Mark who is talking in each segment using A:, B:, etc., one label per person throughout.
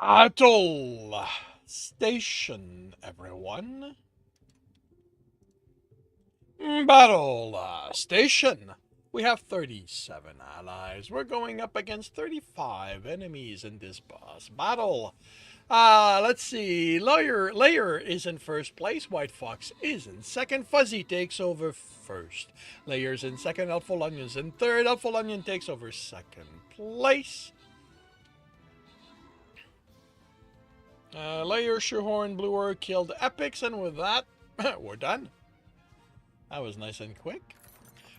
A: Battle station, everyone. Battle station. We have 37 allies. We're going up against 35 enemies in this boss battle. Let's see. Layer is in first place. White Fox is in second. Fuzzy takes over first. Layer's in second. Elful Onion's in third. Elful Onion takes over second place. Layer, Shoehorn, Bluer killed Epics, and with that, we're done. That was nice and quick.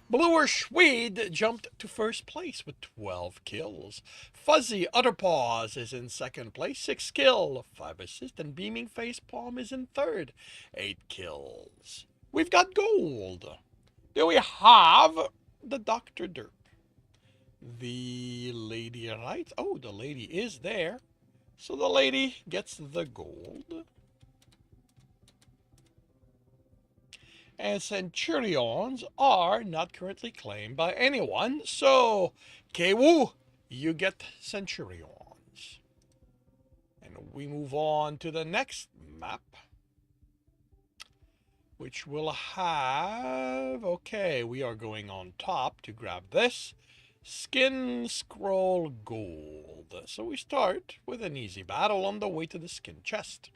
A: Bluer Swede jumped to first place with 12 kills. Fuzzy Utterpaws is in second place, 6 kills, 5 assists, and Beaming Face Palm is in third, 8 kills. We've got gold. Do we have the Dr. Derp? The lady, right? Oh, the lady is there. So the lady gets the gold. And Centurions are not currently claimed by anyone. So, Kwu, you get Centurions. And we move on to the next map, which will have... Okay, we are going on top to grab this. Skin Scroll Gold. So we start with an easy battle on the way to the skin chest.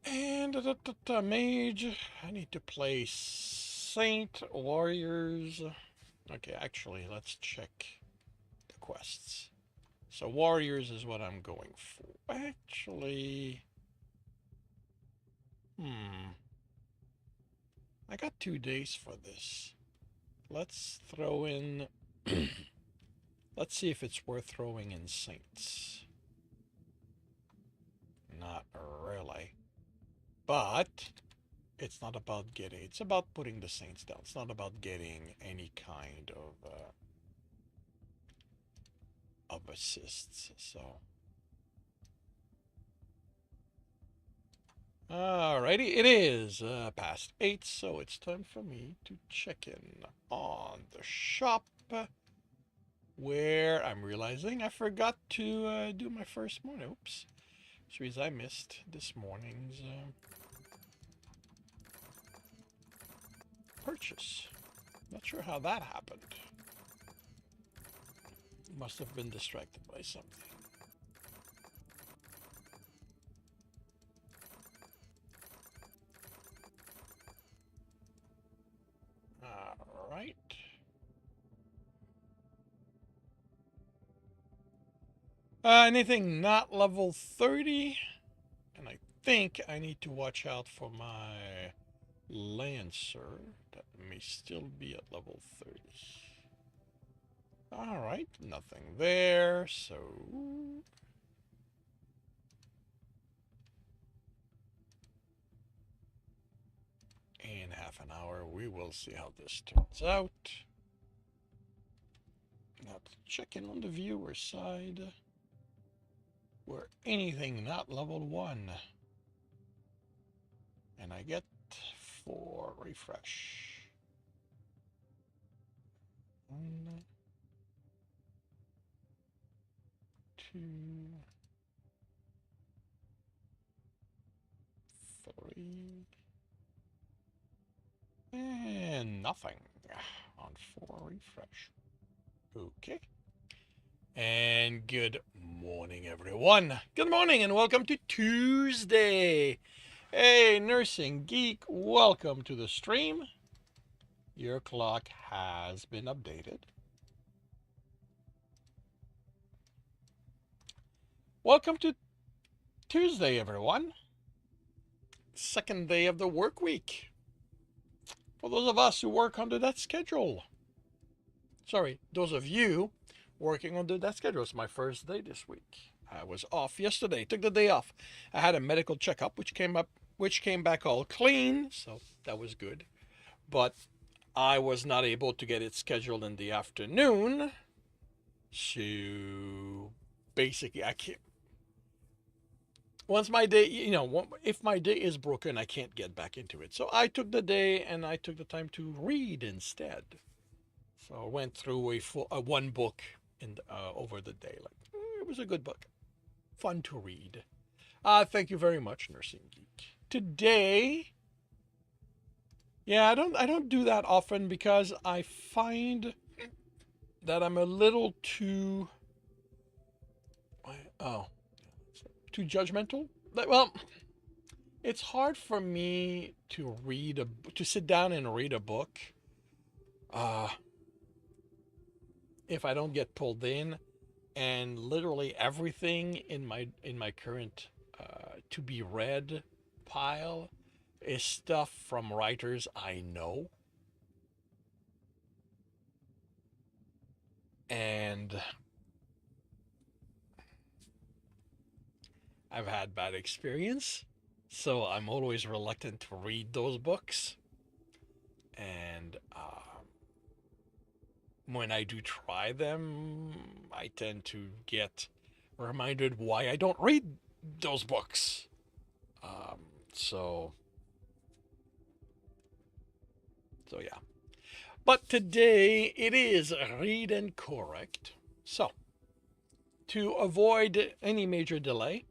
A: And mage, I need to play Saint Warriors. Okay, actually, let's check the quests. So Warriors is what I'm going for. Actually, I got 2 days for this. Let's throw in... Let's see if it's worth throwing in Saints. Not really. But it's not about getting... It's about putting the Saints down. It's not about getting any kind of assists, so... Alrighty, it is past 8, so it's time for me to check in on the shop, where I'm realizing I forgot to do my first morning. Oops. Which means I missed this morning's purchase. Not sure how that happened. Must have been distracted by something. Alright. Anything not level 30? And I think I need to watch out for my Lancer. That may still be at level 30. Alright, nothing there, so... In half an hour, we will see how this turns out. Now to check in on the viewer side. Where anything not level 1. And I get 4 refresh. 1, 2, 3, and nothing on 4 refresh. Okay. And good morning, everyone. Good morning and welcome to Tuesday. Hey, Nursing Geek, welcome to the stream. Your clock has been updated. Welcome to Tuesday, everyone. Second day of the work week. For those of us who work under that schedule. Sorry, those of you working under that schedule. It's my first day this week. I was off yesterday. Took the day off. I had a medical checkup, which came back all clean, so that was good. But I was not able to get it scheduled in the afternoon. So basically, I can't. Once my day, if my day is broken, I can't get back into it. So I took the day and I took the time to read instead. So I went through one book in over the day. It was a good book, fun to read. Thank you very much, Nursing Geek. Today, yeah, I don't do that often because I find that I'm a little too oh too judgmental. Well, it's hard for me to sit down and read a book uh, if I don't get pulled in, and literally everything in my current to be read pile is stuff from writers I know, and I've had bad experience, so I'm always reluctant to read those books. And when I do try them, I tend to get reminded why I don't read those books. Um, so, so yeah. But today it is read and correct. So, to avoid any major delay,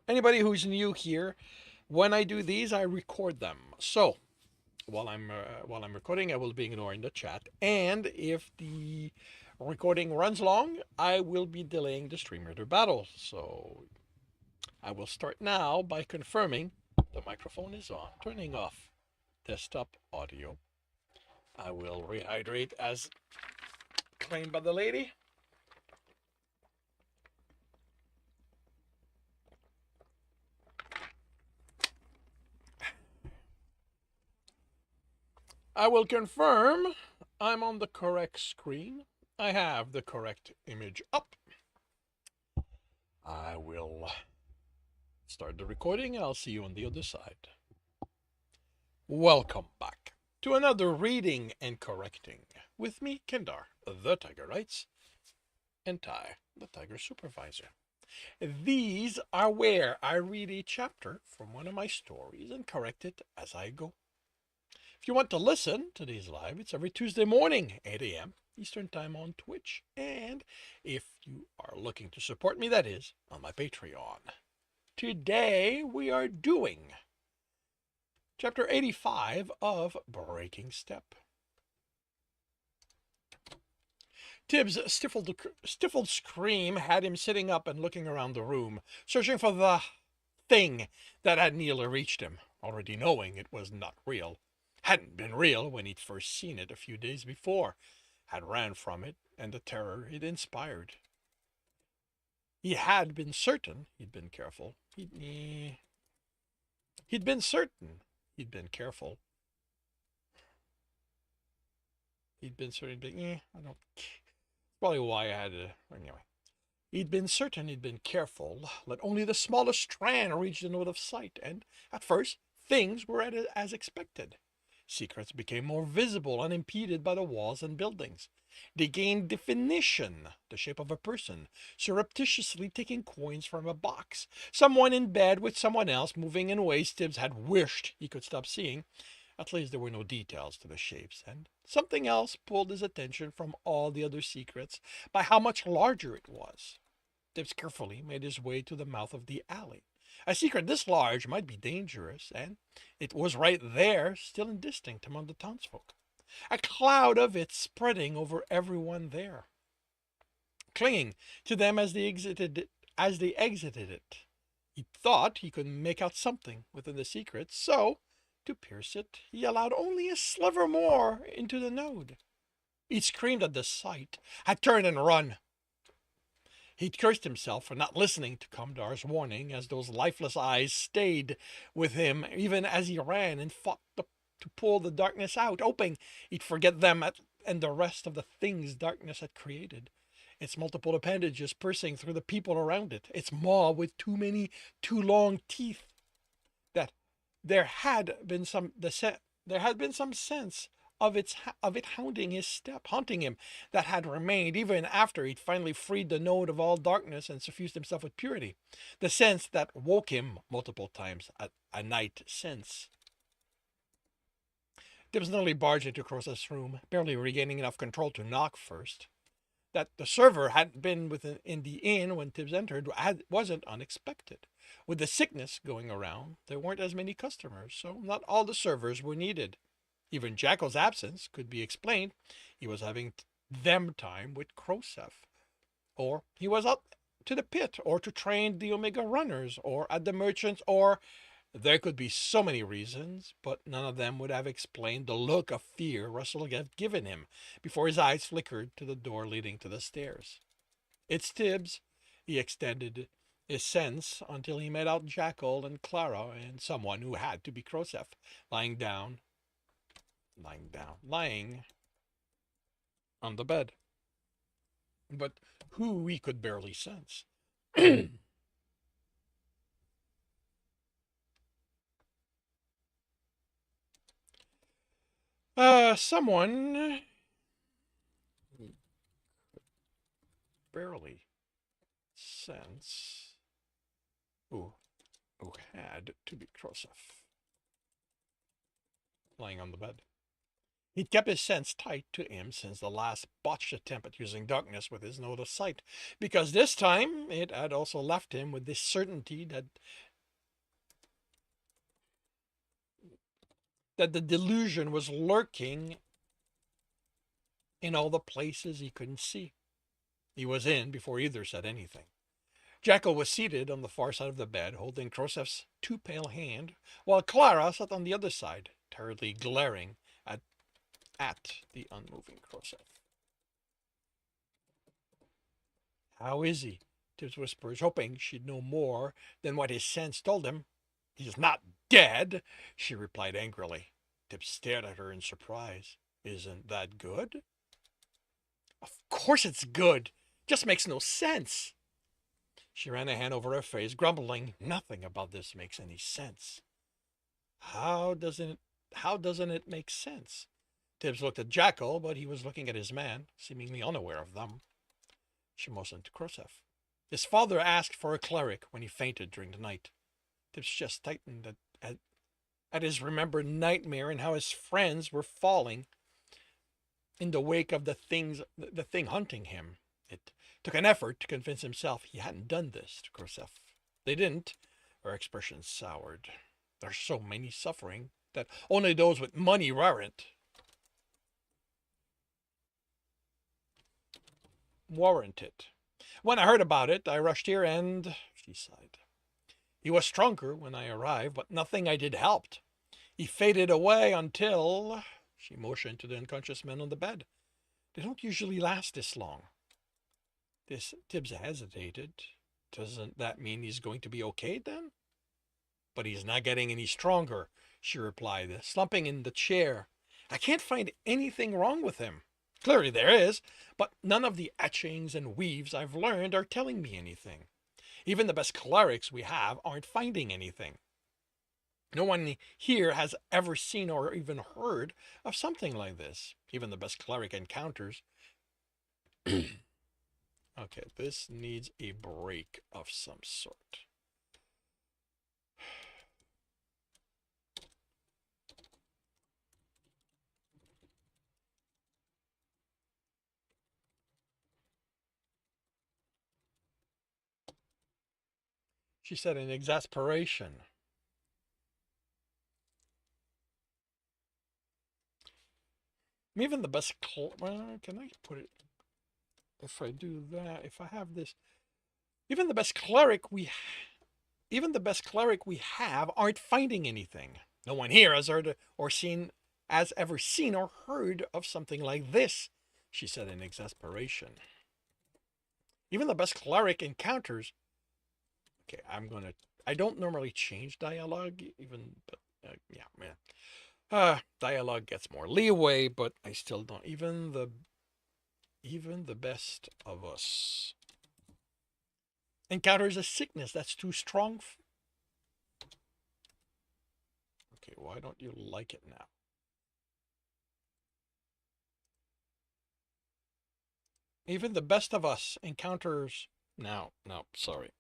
A: anybody who's new here, when I do these, I record them. So, while I'm recording, I will be ignoring the chat, and if the recording runs long, I will be delaying the Stream Reader battle. So I will start now by confirming the microphone is on, turning off desktop audio. I will rehydrate as claimed by the lady. I will confirm I'm on the correct screen. I have the correct image up. I will start the recording and I'll see you on the other side. Welcome back to another reading and correcting with me, Kendar, the Tiger Writes, and Ty, the Tiger Supervisor. These are where I read a chapter from one of my stories and correct it as I go. If you want to listen to these live, it's every Tuesday morning, 8 a.m. Eastern Time on Twitch. And if you are looking to support me, that is, on my Patreon. Today, we are doing Chapter 85 of Breaking Step. Tibbs' stifled scream had him sitting up and looking around the room, searching for the thing that had nearly reached him, already knowing it was not real. Hadn't been real when he'd first seen it a few days before, had ran from it and the terror it inspired. He had been certain he'd been careful. He'd been certain he'd been careful. He'd been certain, I don't. Probably why I had to. Anyway. He'd been certain he'd been careful, let only the smallest strand reach the node of sight, and at first, things were as expected. Secrets became more visible, unimpeded by the walls and buildings. They gained definition, the shape of a person, surreptitiously taking coins from a box, someone in bed with someone else moving in ways Tibbs had wished he could stop seeing. At least there were no details to the shapes, and something else pulled his attention from all the other secrets by how much larger it was. Tibbs carefully made his way to the mouth of the alley. A secret this large might be dangerous, and it was right there, still indistinct among the townsfolk. A cloud of it spreading over everyone there, clinging to them as they exited it. He thought he could make out something within the secret, so, to pierce it, he allowed only a sliver more into the node. He screamed at the sight, had turned and run. He'd cursed himself for not listening to Comdar's warning, as those lifeless eyes stayed with him even as he ran and fought to pull the darkness out, hoping he'd forget them and the rest of the things darkness had created. Its multiple appendages piercing through the people around it, its maw with too long teeth. That there had been some sense of it haunting his step, haunting him, that had remained even after he'd finally freed the node of all darkness and suffused himself with purity. The sense that woke him multiple times a night since. Tibbs nearly barged into Crozef's room, barely regaining enough control to knock first. That the server hadn't been in the inn when Tibbs entered wasn't unexpected. With the sickness going around, there weren't as many customers, so not all the servers were needed. Even Jackal's absence could be explained. He was having them time with Crozef. Or he was out to the pit, or to train the Omega runners, or at the merchants, or there could be so many reasons, but none of them would have explained the look of fear Russell had given him before his eyes flickered to the door leading to the stairs. It's Tibbs. He extended his sense until he made out Jackal and Clara and someone who had to be Crozef, lying on the bed. But who he could barely sense. Someone barely sense who had to be Crozef, lying on the bed. He'd kept his sense tight to him since the last botched attempt at using darkness with his node of sight, because this time it had also left him with this certainty that the delusion was lurking in all the places he couldn't see. He was in before either said anything. Jackal was seated on the far side of the bed, holding Crozef's too pale hand, while Clara sat on the other side, tiredly glaring at the unmoving Crozef. How is he? Tibbs whispers, hoping she'd know more than what his sense told him. He's not dead, she replied angrily. Tibbs stared at her in surprise. Isn't that good? Of course it's good. Just makes no sense. She ran a hand over her face, grumbling, nothing about this makes any sense. How doesn't it make sense? Tibbs looked at Jackal, but he was looking at his man, seemingly unaware of them. She motioned to Crozef. His father asked for a cleric when he fainted during the night. Tibbs' chest tightened at his remembered nightmare and how his friends were falling in the wake of the thing hunting him. It took an effort to convince himself he hadn't done this to Crozef. They didn't. Her expression soured. There's so many suffering that only those with money warrant it. When I heard about it, I rushed here and... She sighed. He was stronger when I arrived, but nothing I did helped. He faded away until... She motioned to the unconscious men on the bed. They don't usually last this long. Tibbs hesitated. Doesn't that mean he's going to be okay then? But he's not getting any stronger, she replied, slumping in the chair. I can't find anything wrong with him. Clearly there is, but none of the etchings and weaves I've learned are telling me anything. Even the best clerics we have aren't finding anything. No one here has ever seen or even heard of something like this. Even the best cleric encounters. Okay, this needs a break of some sort. She said in exasperation. Even the best well, can I put it... If I do that, if I have this... Even the best cleric we have aren't finding anything. No one here has heard or ever seen or heard of something like this, she said in exasperation. Even the best cleric encounters... Okay, I don't normally change dialogue, but yeah, man. Dialogue gets more leeway, but I still don't. Even the best of us encounters a sickness that's too strong. Okay, why don't you like it now? Even the best of us encounters... No, sorry.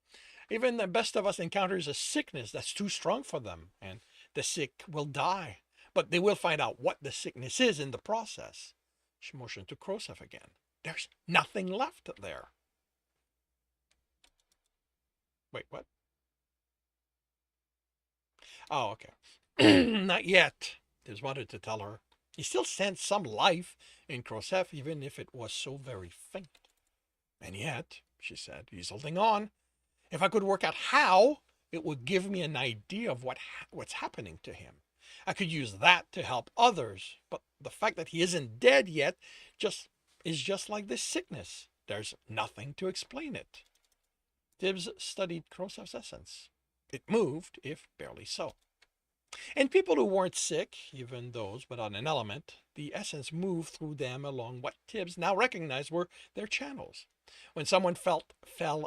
A: Even the best of us encounters a sickness that's too strong for them, and the sick will die. but they will find out what the sickness is in the process. She motioned to Khrushchev again. There's nothing left there. Wait, what? Oh, okay. Not yet, Tibbs wanted to tell her. He still sensed some life in Khrushchev, even if it was so very faint. And yet, she said, he's holding on. If I could work out how, it would give me an idea of what's happening to him. I could use that to help others. But the fact that he isn't dead yet is just like this sickness. There's nothing to explain it. Tibbs studied Khrushchev's essence. It moved, if barely so. In people who weren't sick, even those without an element, the essence moved through them along what Tibbs now recognized were their channels. When someone fell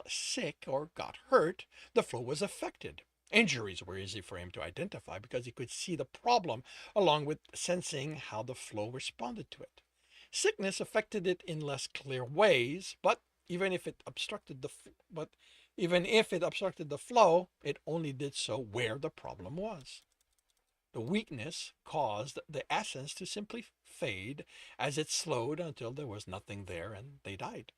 A: sick or got hurt, the flow was affected. Injuries were easy for him to identify because he could see the problem along with sensing how the flow responded to it. Sickness affected it in less clear ways, but even if it obstructed the flow, it only did so where the problem was. The weakness caused the essence to simply fade as it slowed until there was nothing there and they died.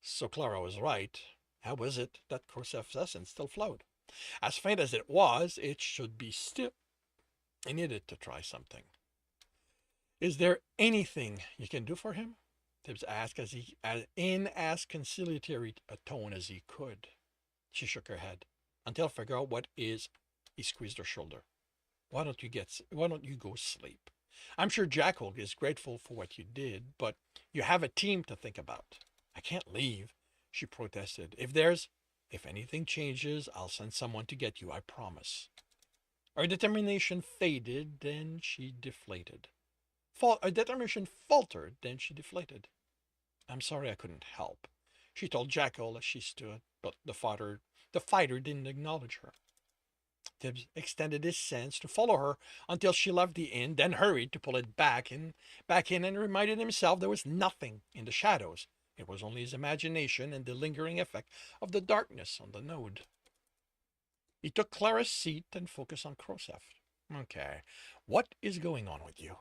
A: So Clara was right. How was it that Khrushchev's essence still flowed? As faint as it was, it should be still. He needed to try something. Is there anything you can do for him? Tibbs asked in as conciliatory a tone as he could. She shook her head. Until I figure out what is, he squeezed her shoulder. Why don't you go sleep? I'm sure Jackal is grateful for what you did, but you have a team to think about. I can't leave, she protested. If anything changes, I'll send someone to get you, I promise. Her determination faded, then she deflated. Her determination faltered, then she deflated. I'm sorry I couldn't help, she told Jackal as she stood, but the fighter didn't acknowledge her. Tibbs extended his sense to follow her until she left the inn, then hurried to pull it back in and reminded himself there was nothing in the shadows. It was only his imagination and the lingering effect of the darkness on the node. He took Clara's seat and focused on Khrushchev. Okay, what is going on with you?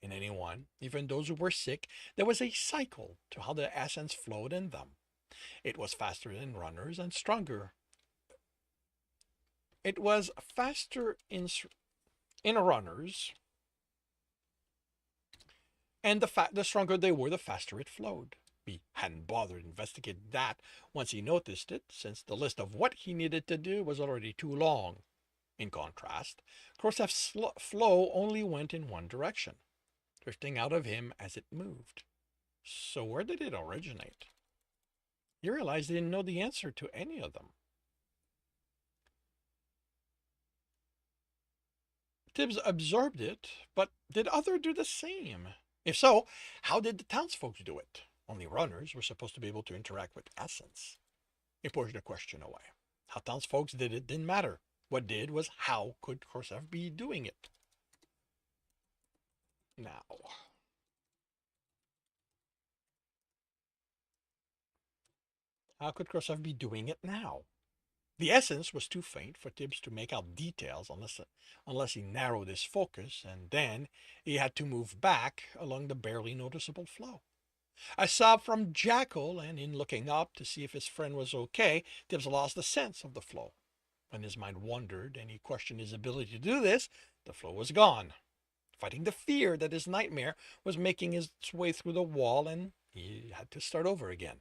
A: In anyone, even those who were sick, there was a cycle to how the essence flowed in them. It was faster in runners and stronger. It was faster in runners, and the stronger they were, the faster it flowed. He hadn't bothered investigating that once he noticed it, since the list of what he needed to do was already too long. In contrast, Khrushchev's flow only went in one direction, drifting out of him as it moved. So where did it originate? He realized he didn't know the answer to any of them. Tibbs absorbed it, but did others do the same? If so, how did the townsfolk do it? Only runners were supposed to be able to interact with essence. He pushed the question away. How townsfolk did it didn't matter. What did was how could Khrushchev be doing it? Now, how could Khrushchev be doing it now? The essence was too faint for Tibbs to make out details unless he narrowed his focus, and then he had to move back along the barely noticeable flow. A sob from Jackal, and in looking up to see if his friend was okay, Tibbs lost the sense of the flow. When his mind wandered and he questioned his ability to do this, the flow was gone, fighting the fear that his nightmare was making its way through the wall, and he had to start over again.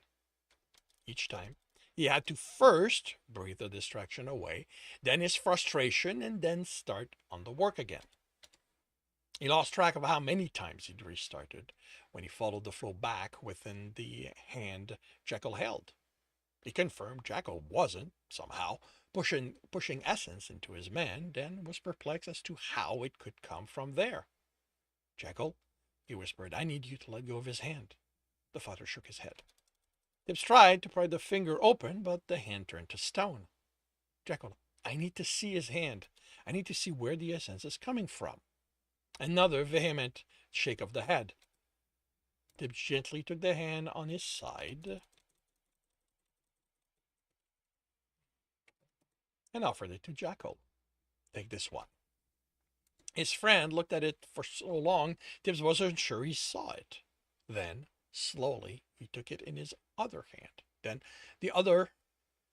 A: Each time, he had to first breathe the distraction away, then his frustration, and then start on the work again. He lost track of how many times he'd restarted when he followed the flow back within the hand Jackal held. He confirmed Jackal wasn't, somehow, pushing essence into his man, then was perplexed as to how it could come from there. Jackal, he whispered, I need you to let go of his hand. The father shook his head. Tibbs tried to pry the finger open, but the hand turned to stone. Jackal, I need to see his hand. I need to see where the essence is coming from. Another vehement shake of the head. Tibbs gently took the hand on his side and offered it to Jackal. Take this one. His friend looked at it for so long, Tibbs wasn't sure he saw it. Then, slowly, he took it in his other hand, then the other,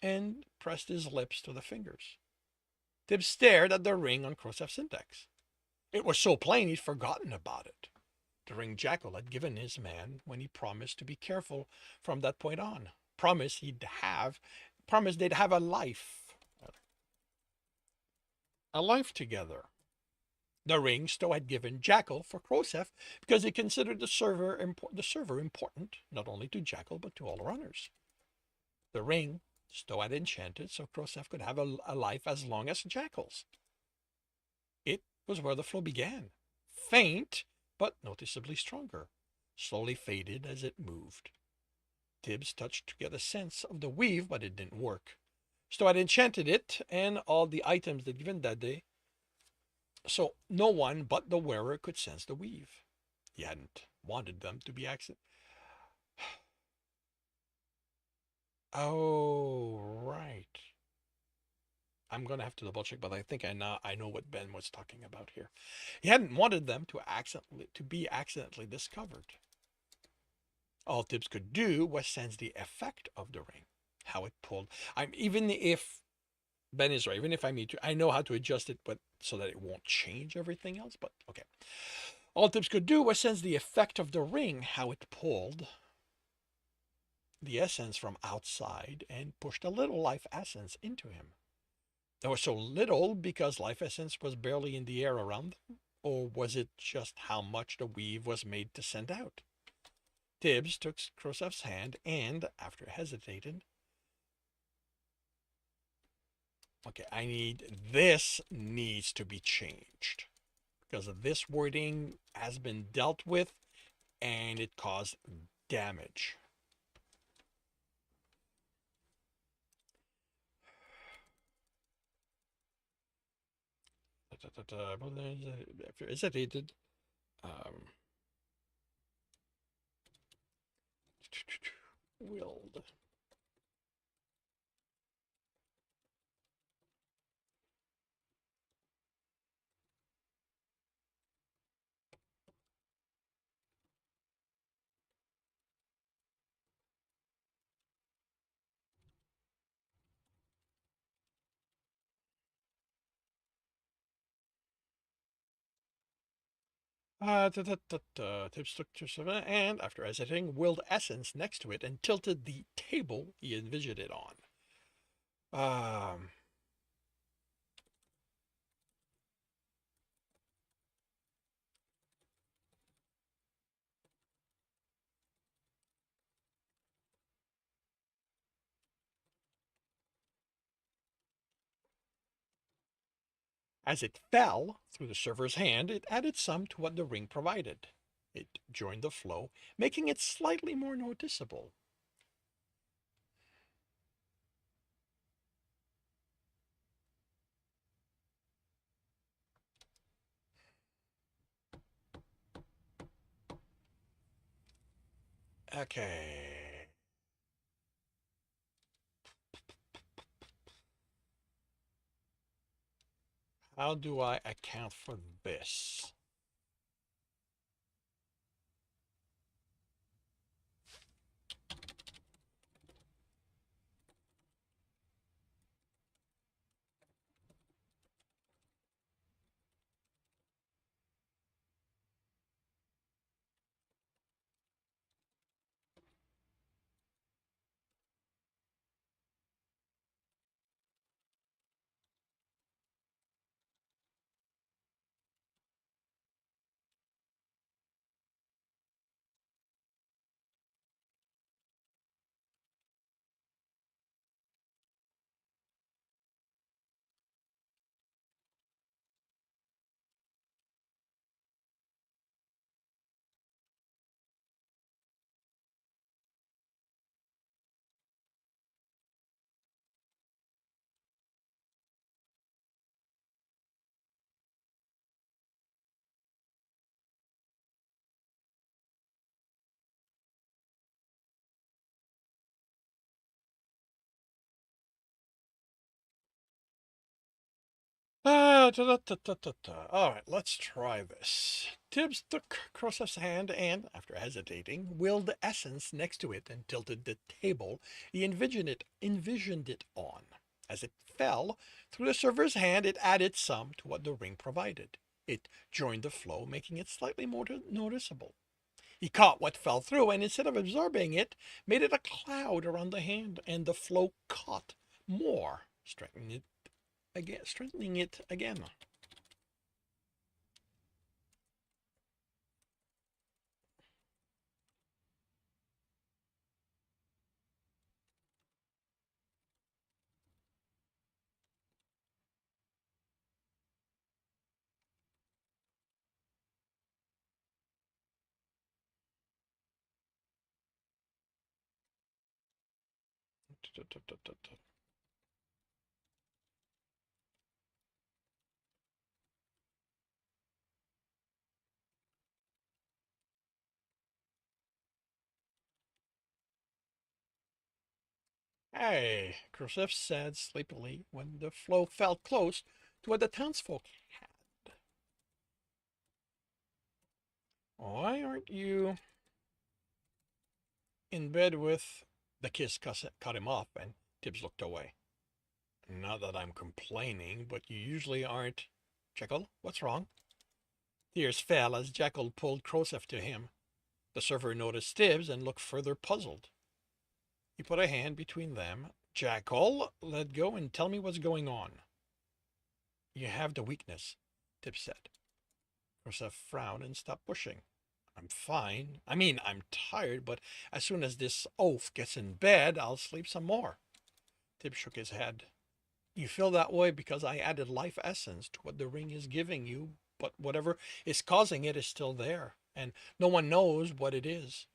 A: and pressed his lips to the fingers. Tibbs stared at the ring on Krosev's index. It was so plain he'd forgotten about it. The ring Jackal had given his man when he promised to be careful from that point on. Promised they'd have a life together. The ring Stowe had given Jackal for Krosev because he considered the server important not only to Jackal but to all runners. The ring Stowe had enchanted so Krosev could have a life as long as Jackal's. It was where the flow began, faint but noticeably stronger, slowly faded as it moved. Tibbs touched to get a sense of the weave, but it didn't work. Stowe had enchanted it and all the items they'd given that day, so no one but the wearer could sense the weave. He hadn't wanted them to be accident. Oh, right. I'm gonna have to double check, but I think I know what Ben was talking about here. He hadn't wanted them to be accidentally discovered. All Tibbs could do was sense the effect of the ring, how it pulled. Even if Ben is right, even if I need to, I know how to adjust it, but so that it won't change everything else. But okay, all Tibbs could do was sense the effect of the ring, how it pulled the essence from outside and pushed a little life essence into him. There was so little because life essence was barely in the air around them, or was it just how much the weave was made to send out? Tibbs took Krosev's hand and, after hesitating, okay, this needs to be changed because this wording has been dealt with and it caused damage. After hesitated, willed. Tibbs took Kroseva and, after hesitating, willed essence next to it and tilted the table he envisioned it on. Um, As it fell through the server's hand, it added some to what the ring provided. It joined the flow, making it slightly more noticeable. Okay. How do I account for this? All right, let's try this. Tibbs took Krosef's hand and, after hesitating, willed the essence next to it and tilted the table he envisioned it on. As it fell through the server's hand, it added some to what the ring provided. It joined the flow, making it slightly more noticeable. He caught what fell through, and instead of absorbing it, made it a cloud around the hand, and the flow caught more, strengthening it again. Hey, Khrushchev said sleepily when the flow felt close to what the townsfolk had. Why aren't you in bed with... The kiss cut him off, and Tibbs looked away. Not that I'm complaining, but you usually aren't. Jekyll, what's wrong? Tears fell as Jekyll pulled Khrushchev to him. The server noticed Tibbs and looked further puzzled. He put a hand between them. Jekyll, let go and tell me what's going on. You have the weakness, Tibbs said. Khrushchev frowned and stopped pushing. I'm fine. I'm tired, but as soon as this oaf gets in bed, I'll sleep some more. Tibbs shook his head. You feel that way because I added life essence to what the ring is giving you, but whatever is causing it is still there, and no one knows what it is.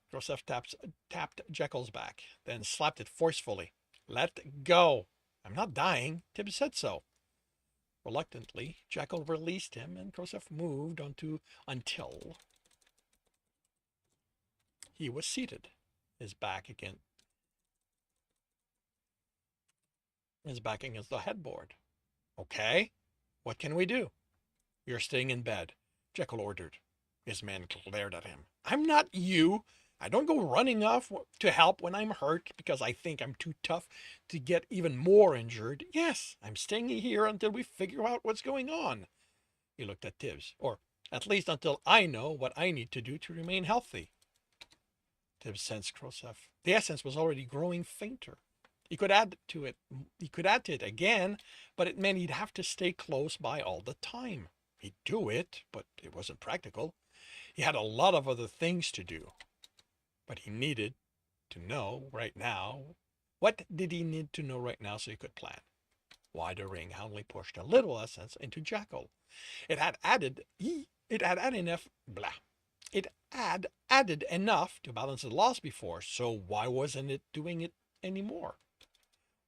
A: Khrushchev tapped Jekyll's back, then slapped it forcefully. Let go. I'm not dying. Tibbs said so. Reluctantly, Jekyll released him, and Khrushchev moved until he was seated, his back against the headboard. Okay, what can we do? You're staying in bed, Jekyll ordered. His man glared at him. I'm not you. I don't go running off to help when I'm hurt because I think I'm too tough to get even more injured. Yes, I'm staying here until we figure out what's going on. He looked at Tibbs. Or at least until I know what I need to do to remain healthy. Tibbs sensed Khrushchev. The essence was already growing fainter. He could add to it again, but it meant he'd have to stay close by all the time. He'd do it, but it wasn't practical. He had a lot of other things to do. But he needed to know right now. What did he need to know right now so he could plan? Why the ring only pushed a little essence into Jekyll. It had added enough to balance the loss before, so why wasn't it doing it anymore?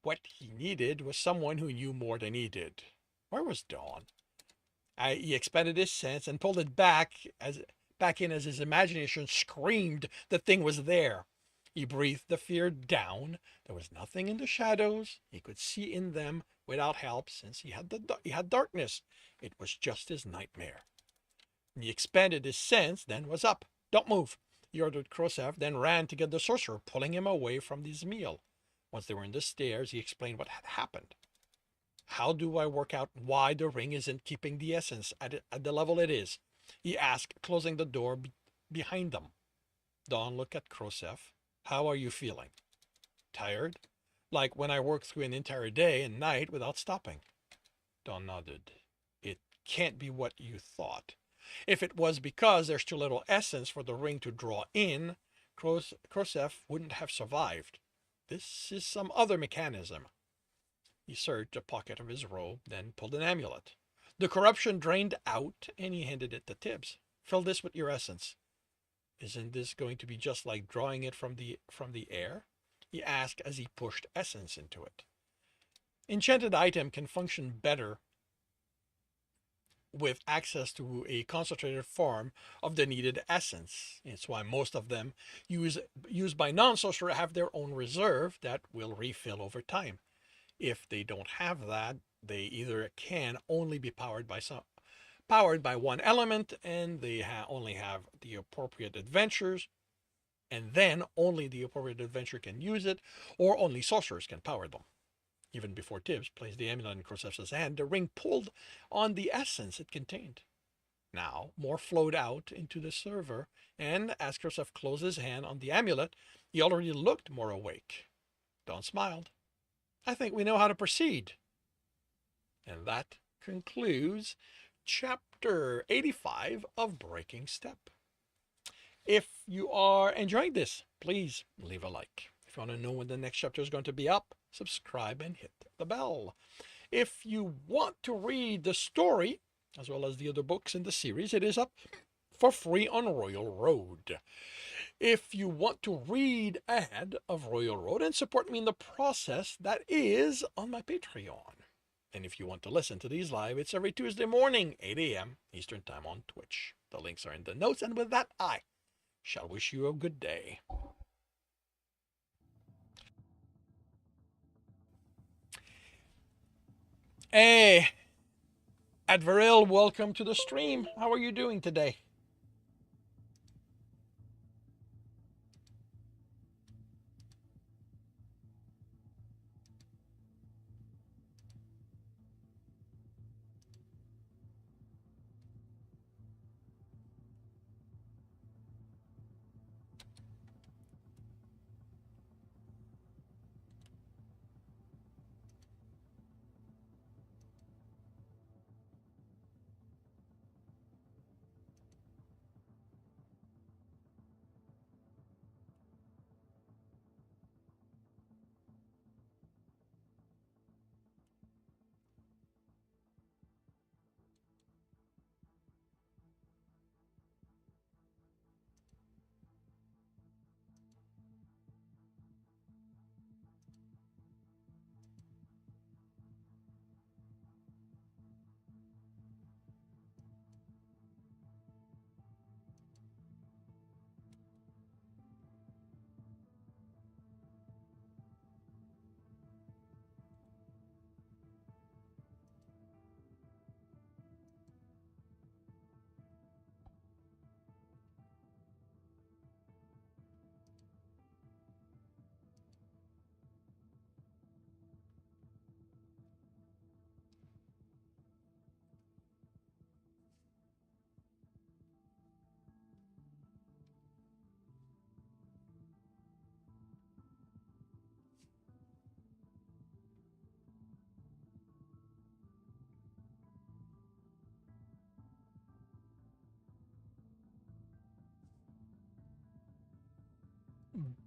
A: What he needed was someone who knew more than he did. Where was Dawn? He expended his sense and pulled it back in as his imagination screamed the thing was there. He breathed the fear down. There was nothing in the shadows. He could see in them without help since he had darkness. It was just his nightmare. He expanded his sense, then was up. Don't move, he ordered Khrushchev, then ran to get the sorcerer, pulling him away from his meal. Once they were in the stairs, he explained what had happened. How do I work out why the ring isn't keeping the essence at the level it is? He asked, closing the door behind them. Dawn looked at Khrushchev. How are you feeling? Tired? Like when I worked through an entire day and night without stopping. Dawn nodded. It can't be what you thought. If it was because there's too little essence for the ring to draw in, Khrushchev wouldn't have survived. This is some other mechanism. He searched a pocket of his robe, then pulled an amulet. The corruption drained out, and he handed it to Tibbs. Fill this with your essence. Isn't this going to be just like drawing it from the air? He asked as he pushed essence into it. Enchanted item can function better with access to a concentrated form of the needed essence. It's why most of them used by non-sorcerers have their own reserve that will refill over time. If they don't have that, They either can only be powered by one element, and they only have the appropriate adventures, and then only the appropriate adventure can use it, or only sorcerers can power them. Even before Tibbs placed the amulet in Krossef's hand, the ring pulled on the essence it contained. Now, more flowed out into the server, and as Krossef closed his hand on the amulet, he already looked more awake. Dawn smiled. I think we know how to proceed. And that concludes chapter 85 of Breaking Step. If you are enjoying this, please leave a like. If you want to know when the next chapter is going to be up, subscribe and hit the bell. If you want to read the story, as well as the other books in the series, it is up for free on Royal Road. If you want to read ahead of Royal Road and support me in the process, that is on my Patreon. And if you want to listen to these live, it's every Tuesday morning, 8 a.m. Eastern Time on Twitch. The links are in the notes, and with that, I shall wish you a good day. Hey, Adveril, welcome to the stream. How are you doing today?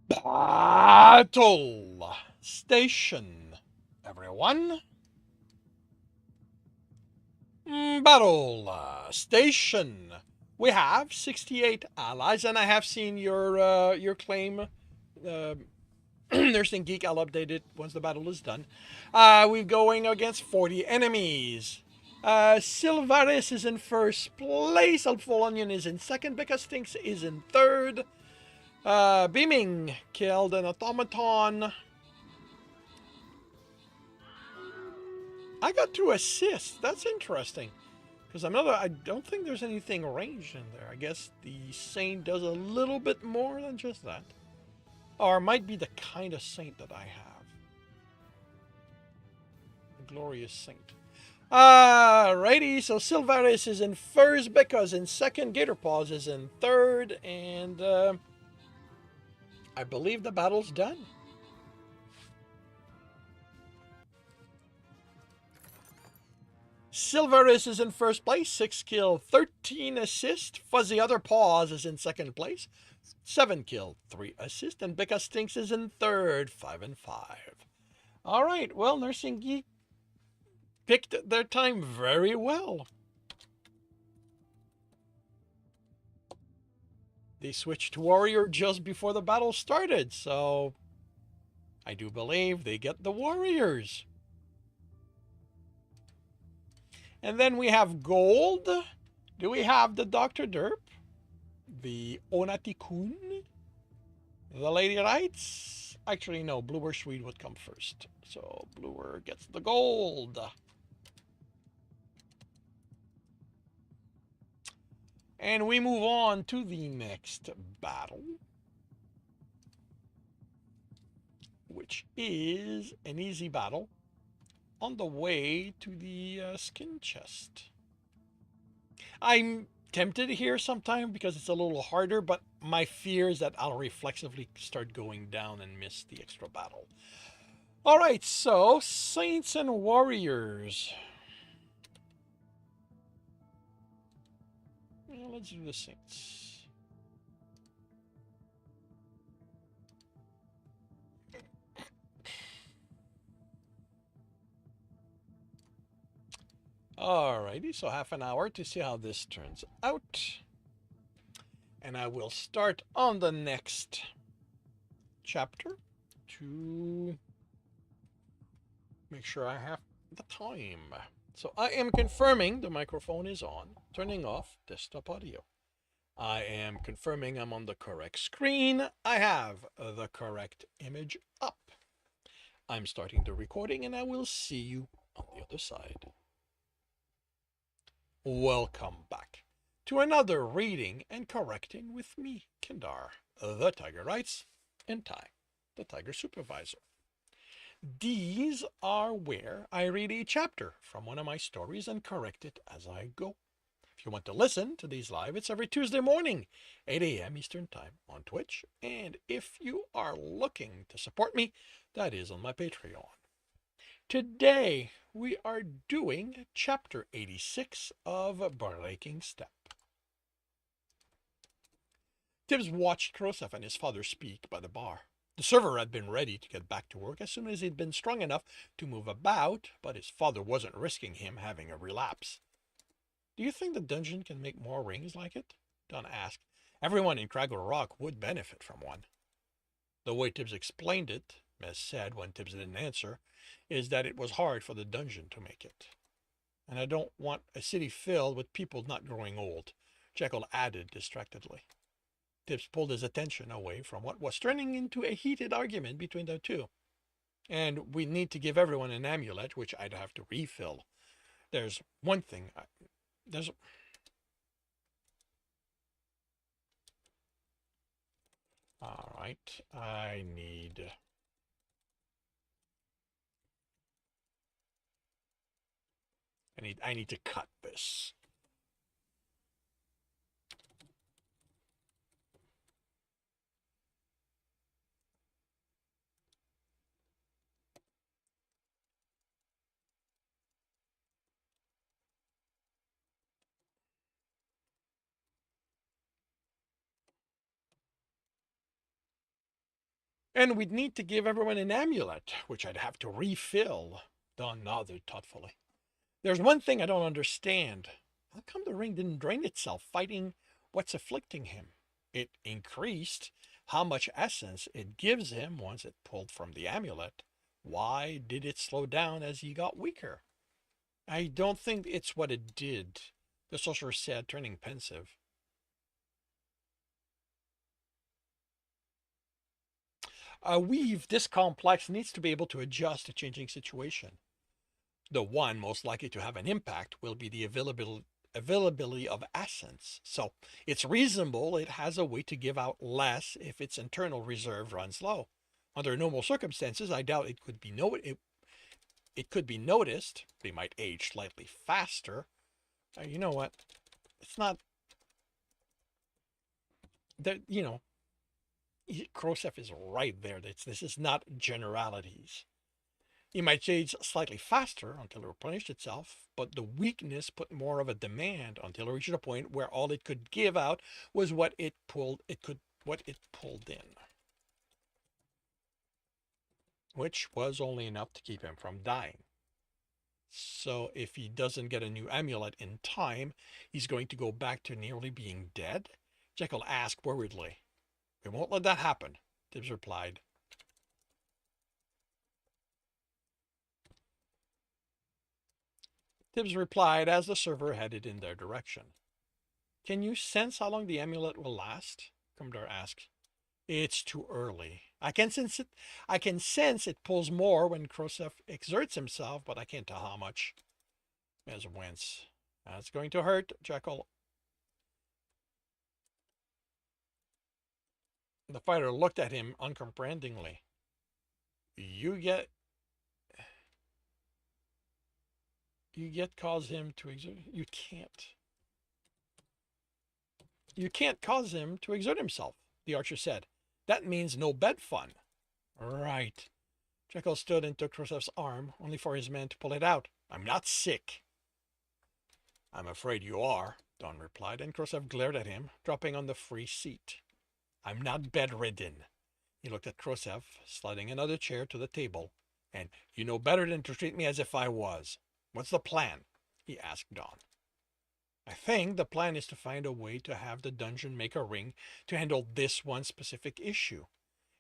A: Battle Station, everyone. Battle Station. We have 68 allies, and I have seen your claim. Nursing Geek, I'll update it once the battle is done. We're going against 40 enemies. Silvaris is in first place. Helpful Onion is in second. Becca Stinks is in third. Beaming killed an automaton. I got 2 assists. That's interesting. Because I don't think there's anything ranged in there. I guess the Saint does a little bit more than just that. Or it might be the kind of Saint that I have. The Glorious Saint. Righty, so Silvaris is in first, Becca's in second, Gatorpaws is in third, and I believe the battle's done. Silvaris is in first place, 6 kill, 13 assist. Fuzzy Other Paws is in second place, 7 kill, 3 assist. And Becca Stinks is in third, 5 and 5. All right, well, Nursing Geek picked their time very well. They switched to Warrior just before the battle started, so I do believe they get the Warriors. And then we have gold. Do we have the Dr. Derp? The Onati-kun? The Lady Lights? Actually, no. Bluer Swede would come first. So Bluer gets the gold. And we move on to the next battle, which is an easy battle on the way to the skin chest. I'm tempted here sometime because it's a little harder, but my fear is that I'll reflexively start going down and miss the extra battle. All right, so Saints and Warriors. Yeah, let's do the Saints. Alrighty, so half an hour to see how this turns out. And I will start on the next chapter to make sure I have the time. So I am confirming the microphone is on, turning off desktop audio. I am confirming I'm on the correct screen. I have the correct image up. I'm starting the recording and I will see you on the other side. Welcome back to another reading and correcting with me, Kindar, the Tiger Writes in Time, the Tiger Supervisor. These are where I read a chapter from one of my stories and correct it as I go. If you want to listen to these live, it's every Tuesday morning, 8 a.m. Eastern Time on Twitch. And if you are looking to support me, that is on my Patreon. Today, we are doing chapter 86 of Breaking Step. Tibbs watched Krosef and his father speak by the bar. The server had been ready to get back to work as soon as he'd been strong enough to move about, but his father wasn't risking him having a relapse. Do you think the dungeon can make more rings like it? Don asked. Everyone in Craggle Rock would benefit from one. The way Tibbs explained it, Mez said when Tibbs didn't answer, is that it was hard for the dungeon to make it. And I don't want a city filled with people not growing old, Jekyll added distractedly. Tibbs pulled his attention away from what was turning into a heated argument between the two. And we need to give everyone an amulet, which I'd have to refill. There's one thing. All right. I need to cut this. And we'd need to give everyone an amulet, which I'd have to refill. Don nodded thoughtfully. There's one thing I don't understand. How come the ring didn't drain itself fighting what's afflicting him? It increased how much essence it gives him once it pulled from the amulet. Why did it slow down as he got weaker? I don't think it's what it did, the sorcerer said, turning pensive. A weave this complex needs to be able to adjust to changing situation. The one most likely to have an impact will be the availability of essence. So it's reasonable it has a way to give out less if its internal reserve runs low. Under normal circumstances, I doubt it could be noticed. They might age slightly faster. You know what? It's not that, Krosef is right there. This is not generalities. It might age slightly faster until it replenished itself, but the weakness put more of a demand until it reached a point where all it could give out was what it pulled in, which was only enough to keep him from dying. So if he doesn't get a new amulet in time, he's going to go back to nearly being dead? Jekyll asked worriedly. We won't let that happen, Tibbs replied. Tibbs replied as the server headed in their direction. Can you sense how long the amulet will last? Kumdar asked. It's too early. I can sense it pulls more when Krosef exerts himself, but I can't tell how much. Mez winced. That's going to hurt, Jekyll. The fighter looked at him uncomprehendingly. You get cause him to exert. You can't cause him to exert himself, the archer said. That means no bed fun. Right. Jekyll stood and took Khrushchev's arm, only for his man to pull it out. I'm not sick. I'm afraid you are, Don replied, and Khrushchev glared at him, dropping on the free seat. I'm not bedridden. He looked at Khrushchev, sliding another chair to the table. And you know better than to treat me as if I was. What's the plan? He asked Don. I think the plan is to find a way to have the dungeon make a ring to handle this one specific issue.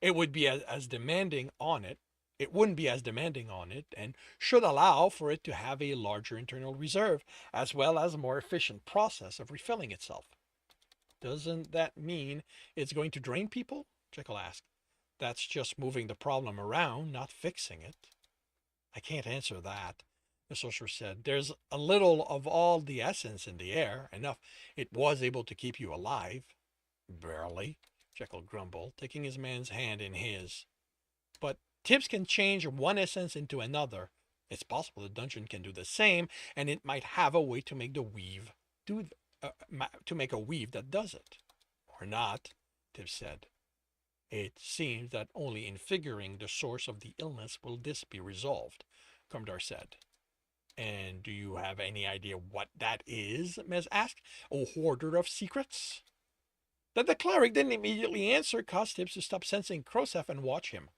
A: It would be as demanding on it. It wouldn't be as demanding on it and should allow for it to have a larger internal reserve as well as a more efficient process of refilling itself. Doesn't that mean it's going to drain people? Jekyll asked. That's just moving the problem around, not fixing it. I can't answer that, the sorcerer said. There's a little of all the essence in the air, enough it was able to keep you alive. Barely, Jekyll grumbled, taking his man's hand in his. But Tibbs can change one essence into another. It's possible the dungeon can do the same, and it might have a way to make the weave to make a weave that does it. Or not, Tibbs said. It seems that only in figuring the source of the illness will this be resolved, Kumdar said. And do you have any idea what that is? Mez asked. A hoarder of secrets? That the cleric didn't immediately answer caused Tibbs to stop sensing Khrushchev and watch him.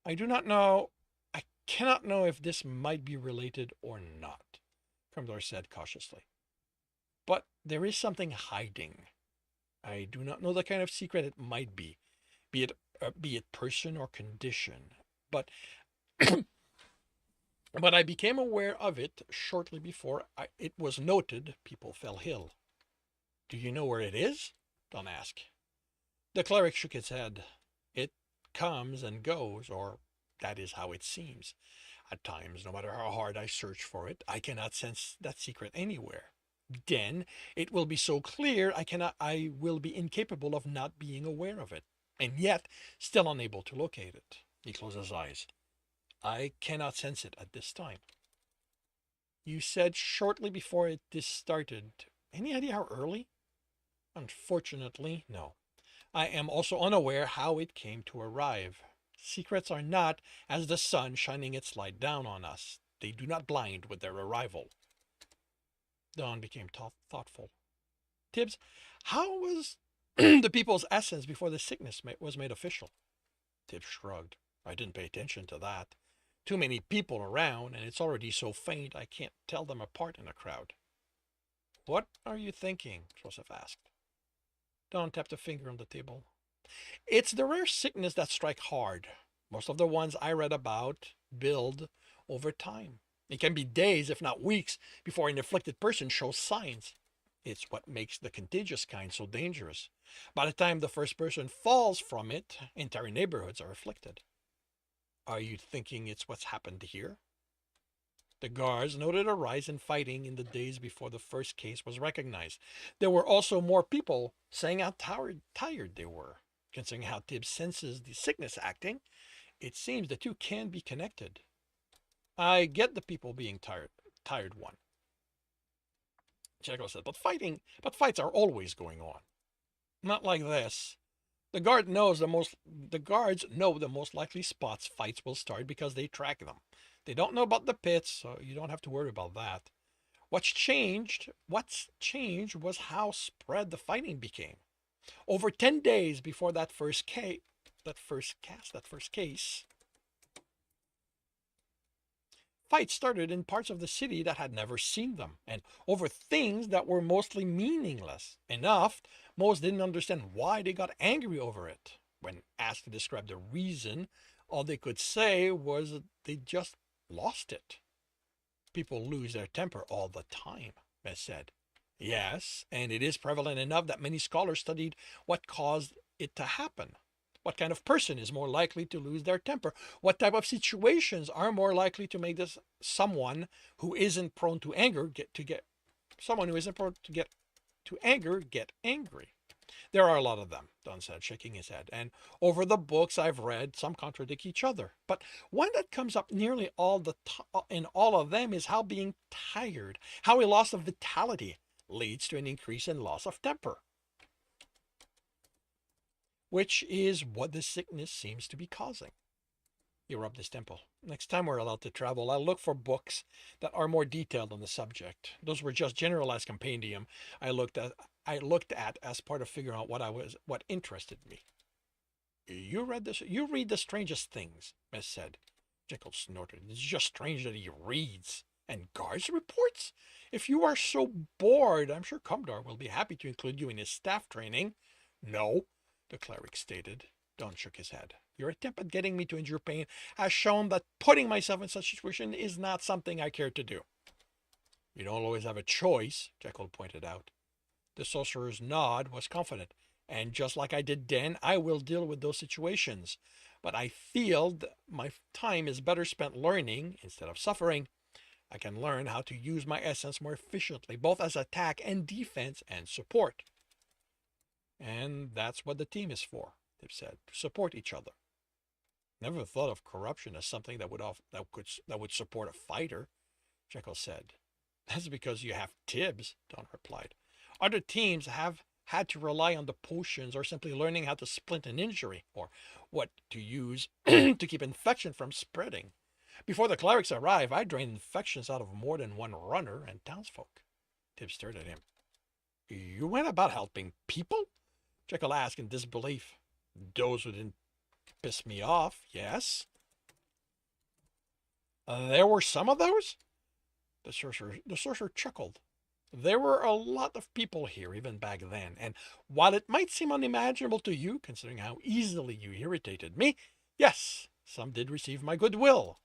A: I do not know. I cannot know if this might be related or not, Kumdar said cautiously. But there is something hiding. I do not know the kind of secret it might be it person or condition. But but I became aware of it shortly before it was noted people fell ill. Do you know where it is? Don asked. The cleric shook his head. It comes and goes, or that is how it seems. At times, no matter how hard I search for it, I cannot sense that secret anywhere. Then it will be so clear I will be incapable of not being aware of it, and yet still unable to locate it. He closed his eyes. I cannot sense it at this time. You said shortly before this started. Any idea how early? Unfortunately, no. I am also unaware how it came to arrive. Secrets are not as the sun shining its light down on us. They do not blind with their arrival. Don became thoughtful. Tibbs, how was the people's essence before the sickness was made official? Tibbs shrugged. I didn't pay attention to that. Too many people around, and it's already so faint I can't tell them apart in a crowd. What are you thinking? Joseph asked. Don tapped a finger on the table. It's the rare sickness that strike hard. Most of the ones I read about build over time. It can be days, if not weeks, before an afflicted person shows signs. It's what makes the contagious kind so dangerous. By the time the first person falls from it, entire neighborhoods are afflicted. Are you thinking it's what's happened here? The guards noted a rise in fighting in the days before the first case was recognized. There were also more people saying how tired they were. Considering how Tibbs senses the sickness acting, it seems the two can be connected. I get the people being tired one. Jekyll said, but fights are always going on. Not like this. The guards know the most likely spots fights will start because they track them. They don't know about the pits, so you don't have to worry about that. What's changed was how spread the fighting became. Over 10 days before that first case, fights started in parts of the city that had never seen them, and over things that were mostly meaningless. Enough, most didn't understand why they got angry over it. When asked to describe the reason, all they could say was that they just lost it. People lose their temper all the time, Bess said. Yes, and it is prevalent enough that many scholars studied what caused it to happen. What kind of person is more likely to lose their temper? What type of situations are more likely to make someone who isn't prone to anger get angry? There are a lot of them, Don said, shaking his head, and over the books I've read, some contradict each other. But one that comes up nearly in all of them is how being tired, how a loss of vitality leads to an increase in loss of temper, which is what the sickness seems to be causing. He rubbed his temple. Next time we're allowed to travel, I'll look for books that are more detailed on the subject. Those were just generalized compendium I looked at as part of figuring out what interested me. You read the strangest things, Miss said. Jekyll snorted. It's just strange that he reads. And guards reports? If you are so bored, I'm sure Comdar will be happy to include you in his staff training. No, the cleric stated. Don shook his head. Your attempt at getting me to endure pain has shown that putting myself in such a situation is not something I care to do. You don't always have a choice, Jekyll pointed out. The sorcerer's nod was confident. And just like I did then, I will deal with those situations. But I feel that my time is better spent learning instead of suffering. I can learn how to use my essence more efficiently, both as attack and defense and support. And that's what the team is for, Tib said, to support each other. Never thought of corruption as something that would support a fighter, Jekyll said. That's because you have Tibbs, Don replied. Other teams have had to rely on the potions or simply learning how to splint an injury or what to use to keep infection from spreading. Before the clerics arrived, I drained infections out of more than one runner and townsfolk. Tibbs stared at him. You went about helping people? Jekyll asked in disbelief. Those who didn't piss me off, yes. There were some of those? The sorcerer chuckled. There were a lot of people here even back then, and while it might seem unimaginable to you, considering how easily you irritated me, yes, some did receive my goodwill.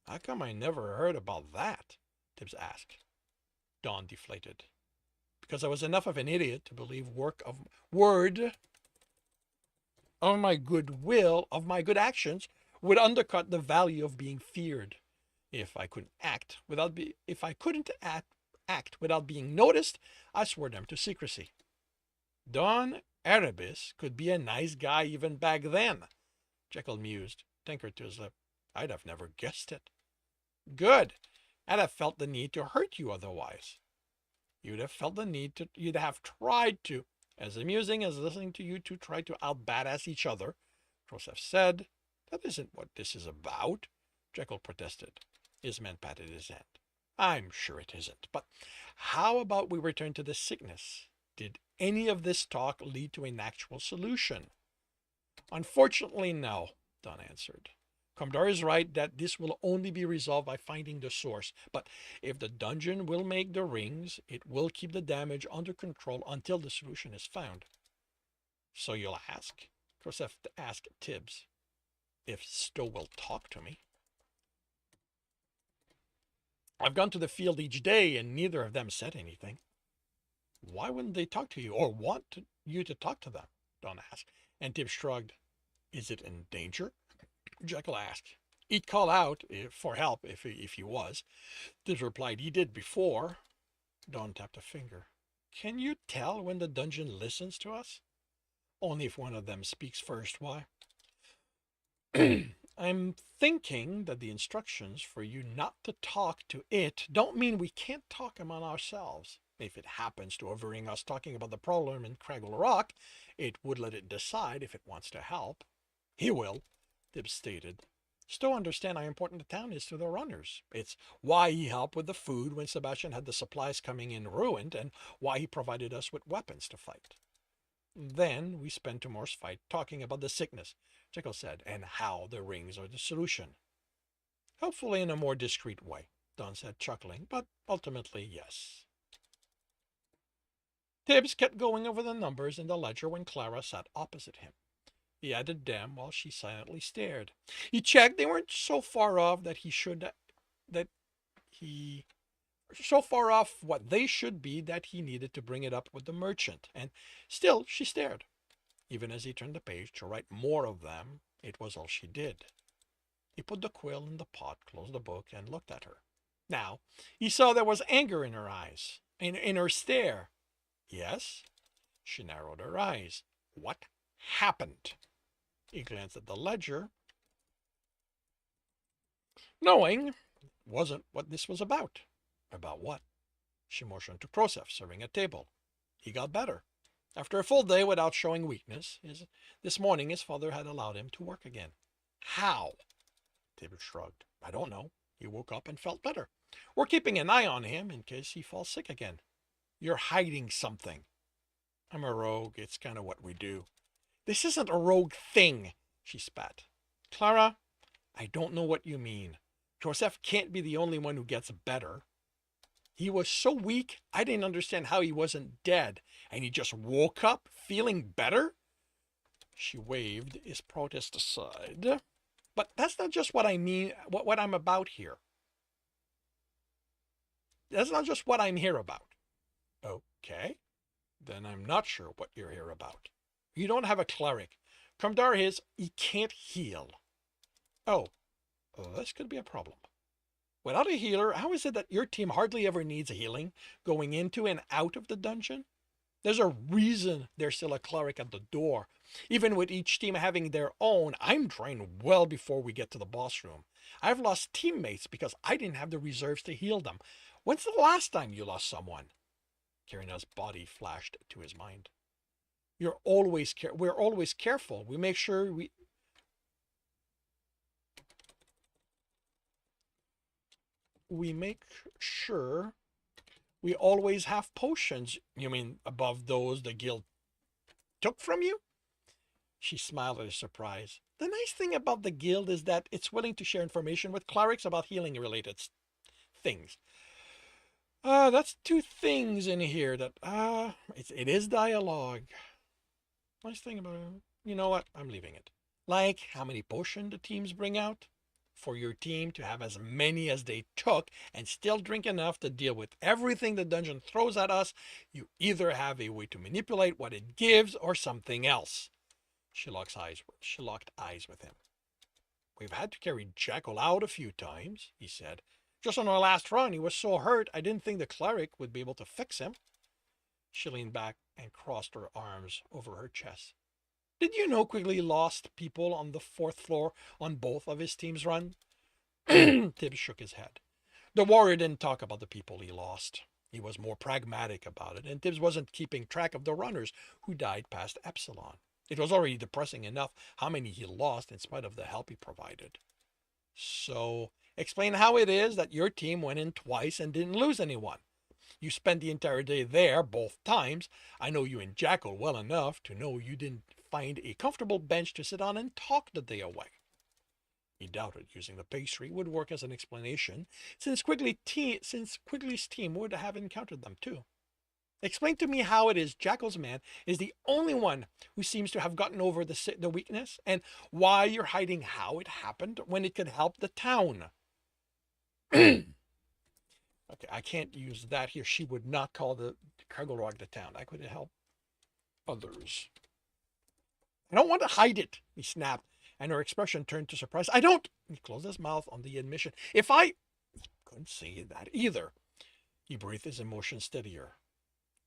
A: How come I never heard about that? Tibbs asked. Don deflated. Because I was enough of an idiot to believe word of my goodwill, of my good actions, would undercut the value of being feared. If I couldn't act without being noticed, I swore them to secrecy. Don Erebus could be a nice guy even back then, Jekyll mused, tinkered to his lip. I'd have never guessed it. Good. I'd have felt the need to hurt you otherwise. You'd have tried to, as amusing as listening to you two try to out-badass each other, Joseph said. That isn't what this is about, Jekyll protested. His man patted his hand. I'm sure it isn't, but how about we return to the sickness? Did any of this talk lead to an actual solution? Unfortunately, no, Don answered. Comdar is right that this will only be resolved by finding the source, but if the dungeon will make the rings, it will keep the damage under control until the solution is found. So you'll ask? Joseph asked Tibbs. If Stowe will talk to me. I've gone to the field each day and neither of them said anything. Why wouldn't they talk to you or want you to talk to them? Don asked, and Tibbs shrugged. Is it in danger? Jekyll asked. He'd call out for help if he was. Tibbs replied he did before. Don tapped a finger. Can you tell when the dungeon listens to us? Only if one of them speaks first. Why? I'm thinking that the instructions for you not to talk to it don't mean we can't talk among ourselves. If it happens to overhear us talking about the problem in Craggle Rock, it would let it decide if it wants to help. He will, Tibbs stated. Stowe understand how important the town is to the runners. It's why he helped with the food when Sebastian had the supplies coming in ruined, and why he provided us with weapons to fight. Then we spent tomorrow's fight talking about the sickness, Jekyll said, and how the rings are the solution. Hopefully in a more discreet way, Don said, chuckling, but ultimately, yes. Tibbs kept going over the numbers in the ledger when Clara sat opposite him. He added them while she silently stared. He checked they weren't so far off so far off what they should be that he needed to bring it up with the merchant, and still she stared. Even as he turned the page to write more of them, it was all she did. He put the quill in the pot, closed the book, and looked at her. Now, he saw there was anger in her eyes, in her stare. Yes, She narrowed her eyes. What happened? He glanced at the ledger, knowing wasn't what this was about. About what? She motioned to Krosef, serving at table. He got better. After a full day without showing weakness, this morning his father had allowed him to work again. How? David shrugged. I don't know. He woke up and felt better. We're keeping an eye on him in case he falls sick again. You're hiding something. I'm a rogue. It's kind of what we do. This isn't a rogue thing, she spat. Clara, I don't know what you mean. Joseph can't be the only one who gets better. He was so weak, I didn't understand how he wasn't dead, and he just woke up feeling better? She waved his protest aside. But that's not just what I mean, what I'm about here. That's not just what I'm here about. Okay, then I'm not sure what you're here about. You don't have a cleric. Krumdar he can't heal. Oh, this could be a problem. Without a healer, how is it that your team hardly ever needs healing going into and out of the dungeon? There's a reason there's still a cleric at the door. Even with each team having their own, I'm drained well before we get to the boss room. I've lost teammates because I didn't have the reserves to heal them. When's the last time you lost someone? Karina's body flashed to his mind. We're always careful. We make sure we always have potions. You mean above those the guild took from you? She smiled at his surprise. The nice thing about the guild is that it's willing to share information with clerics about healing related things. That's two things in here that it is dialogue. Nice thing about it. You know what? I'm leaving it. Like how many potions the teams bring out? For your team to have as many as they took and still drink enough to deal with everything the dungeon throws at us, you either have a way to manipulate what it gives or something else. She locked eyes with him. We've had to carry Jackal out a few times, he said. Just on our last run, he was so hurt, I didn't think the cleric would be able to fix him. She leaned back and crossed her arms over her chest. Did you know Quigley lost people on the 4th floor on both of his team's run? Tibbs shook his head. The warrior didn't talk about the people he lost. He was more pragmatic about it, and Tibbs wasn't keeping track of the runners who died past Epsilon. It was already depressing enough how many he lost in spite of the help he provided. So, explain how it is that your team went in twice and didn't lose anyone. You spent the entire day there both times. I know you and Jackal well enough to know you didn't find a comfortable bench to sit on and talk the day away. He doubted using the pastry would work as an explanation, since Quigley's team would have encountered them too. Explain to me how it is Jackal's man is the only one who seems to have gotten over the weakness, and why you're hiding how it happened when it could help the town. Okay, I can't use that here. She would not call the Cargolrog the town. I could help others. I don't want to hide it, he snapped, and her expression turned to surprise. I don't. He closed his mouth on the admission. He couldn't say that either. He breathed his emotion steadier.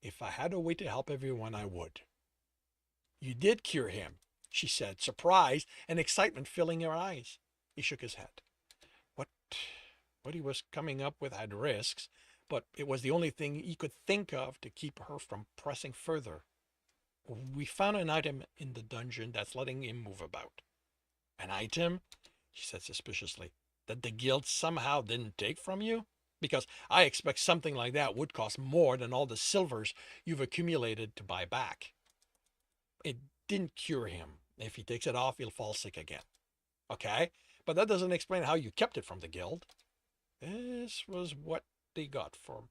A: If I had a way to help everyone, I would. You did cure him, she said, surprise and excitement filling her eyes. He shook his head. What he was coming up with had risks, but it was the only thing he could think of to keep her from pressing further. We found an item in the dungeon that's letting him move about. An item? She said suspiciously. That the guild somehow didn't take from you? Because I expect something like that would cost more than all the silvers you've accumulated to buy back. It didn't cure him. If he takes it off, he'll fall sick again. Okay? But that doesn't explain how you kept it from the guild. This was what they got for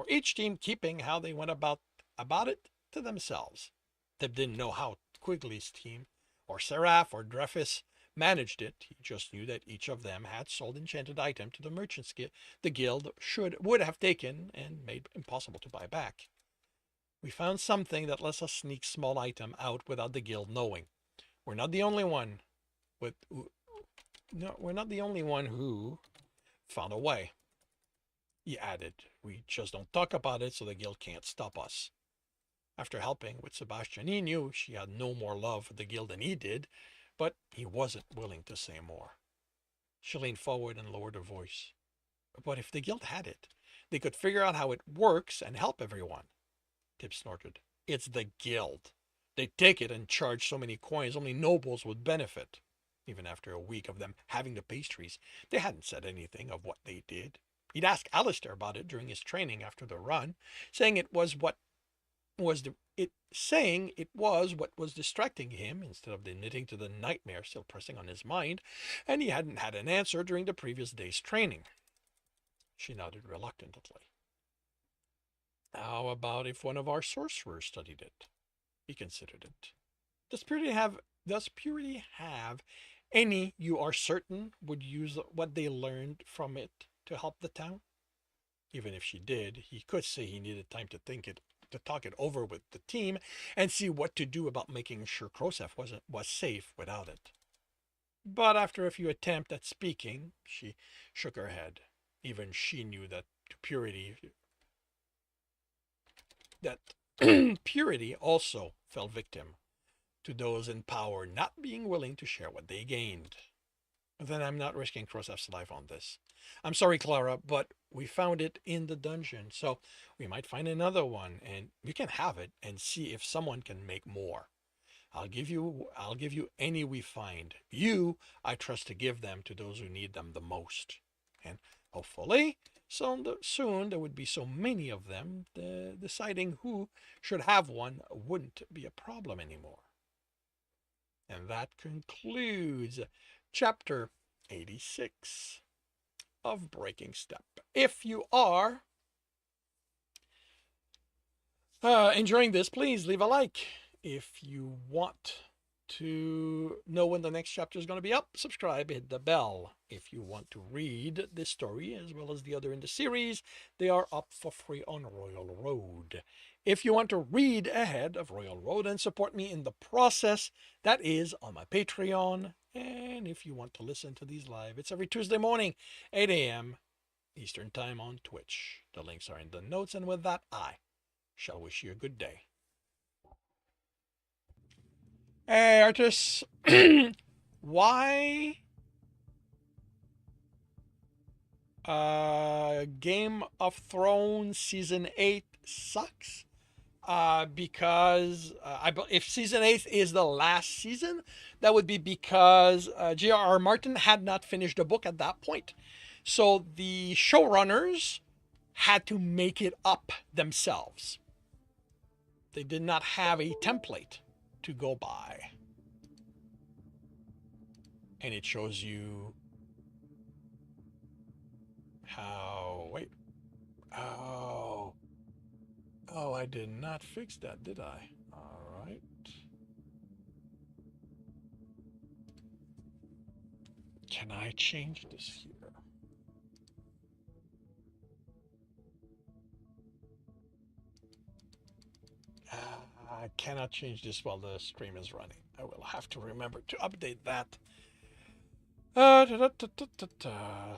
A: each team keeping how they went about it to themselves. They didn't know how Quigley's team, or Seraph, or Dreyfus managed it. He just knew that each of them had sold enchanted item to the merchants the guild would have taken and made impossible to buy back. We found something that lets us sneak small item out without the guild knowing. We're not the only one who found a way. He added, "We just don't talk about it so the guild can't stop us." After helping with Sebastian, he knew she had no more love for the guild than he did, but he wasn't willing to say more. She leaned forward and lowered her voice. "But if the guild had it, they could figure out how it works and help everyone." Tib snorted. "It's the guild. They take it and charge so many coins only nobles would benefit." Even after a week of them having the pastries, they hadn't said anything of what they did. He'd asked Alistair about it during his training after the run, saying it was what was distracting him instead of the knitting to the nightmare still pressing on his mind, and he hadn't had an answer during the previous day's training. She nodded reluctantly. "How about if one of our sorcerers studied it?" He considered it. Does Purity have any you are certain would use what they learned from it to help the town? Even if she did, he could say he needed time to talk it over with the team and see what to do about making sure Krosef was safe without it. But after a few attempts at speaking, she shook her head. Even she knew that Purity also fell victim to those in power not being willing to share what they gained. "Then I'm not risking Krosef's life on this. I'm sorry, Clara, but we found it in the dungeon, so we might find another one, and we can have it and see if someone can make more. I'll give you any we find. I trust to give them to those who need them the most. And hopefully, soon there would be so many of them, deciding who should have one wouldn't be a problem anymore." And that concludes chapter 86 of Breaking Step. If you are enjoying this, please leave a like. If you want to know when the next chapter is going to be up, subscribe, hit the bell. If you want to read this story as well as the other in the series, they are up for free on Royal Road. If you want to read ahead of Royal Road and support me in the process, that is on my Patreon. And if you want to listen to these live, it's every Tuesday morning, 8 a.m. Eastern Time on Twitch. The links are in the notes, and with that, I shall wish you a good day. Hey, Artis. Why Game of Thrones Season 8 sucks? Because if Season 8 is the last season, that would be because J.R.R. Martin had not finished the book at that point. So the showrunners had to make it up themselves. They did not have a template to go by. And it shows you how... Wait. Oh, I did not fix that, did I? All right. Can I change this here? I cannot change this while the stream is running. I will have to remember to update that.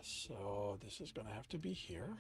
A: So this is going to have to be here.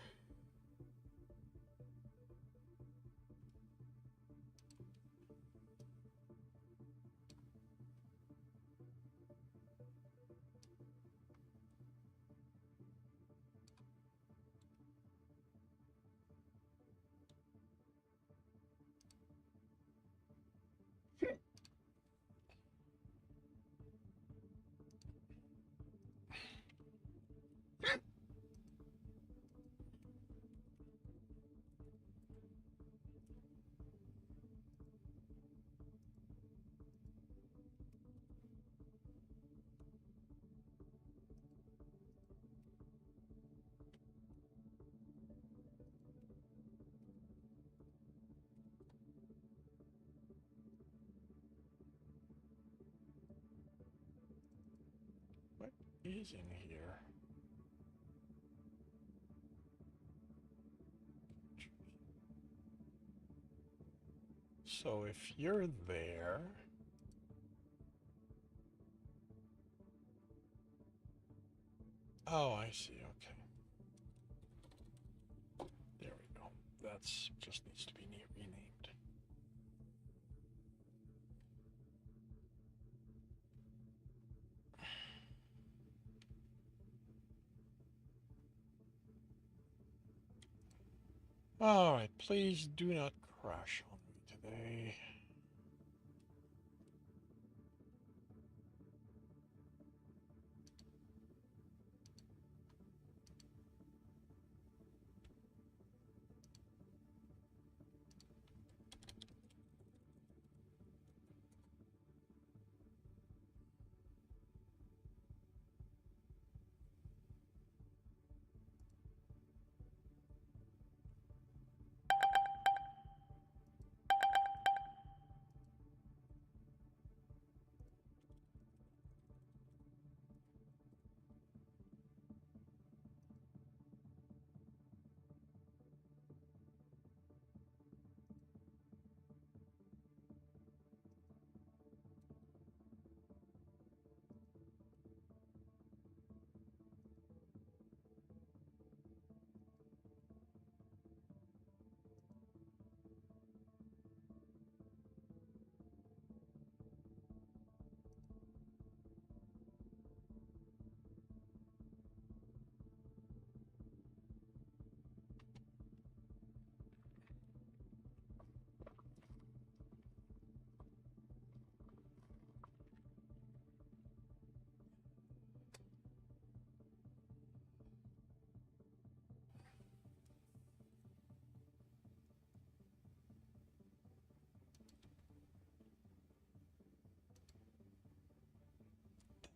A: What is in here? So if you're there... Oh, I see. Okay. That's just needs to be renamed. All right, please do not crash on me today.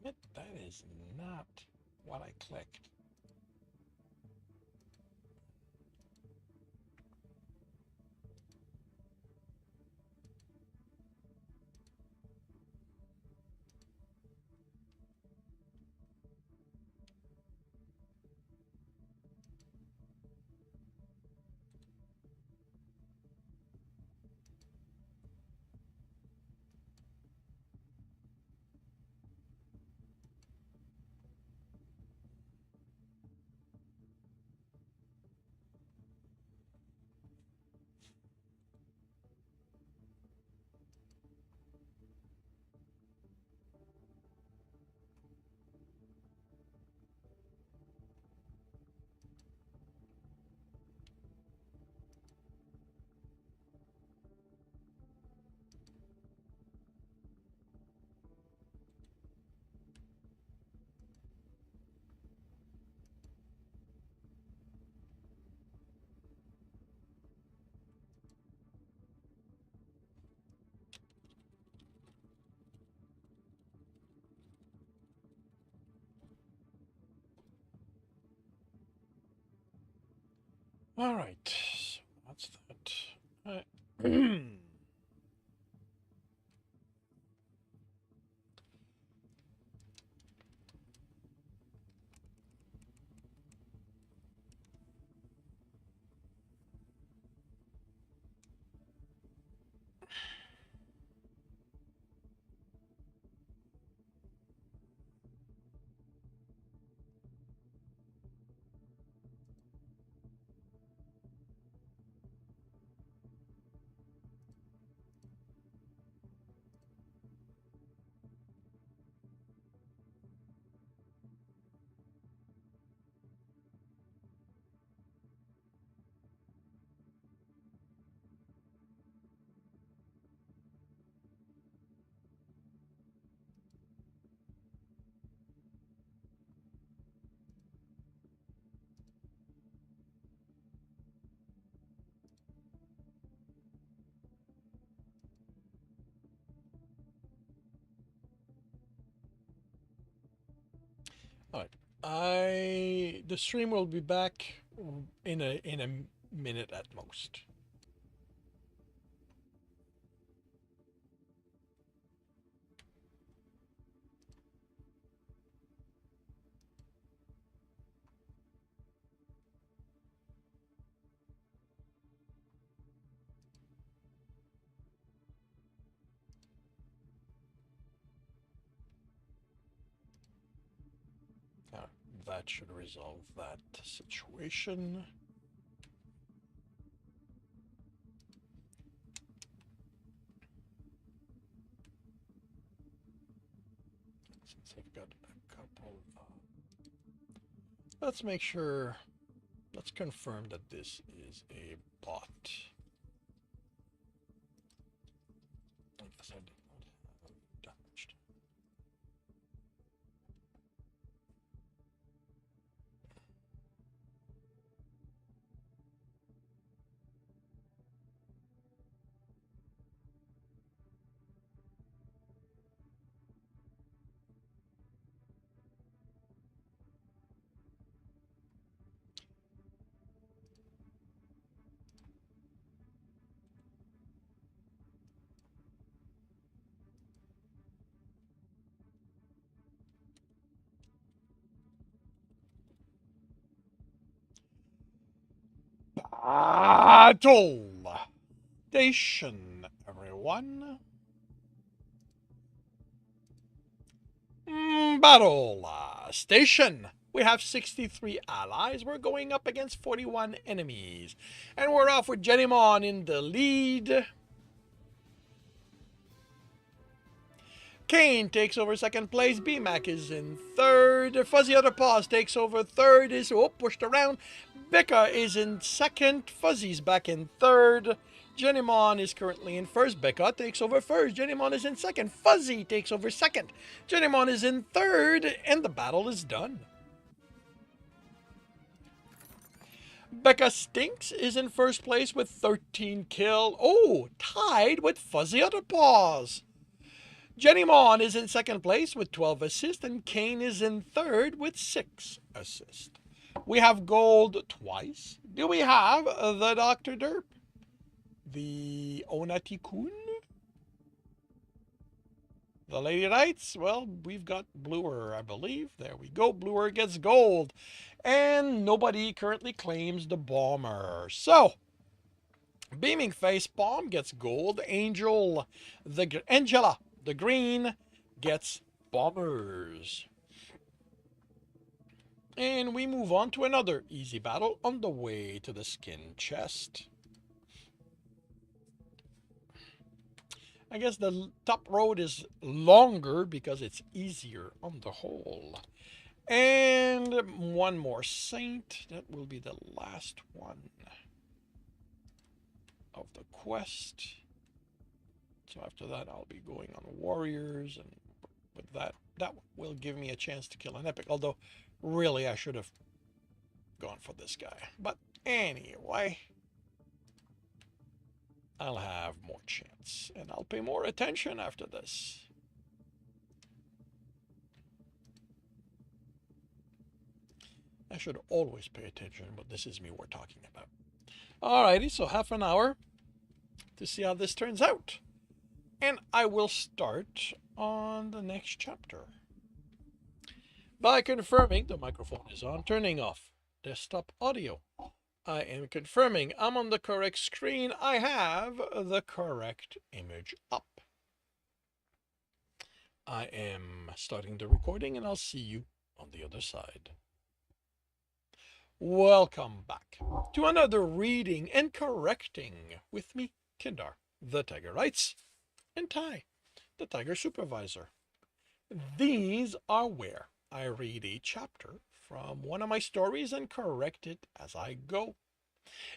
A: Damn it, that is not what I clicked. All right, so that's that. All right, the stream will be back in a minute at most. Now, that should resolve that situation. Let's make sure, let's confirm that this is a bot. Yes, I did not have damaged. Battle Station, everyone. Battle Station. We have 63 allies. We're going up against 41 enemies. And we're off with Jennymon in the lead. Kane takes over second place. BMAC is in third. Fuzzy Other Paws takes over third. Is pushed around. Becca is in second. Fuzzy's back in third. Jennymon is currently in first. Becca takes over first. Jennymon is in second. Fuzzy takes over second. Jennymon is in third. And the battle is done. Becca Stinks is in first place with 13 kills. Oh, tied with Fuzzy Other Paws. Jennymon is in second place with 12 assists, and Kane is in third with 6 assists. We have gold twice. Do we have the Dr. Derp? The Onati-kun? The Lady Knights? Well, we've got Bluer, I believe. There we go. Bluer gets gold. And nobody currently claims the Bomber. So, Beaming Face Bomb gets gold. Angela, the green, gets bombers. And we move on to another easy battle on the way to the skin chest. I guess the top road is longer because it's easier on the whole. And one more saint. That will be the last one of the quest. So after that, I'll be going on warriors, and with that will give me a chance to kill an epic. Although, really, I should have gone for this guy. But anyway, I'll have more chance, and I'll pay more attention after this. I should always pay attention, but this is me we're talking about. Alrighty, so half an hour to see how this turns out. And I will start on the next chapter by confirming the microphone is on, turning off desktop audio. I am confirming I'm on the correct screen. I have the correct image up. I am starting the recording, and I'll see you on the other side. Welcome back to another reading and correcting with me, Kindar, the Tiger Writes, and Ty, the Tiger Supervisor. These are where I read a chapter from one of my stories and correct it as I go.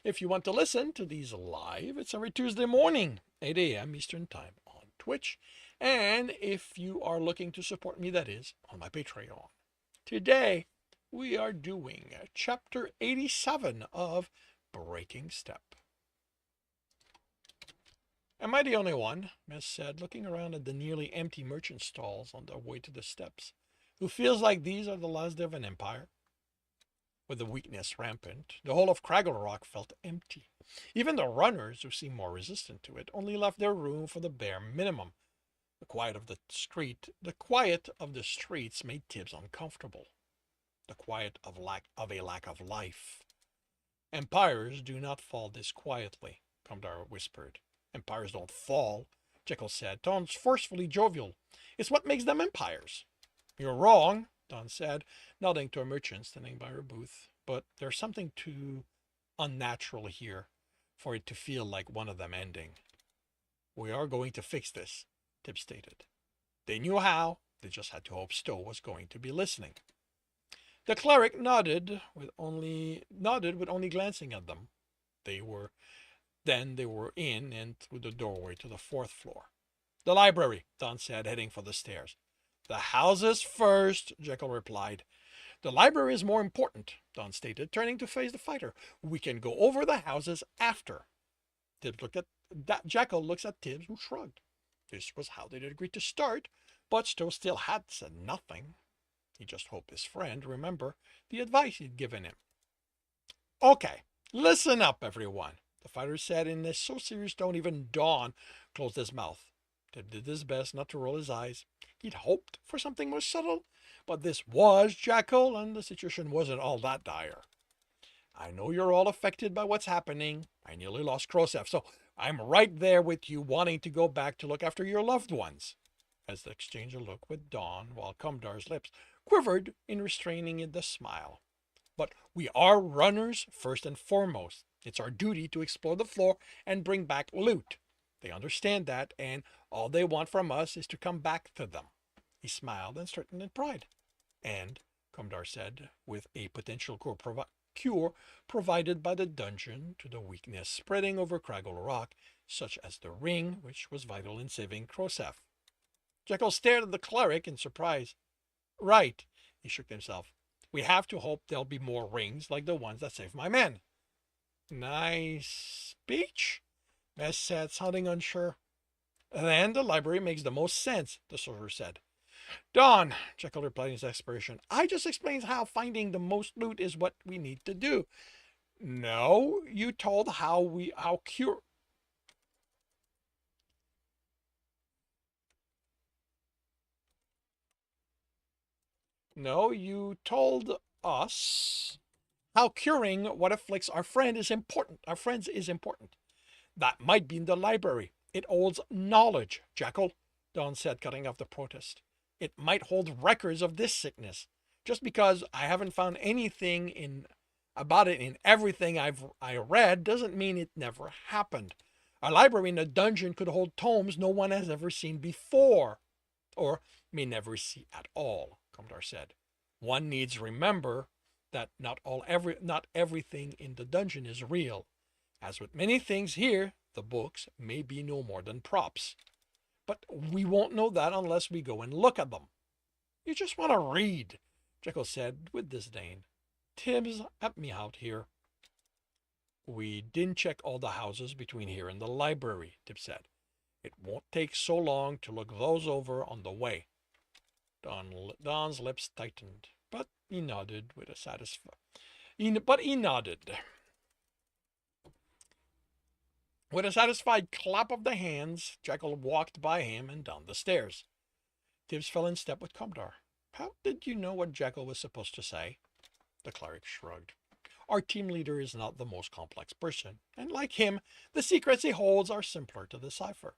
A: If you want to listen to these live, it's every Tuesday morning, 8 a.m. Eastern Time on Twitch. And if you are looking to support me, that is, on my Patreon. Today, we are doing chapter 87 of Breaking Step. Am I the only one, Miss said, looking around at the nearly empty merchant stalls on their way to the steps, who feels like these are the last day of an empire? With the weakness rampant, the whole of Craggle Rock felt empty. Even the runners, who seemed more resistant to it, only left their room for the bare minimum. The quiet of the streets made Tibbs uncomfortable. The quiet of a lack of life. Empires do not fall this quietly, Comdar whispered. Empires don't fall, Jekyll said, tones forcefully jovial. It's what makes them empires. You're wrong, Dawn said, nodding to a merchant standing by her booth. But there's something too unnatural here for it to feel like one of them ending. We are going to fix this, Tibbs stated. They knew how, they just had to hope Stowe was going to be listening. The cleric nodded with only glancing at them. They were they were in and through the doorway to the fourth floor. The library, Don said, heading for the stairs. The houses first, Jekyll replied. The library is more important, Don stated, turning to face the fighter. We can go over the houses after. Tibbs looked at Jekyll looks at Tibbs, who shrugged. This was how they'd agreed to start, but Stowe still had said nothing. He just hoped his friend remembered the advice he'd given him. Okay, listen up, everyone, the fighter said in a so serious tone even Don closed his mouth. Tibbs did his best not to roll his eyes. He'd hoped for something more subtle, but this was Jekyll, and the situation wasn't all that dire. I know you're all affected by what's happening. I nearly lost Khrushchev, so I'm right there with you wanting to go back to look after your loved ones. As they exchanged a look with Don, while Comdar's lips quivered in restraining the smile. But we are runners first and foremost. It's our duty to explore the floor and bring back loot. They understand that, and all they want from us is to come back to them. He smiled and straightened in pride. And, Comdar said, with a potential cure provided by the dungeon to the weakness spreading over Craggle Rock, such as the ring, which was vital in saving Khrushchev. Jekyll stared at the cleric in surprise. Right, he shook himself. We have to hope there'll be more rings like the ones that saved my men. Nice speech, Mess said, sounding unsure. Then the library makes the most sense, the sorcerer said. Don, Jekyll replied in his expiration, I just explained how finding the most loot is what we need to do. No, you told No, you told us how curing what afflicts our friend is important. Our friends is important. That might be in the library. It holds knowledge, Jekyll, Don said, cutting off the protest. It might hold records of this sickness. Just because I haven't found anything about it in everything I read doesn't mean it never happened. A library in a dungeon could hold tomes no one has ever seen before, or may never see at all, Comdar said. One needs remember that not everything in the dungeon is real. As with many things here, the books may be no more than props. But we won't know that unless we go and look at them. You just want to read, Jekyll said with disdain. Tibbs, help me out here. We didn't check all the houses between here and the library, Tibbs said. It won't take so long to look those over on the way. Don's lips tightened, but he nodded with a With a satisfied clap of the hands, Jekyll walked by him and down the stairs. Tibbs fell in step with Comdar. How did you know what Jekyll was supposed to say? The cleric shrugged. Our team leader is not the most complex person, and like him, the secrets he holds are simpler to decipher.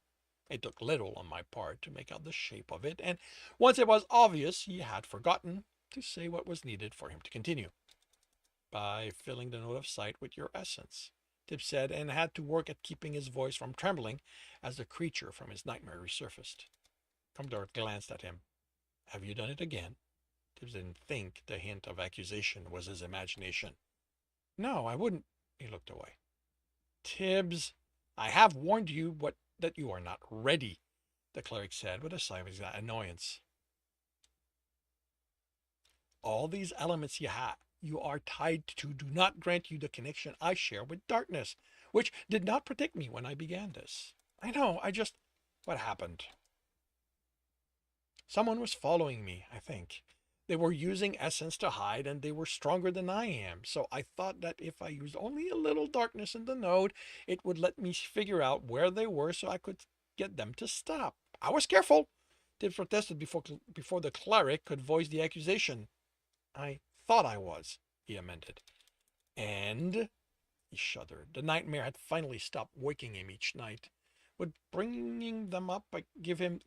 A: It took little on my part to make out the shape of it, and once it was obvious, he had forgotten to say what was needed for him to continue. By filling the note of sight with your essence, Tibbs said, and had to work at keeping his voice from trembling as the creature from his nightmare resurfaced. Comdar glanced at him. Have you done it again? Tibbs didn't think the hint of accusation was his imagination. No, I wouldn't. He looked away. Tibbs, I have warned you that you are not ready, the cleric said with a sigh of annoyance. All these elements you are tied to do not grant you the connection I share with darkness, which did not protect me when I began this. I know, what happened? Someone was following me, I think. They were using essence to hide, and they were stronger than I am, so I thought that if I used only a little darkness in the node, it would let me figure out where they were so I could get them to stop. I was careful, Tibbs protested before the cleric could voice the accusation. I thought I was, he amended. And, he shuddered, the nightmare had finally stopped waking him each night. Would bringing them up give them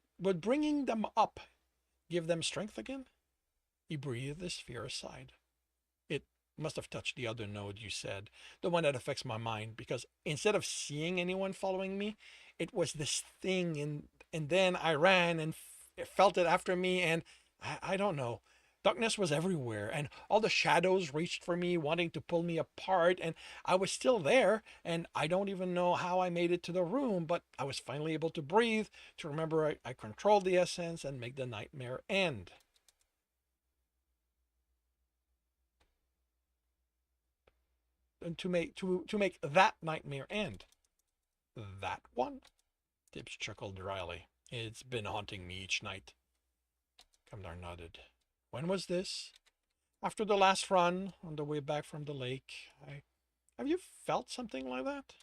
A: strength again? He breathed his fear aside. It must have touched the other node, you said, the one that affects my mind, because instead of seeing anyone following me, it was this thing, and then I ran and felt it after me, and I don't know. Darkness was everywhere, and all the shadows reached for me, wanting to pull me apart, and I was still there, and I don't even know how I made it to the room, but I was finally able to breathe, to remember I controlled the essence and make the nightmare end. And to make that nightmare end. That one? Tibbs chuckled dryly. It's been haunting me each night. Kamdar nodded. When was this? After the last run, on the way back from the lake. Have you felt something like that?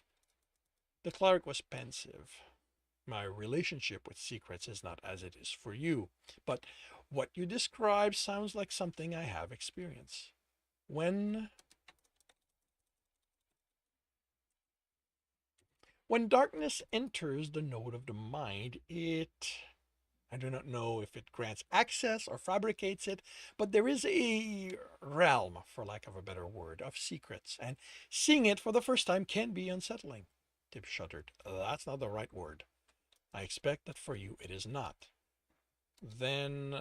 A: The cleric was pensive. My relationship with secrets is not as it is for you, but what you describe sounds like something I have experienced. When darkness enters the node of the mind, I do not know if it grants access or fabricates it, but there is a realm, for lack of a better word, of secrets, and seeing it for the first time can be unsettling. Tibbs shuddered. That's not the right word. I expect that for you it is not. Then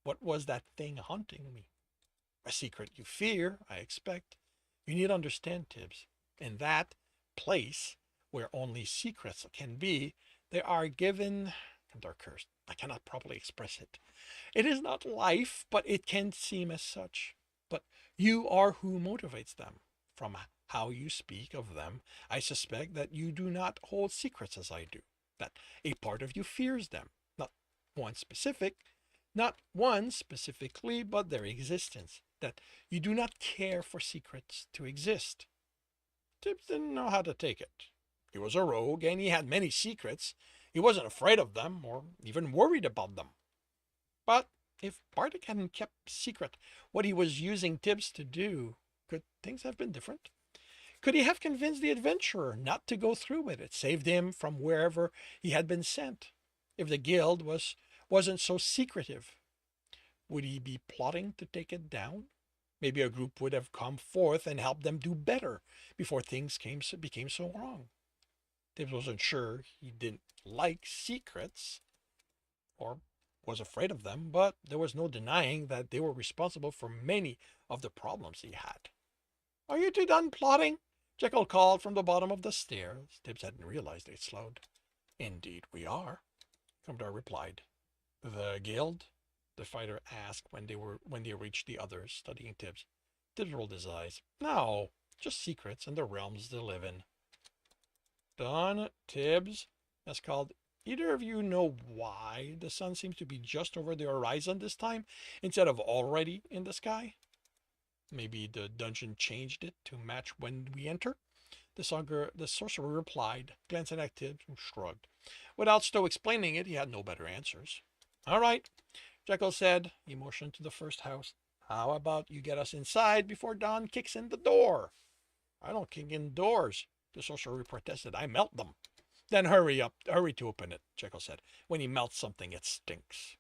A: what was that thing haunting me? A secret you fear, I expect. You need to understand, Tibbs. In that place where only secrets can be, they are given and are cursed. I cannot properly express it. It is not life, but it can seem as such. But you are who motivates them. From how you speak of them, I suspect that you do not hold secrets as I do, that a part of you fears them, one specific, not one specifically, but their existence, that you do not care for secrets to exist. Tibbs didn't know how to take it. He was a rogue, and he had many secrets. He wasn't afraid of them, or even worried about them. But if Bartek hadn't kept secret what he was using Tibbs to do, could things have been different? Could he have convinced the adventurer not to go through with it, saved him from wherever he had been sent? If the guild wasn't so secretive, would he be plotting to take it down? Maybe a group would have come forth and helped them do better before things became so wrong. Tibbs wasn't sure he didn't like secrets or was afraid of them, but there was no denying that they were responsible for many of the problems he had. Are you two done plotting? Jekyll called from the bottom of the stairs. Tibbs hadn't realized they'd slowed. Indeed we are, Kamdar replied. The guild? The fighter asked when they reached the others, studying Tibbs. Tibbs rolled his eyes. No, just secrets and the realms they live in. Don, Tibbs, Ness called. Either of you know why the sun seems to be just over the horizon this time, instead of already in the sky? Maybe the dungeon changed it to match when we enter? The sorcerer replied, glancing at Tibbs, who shrugged. Without Stowe explaining it, he had no better answers. All right, Jekyll said. He motioned to the first house. How about you get us inside before Don kicks in the door? I don't kick in doors, the sorcerer protested. I melt them. Then hurry to open it, Jekyll said. When he melts something, it stinks.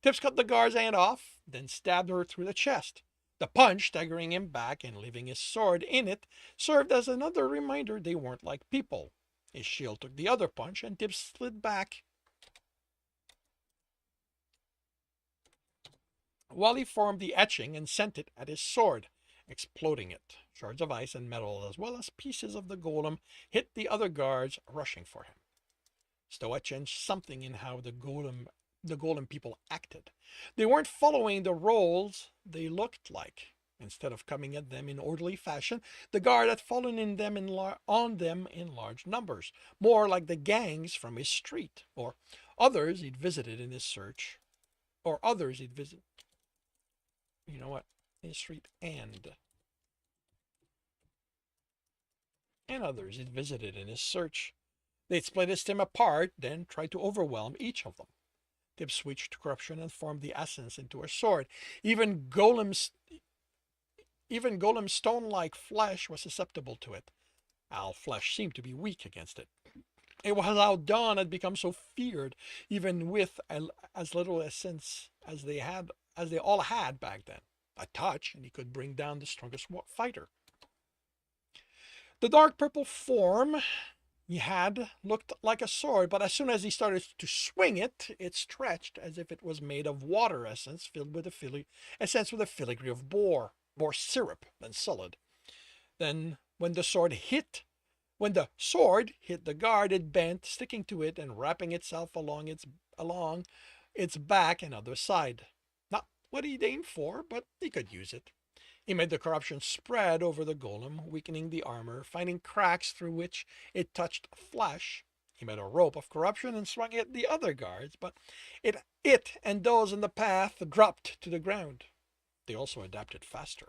A: Tibbs cut the guard's hand off, then stabbed her through the chest. The punch, staggering him back and leaving his sword in it, served as another reminder they weren't like people. His shield took the other punch, and Tibbs slid back while he formed the etching and sent it at his sword, exploding it. Shards of ice and metal, as well as pieces of the golem, hit the other guards rushing for him. Stowe changed something in how the golem people acted. They weren't following the roles they looked like. Instead of coming at them in orderly fashion, the guard had fallen on them in large numbers, more like the gangs from his street, or others he'd visited in his search, or others he'd visited. You know what? His street and others he'd visited in his search. They'd split his team apart, then tried to overwhelm each of them. Tibbs switched to corruption and formed the essence into a sword. Even Golem's stone-like flesh was susceptible to it. Owl flesh seemed to be weak against it. It was how Don had become so feared, even with as little essence as they all had back then. A touch, and he could bring down the strongest fighter. The dark purple form He had looked like a sword, but as soon as he started to swing it, it stretched as if it was made of water essence filled with a filigree of boar syrup, then solid. Then when the sword hit the guard, it bent, sticking to it and wrapping itself along its back and other side. Not what he'd aimed for, but he could use it. He made the corruption spread over the golem, weakening the armor, finding cracks through which it touched flesh. He made a rope of corruption and swung it at the other guards, but it and those in the path dropped to the ground. They also adapted faster.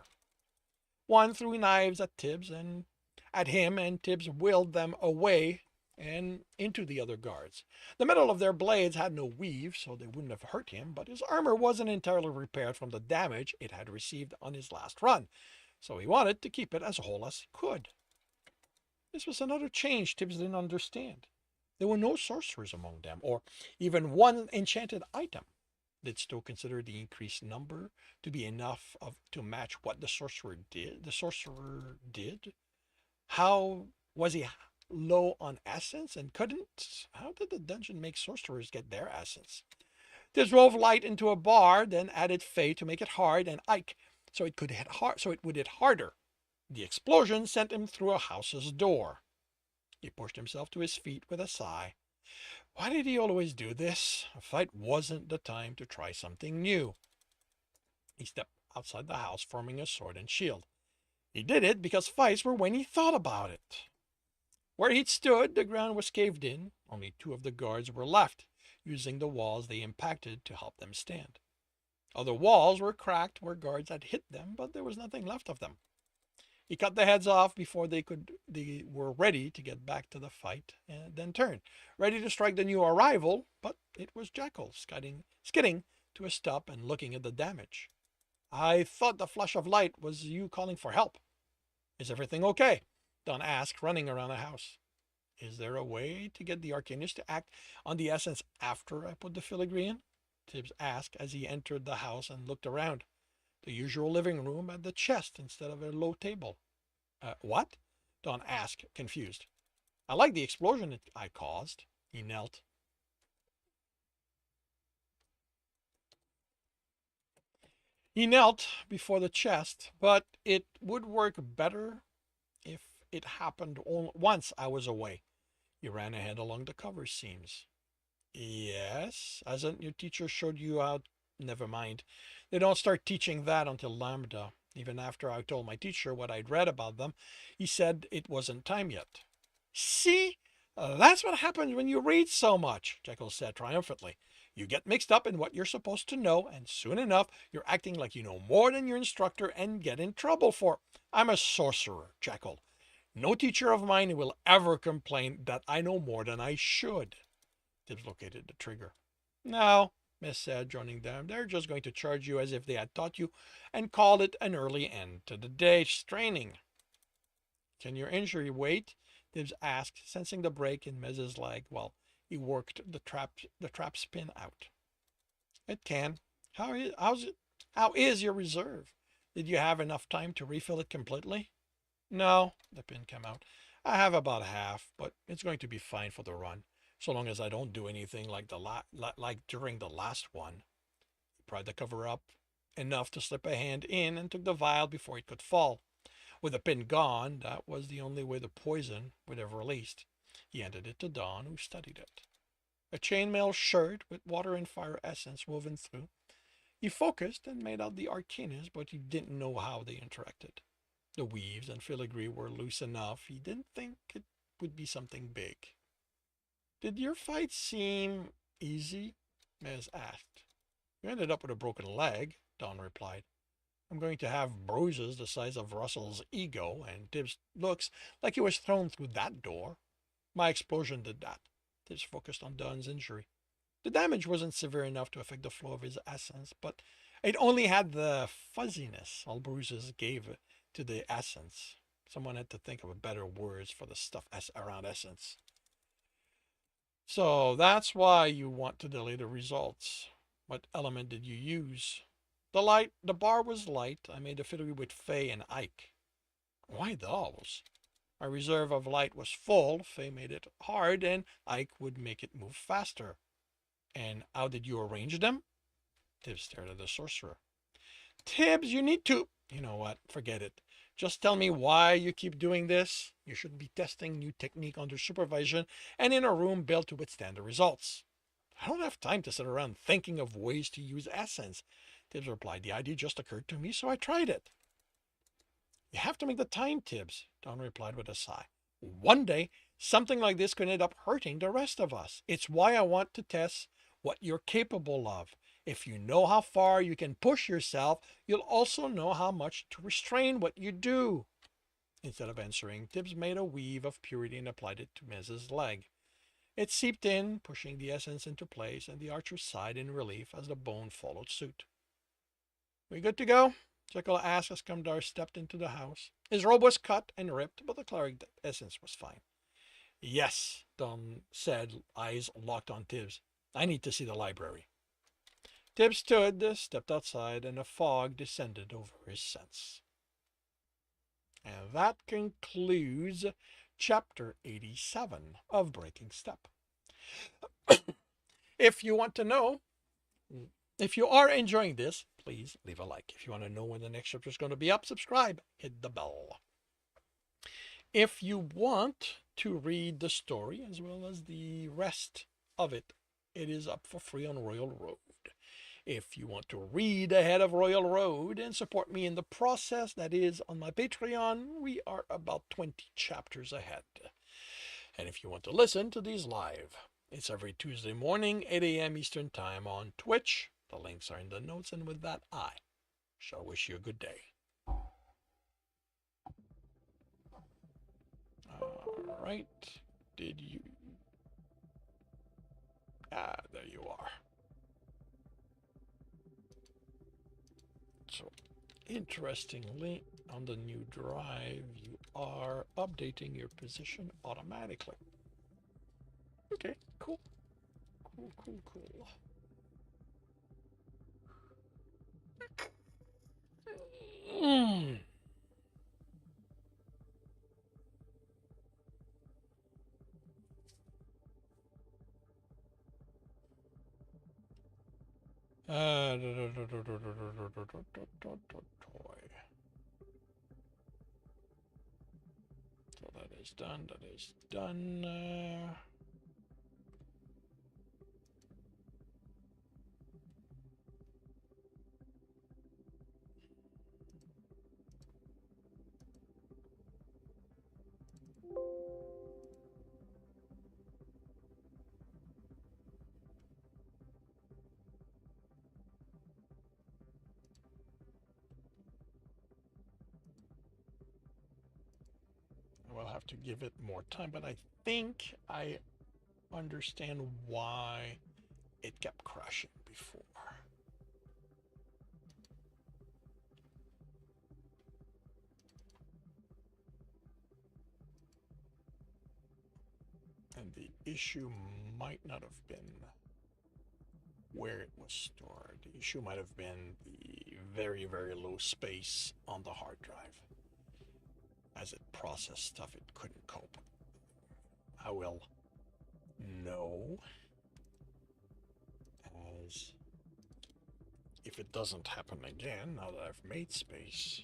A: One threw knives at Tibbs and at him, and Tibbs willed them away and into the other guards. The metal of their blades had no weave, so they wouldn't have hurt him, but his armor wasn't entirely repaired from the damage it had received on his last run, so he wanted to keep it as whole as he could. This was another change Tibbs didn't understand. There were no sorcerers among them, or even one enchanted item. They'd still consider the increased number to be enough to match what the sorcerer did. How was he low on essence and couldn't? How did the dungeon make sorcerers get their essence? They drove light into a bar, then added Faye to make it hard, and Ike so it would hit harder. The explosion sent him through a house's door. He pushed himself to his feet with a sigh. Why did he always do this? A fight wasn't the time to try something new. He stepped outside the house, forming a sword and shield. He did it because fights were when he thought about it. Where he'd stood, the ground was caved in. Only two of the guards were left, using the walls they impacted to help them stand. Other walls were cracked where guards had hit them, but there was nothing left of them. He cut the heads off before they were ready to get back to the fight, and then turned, ready to strike the new arrival, but it was Jackal, skidding to a stop and looking at the damage. I thought the flash of light was you calling for help. Is everything okay? Don asked, running around the house. Is there a way to get the Arcanist to act on the essence after I put the filigree in? Tibbs asked as he entered the house and looked around. The usual living room had the chest instead of a low table. What? Don asked, confused. I like the explosion I caused. He knelt. He knelt before the chest, but it would work better if it happened once I was away. He ran ahead along the cover seams. Yes, hasn't your teacher showed you how? Never mind. They don't start teaching that until Lambda. Even after I told my teacher what I'd read about them, he said it wasn't time yet. See? That's what happens when you read so much, Jekyll said triumphantly. You get mixed up in what you're supposed to know, and soon enough, you're acting like you know more than your instructor and get in trouble for. I'm a sorcerer, Jekyll. No teacher of mine will ever complain that I know more than I should. Tibbs located the trigger. No, Miss said, joining them. They're just going to charge you as if they had taught you and called it an early end to the day's training. Can your injury wait? Tibbs asked, sensing the break in Mez's leg while he worked the trap spin out. It can. How is your reserve? Did you have enough time to refill it completely? No, the pin came out. I have about half, but it's going to be fine for the run, so long as I don't do anything like during the last one. He pried the cover up enough to slip a hand in and took the vial before it could fall. With the pin gone, that was the only way the poison would have released. He handed it to Don, who studied it. A chainmail shirt with water and fire essence woven through. He focused and made out the arcanas, but he didn't know how they interacted. The weaves and filigree were loose enough. He didn't think it would be something big. Did your fight seem easy? Mez asked. You ended up with a broken leg, Don replied. I'm going to have bruises the size of Russell's ego, and Tibbs looks like he was thrown through that door. My explosion did that. Tibbs focused on Don's injury. The damage wasn't severe enough to affect the flow of his essence, but it only had the fuzziness all bruises gave to the essence. Someone had to think of better words for the stuff around essence. So that's why you want to delay the results. What element did you use? The bar was light. I made a fiddly with Faye and Ike. Why those? My reserve of light was full. Faye made it hard, and Ike would make it move faster. And how did you arrange them? Tibbs stared at the sorcerer. Tibbs, you need to... You know what? Forget it. Just tell me why you keep doing this. You should be testing new technique under supervision and in a room built to withstand the results. I don't have time to sit around thinking of ways to use essence. Tibbs replied. The idea just occurred to me, so I tried it. You have to make the time, Tibbs, Don replied with a sigh. One day, something like this could end up hurting the rest of us. It's why I want to test what you're capable of. If you know how far you can push yourself, you'll also know how much to restrain what you do. Instead of answering, Tibbs made a weave of purity and applied it to Mez's leg. It seeped in, pushing the essence into place, and the archer sighed in relief as the bone followed suit. We good to go? Jekyll asked as Kamdar stepped into the house. His robe was cut and ripped, but the cleric essence was fine. Yes, Don said, eyes locked on Tibbs. I need to see the library. Tibbs stood, stepped outside, and a fog descended over his sense. And that concludes Chapter 87 of Breaking Step. If you want to know, if you are enjoying this, please leave a like. If you want to know when the next chapter is going to be up, subscribe, hit the bell. If you want to read the story as well as the rest of it, it is up for free on Royal Road. If you want to read ahead of Royal Road and support me in the process, that is on my Patreon, we are about 20 chapters ahead. And if you want to listen to these live, it's every Tuesday morning, 8 a.m. Eastern Time on Twitch. The links are in the notes, and with that, I shall wish you a good day. All right. Did you... there you are. So, interestingly, on the new drive, you are updating your position automatically. Okay, cool. Cool. Toy. So that is done. I will have to give it more time, but I think I understand why it kept crashing before. And the issue might not have been where it was stored. The issue might have been the very, very low space on the hard drive. As it processed stuff it couldn't cope. I will know as if it doesn't happen again now that I've made space.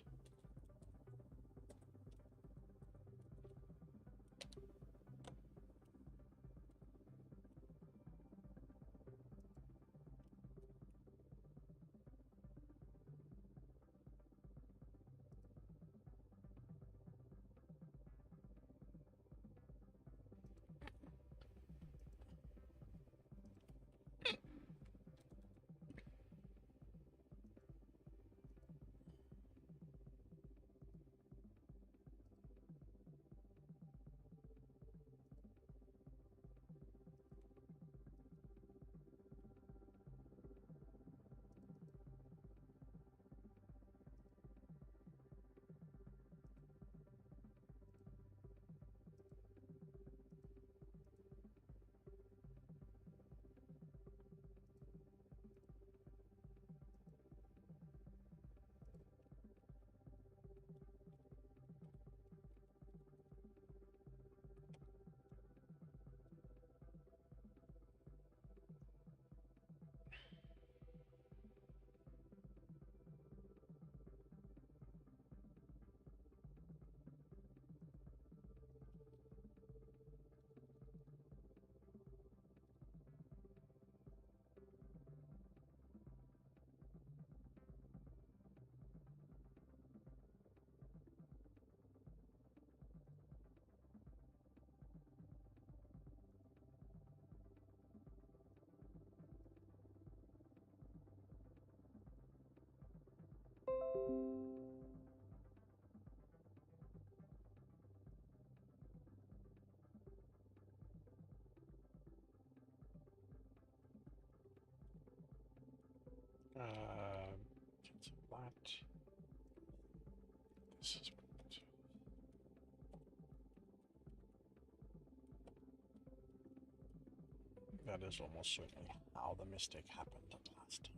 A: that. This is that is almost certainly how the mistake happened at last.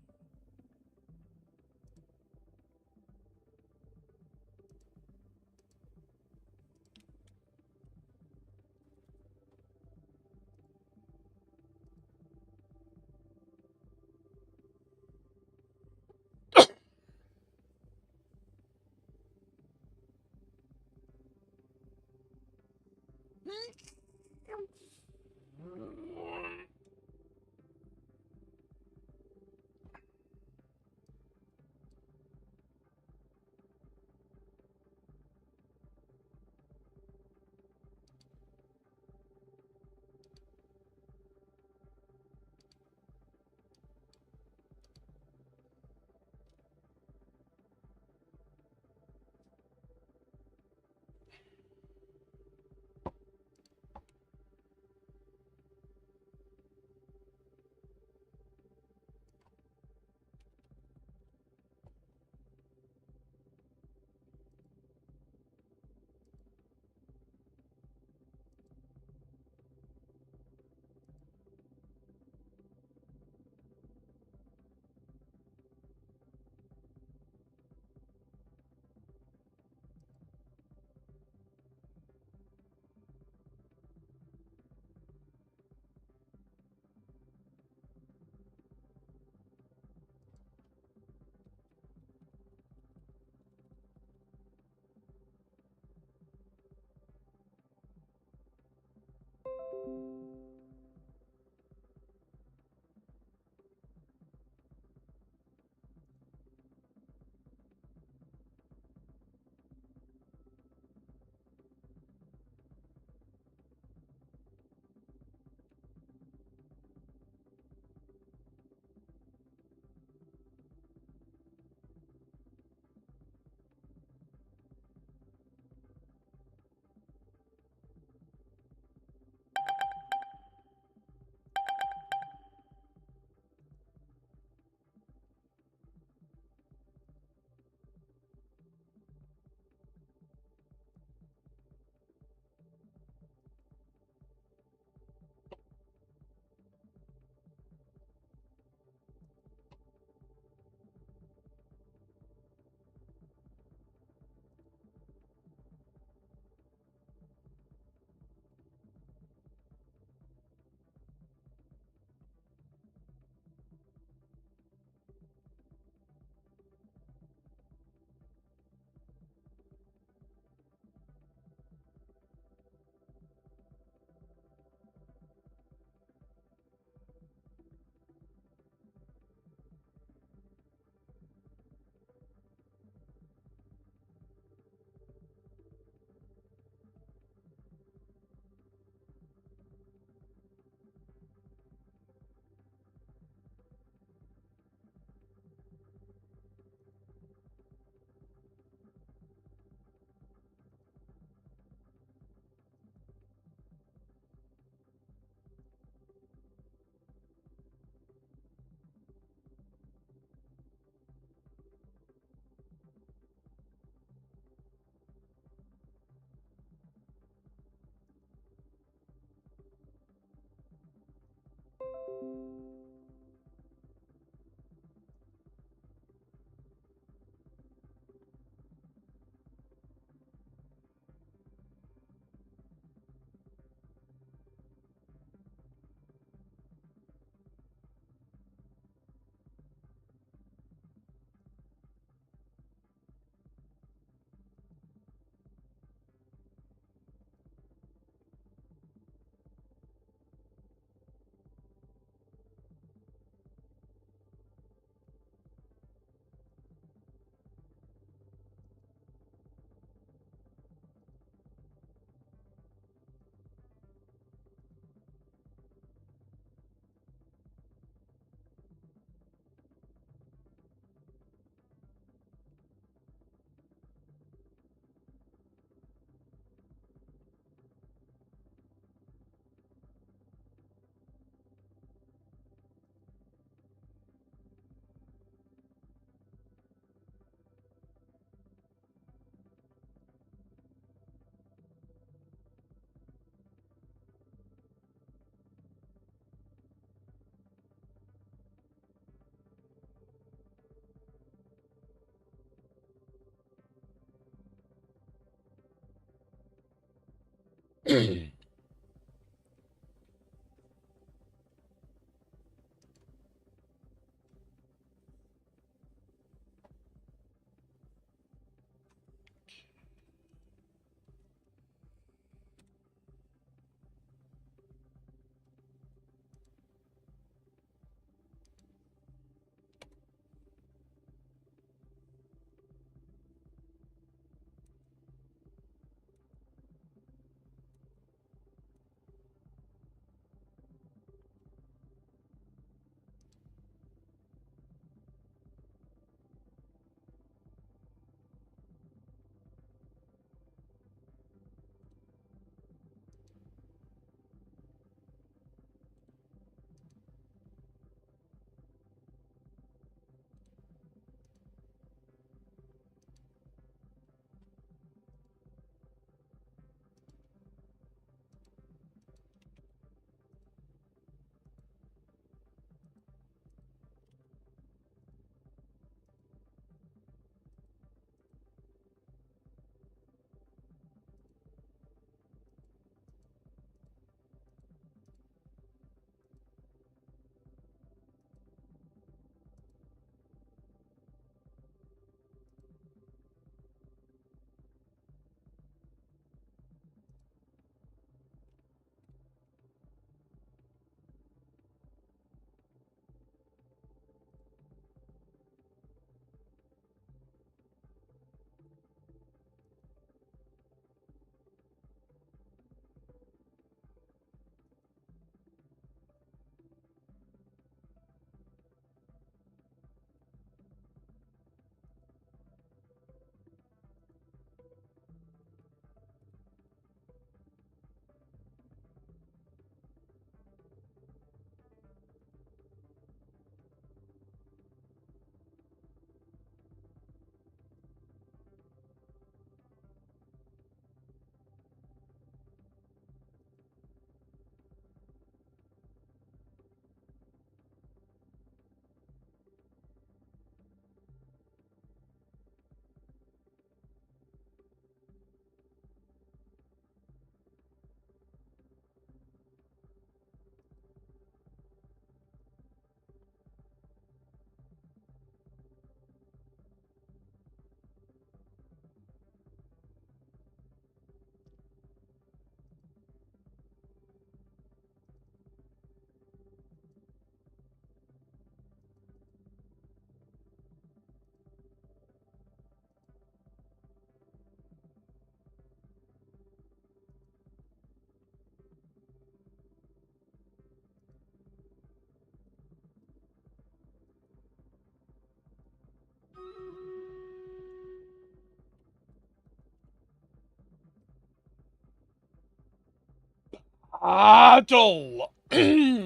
A: Battle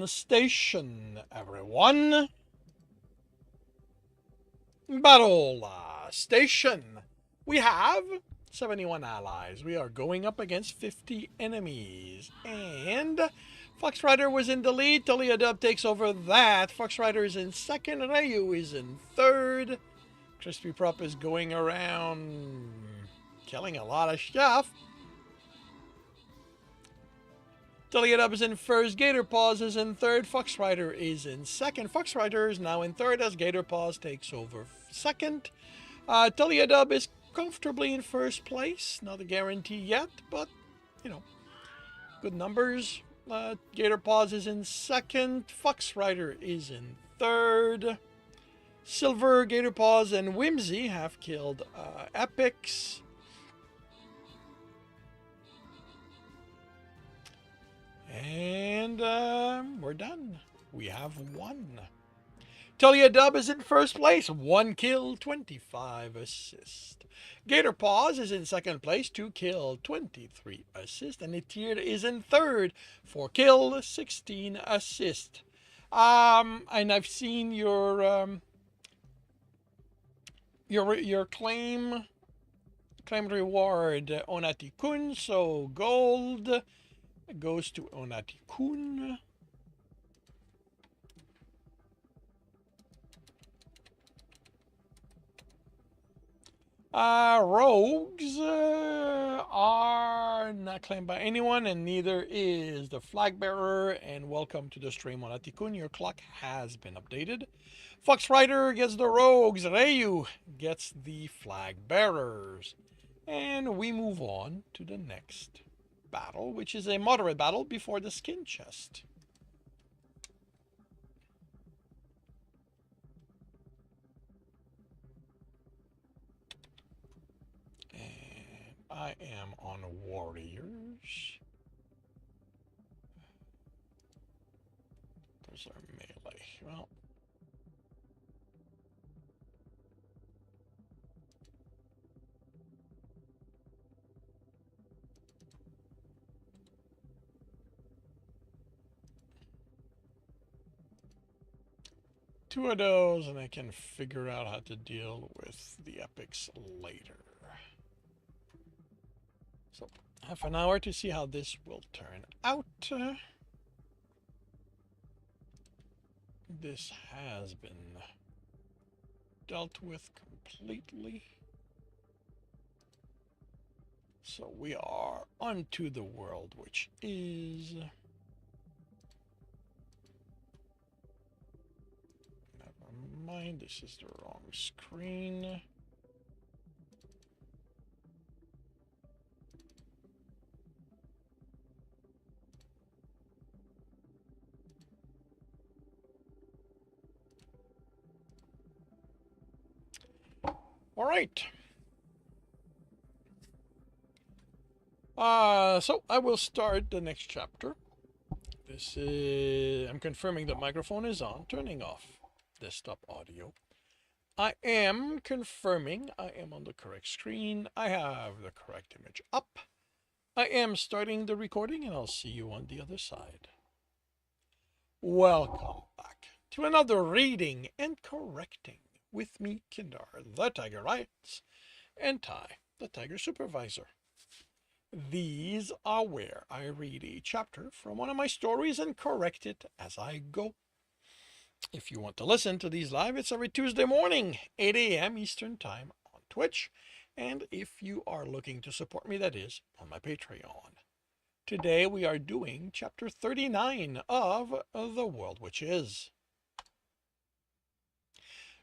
A: station, everyone. Battle station. We have 71 allies. We are going up against 50 enemies. And Fox Rider was in the lead. Toliadub takes over that. Fox Rider is in second. Ryu is in third. Crispy Prop is going around killing a lot of stuff. Toliadub is in first. Gator Paws is in third. Fox Rider is in second. Fox Rider is now in third as Gator Paws takes over second. Toliadub is comfortably in first place. Not a guarantee yet, but, you know, good numbers. Gator Paws is in second. Fox Rider is in third. Silver, Gator Paws, and Whimsy have killed Epics. And we're done. We have won. Toliadub is in first place, 1 kill, 25 assist. Gator Paws is in second place, 2 kill, 23 assist. And Etir is in third, 4 kill, 16 assist. And I've seen your claim reward, Onati-kun, so gold goes to Onati-kun. Rogues are not claimed by anyone, and neither is the flag bearer. And welcome to the stream, Monatikun. Your clock has been updated. Fox Rider gets the rogues. Ryu gets the flag bearers. And we move on to the next battle, which is a moderate battle before the skin chest. And I am on warriors. Those are melee. Well, two of those, and I can figure out how to deal with the epics later. So, half an hour to see how this will turn out. This has been dealt with completely. So we are onto the world, which is... Never mind, this is the wrong screen. All right. So I will start the next chapter. This is... I'm confirming the microphone is on, turning off desktop audio. I am confirming I am on the correct screen. I have the correct image up. I am starting the recording, and I'll see you on the other side. Welcome back to another reading and correcting with me, Kindar, the Tiger Writes, and Ty, the Tiger Supervisor. These are where I read a chapter from one of my stories and correct it as I go. If you want to listen to these live, it's every Tuesday morning, 8 a.m. Eastern Time on Twitch. And if you are looking to support me, that is, on my Patreon. Today we are doing chapter 39 of The World Which Is.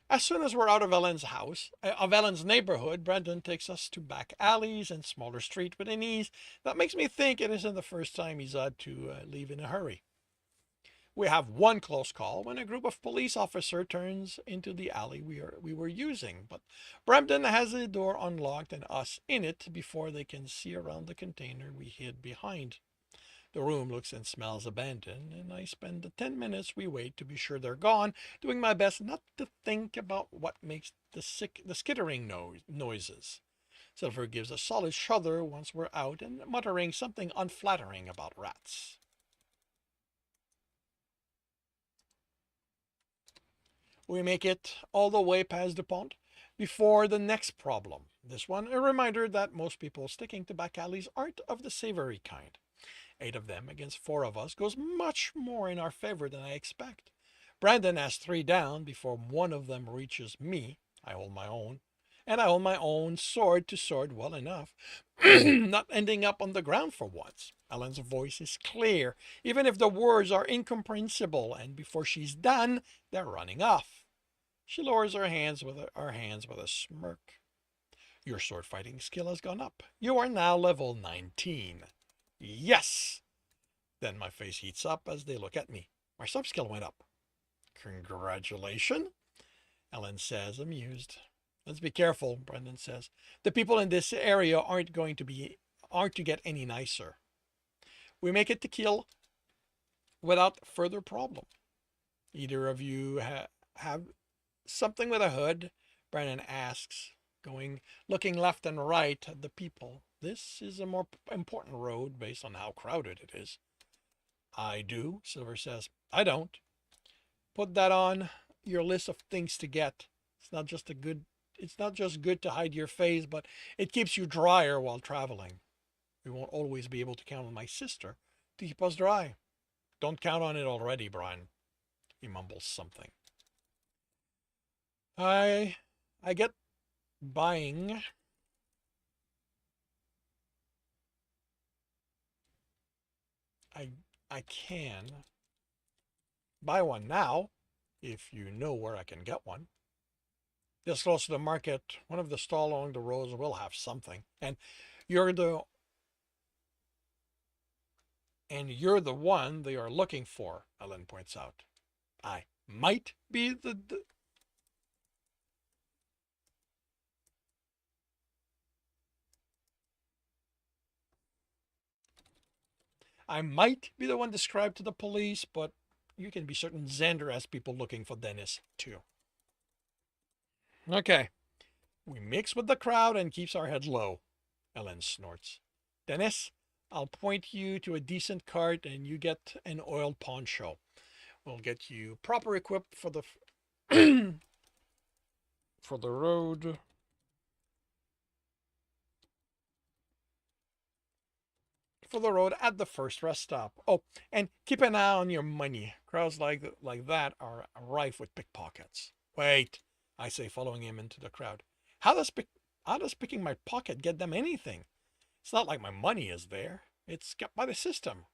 A: As soon as we're out of Ellen's neighborhood, Brendan takes us to back alleys and smaller streets with an ease that makes me think it isn't the first time he's had to leave in a hurry. We have one close call when a group of police officers turns into the alley we were using, but Brendan has the door unlocked and us in it before they can see around the container we hid behind. The room looks and smells abandoned, and I spend the 10 minutes we wait to be sure they're gone, doing my best not to think about what makes the skittering noises. Silver gives a solid shudder once we're out and muttering something unflattering about rats. We make it all the way past the pond before the next problem. This one, a reminder that most people sticking to back alleys aren't of the savory kind. 8 of them against 4 of us goes much more in our favor than I expect. Brandon has 3 down before one of them reaches me. I hold my own. And I hold my own sword to sword well enough, not ending up on the ground for once. Ellen's voice is clear, even if the words are incomprehensible, and before she's done, they're running off. She lowers her hands with a smirk. Your sword fighting skill has gone up. You are now level 19. Yes! Then my face heats up as they look at me. My sub skill went up. Congratulations, Ellen says, amused. Let's be careful, Brendan says. The people in this area aren't to get any nicer. We make it to kill without further problem. Either of you have something with a hood? Brendan asks, looking left and right at the people. This is a more important road based on how crowded it is. I do, Silver says. I don't. Put that on your list of things to get. It's not just good to hide your face, but it keeps you drier while traveling. We won't always be able to count on my sister to keep us dry. Don't count on it already, Brian. He mumbles something. I get buying. I can buy one now if you know where I can get one. This close to the market, one of the stall along the roads will have something. You're the you're the one they are looking for, Ellen points out. I might be I might be the one described to the police, but you can be certain Xander has people looking for Dennis too. Okay. We mix with the crowd and keeps our head low, Ellen snorts. Dennis, I'll point you to a decent cart and you get an oiled poncho. We'll get you proper equipped for the for the road. For the road at the first rest stop. Oh, and keep an eye on your money. Crowds like that are rife with pickpockets. Wait, I say, following him into the crowd. How does picking my pocket get them anything? It's not like my money is there. It's kept by the system.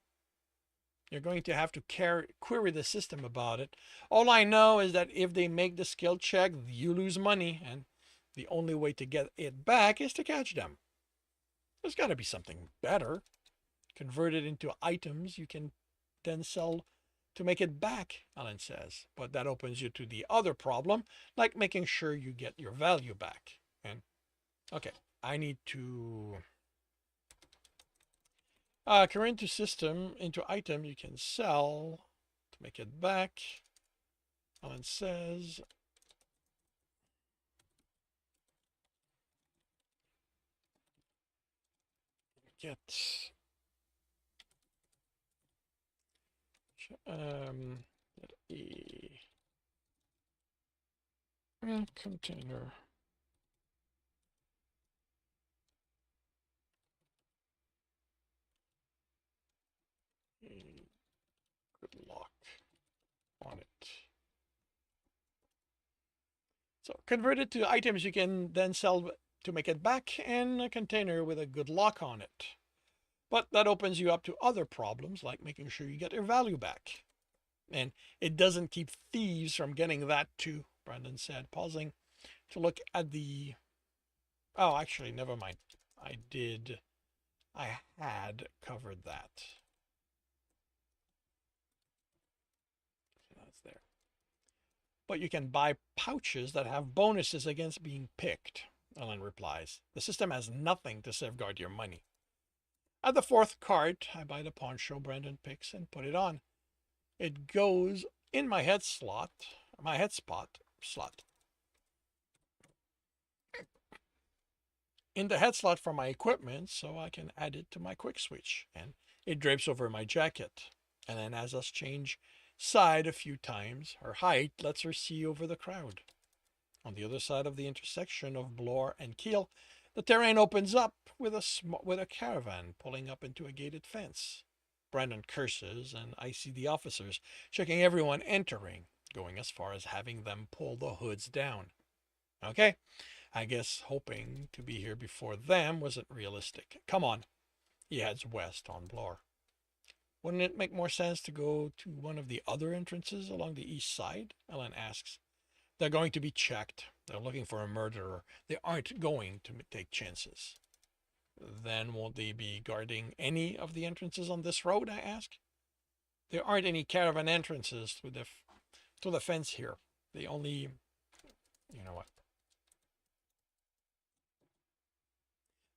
A: You're going to have to query the system about it. All I know is that if they make the skill check, you lose money, and the only way to get it back is to catch them. There's got to be something better. Convert it into items you can then sell to make it back, Ellen says. But that opens you to the other problem, like making sure you get your value back. And okay, I need to current system into item you can sell to make it back. Ellen says get a container. Good lock on it. So convert it to items you can then sell to make it back, and a container with a good lock on it. But that opens you up to other problems, like making sure you get your value back. And it doesn't keep thieves from getting that too, Brandon said, pausing to look at the... Oh, actually, never mind. I had covered that. So that's there. But you can buy pouches that have bonuses against being picked, Ellen replies. The system has nothing to safeguard your money. At the fourth cart, I buy the poncho Brandon picks and put it on. It goes in my head spot. In the head slot for my equipment, so I can add it to my quick switch. And it drapes over my jacket. And then as us change side a few times, her height lets her see over the crowd. On the other side of the intersection of Bloor and Kiel, the terrain opens up with a caravan pulling up into a gated fence. Brandon curses, and I see the officers checking everyone entering, going as far as having them pull the hoods down. Okay, I guess hoping to be here before them wasn't realistic. Come on. He heads west on Bloor. Wouldn't it make more sense to go to one of the other entrances along the east side? Ellen asks. They're going to be checked. They're looking for a murderer. They aren't going to take chances. Then won't they be guarding any of the entrances on this road, I ask? There aren't any caravan entrances to the fence here. They only, you know what?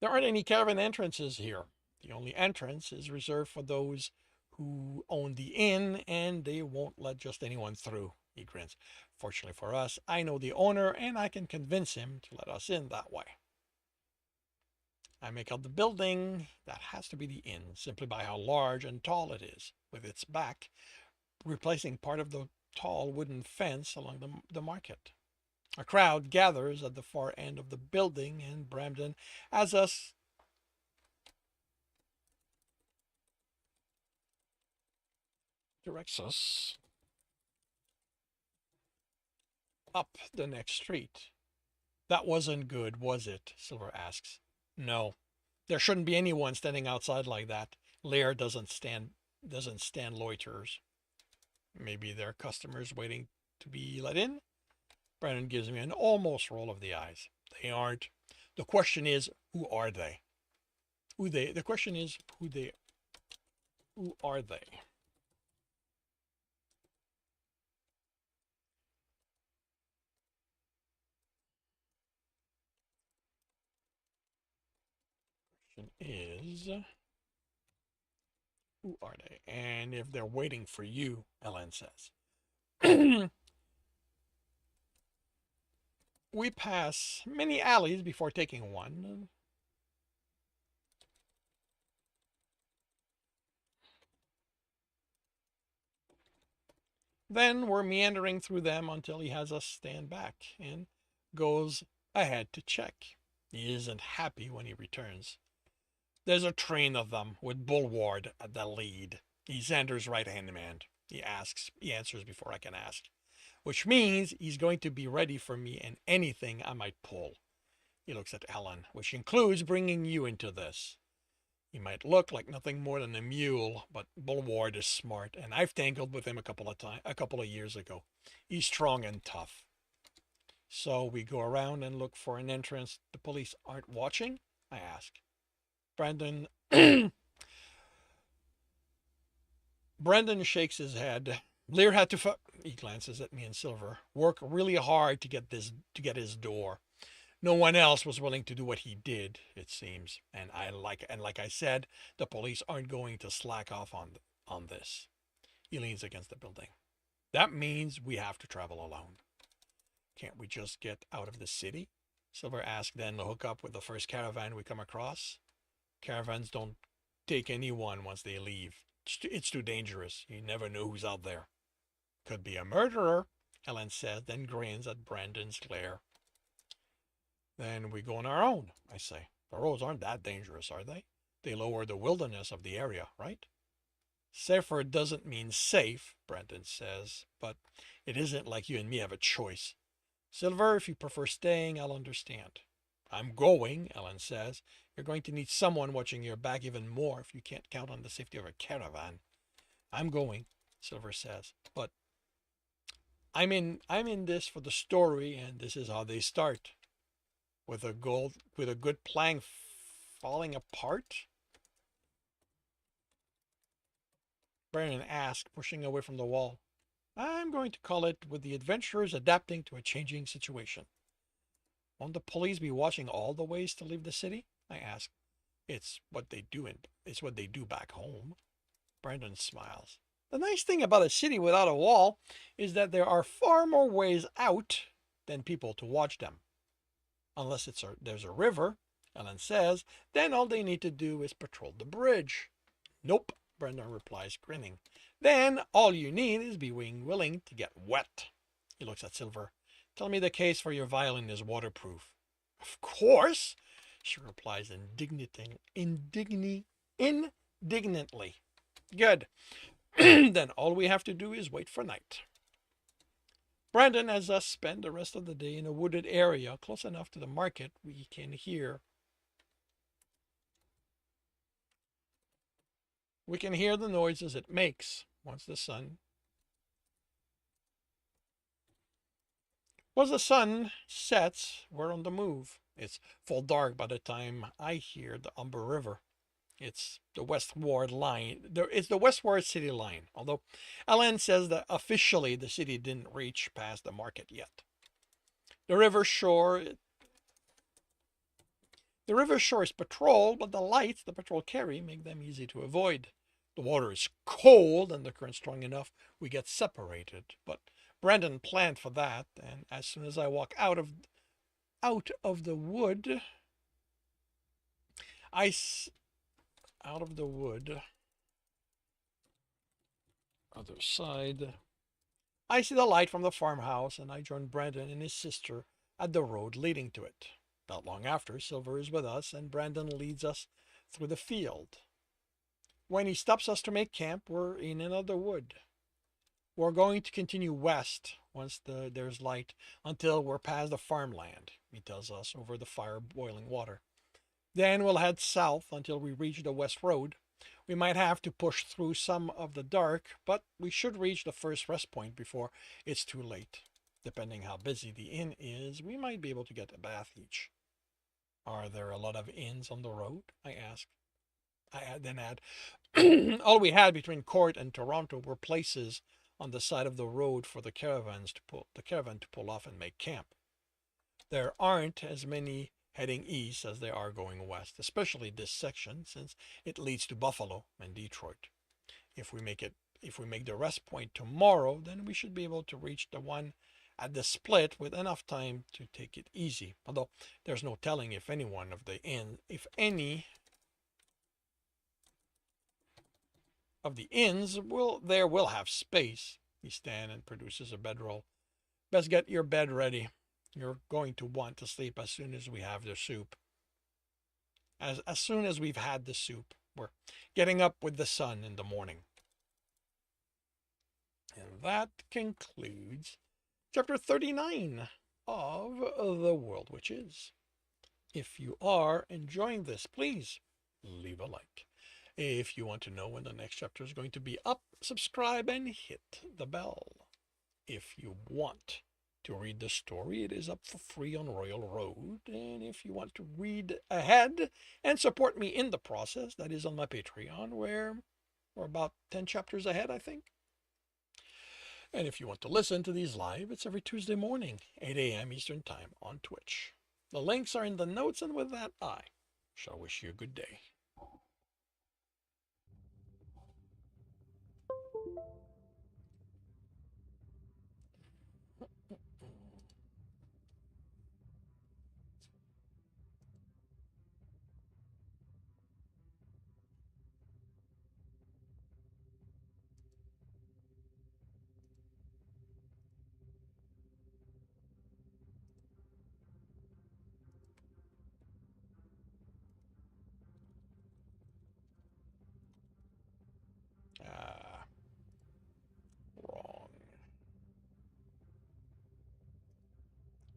A: There aren't any caravan entrances here. The only entrance is reserved for those who own the inn, and they won't let just anyone through. He grins. Fortunately for us, I know the owner, and I can convince him to let us in that way. I make out the building. That has to be the inn, simply by how large and tall it is, with its back replacing part of the tall wooden fence along the market. A crowd gathers at the far end of the building, and Brandon, as us, directs us up the next street. That wasn't good, was it? Silver asks. No. There shouldn't be anyone standing outside like that. Lair doesn't stand loiterers. Maybe they're customers waiting to be let in? Brandon gives me an almost roll of the eyes. They aren't. The question is, who are they? The question is who are they? Question is, who are they? And if they're waiting for you, Ellen says. We pass many alleys before taking one. Then we're meandering through them until he has us stand back and goes ahead to check. He isn't happy when he returns. There's a train of them with Bulward at the lead. He's Xander's right-hand man. He answers before I can ask, which means he's going to be ready for me and anything I might pull. He looks at Ellen, which includes bringing you into this. He might look like nothing more than a mule, but Bulward is smart, and I've tangled with him a couple of years ago. He's strong and tough. So we go around and look for an entrance the police aren't watching? I ask. Brandon Brandon shakes his head. Lear had to he glances at me and Silver. Work really hard to get his door. No one else was willing to do what he did, it seems. And like I said, the police aren't going to slack off on this. He leans against the building. That means we have to travel alone. Can't we just get out of the city? Silver asks, then to hook up with the first caravan we come across. Caravans don't take anyone once they leave. It's too dangerous. You never know who's out there. Could be a murderer, Ellen says, then grins at Brandon's glare. Then we go on our own, I say. The roads aren't that dangerous, are they? They lower the wilderness of the area, right? Safer doesn't mean safe, Brandon says, but it isn't like you and me have a choice. Silver, if you prefer staying, I'll understand. I'm going, Ellen says. You're going to need someone watching your back even more if you can't count on the safety of a caravan. I'm going, Silver says, but I'm in this for the story, and this is how they start. With a good plan falling apart? Brandon asked, pushing away from the wall. I'm going to call it with the adventurers adapting to a changing situation. Won't the police be watching all the ways to leave the city? I asked. It's what they do back home. Brandon smiles. The nice thing about a city without a wall is that there are far more ways out than people to watch them. Unless there's a river, Ellen says, then all they need to do is patrol the bridge. Nope, Brandon replies, grinning. Then all you need is being willing to get wet. He looks at Silver. Tell me the case for your violin is waterproof. Of course, she replies indignantly. Good. Then all we have to do is wait for night. Brandon has us spend the rest of the day in a wooded area close enough to the market we can hear the noises it makes once the sun sets. We're on the move. It's full dark by the time I hear the Umber River. It's the westward line. It's the westward city line, although Ellen says that officially the city didn't reach past the market yet. The river shore is patrolled, but the lights the patrol carry make them easy to avoid. The water is cold and the current strong enough we get separated, but Brandon planned for that, and as soon as I walk out of the wood, other side, I see the light from the farmhouse, and I join Brandon and his sister at the road leading to it. Not long after, Silver is with us, and Brandon leads us through the field. When he stops us to make camp, we're in another wood. We're going to continue west once there's light until we're past the farmland, he tells us, over the fire boiling water. Then we'll head south until we reach the west road. We might have to push through some of the dark, but we should reach the first rest point before it's too late. Depending how busy the inn is, we might be able to get a bath each. Are there a lot of inns on the road? I asked. I then add, all we had between Court and Toronto were places on the side of the road for the caravan to pull off and make camp. There aren't as many heading east as there are going west, especially this section since it leads to Buffalo and Detroit. If we make the rest point tomorrow, then we should be able to reach the one at the split with enough time to take it easy. Although there's no telling if any of the inns will have space. He stands and produces a bedroll. Best get your bed ready. You're going to want to sleep as soon as we have the soup. As soon as we've had the soup, we're getting up with the sun in the morning. And that concludes chapter 39 of The World Witches. If you are enjoying this, please leave a like. If you want to know when the next chapter is going to be up, subscribe and hit the bell. If you want to read the story, it is up for free on Royal Road. And if you want to read ahead and support me in the process, that is on my Patreon, where we're about 10 chapters ahead, I think. And if you want to listen to these live, it's every Tuesday morning, 8 a.m. Eastern Time on Twitch. The links are in the notes, and with that, I shall wish you a good day. Wrong.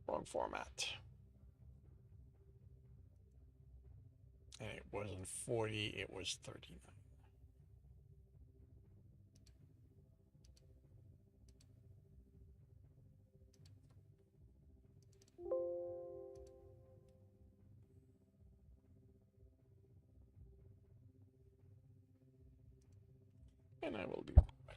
A: Wrong format. And it wasn't 40, it was 39. And I will be right back.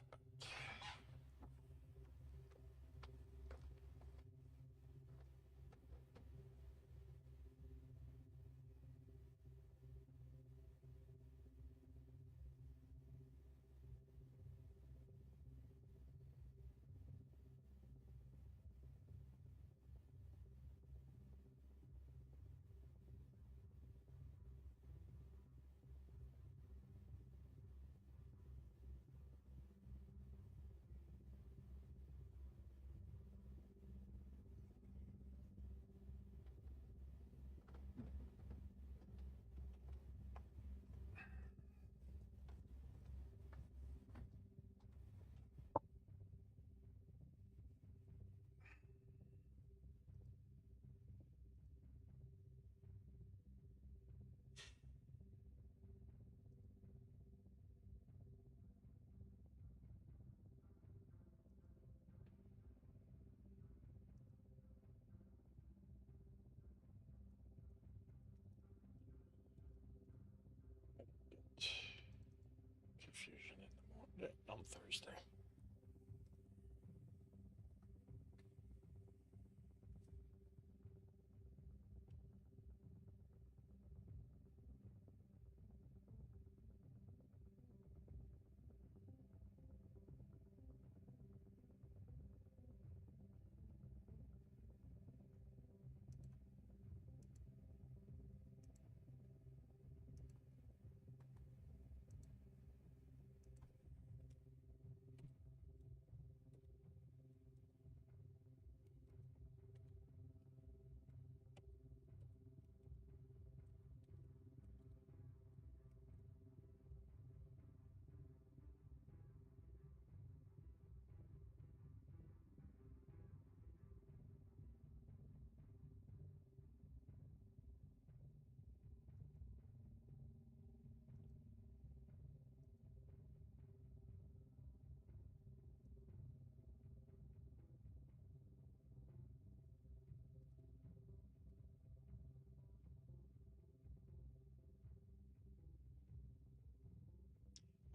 A: Confusion in the morning on Thursday.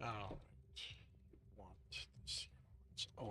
A: All right. Want this? It's 09.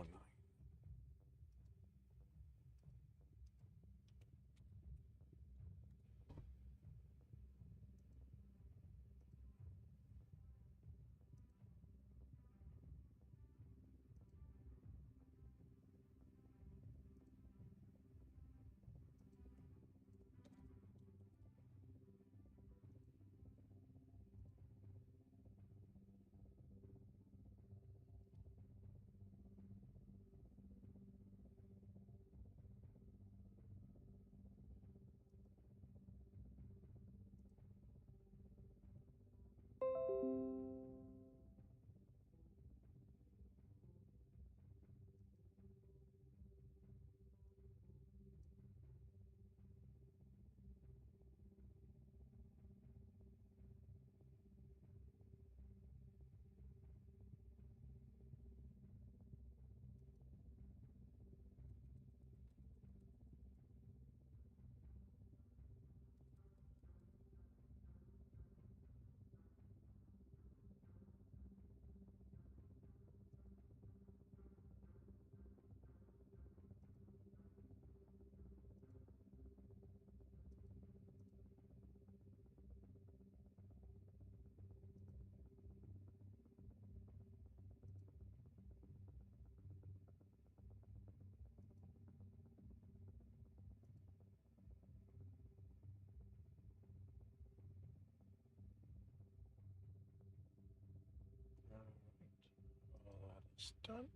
A: All right. All that is done.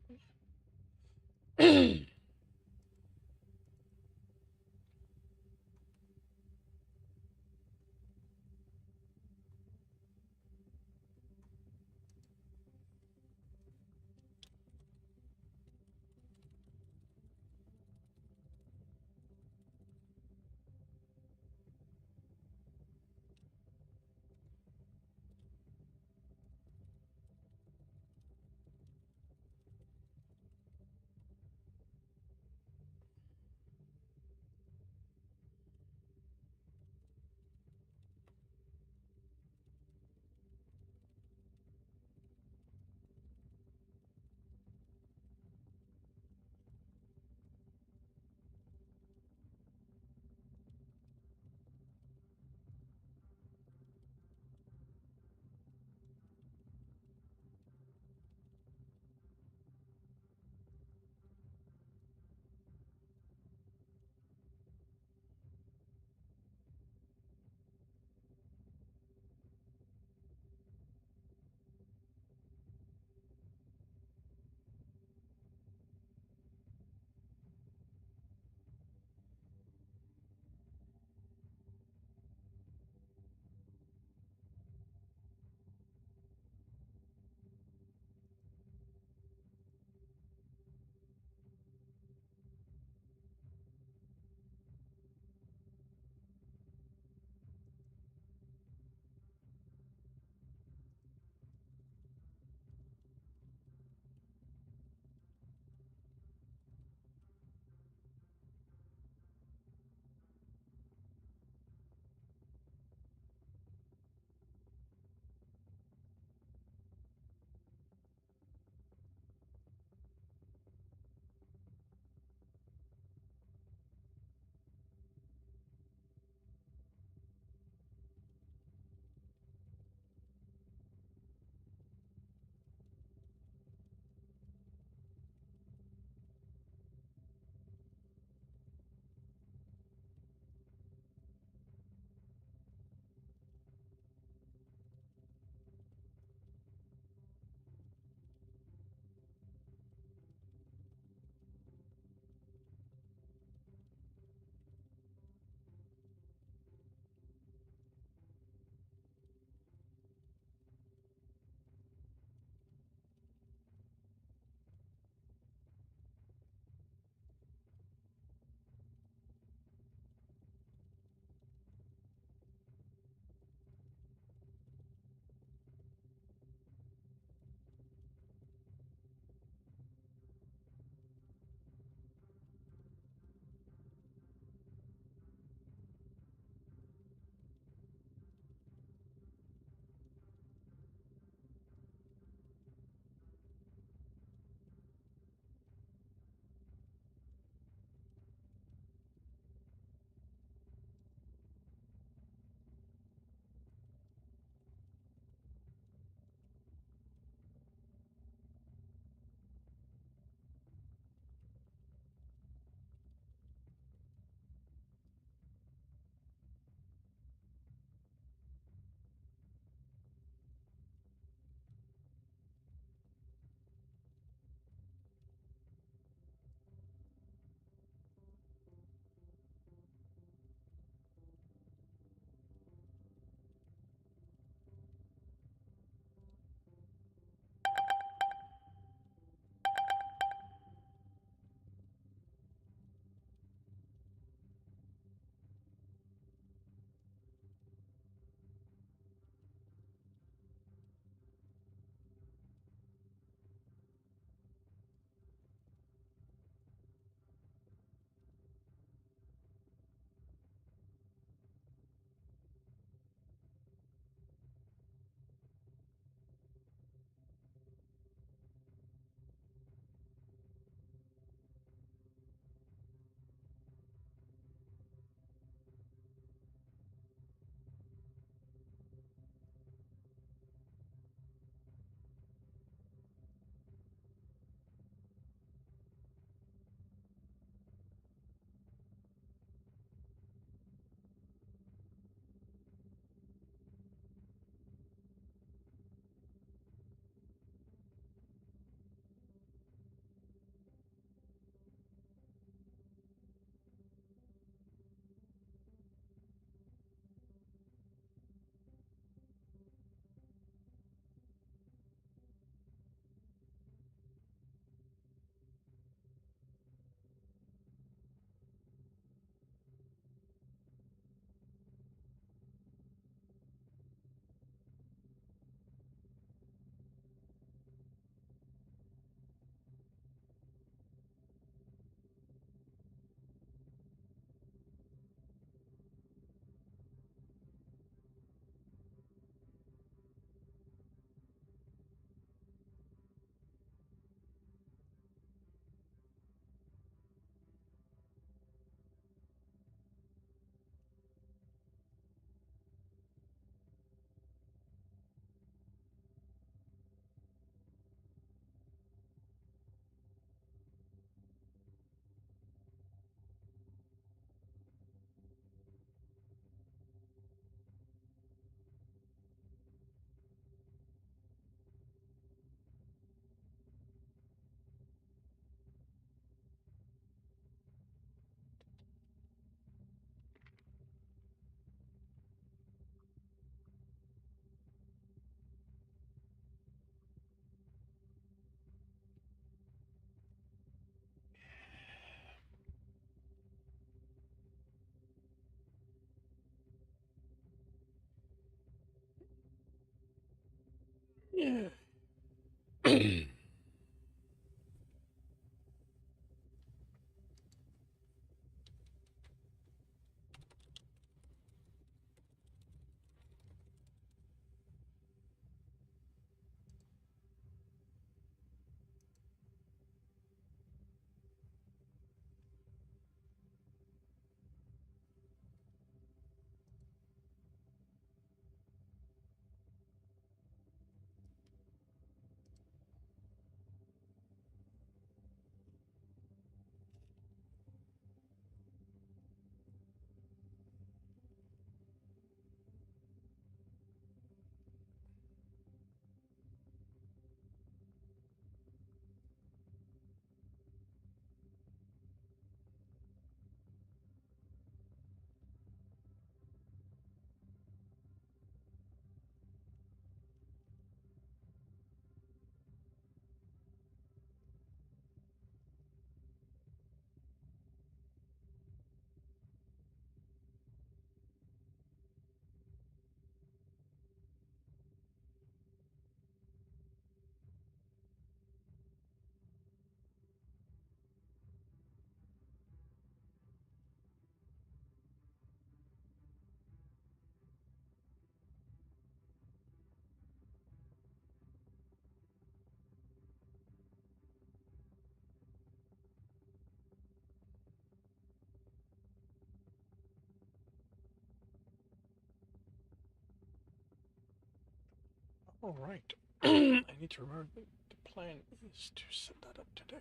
A: All right. I need to remember the plan is to set that up today.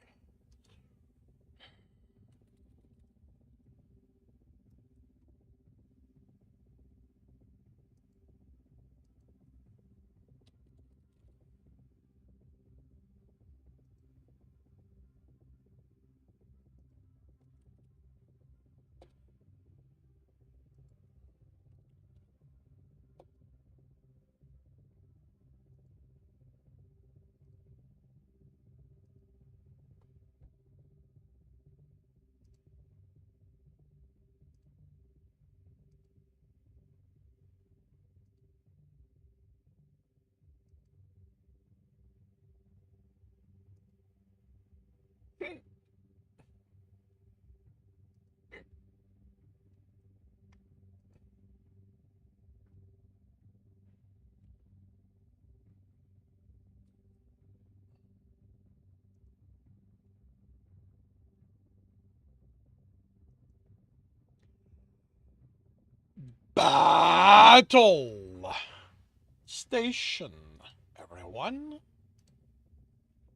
A: Battle station, everyone.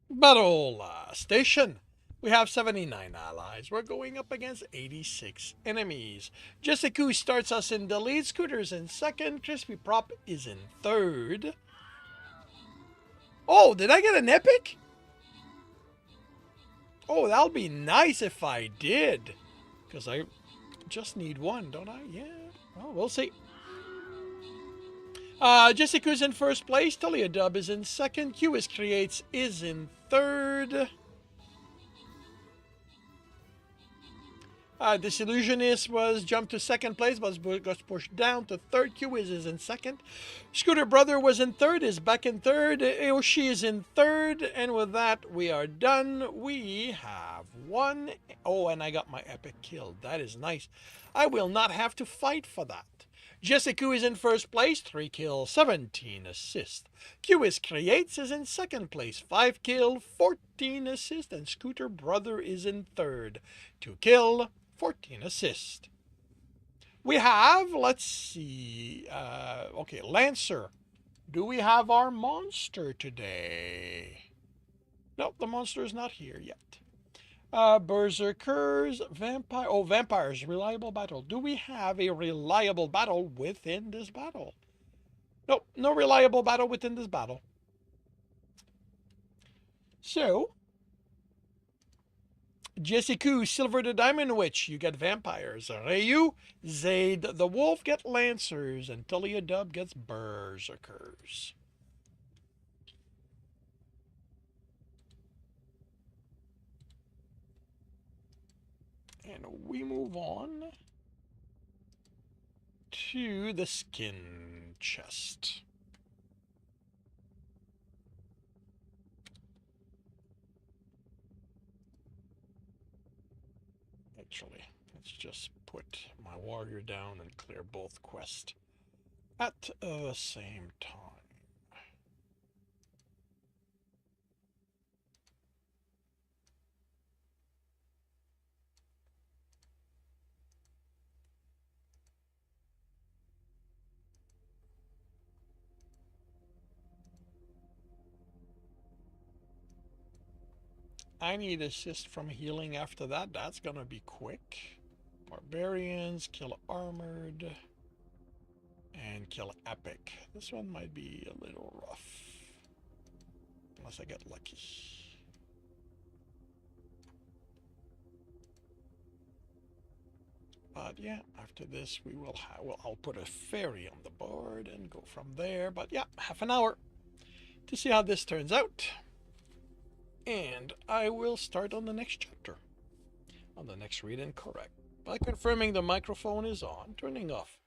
A: Battle station. We have 79 allies. We're going up against 86 enemies. Jessica starts us in the lead. Scooter's in second. Crispy Prop is in third. Oh, did I get an epic? Oh, that'll be nice if I did. Because I just need one, don't I? Yeah. Well, we'll see. Jessica's in first place. Talia Dub is in second. QS Creates is in third. Disillusionist was jumped to second place, but got pushed down to third. QS is in second. Scooter Brother was in third, is back in third. Aoshi is in third. And with that, we are done. We have one. Oh, and I got my epic kill. That is nice. I will not have to fight for that. Jessica is in first place, 3 kills, 17 assists. QS Creates is in second place, 5 kill, 14 assists. And Scooter Brother is in third, 2 kill, 14 assists. We have, let's see, okay, Lancer. Do we have our monster today? Nope, the monster is not here yet. Berserkers, Vampire. Oh, Vampires, reliable battle. Do we have a reliable battle within this battle? Nope, no reliable battle within this battle. So, Jessica, Silver the Diamond Witch, you get Vampires. Ryu, Zaid the Wolf get Lancers, and Talia Dub gets Berserkers. And we move on to the skin chest. Let's just put my warrior down and clear both quests at the same time. I need assist from healing after that. That's gonna be quick. Barbarians, kill armored, and kill epic. This one might be a little rough. Unless I get lucky. But yeah, after this we will well, I'll put a fairy on the board and go from there. But yeah, half an hour to see how this turns out. And I will start on the next chapter. On the next read and correct. By confirming the microphone is on, turning off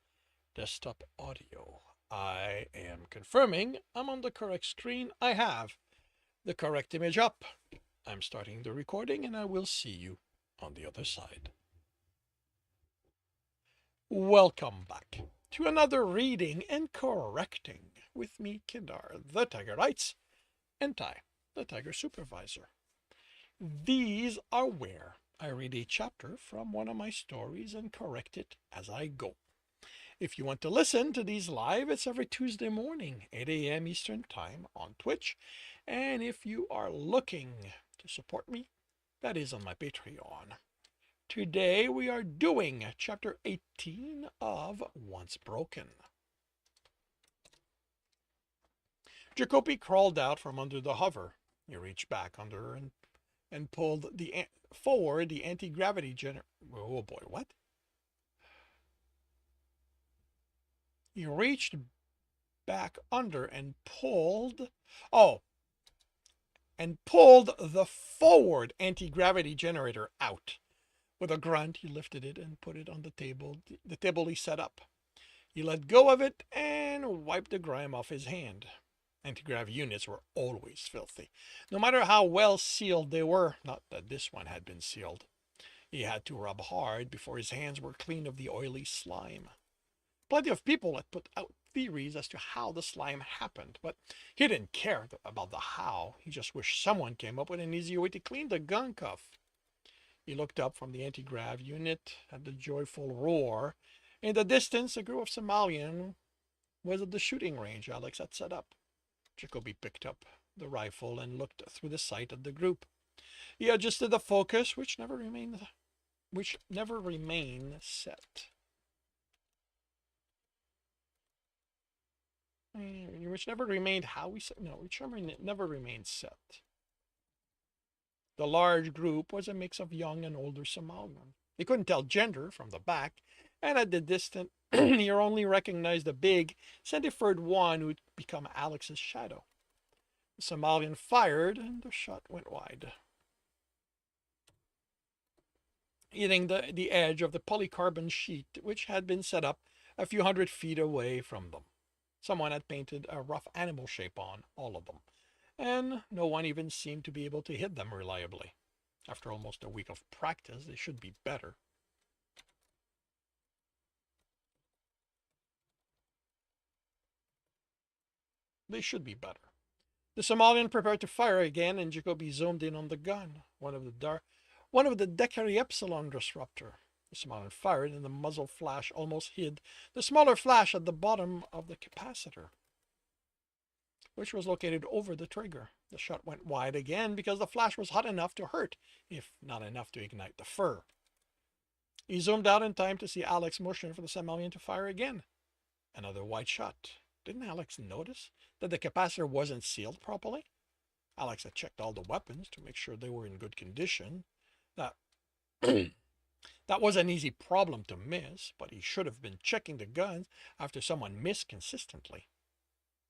A: desktop audio. I am confirming I'm on the correct screen. I have the correct image up. I'm starting the recording and I will see you on the other side. Welcome back to another reading and correcting with me, Kindar, the Tiger Writes, and Ty, the Tiger Supervisor. These are where I read a chapter from one of my stories and correct it as I go. If you want to listen to these live, it's every Tuesday morning, 8 a.m. Eastern Time on Twitch. And if you are looking to support me, that is on my Patreon. Today we are doing chapter 18 of Once Broken. Jacoby crawled out from under the hover. He reached back under and pulled forward the anti-gravity generator. Oh boy, what? He reached back under and pulled the forward anti-gravity generator out. With a grunt, he lifted it and put it on the table he set up. He let go of it and wiped the grime off his hand. Anti-grav units were always filthy, no matter how well sealed they were. Not that this one had been sealed. He had to rub hard before his hands were clean of the oily slime. Plenty of people had put out theories as to how the slime happened, but he didn't care about the how. He just wished someone came up with an easier way to clean the gunk off. He looked up from the anti-grav unit at the joyful roar. In the distance, a group of Somalian was at the shooting range Alex had set up. Jacoby picked up the rifle and looked through the sight of the group. He adjusted the focus, which never remained set. Which never remained never remained set. The large group was a mix of young and older Somalian. He couldn't tell gender from the back, and at the distance, he only recognized the big, sandy-furred one who'd become Alex's shadow. The Somalian fired, and the shot went wide, hitting the edge of the polycarbon sheet, which had been set up a few 100 feet away from them. Someone had painted a rough animal shape on all of them, and no one even seemed to be able to hit them reliably. After almost a week of practice, they should be better. The Somalian prepared to fire again, and Jacoby zoomed in on the gun, one of the Decari Epsilon disruptor. The Somalian fired, and the muzzle flash almost hid the smaller flash at the bottom of the capacitor, which was located over the trigger. The shot went wide again because the flash was hot enough to hurt, if not enough to ignite the fur. He zoomed out in time to see Alex motion for the Somalian to fire again. Another white shot. Didn't Alex notice that the capacitor wasn't sealed properly? Alex had checked all the weapons to make sure they were in good condition. That was an easy problem to miss, but he should have been checking the guns after someone missed consistently.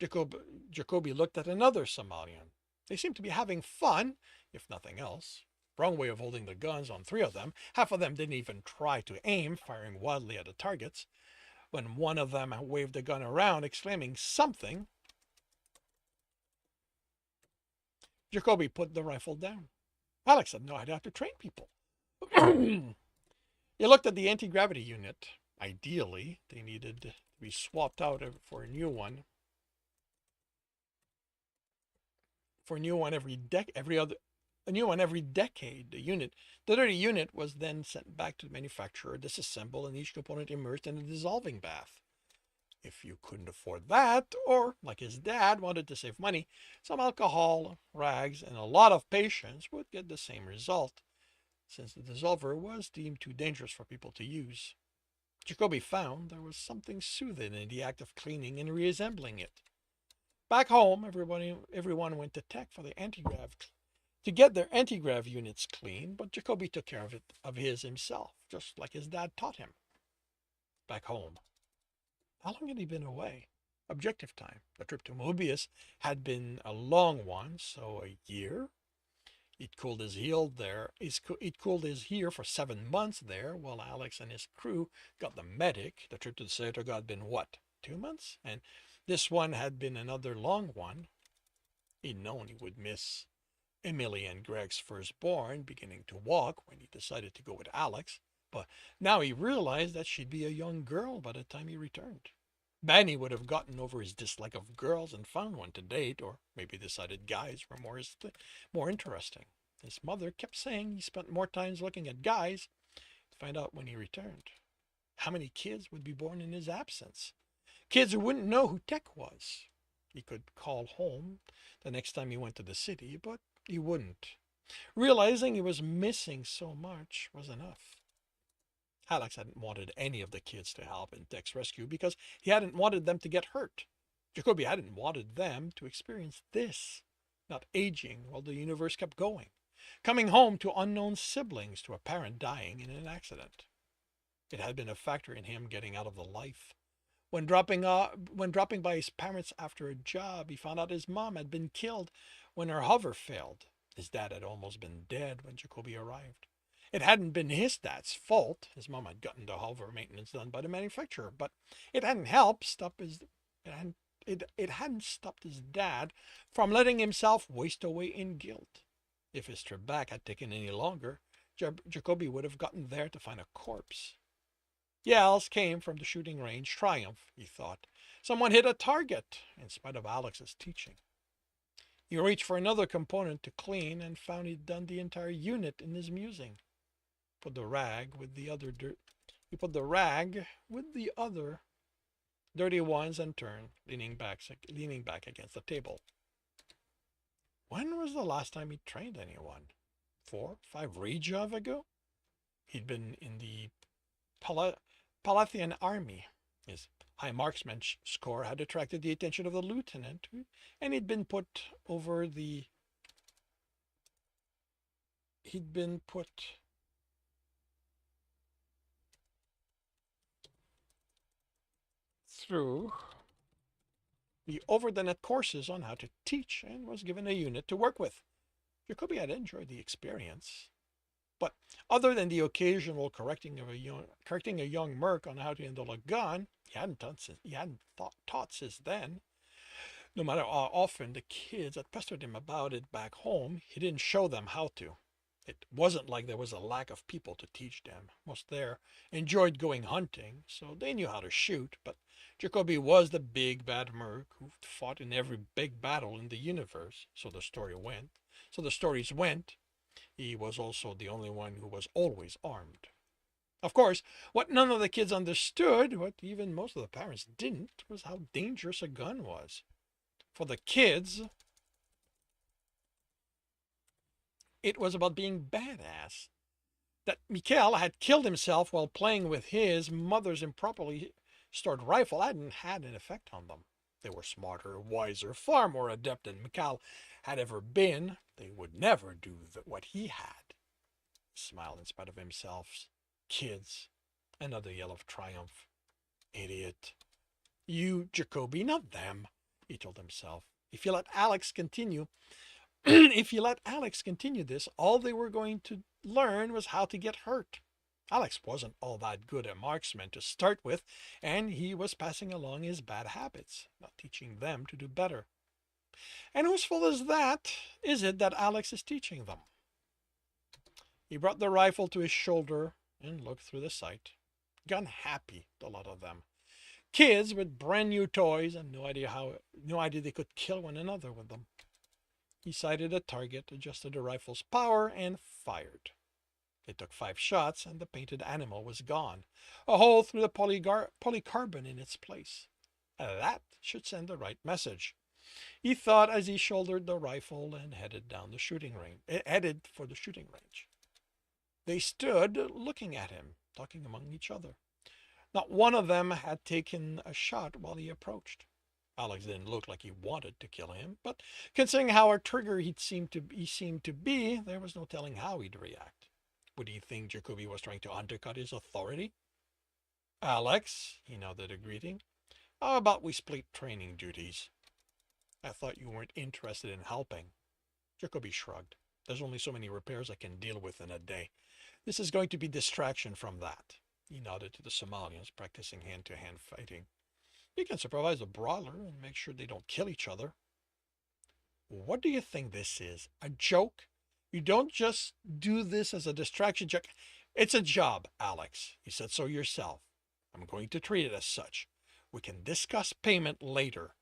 A: Jacoby looked at another Somalian. They seemed to be having fun, if nothing else. Wrong way of holding the guns on 3 of them. Half of them didn't even try to aim, firing wildly at the targets. When one of them waved the gun around, exclaiming something, Jacoby put the rifle down. Alex had no idea how to train people. He looked at the anti-gravity unit. Ideally, they needed to be swapped out for a new one. For a new one a new one every decade. The dirty unit was then sent back to the manufacturer, disassembled, and each component immersed in a dissolving bath. If you couldn't afford that, or, like his dad, wanted to save money, some alcohol, rags, and a lot of patience would get the same result, since the dissolver was deemed too dangerous for people to use. Jacoby found there was something soothing in the act of cleaning and reassembling it. Back home, everyone went to tech for the anti-grav to get their anti-grav units clean, but Jacoby took care of his himself, just like his dad taught him. Back home. How long had he been away? Objective time. The trip to Mobius had been a long one, so a year. He'd cooled his heel there. He'd cooled his heel for 7 months there, while Alex and his crew got the medic. The trip to the Cerator had been what, 2 months? And this one had been another long one. He'd known he would miss Emily and Greg's firstborn beginning to walk when he decided to go with Alex, but now he realized that she'd be a young girl by the time he returned. Benny would have gotten over his dislike of girls and found one to date, or maybe decided guys were more interesting. His mother kept saying he spent more time looking at guys to find out when he returned. How many kids would be born in his absence? Kids who wouldn't know who Tech was. He could call home the next time he went to the city, but he wouldn't. Realizing he was missing so much was enough. Alex hadn't wanted any of the kids to help in Tech's rescue because he hadn't wanted them to get hurt. Jacoby hadn't wanted them to experience this, not aging while the universe kept going, coming home to unknown siblings, to a parent dying in an accident. It had been a factor in him getting out of the life. When dropping by his parents after a job, he found out his mom had been killed when her hover failed. His dad had almost been dead when Jacoby arrived. It hadn't been his dad's fault. His mom had gotten the hover maintenance done by the manufacturer, but it hadn't stopped his dad from letting himself waste away in guilt. If his trip back had taken any longer, Jacoby would have gotten there to find a corpse. Yells came from the shooting range. Triumph, he thought. Someone hit a target, in spite of Alex's teaching. He reached for another component to clean and found he'd done the entire unit in his musing. He put the rag with the other dirty ones and turned, leaning back against the table. When was the last time he trained anyone? 4, 5 Regia ago? He'd been in the Palathian army. His high marksman score had attracted the attention of the lieutenant, and he'd been put through the over-the-net courses on how to teach and was given a unit to work with. Jacoby had enjoyed the experience, but other than the occasional correcting a young merc on how to handle a gun, he hadn't taught since then. No matter how often the kids had pestered him about it back home, he didn't show them how to. It wasn't like there was a lack of people to teach them. Most there enjoyed going hunting, so they knew how to shoot, but Jacoby was the big bad merc who fought in every big battle in the universe, so the stories went. He was also the only one who was always armed. Of course, what none of the kids understood, what even most of the parents didn't, was how dangerous a gun was. For the kids, it was about being badass. That Mikhail had killed himself while playing with his mother's improperly stored rifle hadn't had an effect on them. They were smarter, wiser, far more adept than Mikhail had ever been. They would never do what he had. He smiled in spite of himself. Kids. Another yell of triumph. Idiot. You, Jacoby, not them, he told himself. If you let Alex continue this, all they were going to learn was how to get hurt. Alex wasn't all that good a marksman to start with, and he was passing along his bad habits, not teaching them to do better. And whose fault is it that Alex is teaching them? He brought the rifle to his shoulder and looked through the sight. Gun happy, the lot of them. Kids with brand new toys and no idea they could kill one another with them. He sighted a target, adjusted the rifle's power, and fired. They took 5 shots, and the painted animal was gone. A hole through the polycarbon in its place. That should send the right message. He thought as he shouldered the rifle and headed for the shooting range. They stood looking at him, talking among each other. Not one of them had taken a shot while he approached. Alex didn't look like he wanted to kill him, but considering how a trigger he seemed to be, there was no telling how he'd react. Would he think Jacoby was trying to undercut his authority? Alex, he nodded a greeting. How about we split training duties? I thought you weren't interested in helping. Jacoby shrugged. There's only so many repairs I can deal with in a day. This is going to be distraction from that. He nodded to the Somalians practicing hand-to-hand fighting. You can supervise a brawler and make sure they don't kill each other. What do you think this is? A joke? You don't just do this as a distraction joke. It's a job, Alex. You said so yourself. I'm going to treat it as such. We can discuss payment later.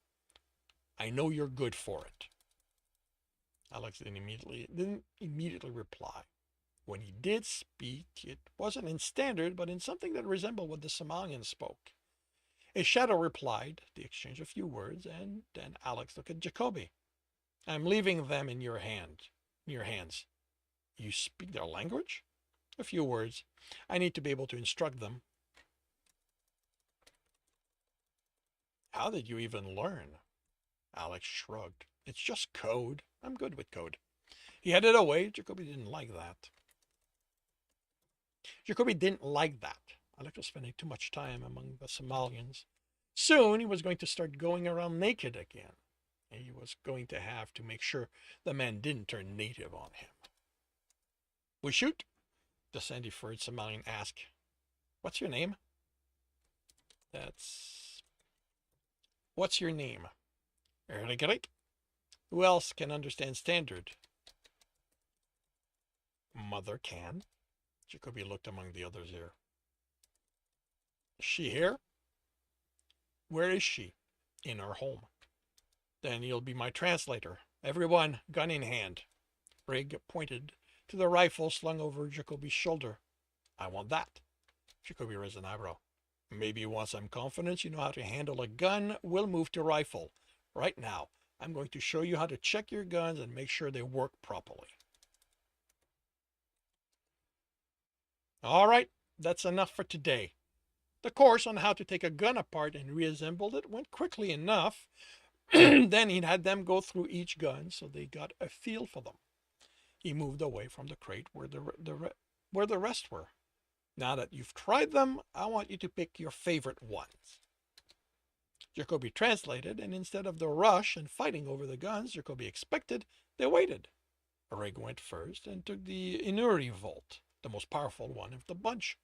A: I know you're good for it. Alex didn't immediately reply. When he did speak, it wasn't in standard, but in something that resembled what the Somalian spoke. A shadow replied, they exchanged a few words, and then Alex looked at Jacoby. I'm leaving them in your hands. You speak their language? A few words. I need to be able to instruct them. How did you even learn? Alex shrugged. It's just code. I'm good with code. He headed away. Jacoby didn't like that. Alex was spending too much time among the Somalians. Soon he was going to start going around naked again. And he was going to have to make sure the man didn't turn native on him. We shoot? The sandy-furred Somalian asked. What's your name? What's your name? Erigrik? Who else can understand standard? Mother can. Jacoby looked among the others here. Is she here? Where is she? In her home. Then you'll be my translator. Everyone, gun in hand. Rig pointed to the rifle slung over Jacoby's shoulder. I want that. Jacoby raised an eyebrow. Maybe once I'm confident you know how to handle a gun, we'll move to rifle. Right now, I'm going to show you how to check your guns and make sure they work properly. All right, that's enough for today. The course on how to take a gun apart and reassemble it went quickly enough. Then he'd had them go through each gun so they got a feel for them. He moved away from the crate where the rest were. Now that you've tried them, I want you to pick your favorite ones. Jacoby translated, and instead of the rush and fighting over the guns Jacoby expected, they waited. Rig went first and took the Inuri Volt, the most powerful one of the bunch.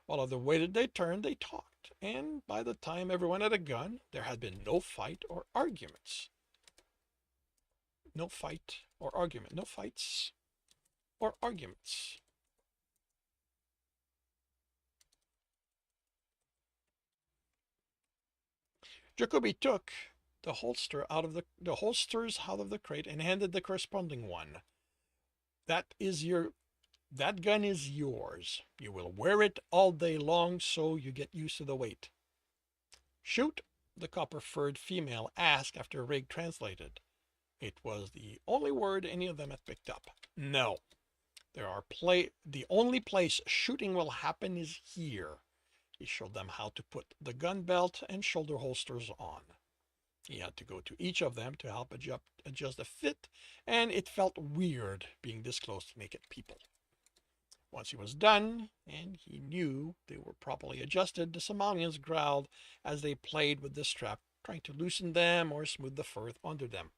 A: While others waited their turn, they talked, and by the time everyone had a gun, there had been no fight or arguments. No fights or arguments. Jacoby took the holsters out of the crate and handed the corresponding one. That gun is yours. You will wear it all day long, so you get used to the weight. Shoot, the copper-furred female asked after Rig translated. It was the only word any of them had picked up. No. The only place shooting will happen is here. He showed them how to put the gun belt and shoulder holsters on. He had to go to each of them to help adjust the fit, and it felt weird being this close to naked people. Once he was done, and he knew they were properly adjusted, the Somalians growled as they played with the strap, trying to loosen them or smooth the fur under them.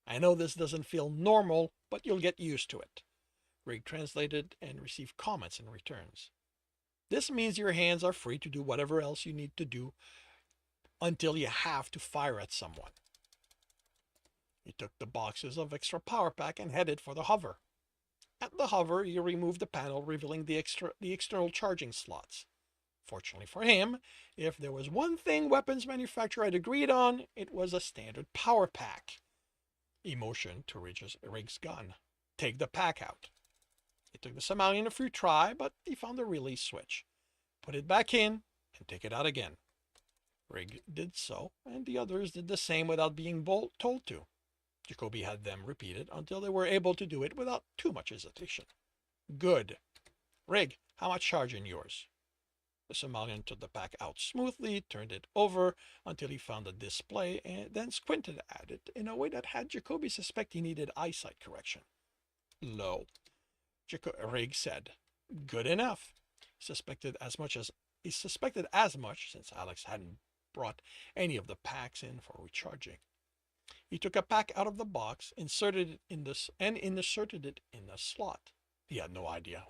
A: I know this doesn't feel normal, but you'll get used to it. Rig translated and received comments and returns. This means your hands are free to do whatever else you need to do until you have to fire at someone. He took the boxes of extra power pack and headed for the hover. At the hover, he removed the panel, revealing the external charging slots. Fortunately for him, if there was one thing weapons manufacturer had agreed on, it was a standard power pack. He motioned to Rig's gun. Take the pack out. It took the Somalian a few tries, but he found the release switch. Put it back in and take it out again. Rig did so, and the others did the same without being told to. Jacoby had them repeat it until they were able to do it without too much hesitation. Good. Rig, how much charge in yours? The Somalian took the pack out smoothly, turned it over until he found the display, and then squinted at it in a way that had Jacoby suspect he needed eyesight correction. Low. Rig said. Good enough. He suspected as much since Alex hadn't brought any of the packs in for recharging. He took a pack out of the box, inserted it in the slot. He had no idea.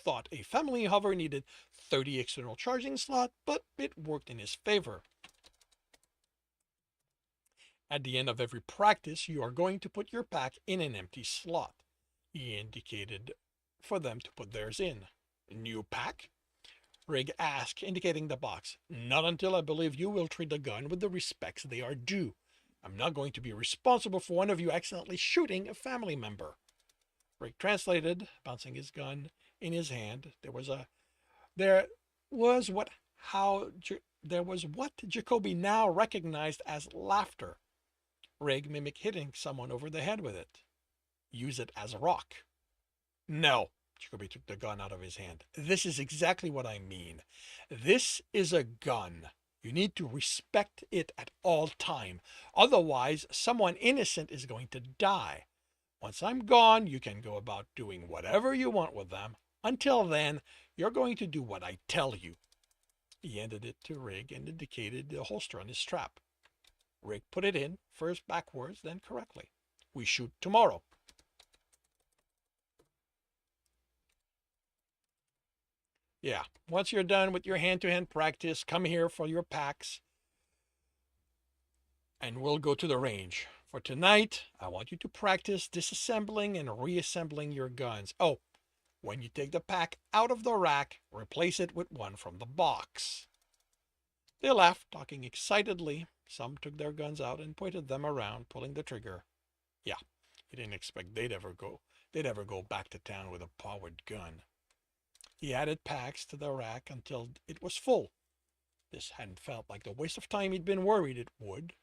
A: Thought a family hover needed 30 external charging slots, but it worked in his favor. At the end of every practice, you are going to put your pack in an empty slot. He indicated for them to put theirs in. New pack? Rig asked, indicating the box. Not until I believe you will treat the gun with the respects they are due. I'm not going to be responsible for one of you accidentally shooting a family member. Rig translated, bouncing his gun in his hand. There was what Jacoby now recognized as laughter. Rig mimicked hitting someone over the head with it. Use it as a rock. No. Jacoby took the gun out of his hand. This is exactly what I mean. This is a gun. You need to respect it at all time. Otherwise, someone innocent is going to die. Once I'm gone, you can go about doing whatever you want with them. Until then, you're going to do what I tell you. He handed it to Rig and indicated the holster on his strap. Rig put it in, first backwards, then correctly. We shoot tomorrow. Yeah, once you're done with your hand-to-hand practice, come here for your packs, and we'll go to the range. For tonight, I want you to practice disassembling and reassembling your guns. Oh, when you take the pack out of the rack, replace it with one from the box. They laughed, talking excitedly. Some took their guns out and pointed them around, pulling the trigger. Yeah, he didn't expect they'd ever go back to town with a powered gun. He added packs to the rack until it was full. This hadn't felt like the waste of time he'd been worried it would.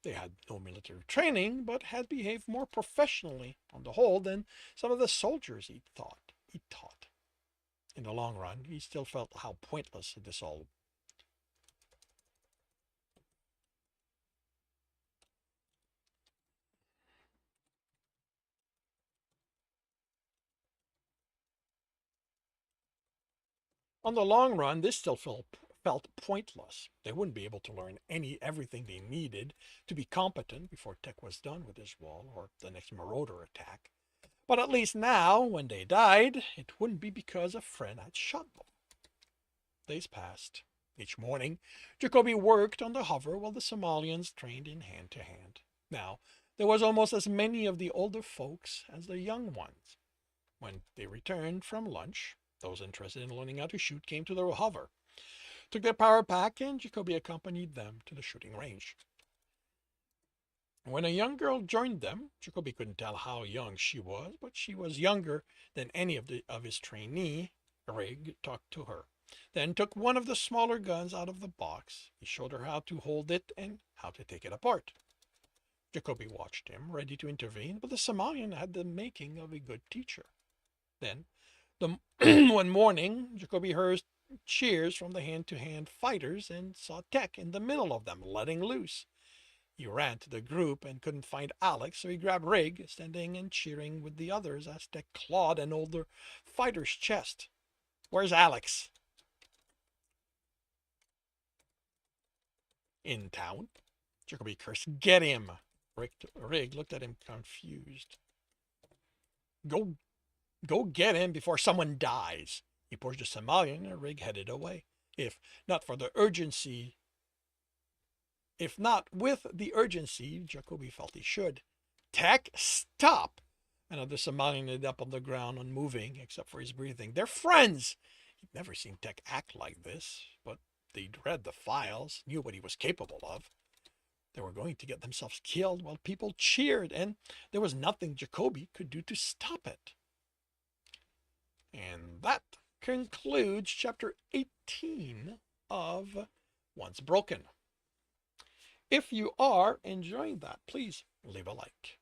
A: They had no military training, but had behaved more professionally on the whole than some of the soldiers he'd taught. In the long run, he still felt how pointless this all. On the long run, this still felt pointless. They wouldn't be able to learn everything they needed to be competent before Tech was done with his wall or the next marauder attack. But at least now, when they died, it wouldn't be because a friend had shot them. Days passed. Each morning, Jacoby worked on the hover while the Somalians trained in hand-to-hand. Now, there was almost as many of the older folks as the young ones. When they returned from lunch, those interested in learning how to shoot came to the hover, took their power pack, and Jacoby accompanied them to the shooting range. When a young girl joined them, Jacoby couldn't tell how young she was, but she was younger than any of his trainee. Rig talked to her, then took one of the smaller guns out of the box. He showed her how to hold it and how to take it apart. Jacoby watched him, ready to intervene, but the Somalian had the making of a good teacher. Then, one morning, Jacoby heard cheers from the hand-to-hand fighters and saw Tech in the middle of them, letting loose. He ran to the group and couldn't find Alex, so he grabbed Rig, standing and cheering with the others as Tech clawed an older fighter's chest. Where's Alex? In town? Jacoby cursed. Get him! Rig looked at him confused. Go get him before someone dies. He pushed the Somalian and Rig headed away. If not with the urgency Jacoby felt he should. Tech, stop! Another Somalian ended up on the ground, unmoving except for his breathing. They're friends. He'd never seen Tech act like this, but they'd read the files, knew what he was capable of. They were going to get themselves killed while people cheered, and there was nothing Jacoby could do to stop it. And that concludes chapter 18 of Once Broken. If you are enjoying that, please leave a like.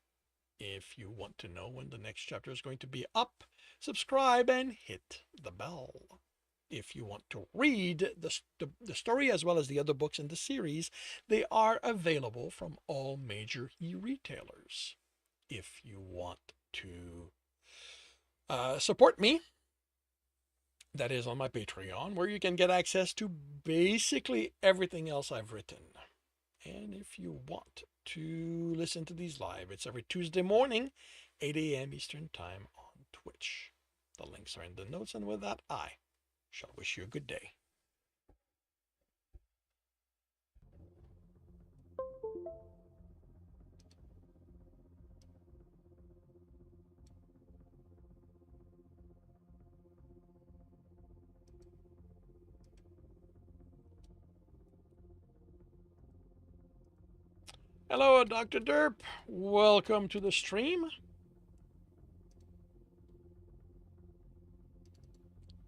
A: If you want to know when the next chapter is going to be up, subscribe and hit the bell. If you want to read the story as well as the other books in the series, they are available from all major e-retailers. If you want to support me, that is on my Patreon, where you can get access to basically everything else I've written. And if you want to listen to these live, it's every Tuesday morning, 8 a.m. Eastern Time on Twitch. The links are in the notes, and with that, I shall wish you a good day. Hello, Dr. Derp. Welcome to the stream.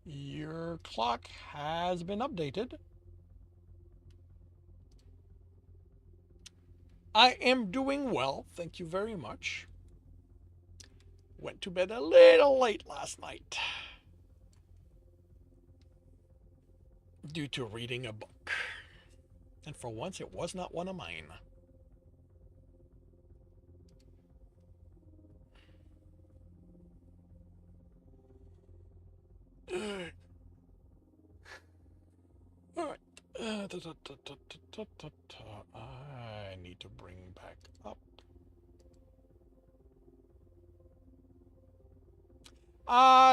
A: Your clock has been updated. I am doing well, thank you very much. Went to bed a little late last night due to reading a book. And for once, it was not one of mine. All right. I need to bring back up.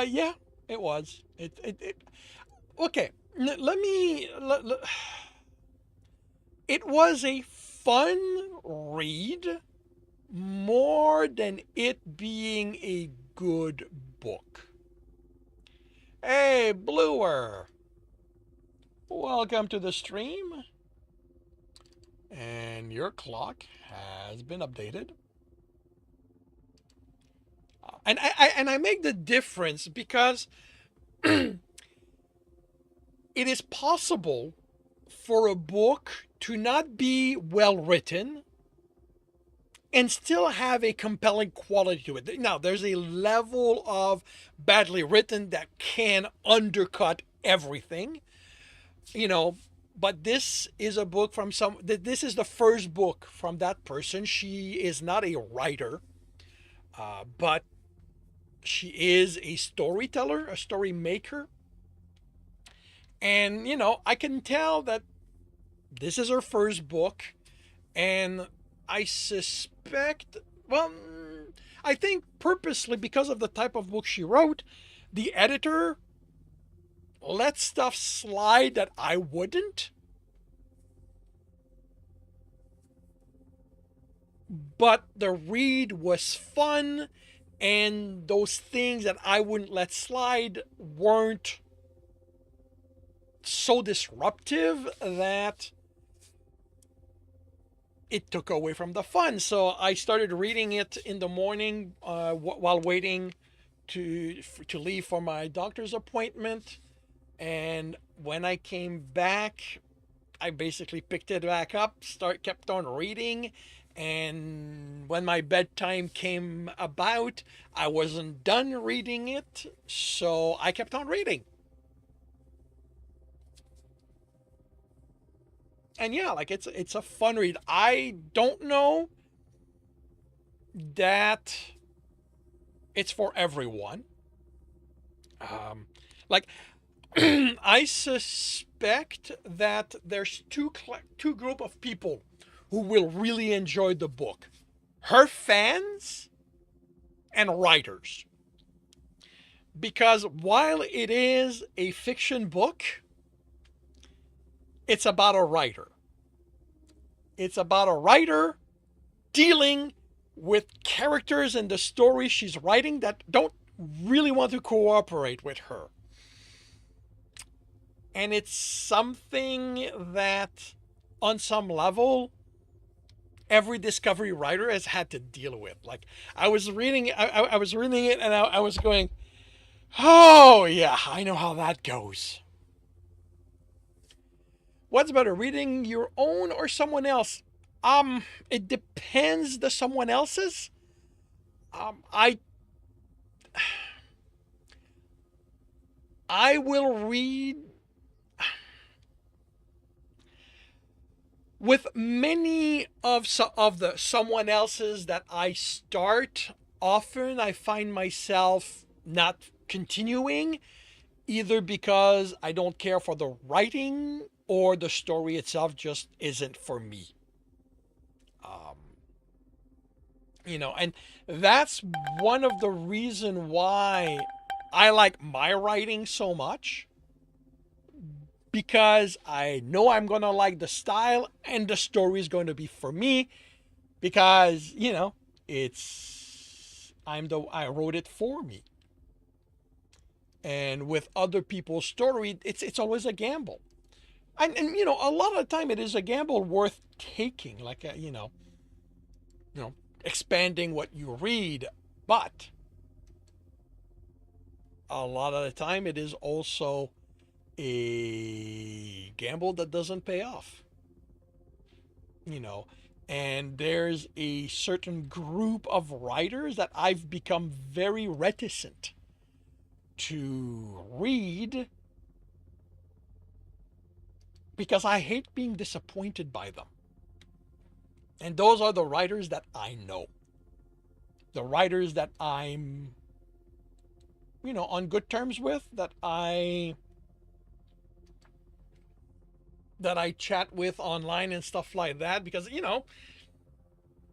A: Yeah, it was. Okay. It was a fun read more than it being a good book. Hey, Bluer. Welcome to the stream. And your clock has been updated. And I make the difference because it is possible for a book to not be well written and still have a compelling quality to it. Now, there's a level of badly written that can undercut everything, but this is a book from this is the first book from that person. She is not a writer, but she is a storyteller, a story maker. And, I can tell that this is her first book, and I suspect, I think purposely because of the type of book she wrote, the editor let stuff slide that I wouldn't. But the read was fun, and those things that I wouldn't let slide weren't so disruptive that it took away from the fun. So I started reading it in the morning while waiting to leave for my doctor's appointment. And when I came back, I basically picked it back up, kept on reading. And when my bedtime came about, I wasn't done reading it, so I kept on reading. And yeah, like it's a fun read. I don't know that it's for everyone. Like I suspect that there's two group of people who will really enjoy the book: her fans and writers. Because while it is a fiction book, it's about a writer. It's about a writer dealing with characters in the story she's writing that don't really want to cooperate with her. And it's something that, on some level, every Discovery writer has had to deal with. Like, I was reading, I was reading it, and I was going, "Oh yeah, I know how that goes." What's better, reading your own or someone else? It depends. The someone else's. I will read with many of the someone else's that I start. Often I find myself not continuing, either because I don't care for the writing or the story itself just isn't for me. Um, and that's one of the reason why I like my writing so much, because I know I'm going to like the style and the story is going to be for me, because, I wrote it for me. And with other people's story, it's always a gamble. And a lot of the time it is a gamble worth taking, like expanding what you read, but a lot of the time it is also a gamble that doesn't pay off. you know and there's a certain group of writers that I've become very reticent to read, because I hate being disappointed by them. And those are the writers that I know, the writers that I'm on good terms with, that I chat with online and stuff like that, because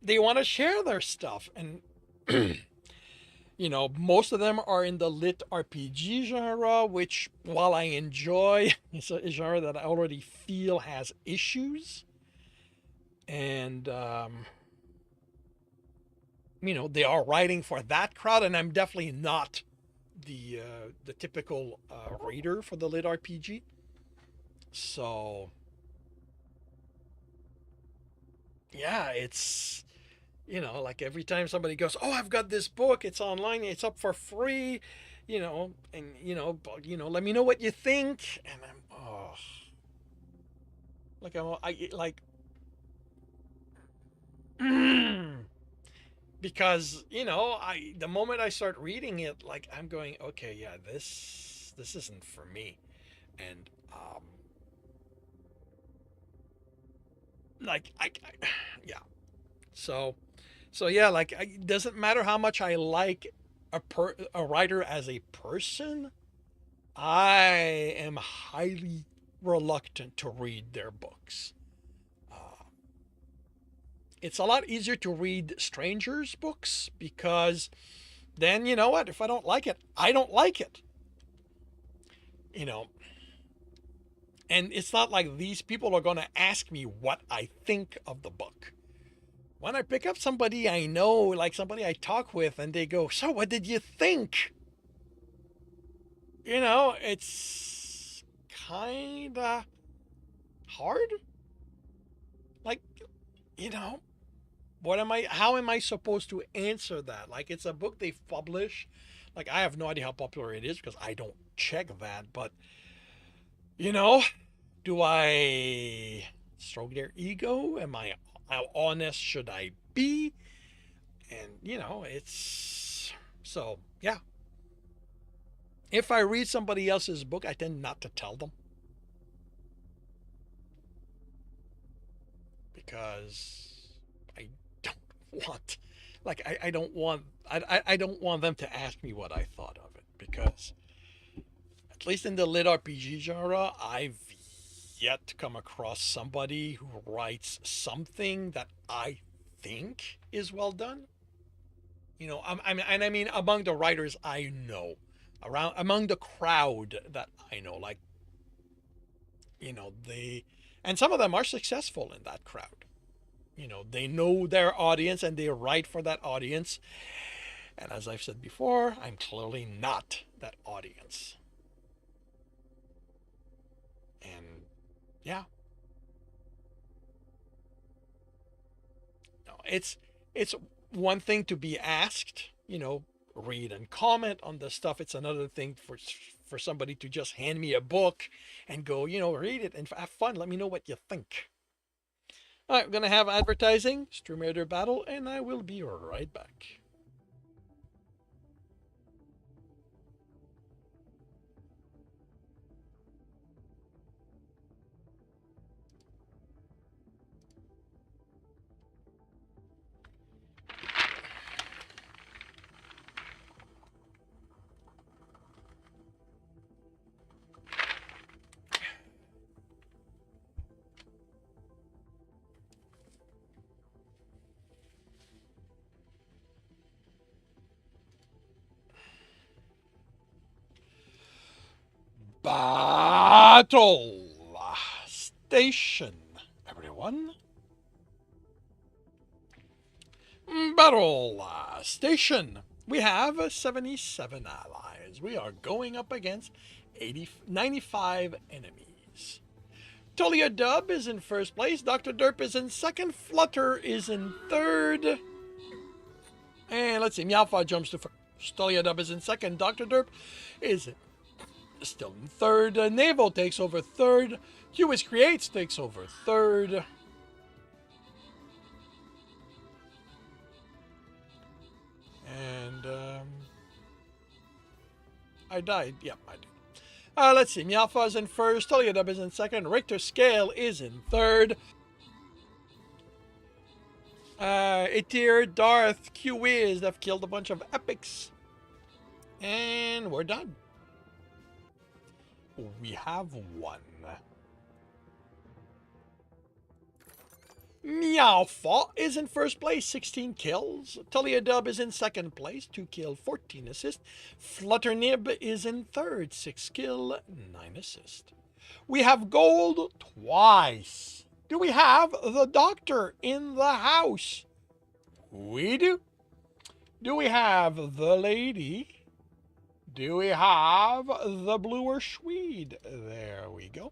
A: they want to share their stuff. And most of them are in the lit RPG genre, which, while I enjoy, it's a genre that I already feel has issues. And they are writing for that crowd, and I'm definitely not the typical reader for the lit RPG. So yeah, it's like every time somebody goes, "Oh, I've got this book. It's online. It's up for free," and let me know what you think. And I like because the moment I start reading it, like, I'm going, okay, yeah, this isn't for me. And like yeah. So yeah, like, it doesn't matter how much I like a writer as a person, I am highly reluctant to read their books. Uh, it's a lot easier to read strangers' books, because then, you know what? If I don't like it, I don't like it. You know, and it's not like these people are going to ask me what I think of the book. When I pick up somebody I know, like somebody I talk with, and they go, "So, what did you think?" It's kind of hard. Like, you know, how am I supposed to answer that? Like, it's a book they've published. Like, I have no idea how popular it is because I don't check that. But, you know, do I stroke their ego? How honest should I be? And, it's so, yeah. If I read somebody else's book, I tend not to tell them, because I don't want, like, I don't want them to ask me what I thought of it, because at least in the lit RPG genre, I've yet to come across somebody who writes something that I think is well done. I mean, among the writers I know, among the crowd that I know, like, they, and some of them are successful in that crowd. they know their audience and they write for that audience. And as I've said before, I'm clearly not that audience. And yeah, no, it's one thing to be asked, read and comment on the stuff. It's another thing for somebody to just hand me a book and go, read it and have fun. Let me know what you think. All right, we're gonna have advertising, Stream Raider Battle, and I will be right back. Battle Station, everyone. Battle Station. We have 77 allies. We are going up against 95 enemies. Tolia Dub is in first place. Dr. Derp is in second. Flutter is in third. And let's see, Meowfa jumps to first. Tolia Dub is in second. Dr. Derp is still in third. Navo takes over third. Hewis Creates takes over third. And I died. Yep, I did. Let's see. Meowfa is in first. Tolia is in second. Richter Scale is in third. Etir, Darth, Q-Wiz have killed a bunch of epics. And we're done. We have one. Meowfa is in first place, 16 kills. Tuliadub is in second place, 2 kill, 14 assist. Flutternib is in third, 6 kill, 9 assist. We have gold twice. Do we have the doctor in the house? We do. Do we have the lady? Do we have the bluer Swede? There we go.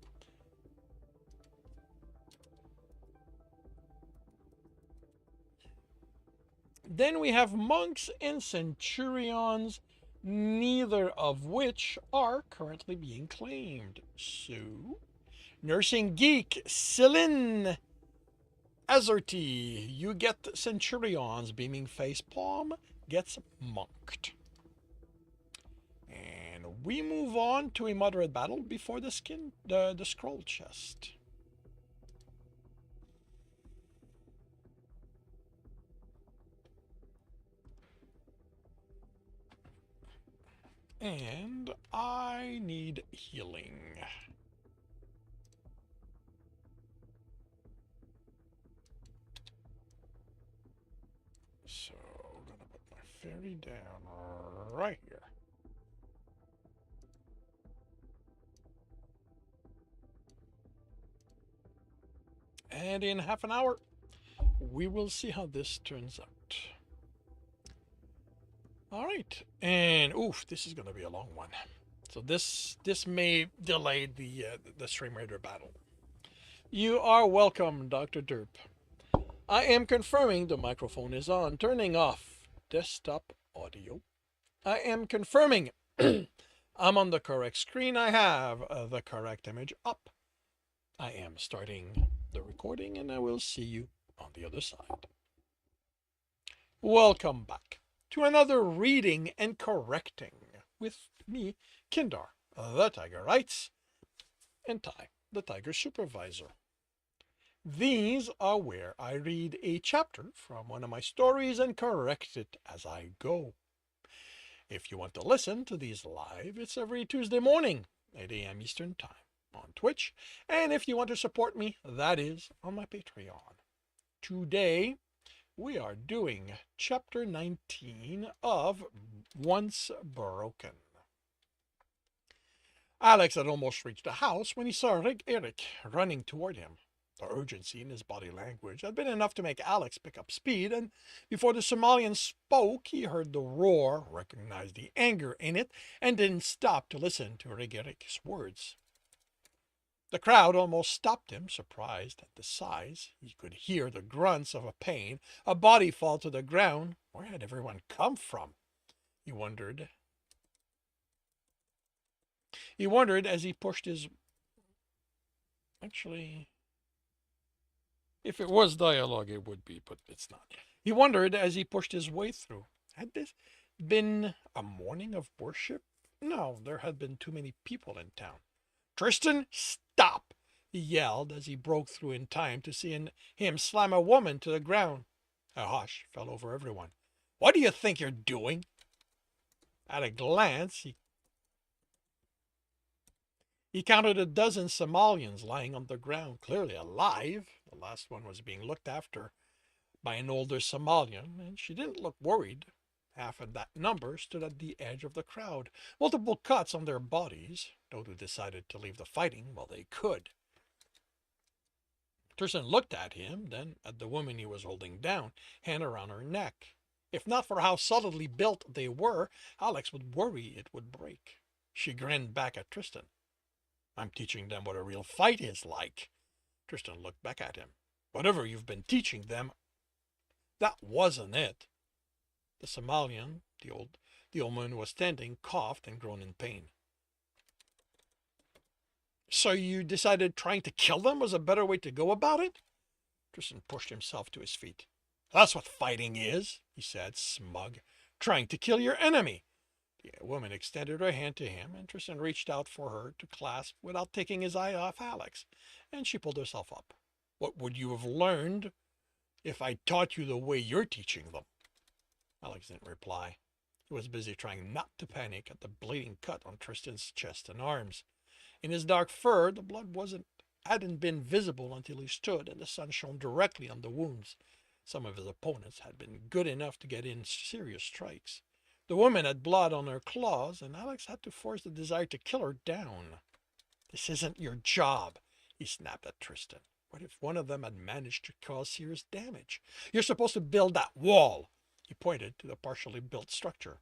A: Then we have monks and centurions, neither of which are currently being claimed. So, Nursing Geek, Celine, Azerty, you get centurions. Beaming Facepalm gets monked. And we move on to a moderate battle before the scroll chest. And I need healing. So I'm gonna put my fairy down right here. And in half an hour, we will see how this turns out. All right, and oof, this is going to be a long one. So this may delay the Stream Raider battle. You are welcome, Dr. Derp. I am confirming the microphone is on. Turning off desktop audio. I am confirming I'm on the correct screen. I have the correct image up. I am starting the recording, and I will see you on the other side. Welcome back to another reading and correcting with me, Kindar, the Tiger Writes, and Ty, the Tiger Supervisor. These are where I read a chapter from one of my stories and correct it as I go. If you want to listen to these live, it's every Tuesday morning, 8 a.m. Eastern Time on Twitch. And if you want to support me, that is on my Patreon. Today, we are doing chapter 19 of Once Broken. Alex had almost reached the house when he saw Eric running toward him. The urgency in his body language had been enough to make Alex pick up speed, and before the Somalian spoke, he heard the roar, recognized the anger in it, and didn't stop to listen to Regeric's words. The crowd almost stopped him, surprised at the size. He could hear the grunts of a pain, a body fall to the ground. Where had everyone come from? He wondered. As he pushed his... Actually, if it was dialogue, it would be, but it's not. He wondered as he pushed his way through. Had this been a morning of worship? No, there had been too many people in town. Tristan, stop! He yelled as he broke through in time to see him slam a woman to the ground. A hush fell over everyone. What do you think you're doing? At a glance, he counted a dozen Somalians lying on the ground, clearly alive. The last one was being looked after by an older Somalian, and she didn't look worried. Half of that number stood at the edge of the crowd, multiple cuts on their bodies, those who decided to leave the fighting while they could. Tristan looked at him, then at the woman he was holding down, hand around her neck. If not for how solidly built they were, Alex would worry it would break. She grinned back at Tristan. I'm teaching them what a real fight is like. Tristan looked back at him. Whatever you've been teaching them, that wasn't it. The Somalian, the old man who was standing, coughed and groaned in pain. So you decided trying to kill them was a better way to go about it? Tristan pushed himself to his feet. That's what fighting is, he said, smug. Trying to kill your enemy. The woman extended her hand to him, and Tristan reached out for her to clasp without taking his eye off Alex, and she pulled herself up. What would you have learned if I taught you the way you're teaching them? Alex didn't reply. He was busy trying not to panic at the bleeding cut on Tristan's chest and arms. In his dark fur, the blood hadn't been visible until he stood and the sun shone directly on the wounds. Some of his opponents had been good enough to get in serious strikes. The woman had blood on her claws, and Alex had to force the desire to kill her down. This isn't your job, he snapped at Tristan. What if one of them had managed to cause serious damage? You're supposed to build that wall. He pointed to the partially built structure.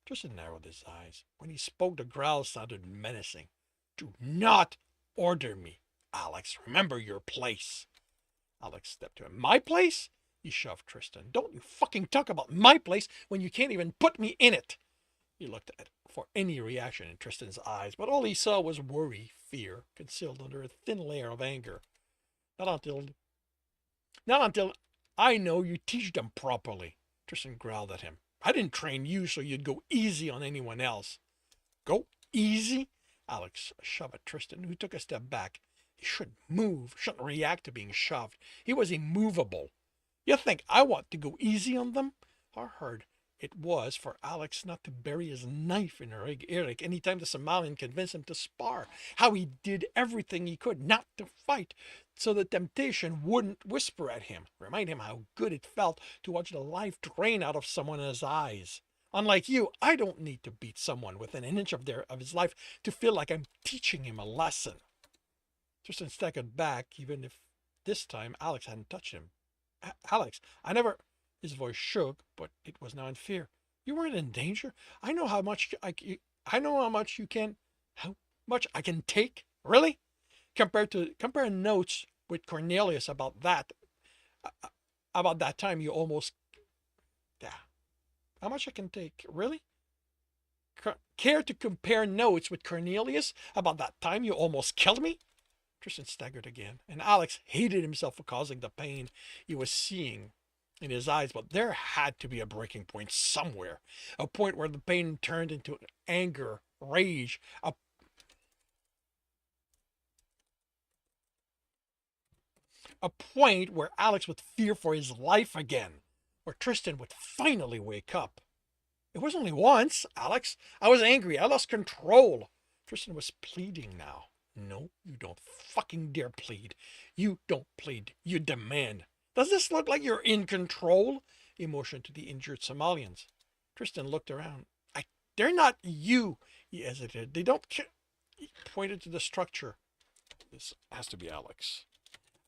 A: Tristan narrowed his eyes. When he spoke, the growl sounded menacing. Do not order me, Alex. Remember your place. Alex stepped to him. My place? He shoved Tristan. Don't you fucking talk about my place when you can't even put me in it. He looked at for any reaction in Tristan's eyes, but all he saw was worry, fear, concealed under a thin layer of anger. Not until I know you teach them properly. Tristan growled at him. I didn't train you so you'd go easy on anyone else. Go easy? Alex shoved at Tristan, who took a step back. He shouldn't move, shouldn't react to being shoved. He was immovable. You think I want to go easy on them? How hard it was for Alex not to bury his knife in Eric anytime the Somalian convinced him to spar. How he did everything he could not to fight, so the temptation wouldn't whisper at him, remind him how good it felt to watch the life drain out of someone in his eyes. Unlike you, I don't need to beat someone within an inch of his life to feel like I'm teaching him a lesson. Tristan staggered back, even if this time Alex hadn't touched him. Alex, I never... His voice shook, but it was now in fear. You weren't in danger. I know how much I can take. Really? Compare notes with Cornelius about that time you almost... Yeah. How much I can take. Really? Care to compare notes with Cornelius about that time you almost killed me? Tristan staggered again, and Alex hated himself for causing the pain he was seeing in his eyes, but there had to be a breaking point somewhere, a point where the pain turned into anger, rage, a point where Alex would fear for his life again, where Tristan would finally wake up. It was only once, Alex. I was angry. I lost control. Tristan was pleading now. No, you don't fucking dare plead. You don't plead. You demand. Does this look like you're in control? He motioned to the injured Somalians. Tristan looked around. They're not you. He hesitated. They don't care. He pointed to the structure. This has to be Alex.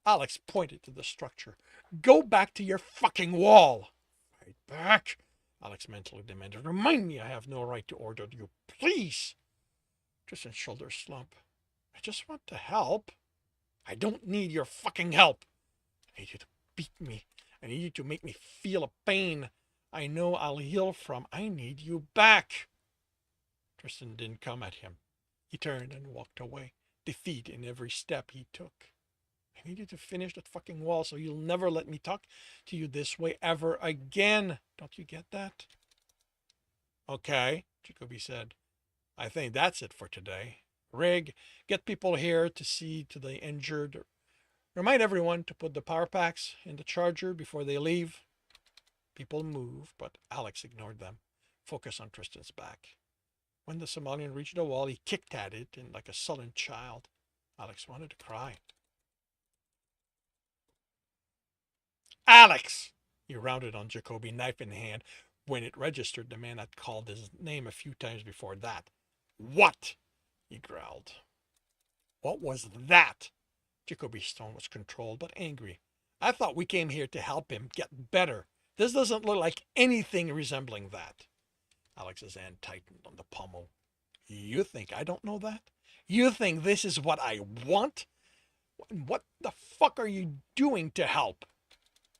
A: Alex pointed to the structure. Go back to your fucking wall. Right back, Alex mentally demanded. Remind me I have no right to order you. Please. Tristan's shoulders slump. I just want to help. I don't need your fucking help. I need you to beat me. I need you to make me feel a pain I know I'll heal from. I need you back. Tristan didn't come at him. He turned and walked away, defeat in every step he took. I need you to finish that fucking wall so you'll never let me talk to you this way ever again. Don't you get that? Okay, Jacoby said. I think that's it for today. Rig, get people here to see to the injured. Remind everyone to put the power packs in the charger before they leave. People moved, but Alex ignored them. Focus on Tristan's back. When the Somalian reached the wall, he kicked at it and like a sullen child. Alex wanted to cry. Alex! He rounded on Jacoby, knife in hand. When it registered, the man had called his name a few times before that. What? He growled. What was that? Jacoby's tone was controlled but angry. I thought we came here to help him get better. This doesn't look like anything resembling that. Alex's hand tightened on the pommel. You think I don't know that? You think this is what I want? What the fuck are you doing to help?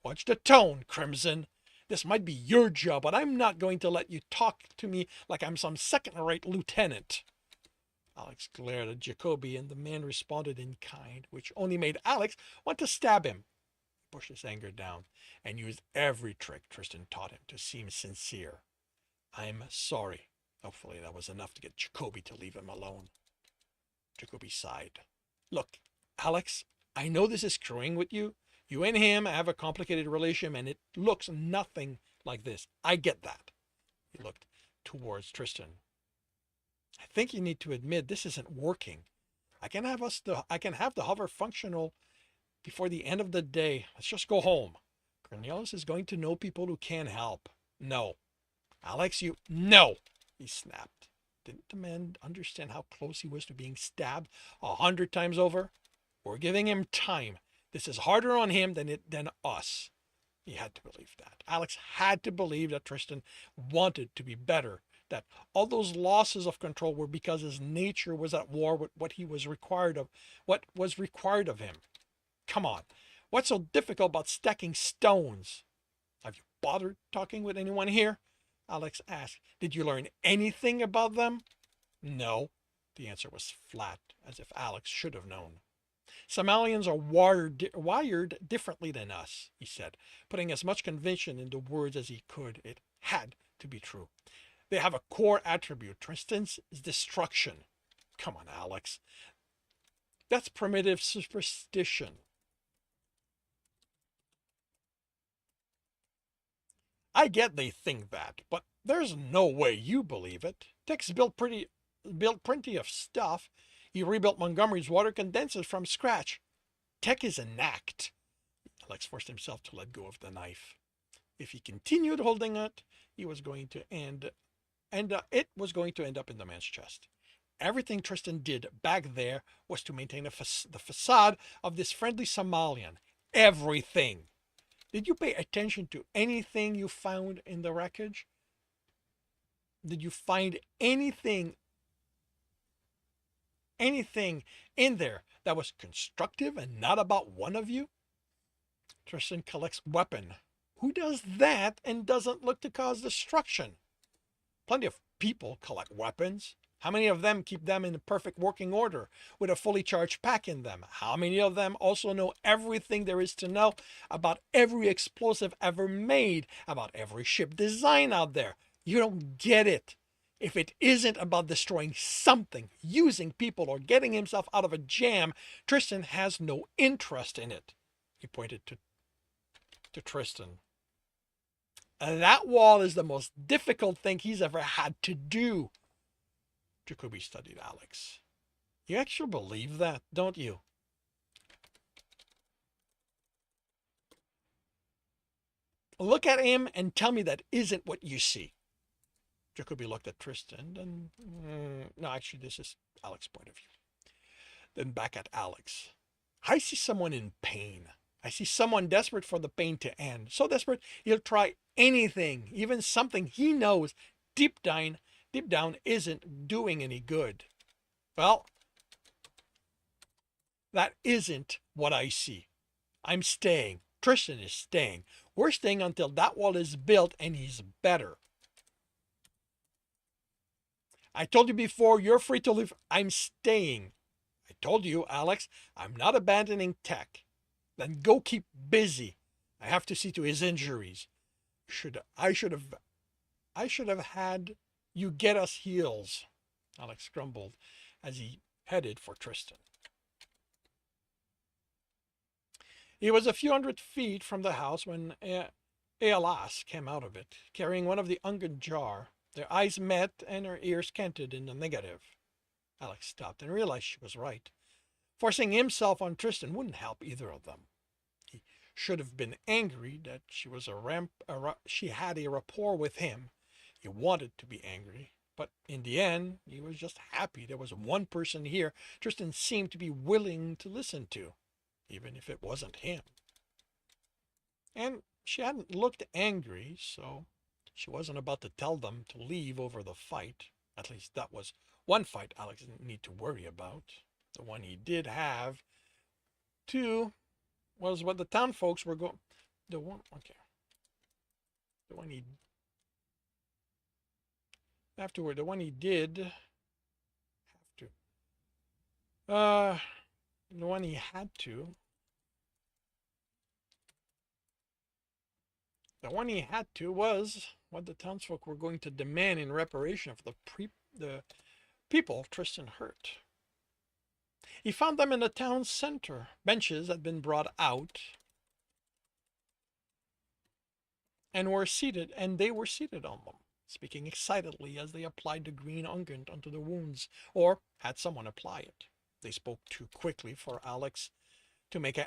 A: Watch the tone, Crimson. This might be your job, but I'm not going to let you talk to me like I'm some second-rate lieutenant. Alex glared at Jacoby, and the man responded in kind, which only made Alex want to stab him. He pushed his anger down and used every trick Tristan taught him to seem sincere. I'm sorry. Hopefully that was enough to get Jacoby to leave him alone. Jacoby sighed. Look, Alex, I know this is screwing with you. You and him have a complicated relationship, and it looks nothing like this. I get that. He looked towards Tristan. I think you need to admit this isn't working. I can have the hover functional before the end of the day. Let's just go home. Cornelius is going to know people who can help. No. Alex, no, he snapped. Didn't the man understand how close he was to being stabbed 100 times over? We're giving him time. This is harder on him than us. He had to believe that. Alex had to believe that Tristan wanted to be better, that all those losses of control were because his nature was at war with what was required of him. Come on. What's so difficult about stacking stones? Have you bothered talking with anyone here? Alex asked. Did you learn anything about them? No. The answer was flat, as if Alex should have known. Somalians are wired differently than us, he said, putting as much conviction into words as he could. It had to be true. They have a core attribute. Tristan's is destruction. Come on, Alex. That's primitive superstition. I get they think that, but there's no way you believe it. Tex built plenty of stuff. He rebuilt Montgomery's water condensers from scratch. Tech is an act. Alex forced himself to let go of the knife. If he continued holding it, it was going to end up in the man's chest. Everything Tristan did back there was to maintain the facade of this friendly Somalian. Everything. Did you pay attention to anything you found in the wreckage? Did you find anything in there that was constructive and not about one of you? Tristan collects weapon. Who does that and doesn't look to cause destruction? Plenty of people collect weapons. How many of them keep them in perfect working order with a fully charged pack in them? How many of them also know everything there is to know about every explosive ever made, about every ship design out there? You don't get it. If it isn't about destroying something, using people, or getting himself out of a jam, Tristan has no interest in it. He pointed to Tristan. That wall is the most difficult thing he's ever had to do. Jacoby studied Alex. You actually believe that, don't you? Look at him and tell me that isn't what you see. Jacoby looked at Tristan and... no, actually, this is Alex's point of view. Then back at Alex. I see someone in pain. I see someone desperate for the pain to end. So desperate, he'll try anything, even something he knows deep down isn't doing any good. Well, that isn't what I see. I'm staying. Tristan is staying. We're staying until that wall is built and he's better. I told you before, you're free to leave. I'm staying. I told you, Alex, I'm not abandoning tech. Then go keep busy. I have to see to his injuries. I should have had you get us heals, Alex grumbled as he headed for Tristan. He was a few hundred feet from the house when Eolas came out of it, carrying one of the Ungan jar. Their eyes met and her ears canted in the negative. Alex stopped and realized she was right. Forcing himself on Tristan wouldn't help either of them. He should have been angry that she had a rapport with him. He wanted to be angry, but in the end, he was just happy there was one person here Tristan seemed to be willing to listen to, even if it wasn't him. And she hadn't looked angry, so she wasn't about to tell them to leave over the fight. At least that was one fight Alex didn't need to worry about. The one he did have to was what the town folks were going. The one, okay. The one he afterward, the one he did have to. The one he had to. The one he had to was what the townsfolk were going to demand in reparation for the people Tristan hurt. He found them in the town center. Benches had been brought out and they were seated on them, speaking excitedly as they applied the green unguent onto the wounds, or had someone apply it. They spoke too quickly for Alex to make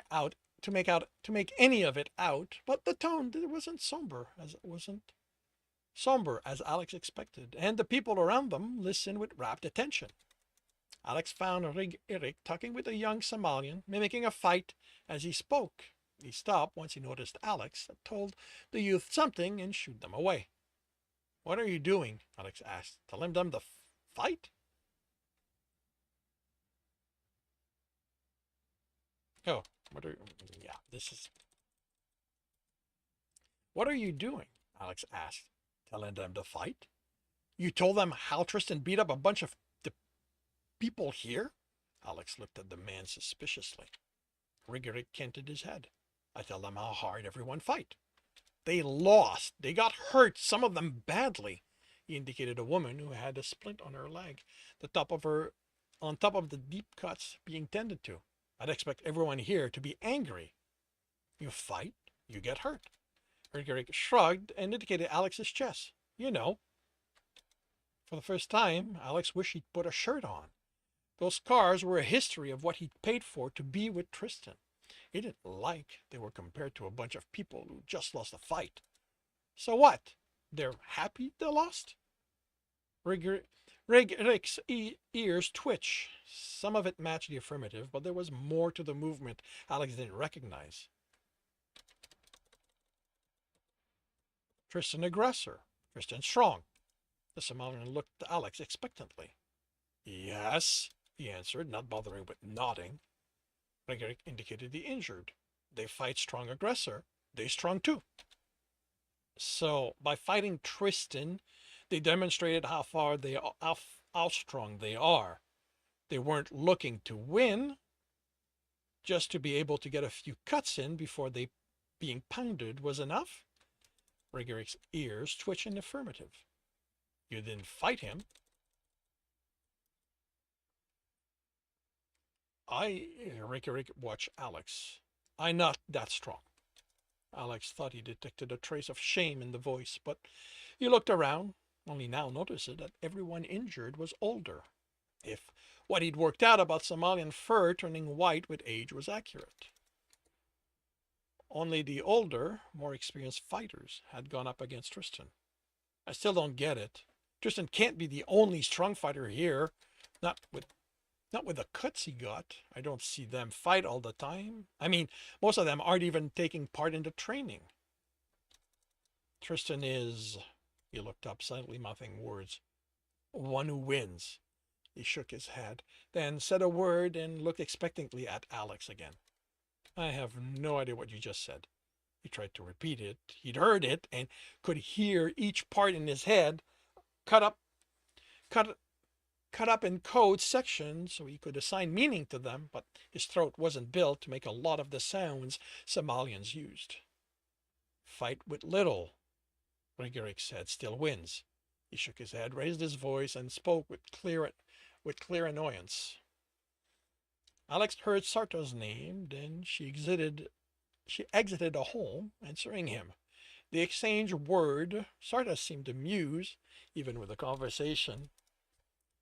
A: any of it out, but the tone wasn't somber as Alex expected, and the people around them listened with rapt attention. Alex found Rig-Eric talking with a young Somalian, mimicking a fight as he spoke. He stopped once he noticed Alex, told the youth something, and shooed them away. What are you doing? Alex asked. Telling them to fight? Oh, What are you doing? Alex asked. Telling them to fight? You told them how Tristan beat up a bunch of the people here? Alex looked at the man suspiciously. Rig-Eric canted his head. I tell them how hard everyone fight. They lost. They got hurt, some of them badly. He indicated a woman who had a splint on her leg, on top of the deep cuts being tended to. I'd expect everyone here to be angry. You fight, you get hurt. Rig-Eric shrugged and indicated Alex's chest. You know. For the first time, Alex wished he'd put a shirt on. Those scars were a history of what he'd paid for to be with Tristan. He didn't like they were compared to a bunch of people who just lost a fight. So what? They're happy they lost? Rig-Eric's ears twitch. Some of it matched the affirmative, but there was more to the movement Alex didn't recognize. Tristan aggressor. Tristan strong. The Somalian looked at Alex expectantly. Yes, he answered, not bothering with nodding. Rig-Eric indicated the injured. They fight strong aggressor. They strong too. So by fighting Tristan, they demonstrated how strong they are. They weren't looking to win, just to be able to get a few cuts in before they being pounded was enough. Rig-Eric's ears twitch in affirmative. You didn't fight him. Rig-Eric watched Alex. I'm not that strong. Alex thought he detected a trace of shame in the voice, but he looked around, only now noticed that everyone injured was older. If what he'd worked out about Somalian fur turning white with age was accurate. Only the older, more experienced fighters had gone up against Tristan. I still don't get it. Tristan can't be the only strong fighter here, not with Not with the cuts he got. I don't see them fight all the time. I mean, most of them aren't even taking part in the training. Tristan is, he looked up, silently mouthing words, one who wins. He shook his head, then said a word and looked expectantly at Alex again. I have no idea what you just said. He tried to repeat it. He'd heard it and could hear each part in his head cut up, cut, cut up in code sections so he could assign meaning to them, but his throat wasn't built to make a lot of the sounds Somalians used. Fight with little, Rigeric said, still wins. He shook his head, raised his voice, and spoke with clear annoyance. Alex heard Sarta's name, then she exited a home, answering him. They exchanged word. Sarta seemed amused, even with the conversation,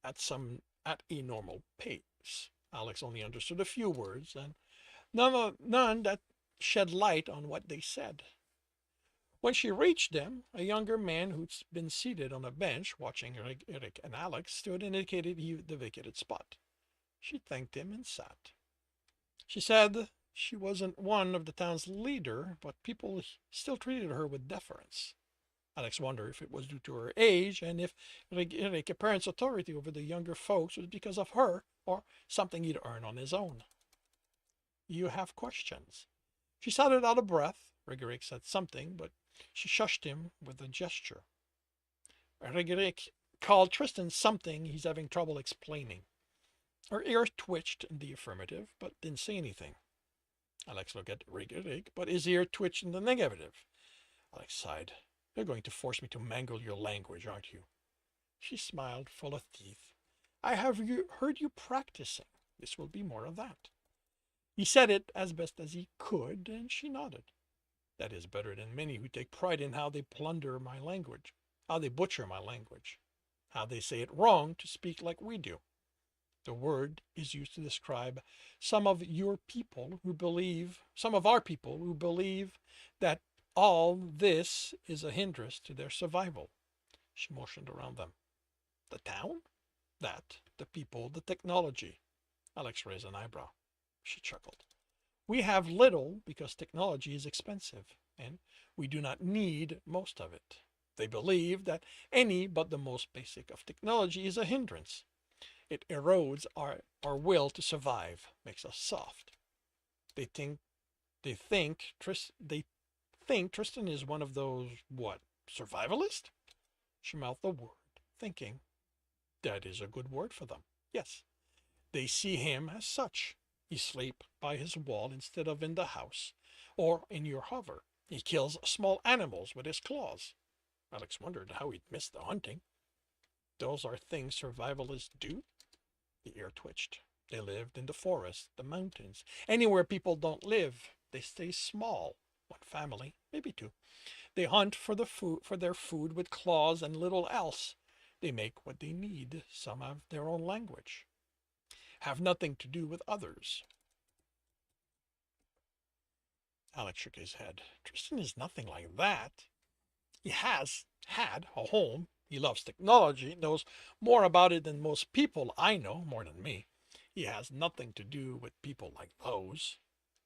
A: at a normal pace. Alex only understood a few words, and none that shed light on what they said. When she reached them, a younger man who'd been seated on a bench watching Eric and Alex stood and indicated the vacated spot. She thanked him and sat. She said she wasn't one of the town's leader, but people still treated her with deference. Alex wondered if it was due to her age and if Eric's parents' authority over the younger folks was because of her or something he'd earned on his own. You have questions. She sounded out of breath. Rigeric said something, but she shushed him with a gesture. Rigeric called Tristan something he's having trouble explaining. Her ear twitched in the affirmative, but didn't say anything. Alex looked at Rigeric, but his ear twitched in the negative. Alex sighed. You're going to force me to mangle your language, aren't you? She smiled, full of teeth. I have heard you practicing. This will be more of that. He said it as best as he could, and she nodded. That is better than many who take pride in how they plunder my language, how they butcher my language, how they say it wrong to speak like we do. The word is used to describe some of our people who believe that all this is a hindrance to their survival. She motioned around them. The town? That, the people, the technology. Alex raised an eyebrow. She chuckled. We have little because technology is expensive, and we do not need most of it. They believe that any but the most basic of technology is a hindrance. It erodes our will to survive, makes us soft. They think Tristan is one of those, what, survivalists? She mouthed the word, thinking. That is a good word for them. Yes, they see him as such. He sleeps by his wall instead of in the house, or in your hover. He kills small animals with his claws. Alex wondered how he'd missed the hunting. Those are things survivalists do? The ear twitched. They lived in the forest, the mountains, anywhere people don't live. They stay small. One family, maybe two. They hunt for their food with claws and little else. They make what they need. Some have their own language. Have nothing to do with others. Alex shook his head. Tristan is nothing like that. He has had a home. He loves technology, knows more about it than most people I know, more than me. He has nothing to do with people like those.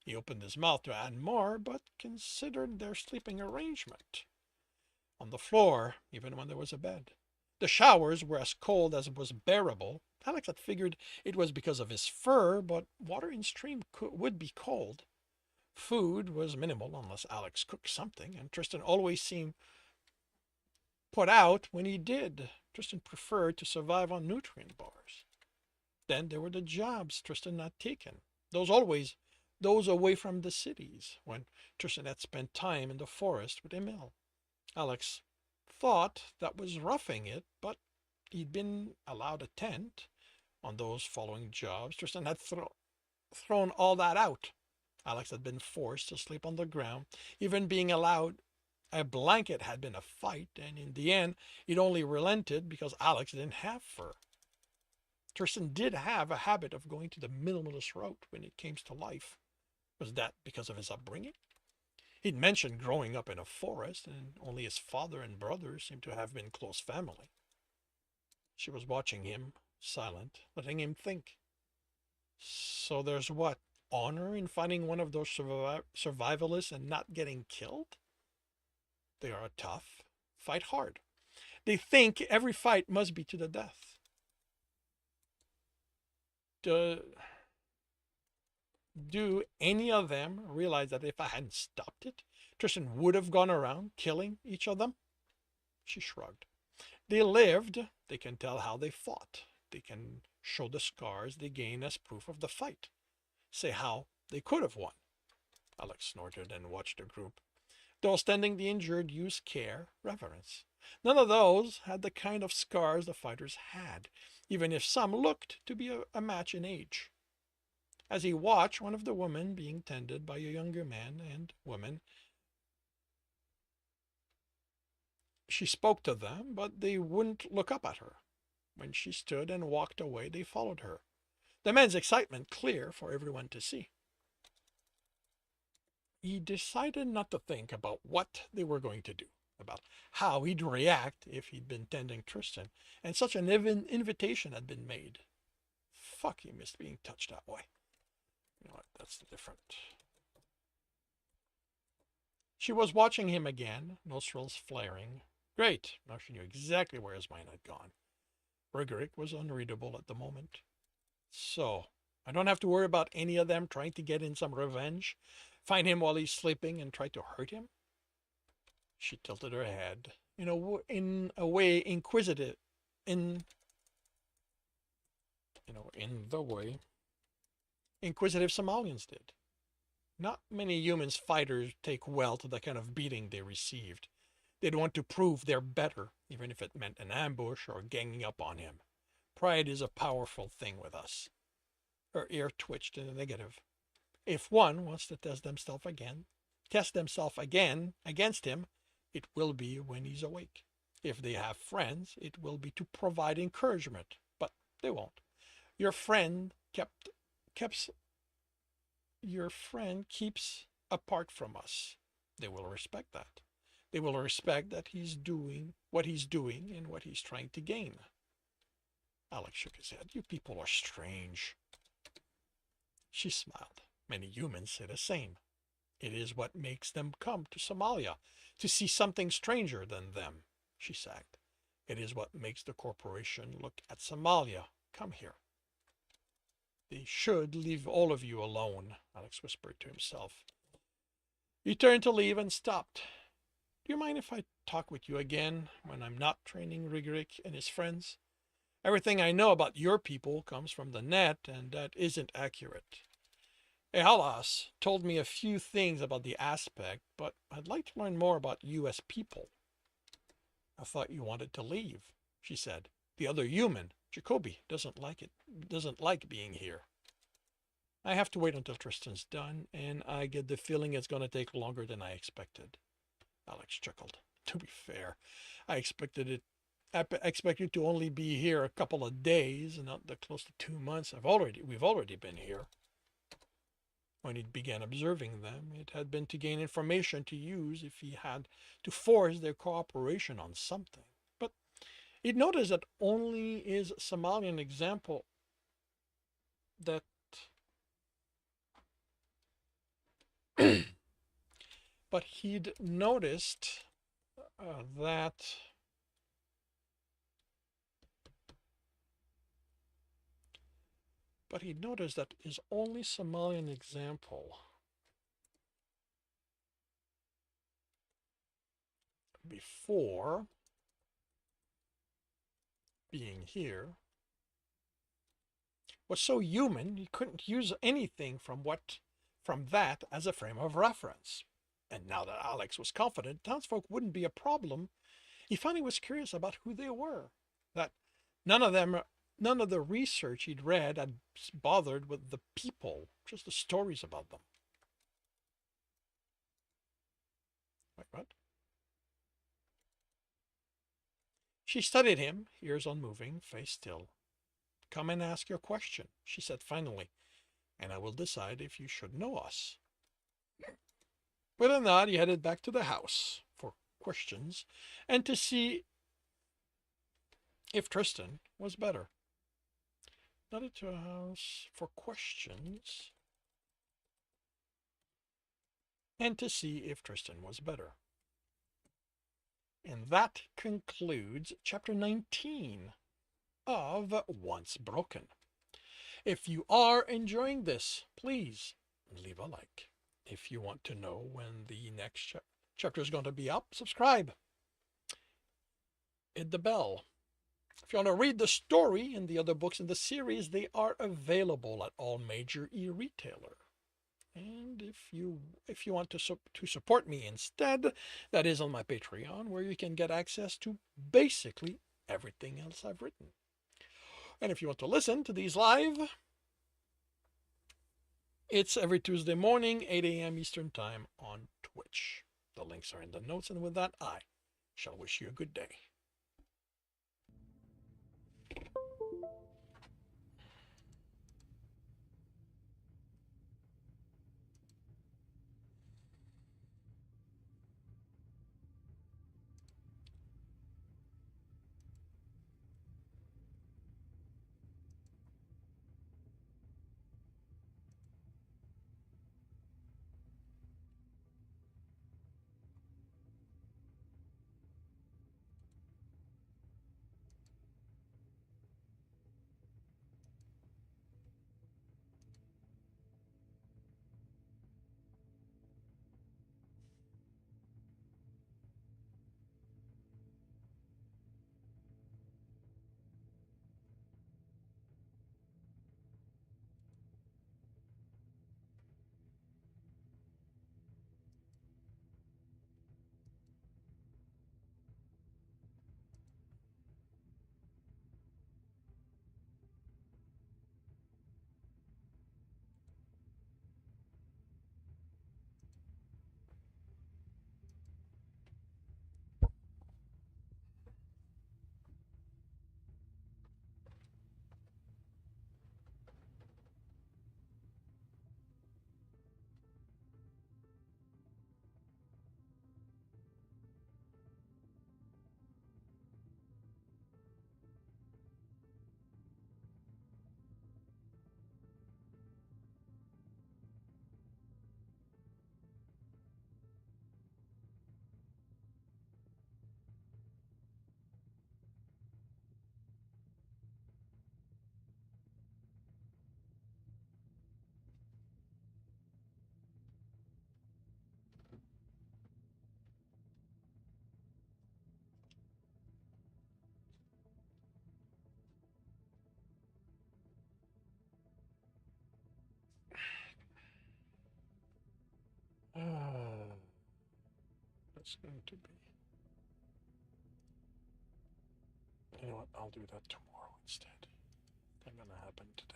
A: He opened his mouth to add more, but considered their sleeping arrangement. On the floor, even when there was a bed. The showers were as cold as was bearable. Alex had figured it was because of his fur, but water in stream would be cold. Food was minimal unless Alex cooked something, and Tristan always seemed put out when he did. Tristan preferred to survive on nutrient bars. Then there were the jobs Tristan had taken. Those away from the cities, when Tristan had spent time in the forest with Emil. Alex thought that was roughing it, but he'd been allowed a tent on those following jobs. Tristan had thrown all that out. Alex had been forced to sleep on the ground. Even being allowed a blanket had been a fight, and in the end, he'd only relented because Alex didn't have fur. Tristan did have a habit of going to the minimalist route when it came to life. Was that because of his upbringing? He'd mentioned growing up in a forest, and only his father and brothers seemed to have been close family. She was watching him, silent, letting him think. So there's what? Honor in finding one of those survivalists and not getting killed? They are tough, fight hard. They think every fight must be to the death. Do any of them realize that if I hadn't stopped it, Tristan would have gone around killing each of them? She shrugged. They lived. They can tell how they fought. They can show the scars they gained as proof of the fight. Say how they could have won. Alex snorted and watched the group. Those tending the injured used care, reverence. None of those had the kind of scars the fighters had, even if some looked to be a match in age. As he watched one of the women being tended by a younger man and woman, she spoke to them, but they wouldn't look up at her. When she stood and walked away, they followed her, the man's excitement clear for everyone to see. He decided not to think about what they were going to do, about how he'd react if he'd been tending Tristan, and such an invitation had been made. Fuck, he missed being touched that way. You know what, that's different. She was watching him again, nostrils flaring. Great, now she knew exactly where his mind had gone. Rigeric was unreadable at the moment. So, I don't have to worry about any of them trying to get in some revenge, find him while he's sleeping and try to hurt him? She tilted her head, in a way inquisitive, in the way inquisitive Somalians did. Not many humans fighters take well to the kind of beating they received. They'd want to prove they're better, even if it meant an ambush or ganging up on him. Pride is a powerful thing with us. Her ear twitched in the negative. If one wants to test themselves again against him, it will be when he's awake. If they have friends, it will be to provide encouragement, but they won't. Your friend keeps apart from us. They will respect that. They will respect that he's doing what he's doing and what he's trying to gain. Alex shook his head. You people are strange. She smiled. Many humans say the same. It is what makes them come to Somalia, to see something stranger than them, she sagged. It is what makes the corporation look at Somalia. Come here. They should leave all of you alone, Alex whispered to himself. He turned to leave and stopped. Do you mind if I talk with you again when I'm not training Rigeric and his friends? Everything I know about your people comes from the net, and that isn't accurate. Ehalas told me a few things about the aspect, but I'd like to learn more about you as people. I thought you wanted to leave, she said. The other human, Jacoby, doesn't like being here. I have to wait until Tristan's done, and I get the feeling it's going to take longer than I expected. Alex chuckled. To be fair, I expected you to only be here a couple of days, and not close to 2 months. We've already been here. When he began observing them, it had been to gain information to use if he had to force their cooperation on something. But he'd noticed that only his Somalian example that but he'd noticed that his only Somalian example before being here was so human he couldn't use anything from that as a frame of reference. And now that Alex was confident townsfolk wouldn't be a problem, he finally was curious about who they were. That none of the research he'd read had bothered with the people, just the stories about them. Wait, what? She studied him, ears unmoving, face still. Come and ask your question, she said finally, and I will decide if you should know us. With a nod, he headed back to the house for questions and to see if Tristan was better. Not into a house for questions and to see if Tristan was better. And that concludes chapter 19 of Once Broken. If you are enjoying this, please leave a like. If you want to know when the next chapter is going to be up, subscribe. Hit the bell. If you want to read the story and the other books in the series, they are available at all major e-retailer. And if you want to support me instead, that is on my Patreon, where you can get access to basically everything else I've written. And if you want to listen to these live, it's every Tuesday morning, 8 a.m. Eastern Time on Twitch. The links are in the notes, and with that, I shall wish you a good day. That's going to be... You know what? I'll do that tomorrow instead. Not gonna happen today.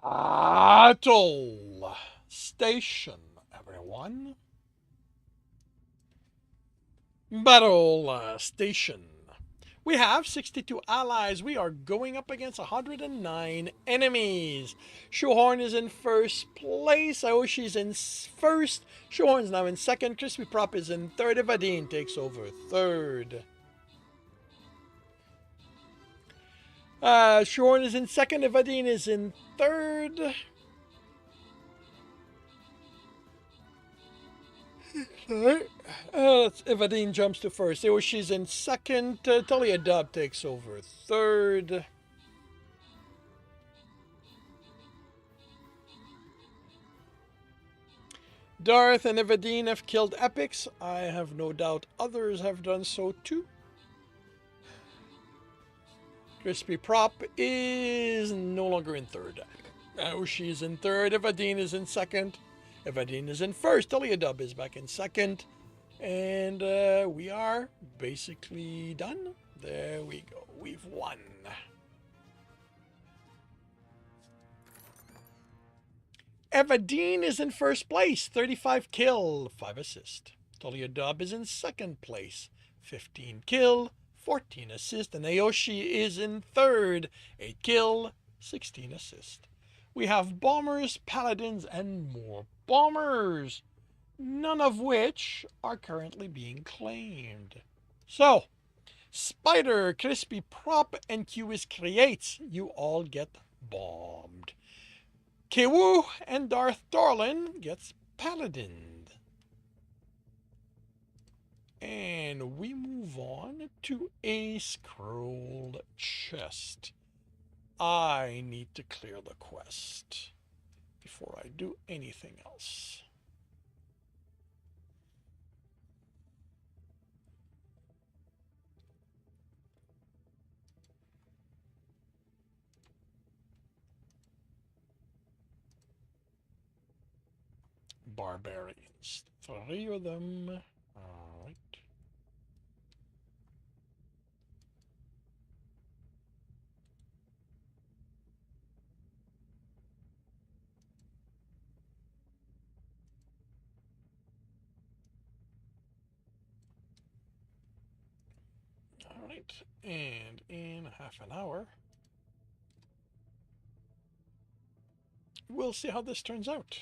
A: Battle Station, everyone. Battle Station. We have 62 allies. We are going up against 109 enemies. Shoehorn is in first place. Aoshi's in first. Shoehorn's now in second. Crispy Prop is in third. Evadine takes over third. Shoehorn is in second. Evadine is in third. Evadine jumps to first. Aoshi's in second. Talia Dub takes over third. Darth and Evadine have killed epics. I have no doubt others have done so too. Crispy Prop is no longer in third. Aoshi is in third. Evadine is in second. Evadine is in first. Dub is back in second. And we are basically done. There we go. We've won. Evadine is in first place, 35 kill, 5 assist. Dub is in second place, 15 kill, 14 assist. And Aoshi is in third, 8 kill, 16 assist. We have bombers, paladins, and more bombers, none of which are currently being claimed. So, Spider, Crispy Prop, and QS Creates, you all get bombed. Kiwu and Darth Dorlin gets paladined. And we move on to a scrolled chest. I need to clear the quest before I do anything else. Barbarians. 3 of them. Alright. Alright. And in half an hour, we'll see how this turns out.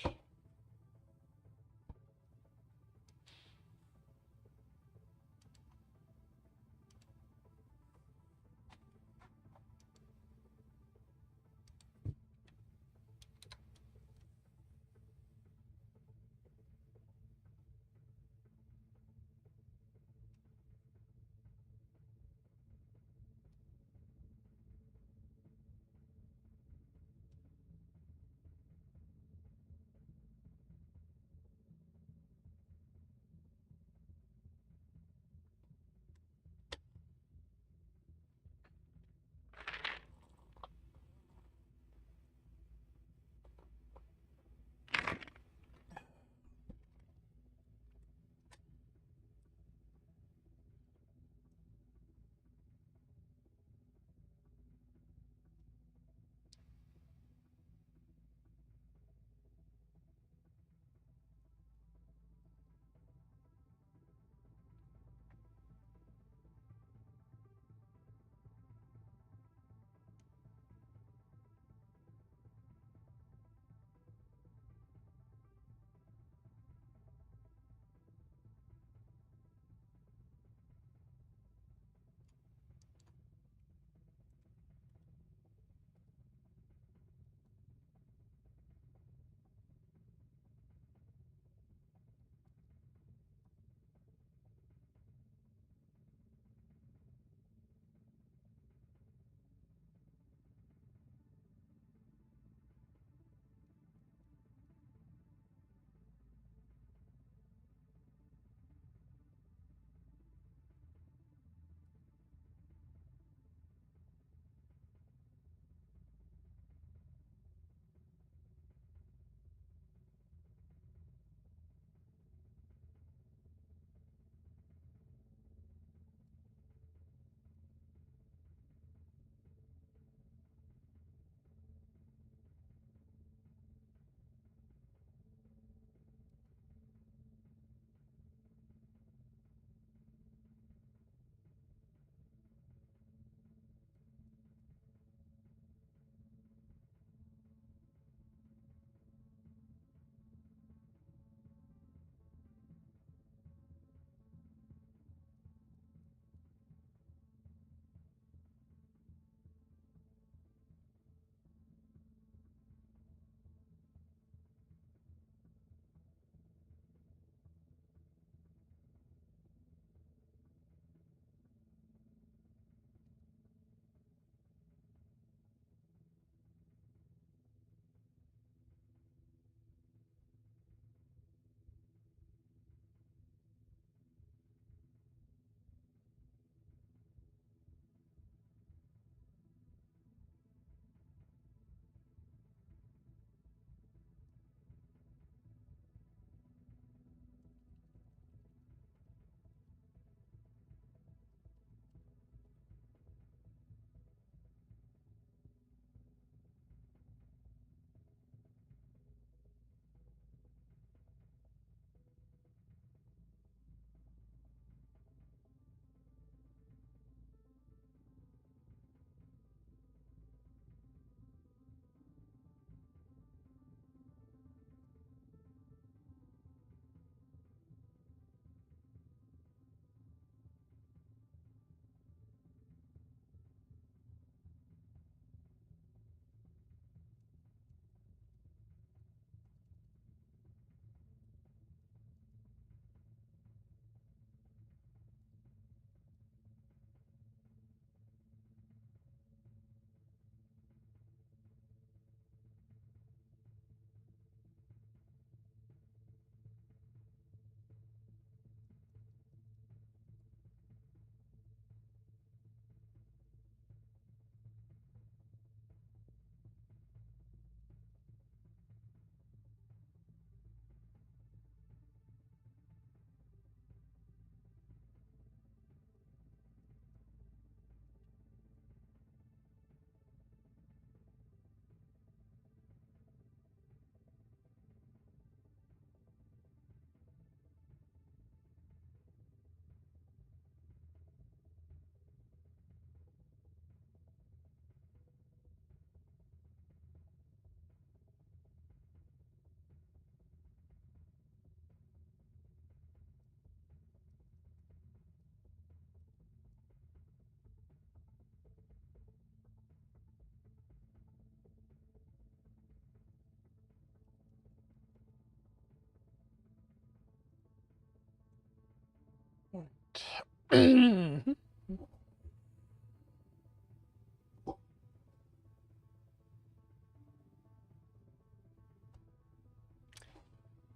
A: Right.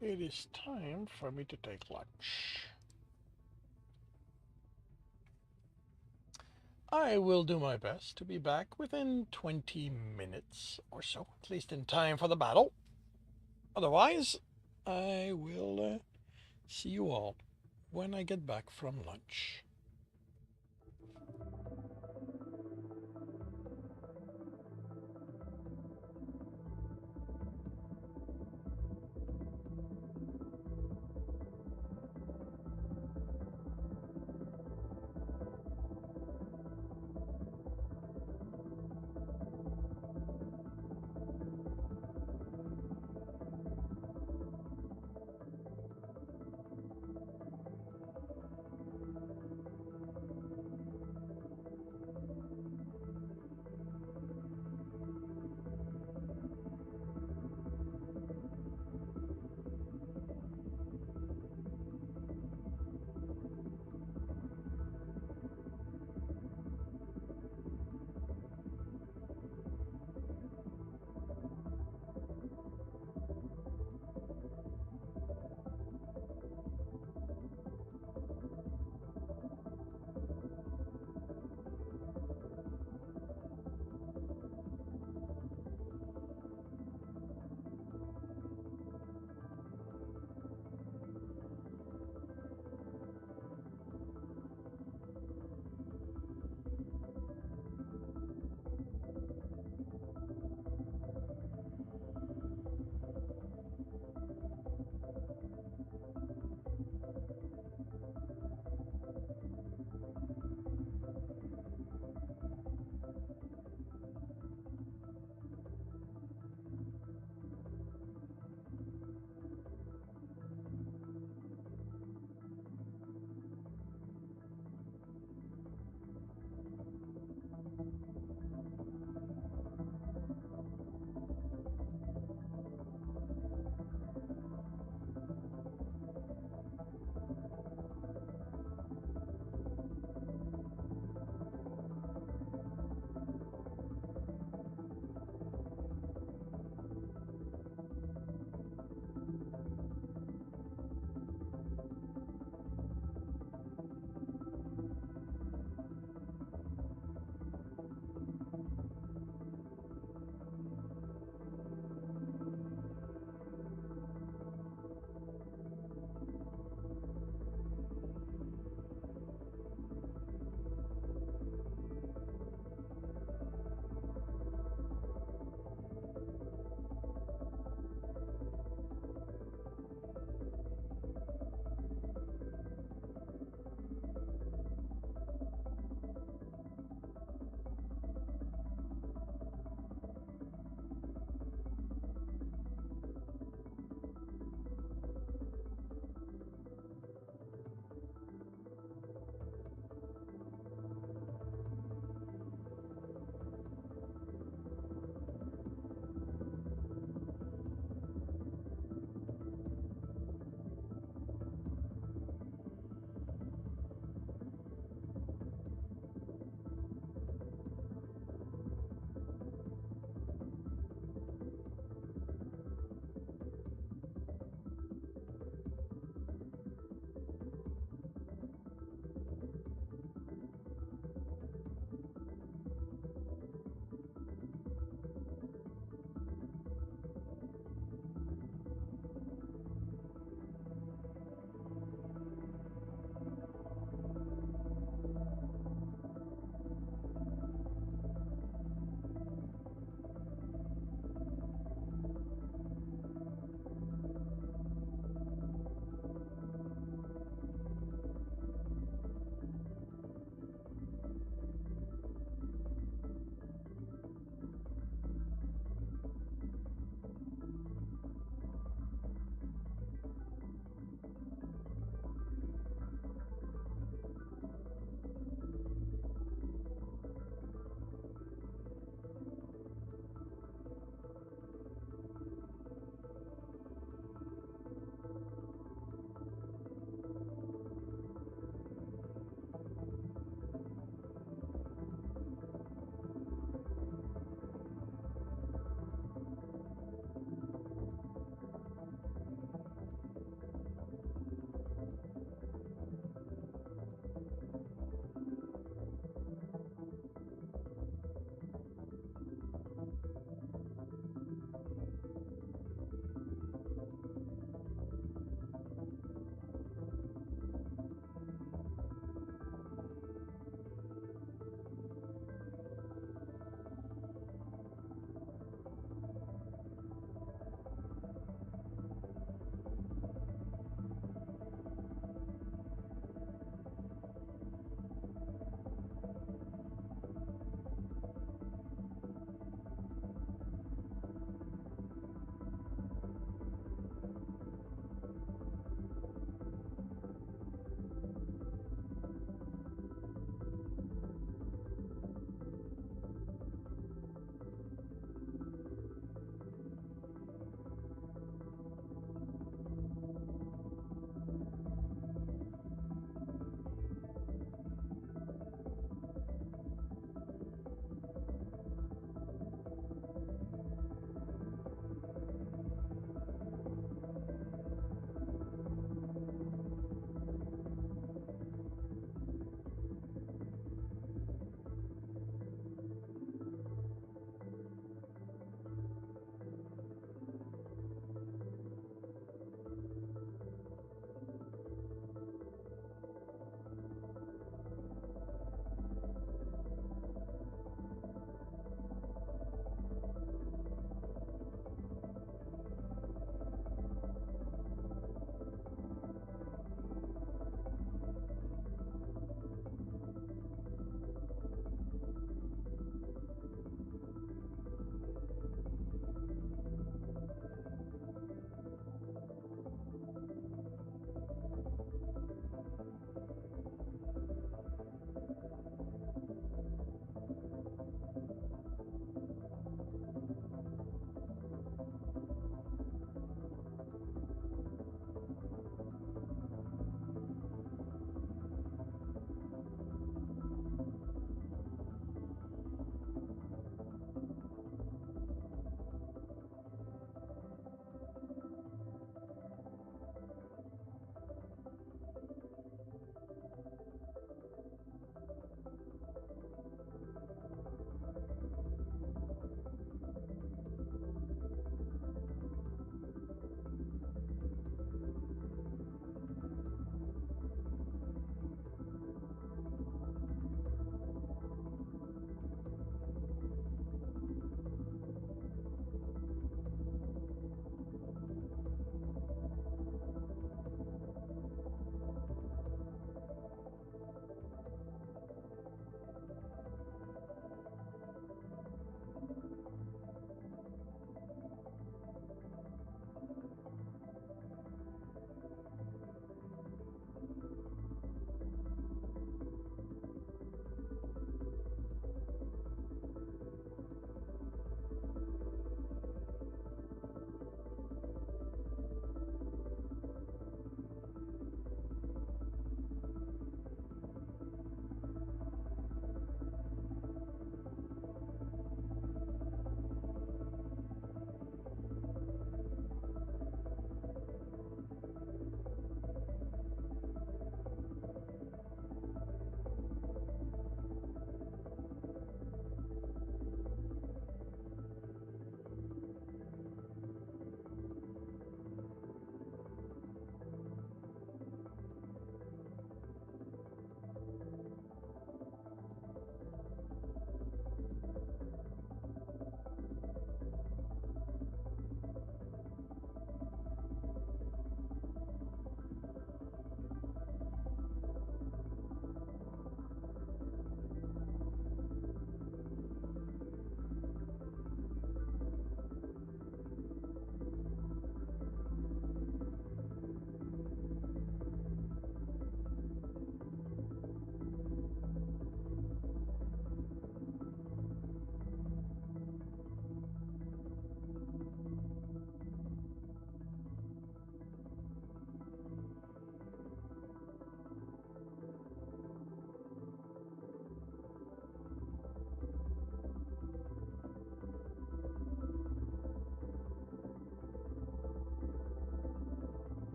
A: It is time for me to take lunch. I will do my best to be back within 20 minutes or so, at least in time for the battle. Otherwise, I will see you all when I get back from lunch.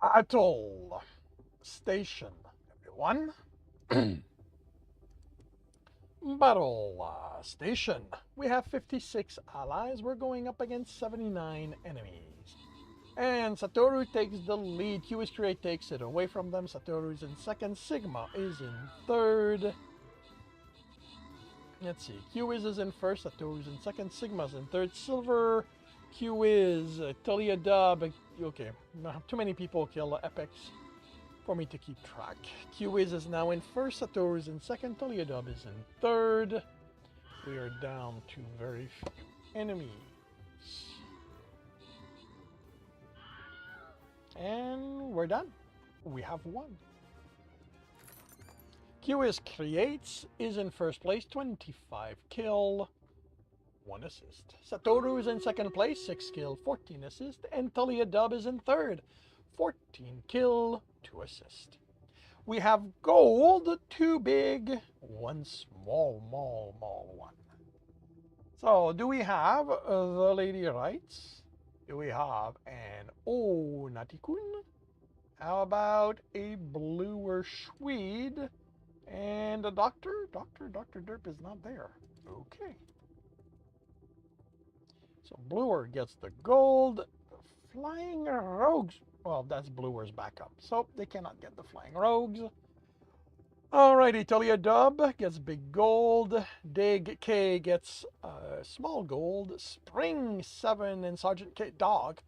A: Atoll Station, everyone. Battle Station. We have 56 allies. We're going up against 79 enemies. And Satoru takes the lead. QS Create takes it away from them. Satoru's in second. Sigma is in third. Let's see. QWiz is in first. Satoru's in second. Sigma's in third. Silver. QWiz. Talia Dub. Okay. Too many people kill Epics for me to keep track. QWiz is now in first. Satoru's in second. Talia Dub is in third. We are down to very few enemies. And we're done. We have won. QS Creates is in first place, 25 kill, 1 assist. Satoru is in second place, 6 kill, 14 assist. And Talia Dub is in third, 14 kill, 2 assist. We have gold, 2 big, 1 small one. So, do we have the Lady Wrights? Do we have an Onatikun? How about a Bluer Swede? And a doctor? Dr. Derp is not there. Okay. So Bluer gets the gold. The Flying Rogues. Well, that's Bluer's backup. So they cannot get the Flying Rogues. Alrighty, Talia Dub gets big gold. Dig K gets small gold. Spring 7 and Sergeant K Dog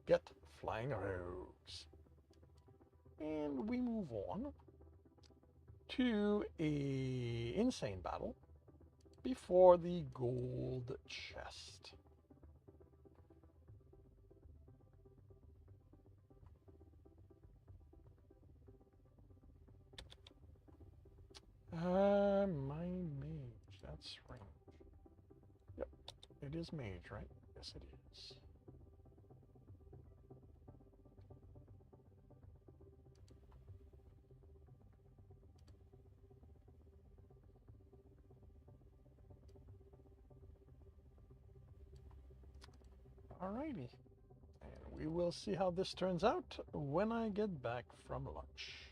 A: get Flying Rogues. And we move on to a insane battle before the gold chest. My mage, that's range. Yep, it is mage, right? Yes, it is. Alrighty. And we will see how this turns out when I get back from lunch.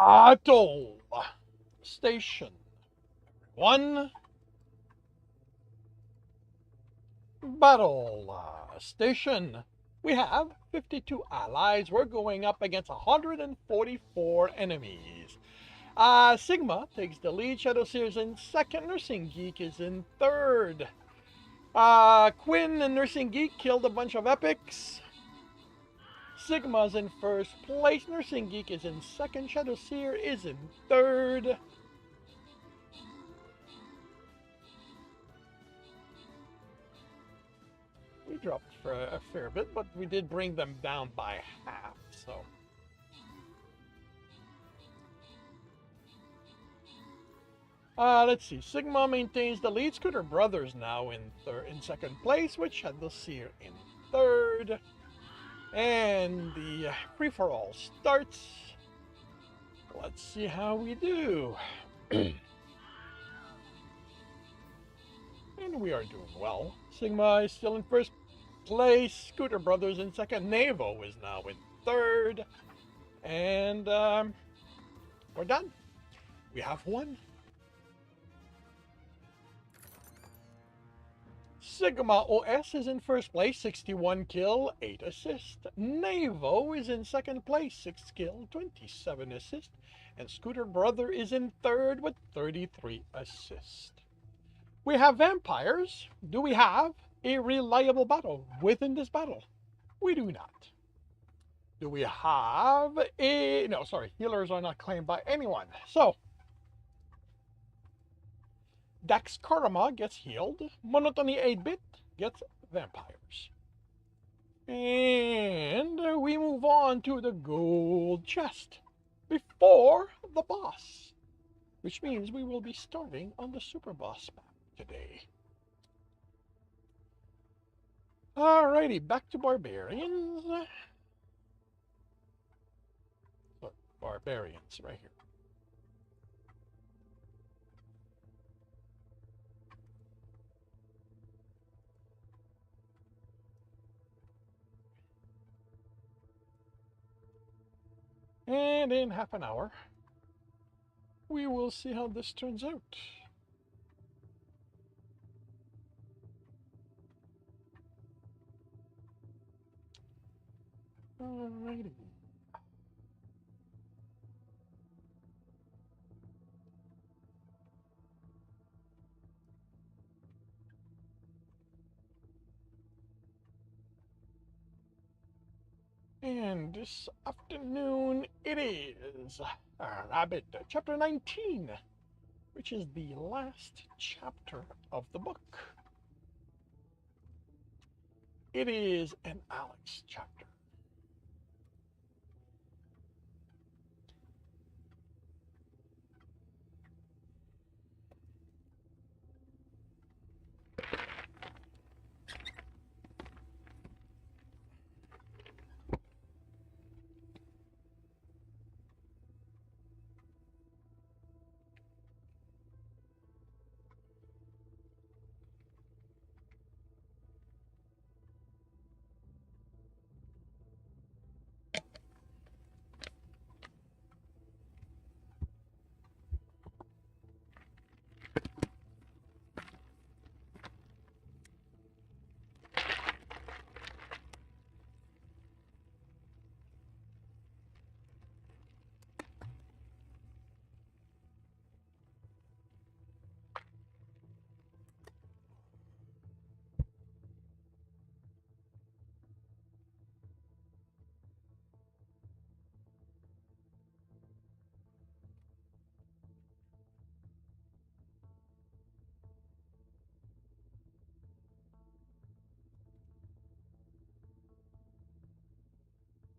A: Battle Station 1. Battle Station. We have 52 allies. We're going up against 144 enemies. Sigma takes the lead. Shadowseer is in second. Nursing Geek is in third. Quinn and Nursing Geek killed a bunch of epics. Sigma's in first place. Nursing Geek is in second. Shadowseer is in third. We dropped for a fair bit, but we did bring them down by half, so. Let's see. Sigma maintains the lead. Scooter Brothers now in second place, with Shadowseer in third. And the free-for-all starts. Let's see how we do. And we are doing well. Sigma is still in first place. Scooter Brothers in second. Navo is now in third. And we're done. We have won. Sigma OS is in first place, 61 kill, 8 assist. Navo is in second place, 6 kill, 27 assist. And Scooter Brother is in third with 33 assist. We have vampires. Do we have a reliable battle within this battle? We do not. Do we have a... No, sorry. Healers are not claimed by anyone. So, Dax Karma gets healed. Monotony 8-bit gets vampires. And we move on to the gold chest before the boss, which means we will be starting on the super boss map today. Alrighty, back to barbarians. So, barbarians right here. And in half an hour, we will see how this turns out. Alrighty. And this afternoon it is Rabbit chapter 19, which is the last chapter of the book. It is an Alex chapter.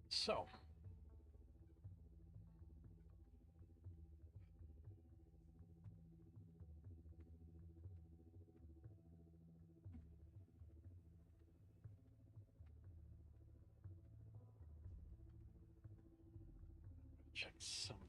A: So, check something.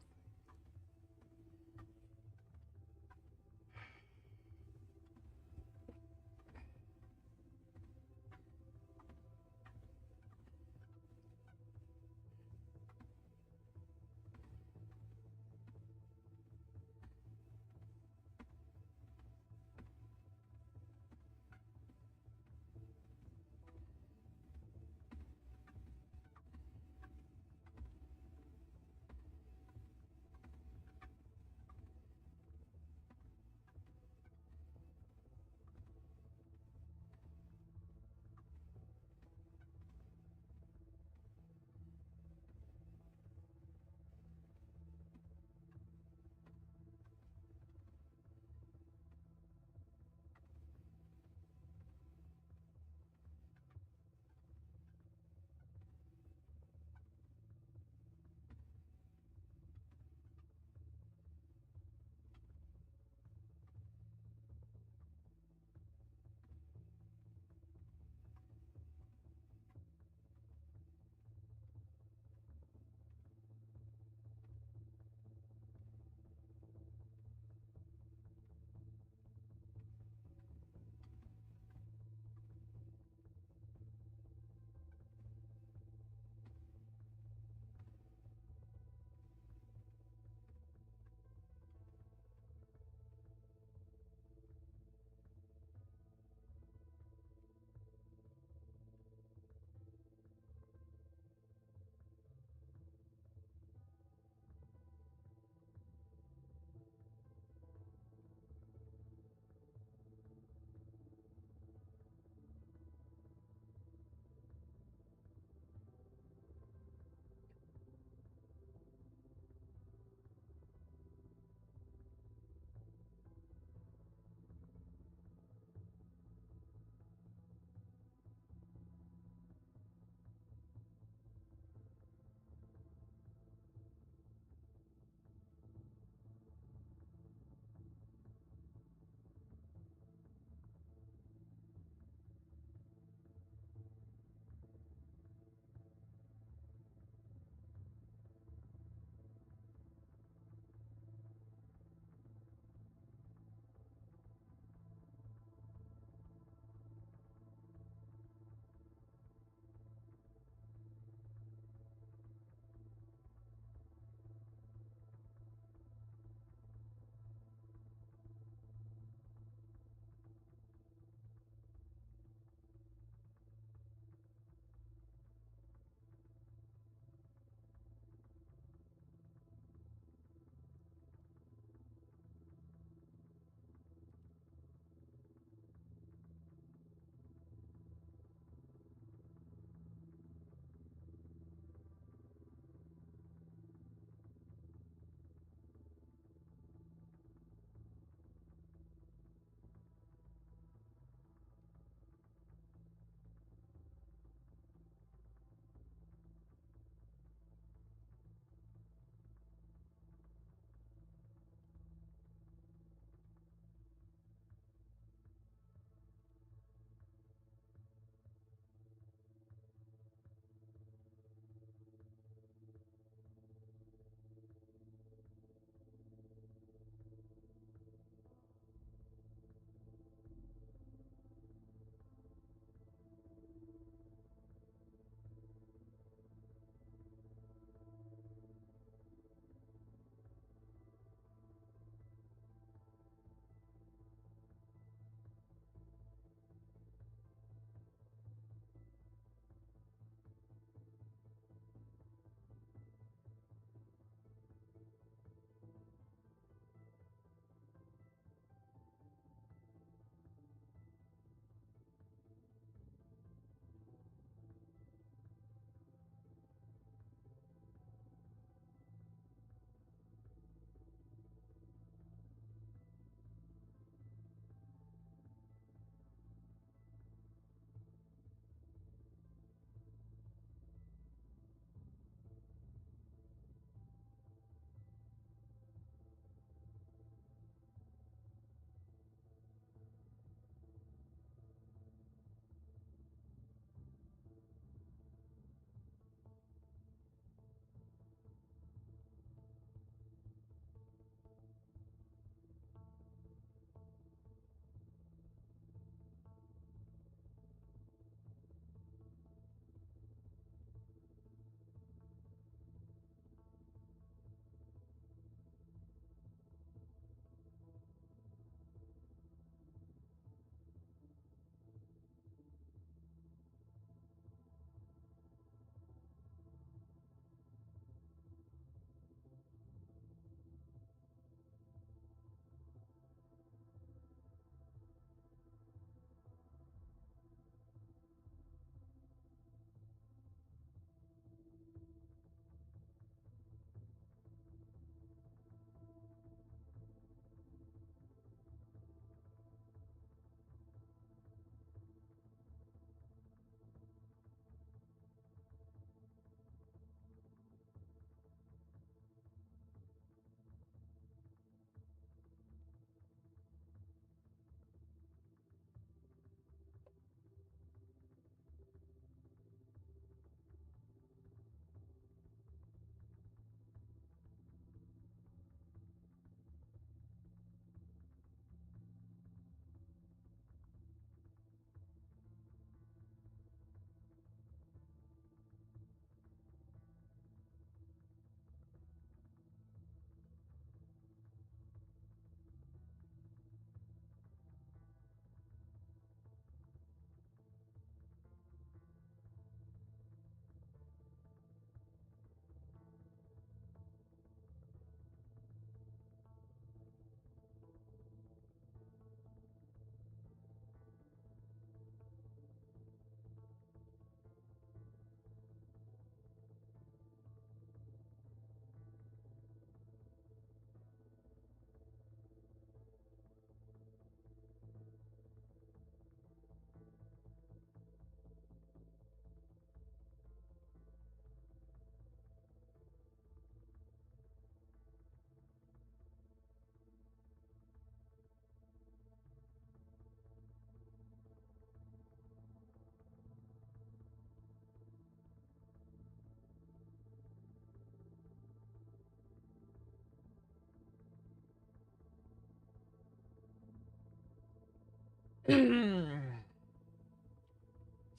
A: So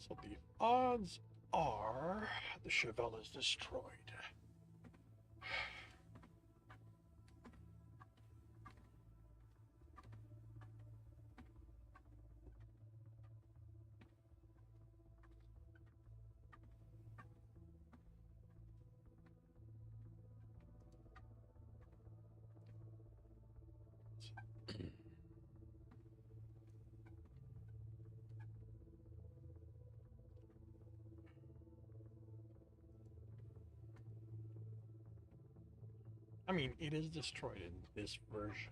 A: the odds are the Chevelle is destroyed. I mean, it is destroyed in this version.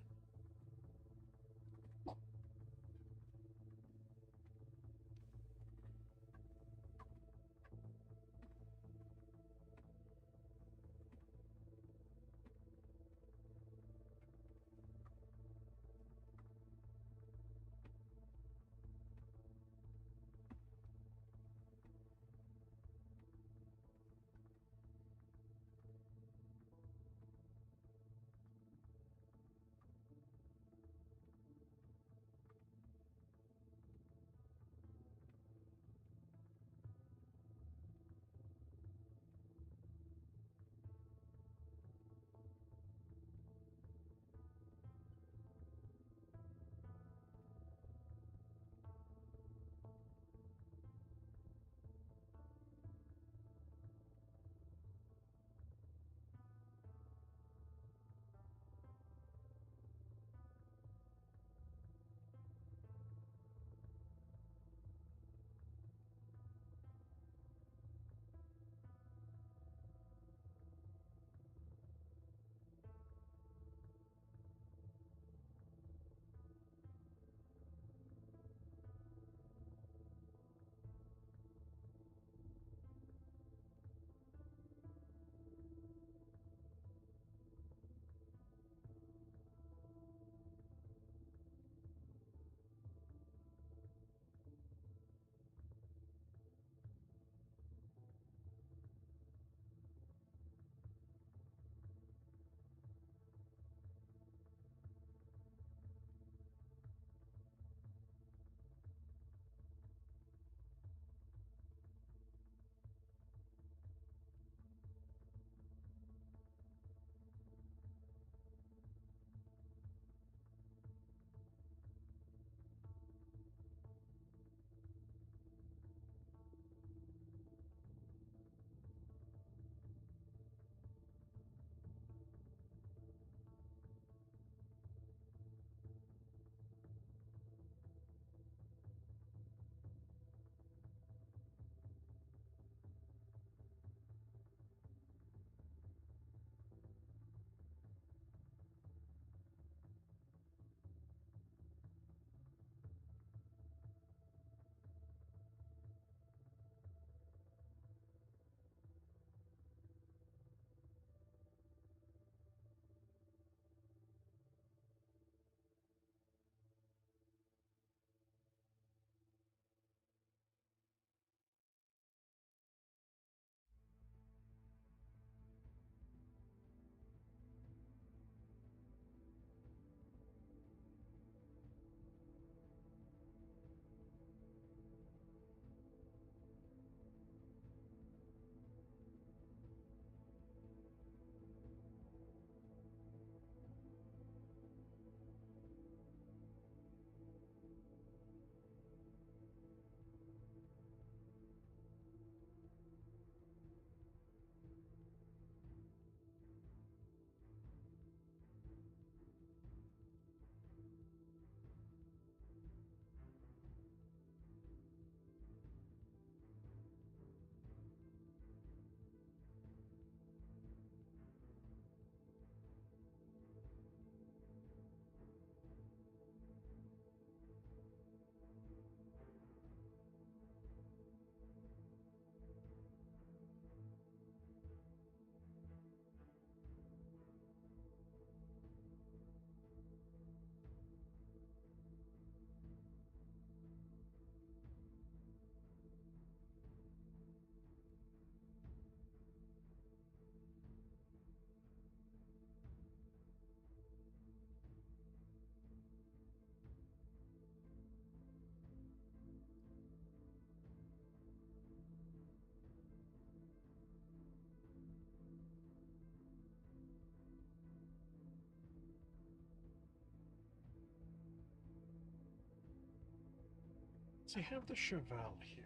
A: So you have the Chevelle here.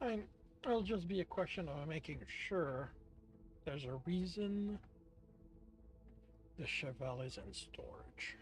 A: I, it'll just be a question of making sure there's a reason the Chevelle is in storage.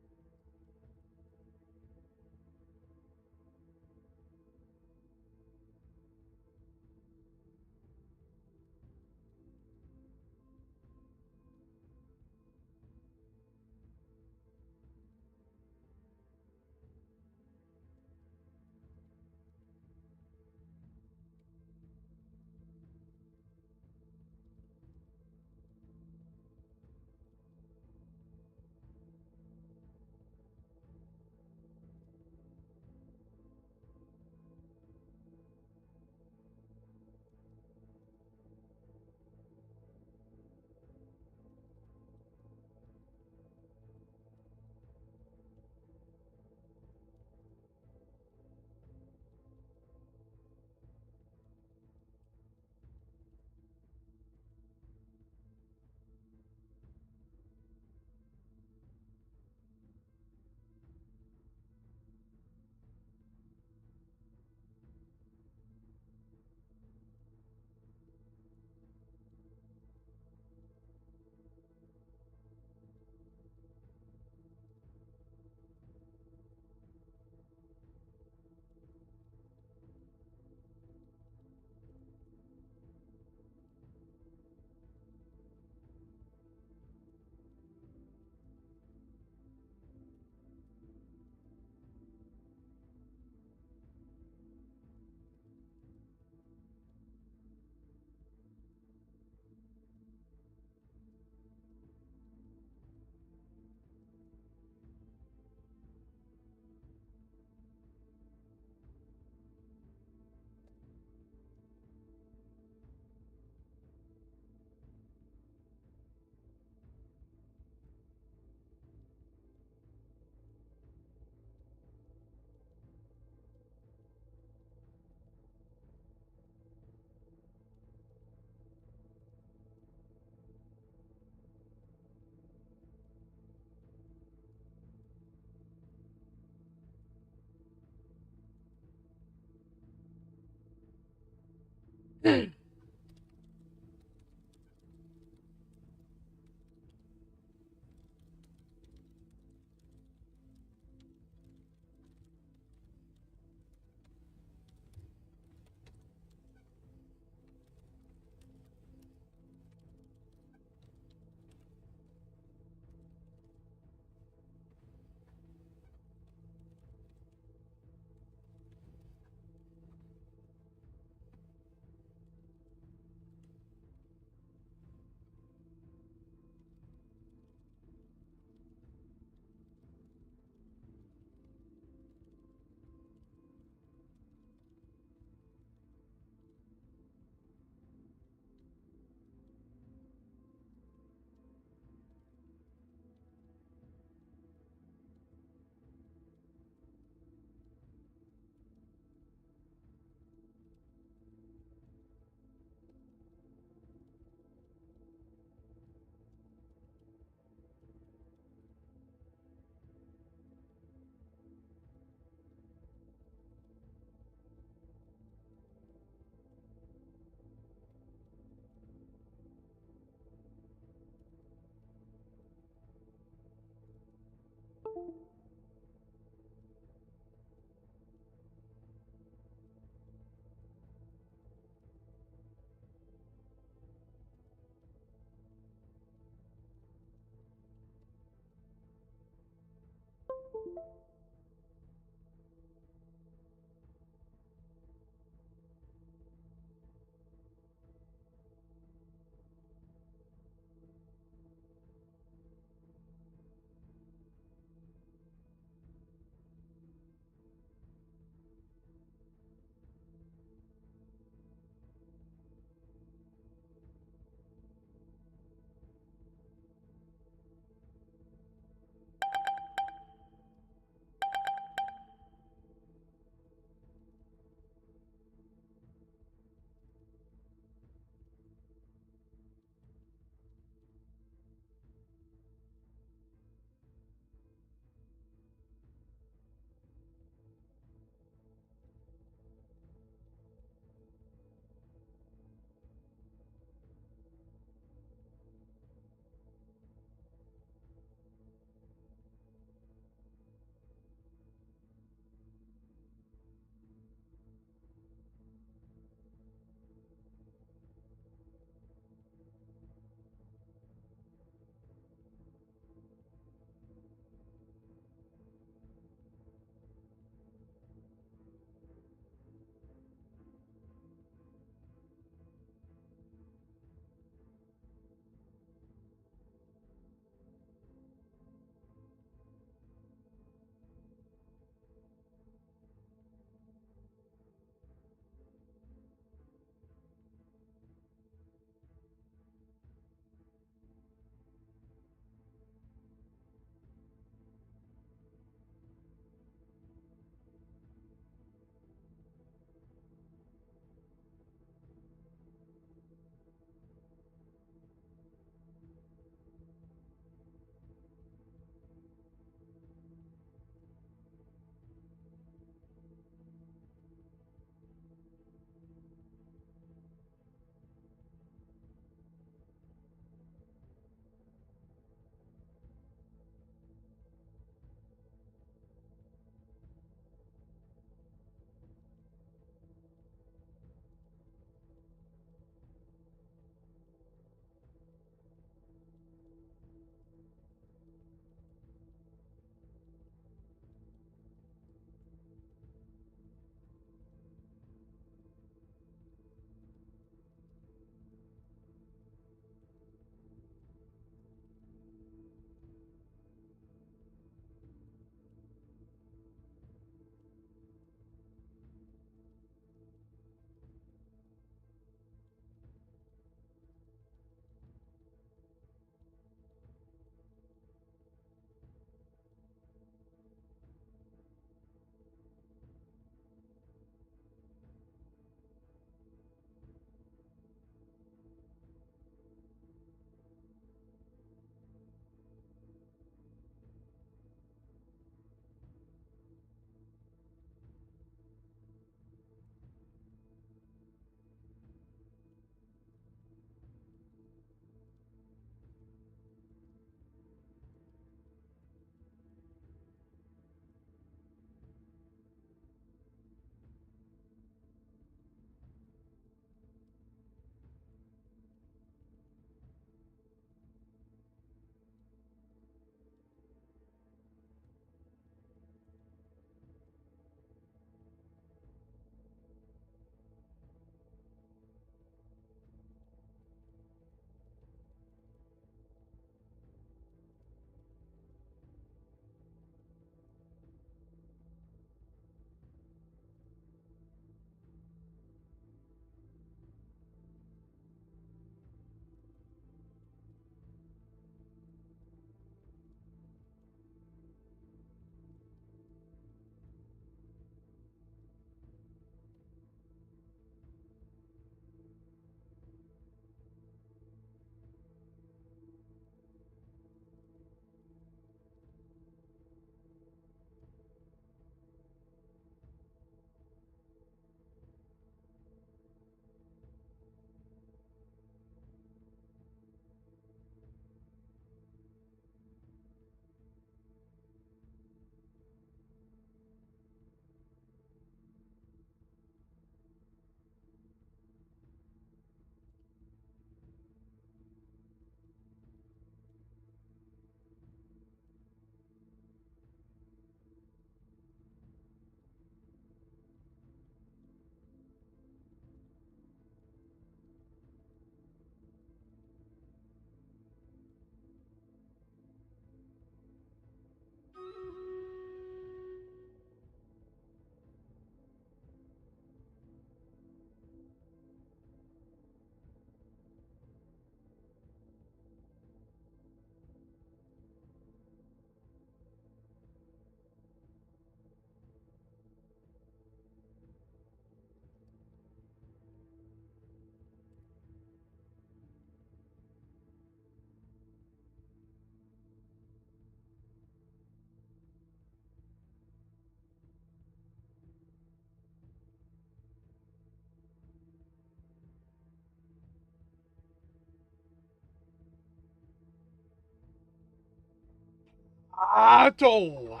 A: Battle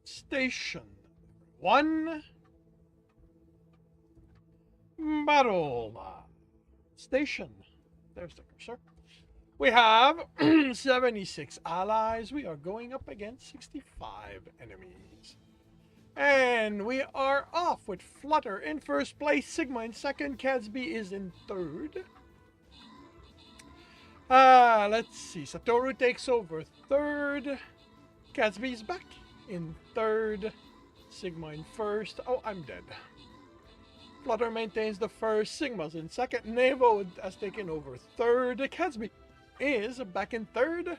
A: Station 1. Battle Station. There's the cursor. We have 76 allies. We are going up against 65 enemies. And we are off with Flutter in first place, Sigma in second, Catsby is in third. Let's see. Satoru takes over third. Catsby's back in third. Sigma in first. Oh, I'm dead. Flutter maintains the first. Sigma's in second. Nevo has taken over third. Catsby is back in third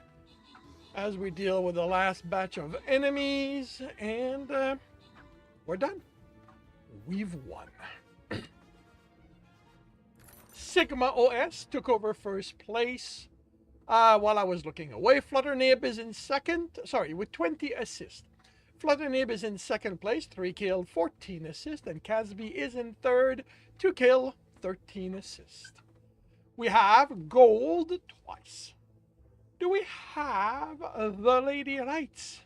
A: as we deal with the last batch of enemies. And we're done. We've won. Sigma OS took over first place. While I was looking away, Flutternib is in second. Sorry, with 20 assists. Flutternib is in second place, 3 kill, 14 assists. And Catsby is in third, 2 kill, 13 assists. We have gold twice. Do we have the Lady Lights?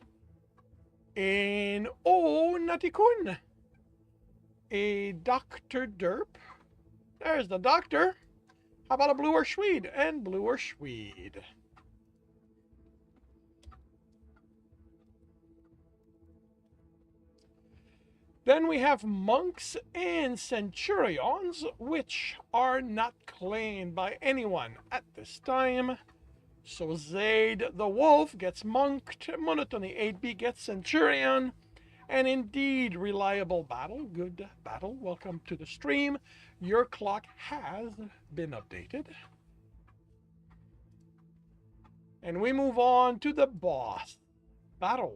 A: And oh, Nutty-kun. A Dr. Derp. There's the doctor. How about a Blue or Swede? And Blue or Swede. Then we have Monks and Centurions, which are not claimed by anyone at this time. So Zaid the Wolf gets Monked, Monotony 8B gets Centurion, and indeed, reliable battle, good battle. Welcome to the stream. Your clock has been updated. And we move on to the boss battle.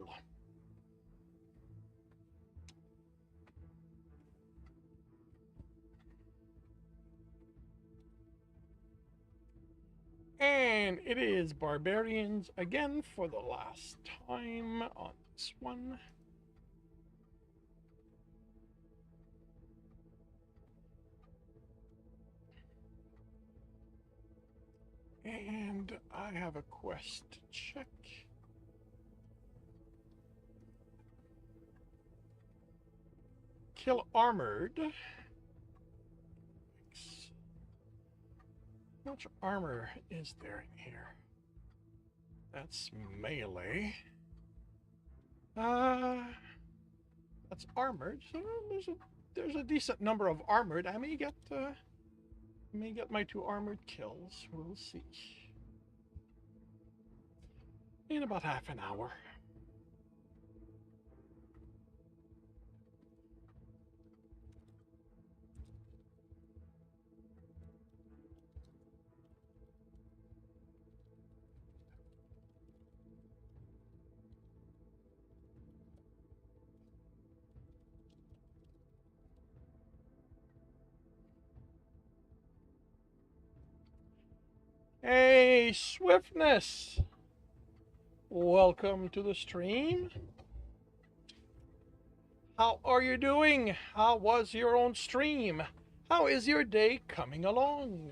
A: And it is Barbarians again for the last time on this one. And I have a quest to check. Kill armored. How much armor is there in here? That's melee. That's armored. So there's a decent number of armored. I may get my 2 armored kills. We'll see. In about half an hour. Hey, Swiftness! Welcome to the stream. How are you doing? How was your own stream? How is your day coming along?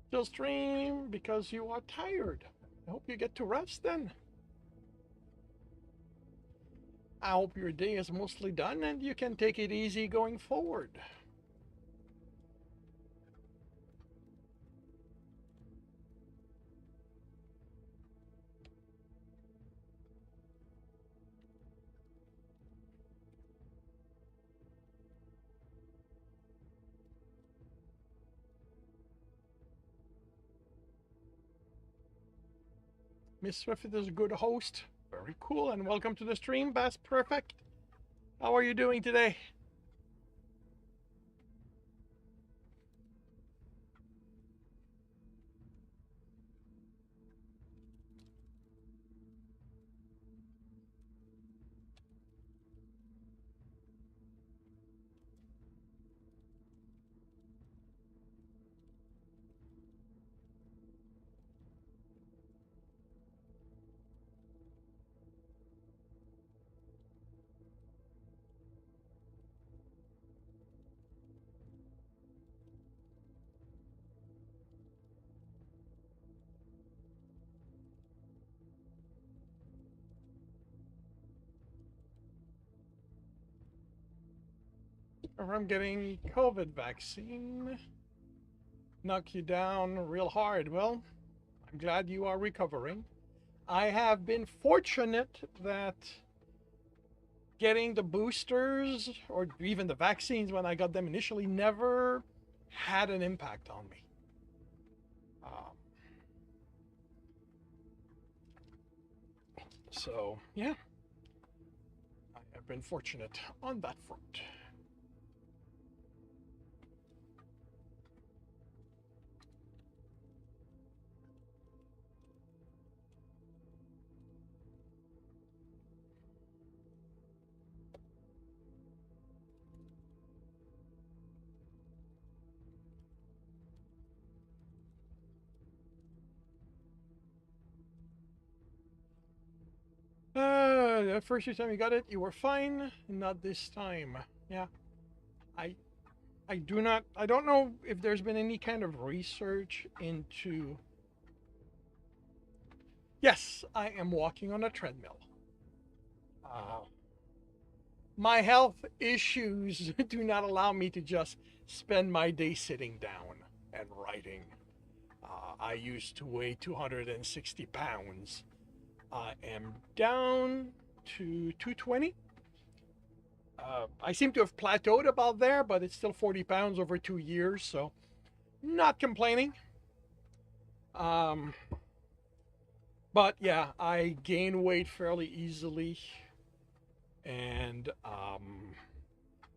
A: Still stream because you are tired. I hope you get to rest then. I hope your day is mostly done and you can take it easy going forward. Miss Swift is a good host. Very cool, and welcome to the stream, Bass Perfect. How are you doing today? from getting COVID vaccine. Knock you down real hard. Well, I'm glad you are recovering. I have been fortunate that getting the boosters or even the vaccines when I got them initially never had an impact on me. Um, so, yeah, I have been fortunate on that front. The first time you got it, you were fine. Not this time. Yeah, I, I don't know if there's been any kind of research into. Yes, I am walking on a treadmill. Uh, my health issues do not allow me to just spend my day sitting down and writing. I used to weigh 260 pounds. I am down to 220. I seem to have plateaued about there, but it's still 40 pounds over 2 years, so not complaining. Um, but yeah, I gain weight fairly easily. And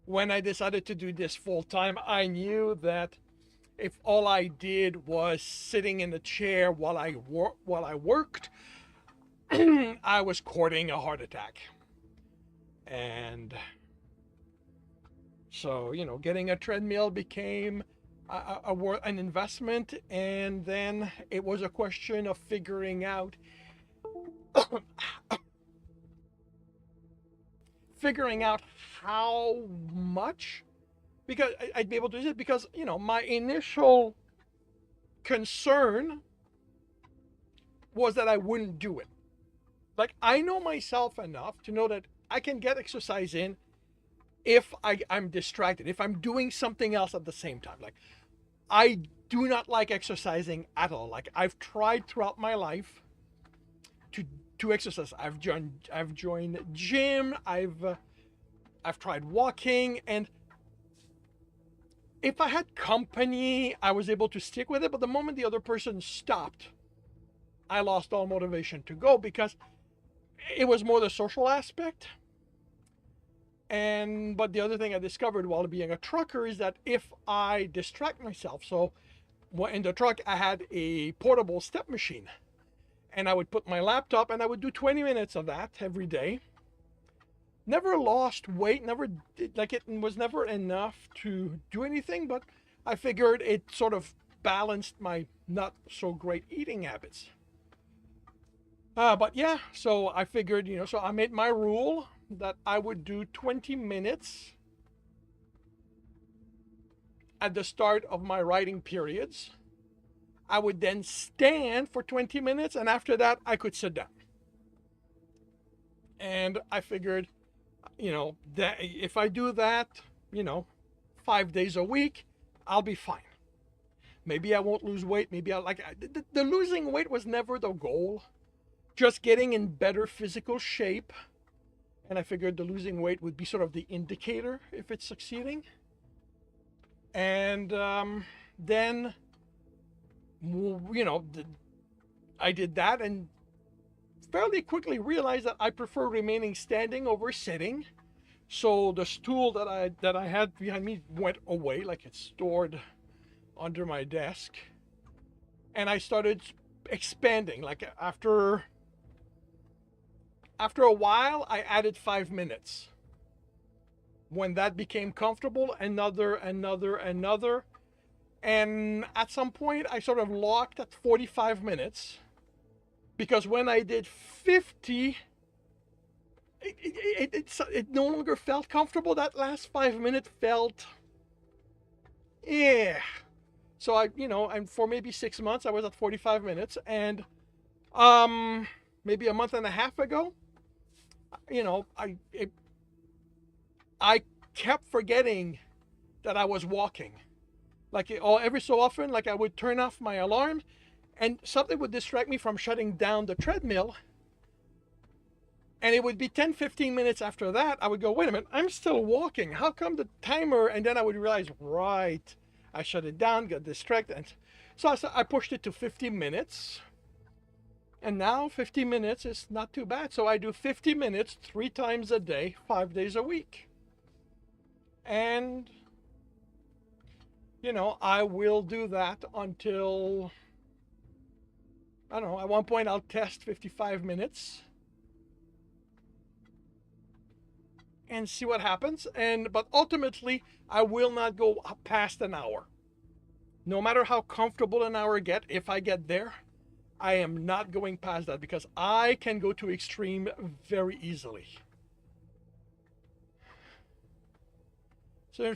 A: when I decided to do this full time, I knew that if all I did was sitting in the chair while I worked, I was courting a heart attack. And so, getting a treadmill became an investment, and then it was a question of figuring out how much, because I'd be able to do it, because my initial concern was that I wouldn't do it. Like, I know myself enough to know that I can get exercise in if I'm distracted, if I'm doing something else at the same time. Like, I do not like exercising at all. Like, I've tried throughout my life to exercise. I've joined gym. I've tried walking, and if I had company, I was able to stick with it. But the moment the other person stopped, I lost all motivation to go, because it was more the social aspect. But the other thing I discovered while being a trucker is that if I distract myself, so in the truck I had a portable step machine, and I would put my laptop and I would do 20 minutes of that every day. Never lost weight, never did, like, it was never enough to do anything, but I figured it sort of balanced my not so great eating habits. But yeah, so I figured, so I made my rule that I would do 20 minutes at the start of my writing periods. I would then stand for 20 minutes, and after that, I could sit down. And I figured, that if I do that, 5 days a week, I'll be fine. Maybe I won't lose weight. Maybe the losing weight was never the goal. Just getting in better physical shape. And I figured the losing weight would be sort of the indicator if it's succeeding. And then, I did that, and fairly quickly realized that I prefer remaining standing over sitting. So the stool that I had behind me went away, like it's stored under my desk. And I started expanding. Like, after a while, I added 5 minutes. When that became comfortable, another. And at some point, I sort of locked at 45 minutes. Because when I did 50, it no longer felt comfortable. That last 5 minutes felt, yeah. So and for maybe 6 months, I was at 45 minutes. And maybe a month and a half ago, I kept forgetting that I was walking. Like every so often, like I would turn off my alarm and something would distract me from shutting down the treadmill. And it would be 10, 15 minutes after that, I would go, wait a minute, I'm still walking. How come the timer? And then I would realize, right, I shut it down, got distracted. And so I pushed it to 50 minutes. And now 50 minutes is not too bad. So I do 50 minutes 3 times a day, 5 days a week. And, you know, I will do that until, I don't know, at one point I'll test 55 minutes and see what happens. But ultimately, I will not go past an hour. No matter how comfortable an hour get, if I get there, I am not going past that because I can go to extreme very easily.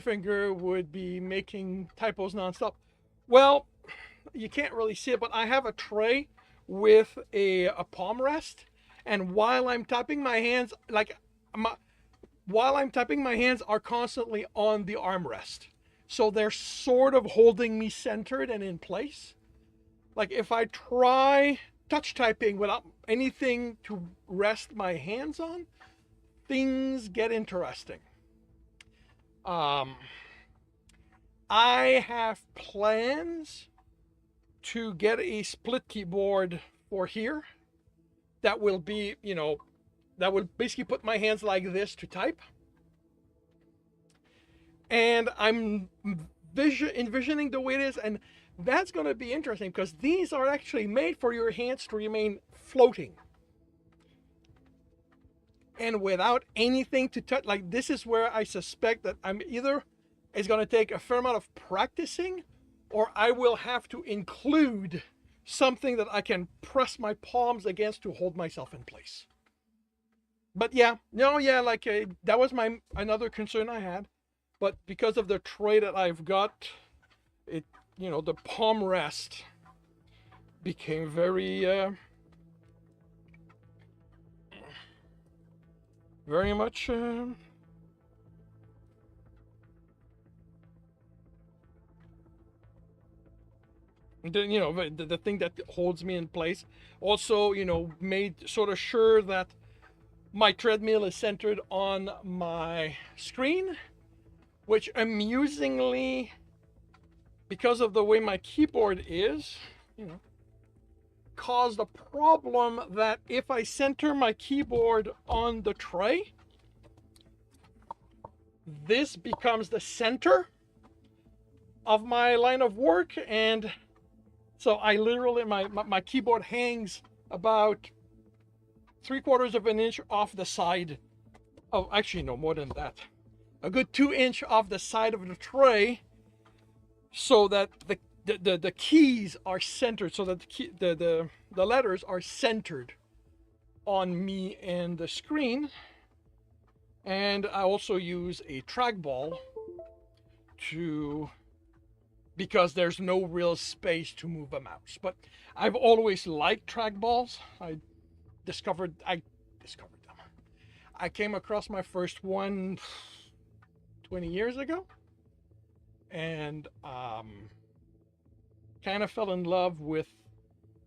A: Finger would be making typos nonstop. Well, you can't really see it, but I have a tray with a palm rest, and while I'm tapping my hands, while I'm tapping my hands are constantly on the armrest. So they're sort of holding me centered and in place. Like if I try touch typing without anything to rest my hands on, things get interesting. I have plans to get a split keyboard for here that will be, you know, that will basically put my hands like this to type. And I'm envisioning the way it is, and that's going to be interesting because these are actually made for your hands to remain floating. And without anything to touch, like this is where I suspect that it's going to take a fair amount of practicing, or I will have to include something that I can press my palms against to hold myself in place. But yeah, that was another concern I had. But because of the tray that I've got, it, you know, the palm rest became very much the thing that holds me in place. Also, you know, made sort of sure that my treadmill is centered on my screen, which amusingly, because of the way my keyboard is, you know, caused a problem that if I center my keyboard on the tray, this becomes the center of my line of work, and so I literally, my keyboard hangs about 3/4 of an inch off the side of, actually no, more than that, a good 2 inch off the side of the tray, so that the keys are centered, so that the letters are centered on me and the screen. And I also use a trackball because there's no real space to move a mouse. But I've always liked trackballs. I discovered them. I came across my first one 20 years ago, and kind of fell in love with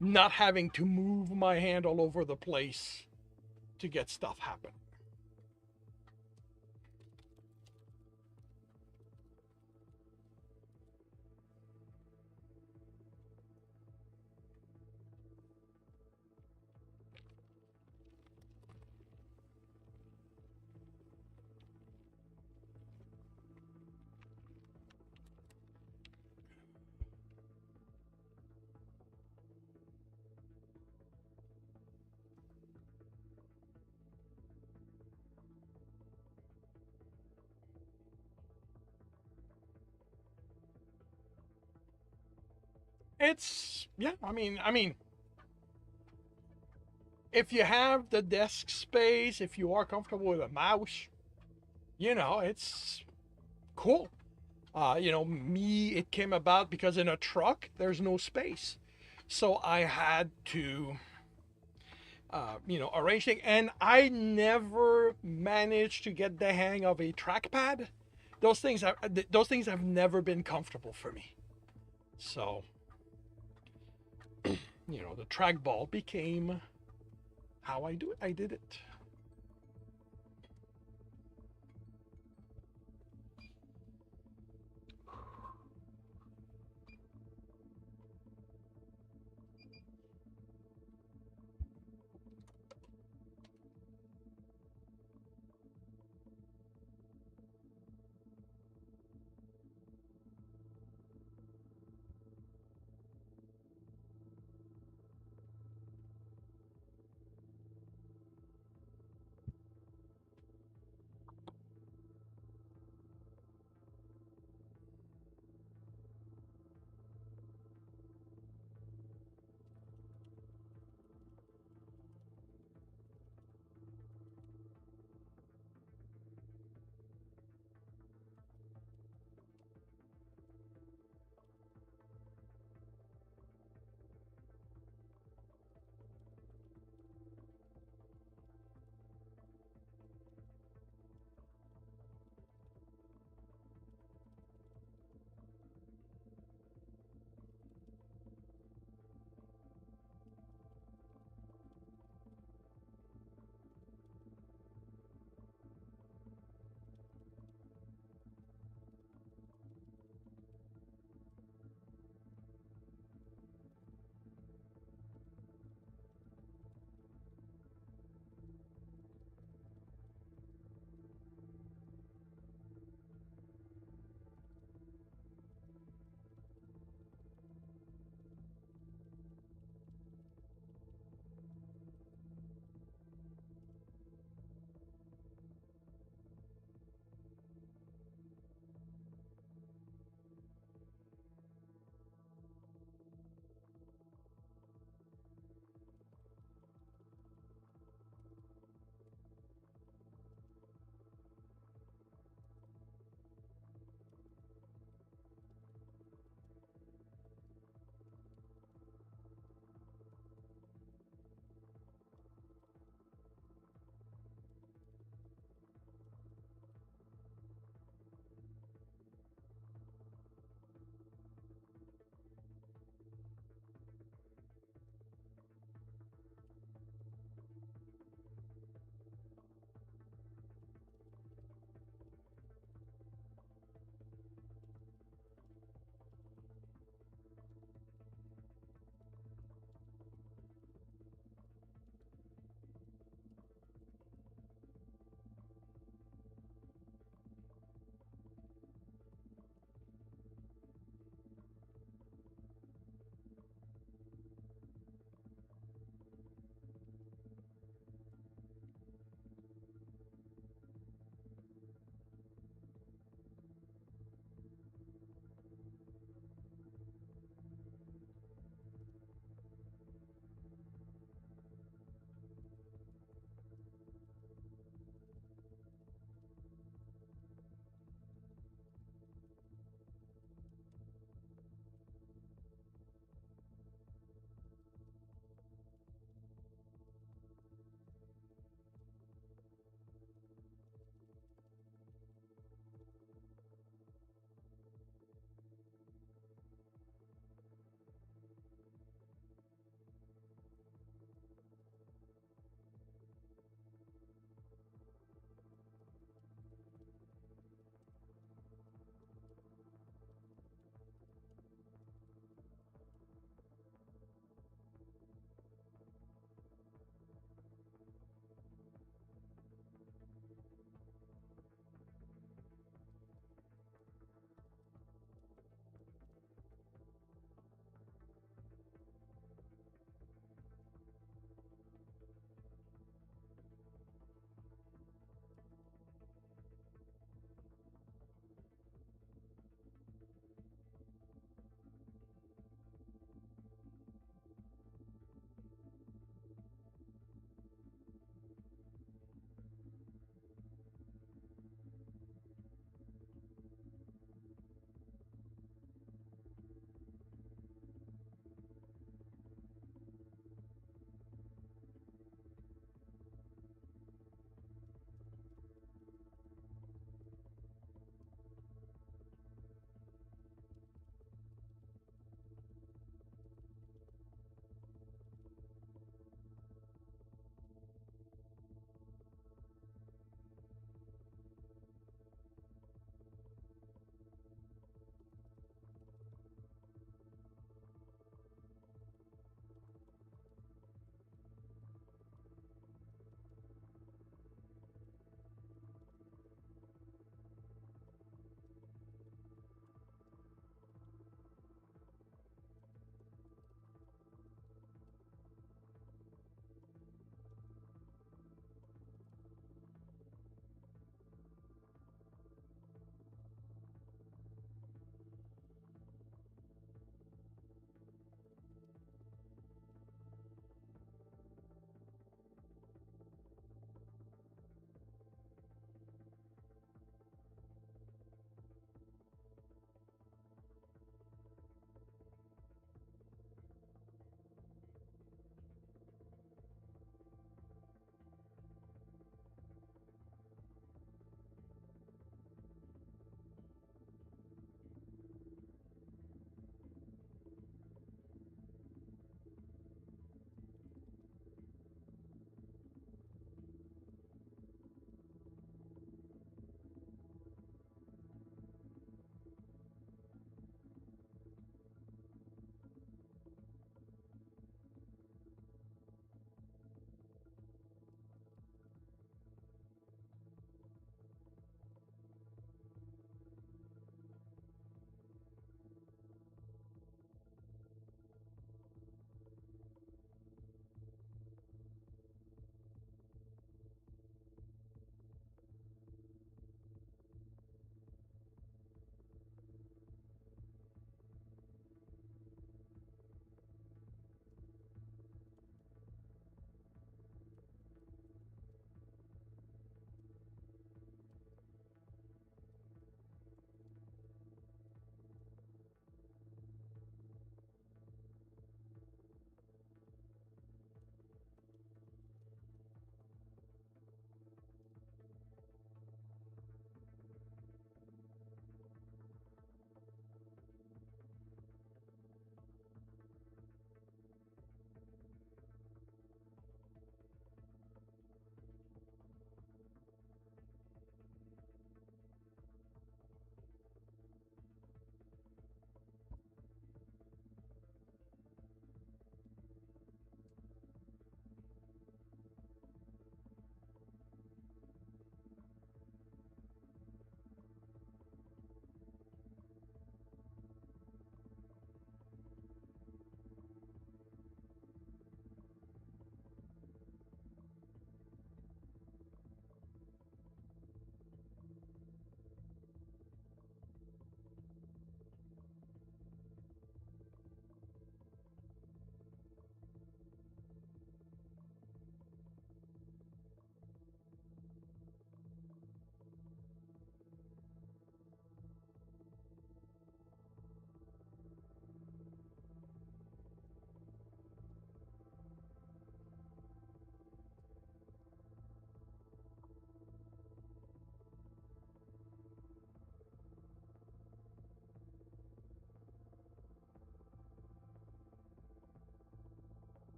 A: not having to move my hand all over the place to get stuff happen. It's, yeah, I mean, if you have the desk space, if you are comfortable with a mouse, you know, it's cool. You know, it came about because in a truck, there's no space. So I had to, arrange things. And I never managed to get the hang of a trackpad those things have never been comfortable for me. So, the trackball became how I do it. I did it.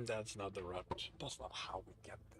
A: That's not the route. That's not how we get there.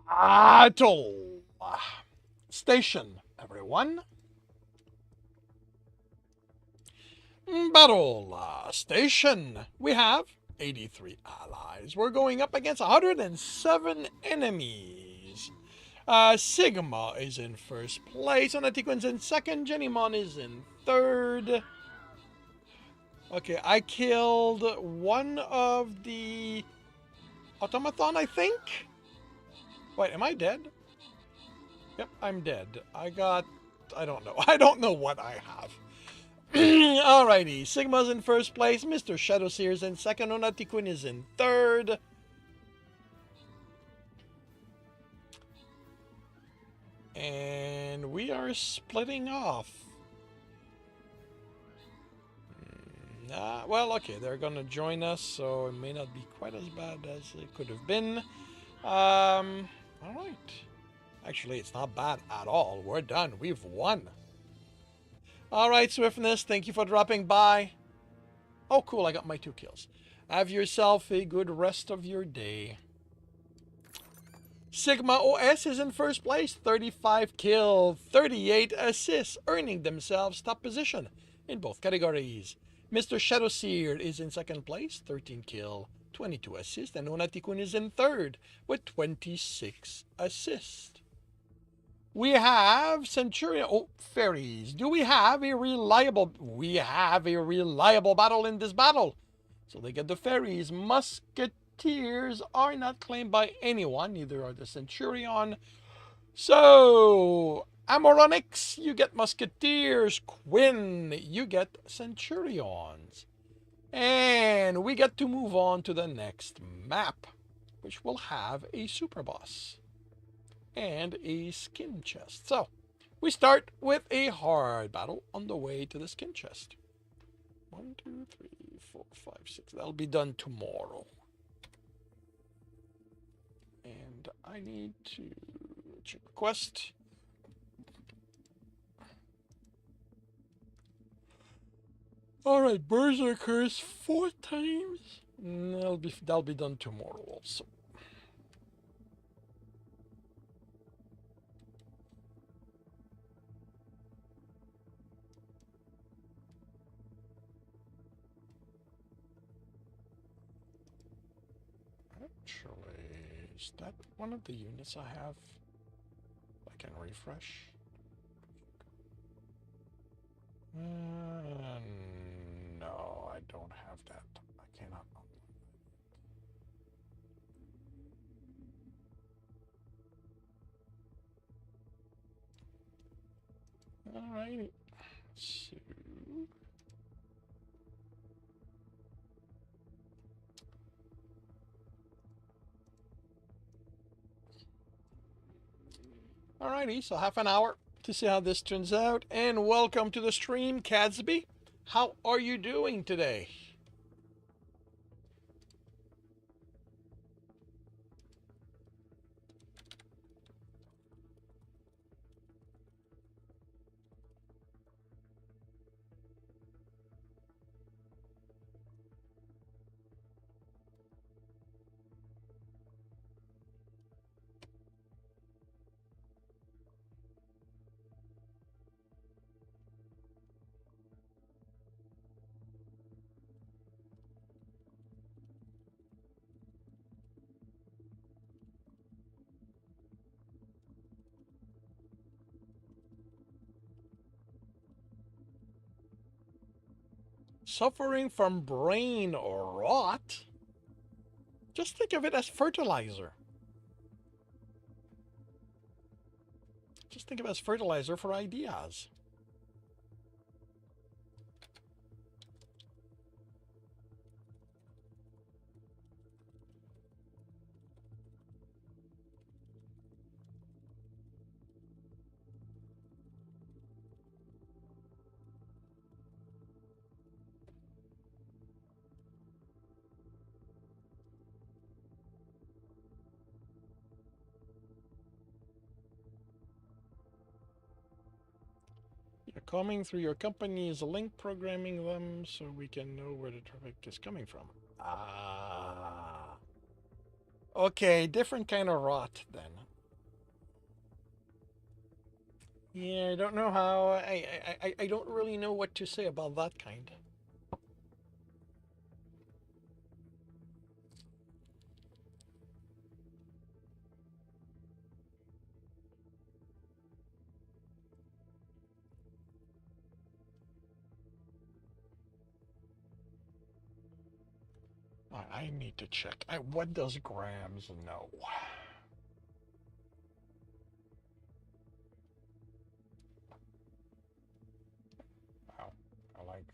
A: Battle station, everyone. Battle station. We have 83 allies. We're going up against 107 enemies. Sigma is in first place. Onatiquin's in second. Genimon is in third. Okay, I killed one of the automaton, I think. Wait, am I dead? Yep, I'm dead. I don't know. I don't know what I have. Alrighty, Sigma's in first place. Mr. Shadowseer is in second. Onatiquin is in third. And we are splitting off. Well, okay, they're gonna join us, so it may not be quite as bad as it could have been. Alright. Actually, it's not bad at all. We're done. We've won. Alright, Swiftness, thank you for dropping by. Oh, cool, I got my 2 kills. Have yourself a good rest of your day. Sigma OS is in first place, 35 kills, 38 assists, earning themselves top position in both categories. Mr. Shadowseer is in second place, 13 kills, 22 assists, and Onatiquin is in third with 26 assists. We have Centurion. Oh, fairies. Do we have a reliable? We have a reliable battle in this battle. So they get the fairies. Musketeers are not claimed by anyone. Neither are the Centurion. So, Amoronix, you get Musketeers. Quinn, you get Centurions. And we get to move on to the next map, which will have a super boss and a skin chest. So, we start with a hard battle on the way to the skin chest. 1, 2, 3, 4, 5, 6. That'll be done tomorrow. And I need to check the quest. Alright, Berserkers 4 times. That'll be done tomorrow also. Actually, is that one of the units I have? I can refresh. No, I don't have that. I cannot. Alright. So. Alrighty, so half an hour to see how this turns out. And welcome to the stream, Cadsby. How are you doing today? Suffering from brain rot? Just think of it as fertilizer. Just think of it as fertilizer for ideas. Coming through your company is a link programming them so we can know where the traffic is coming from. Ah. Okay, different kind of rot then. Yeah, I don't know how. I don't really know what to say about that kind. I need to check. What does grams know? Wow. I like...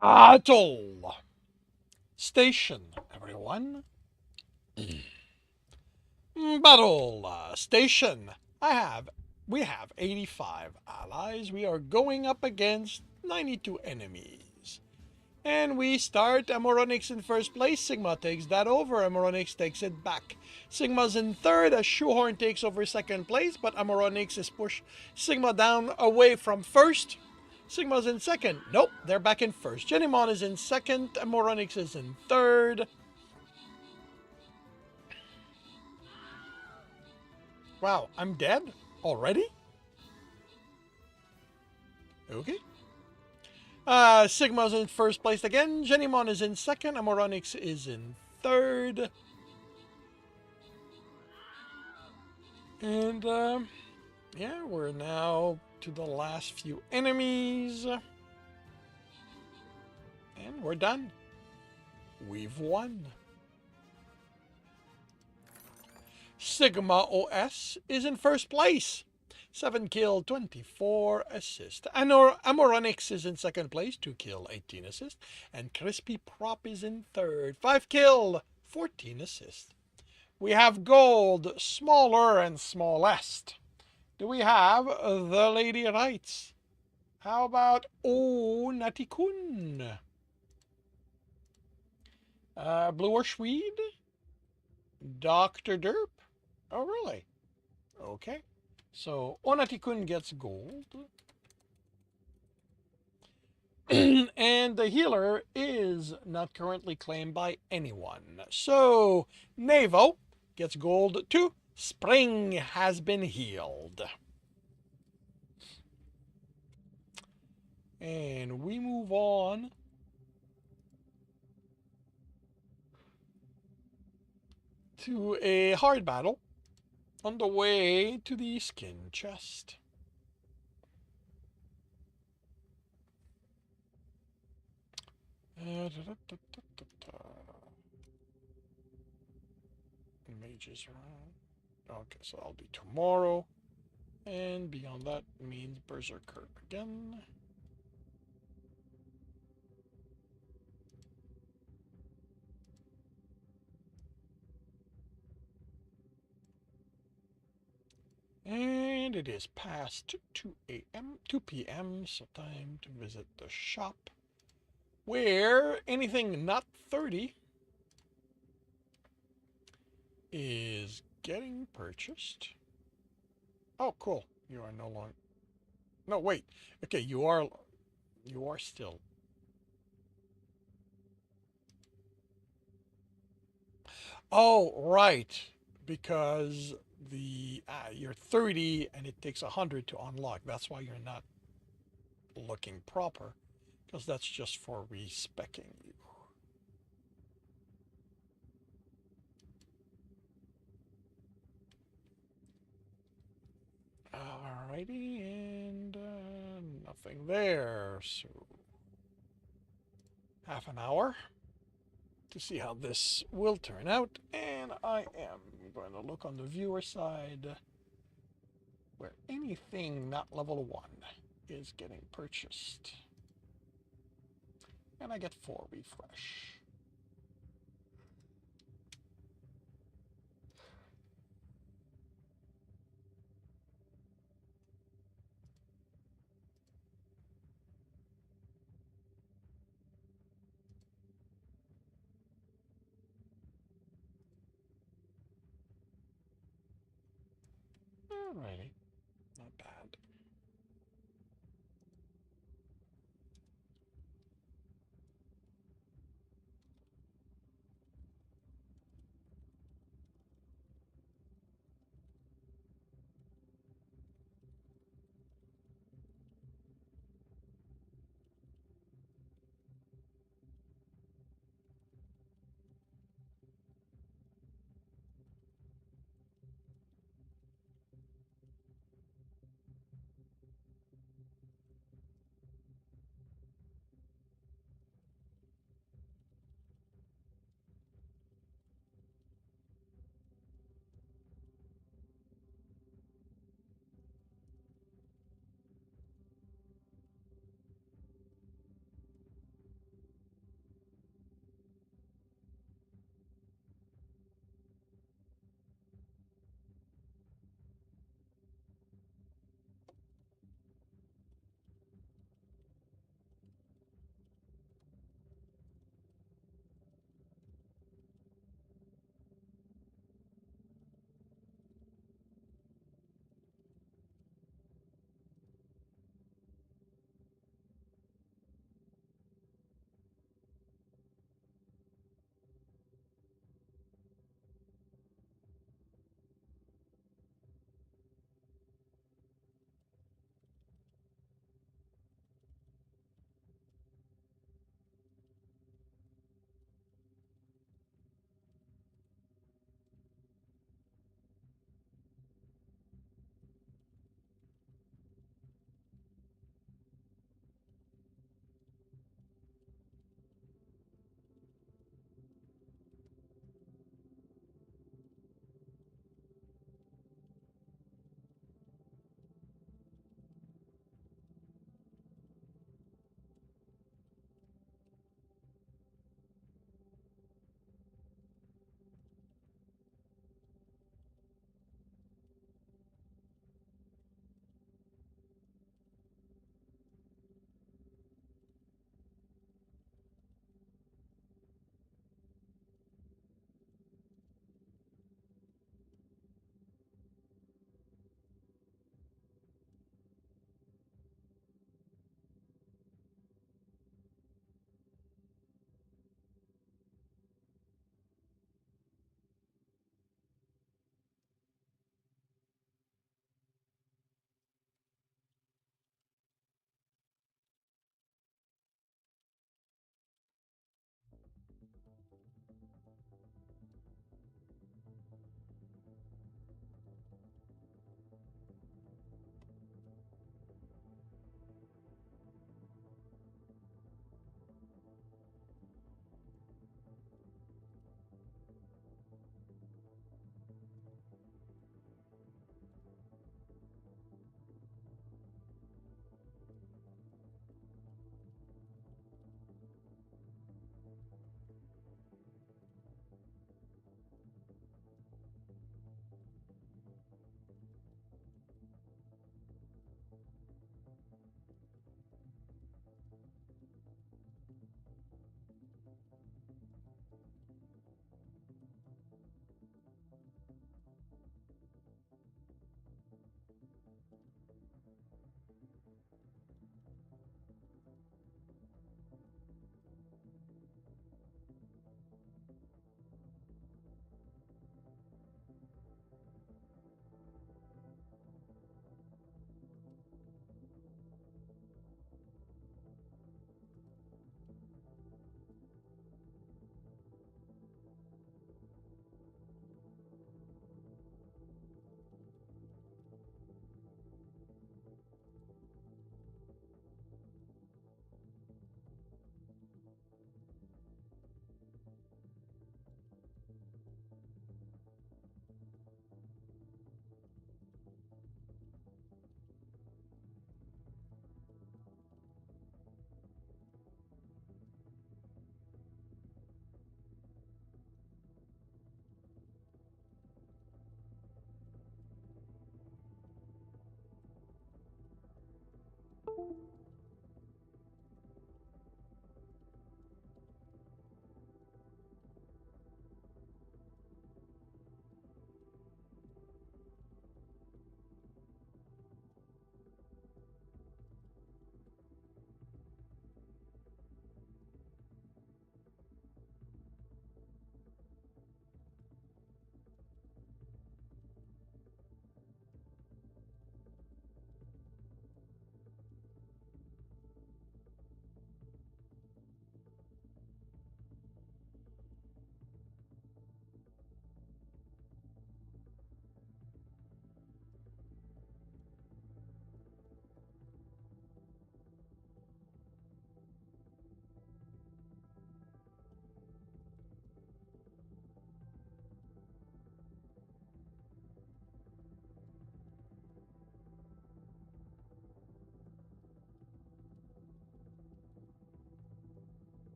A: Battle station, everyone. Battle station. We have 85 allies. We are going up against 92 enemies. And we start. Amoronix in first place. Sigma takes that over. Amoronix takes it back. Sigma's in third as Shoehorn takes over second place, but Amoronix is pushed Sigma down away from first. Sigma's in second. Nope, they're back in first. Genimon is in second. Amoronix is in third. Wow, I'm dead already? Okay. Sigma's in first place again. Genimon is in second. Amoronix is in third. And, yeah, we're now to the last few enemies. And we're done. We've won. Sigma OS is in first place. 7 kill, 24 assist. Amoronix is in second place, 2 kill, 18 assist. And Crispy Prop is in third, 5 kill, 14 assist. We have gold, smaller and smallest. Do we have the Lady Wrights? How about Natikun? Bluer Swede? Dr. Derp? Oh, really? Okay. So, Onatikun gets gold. And the healer is not currently claimed by anyone. So, Navo gets gold too. Spring has been healed. And we move on to a hard battle on the way to the skin chest. Mages around. Okay, so I'll be tomorrow. And beyond that means Berserker again. And it is past 2 p.m., so time to visit the shop, where anything not 30 is getting purchased. Oh, cool. You are no longer... No, wait. Okay, you are still... Oh, right. Because you're 30 and it takes 100 to unlock. That's why you're not looking proper, because that's just for respecking you. Alrighty, and nothing there, so half an hour to see how this will turn out, and I am going to look on the viewer side where anything not level 1 is getting purchased. And I get 4 refresh. Alrighty, not bad.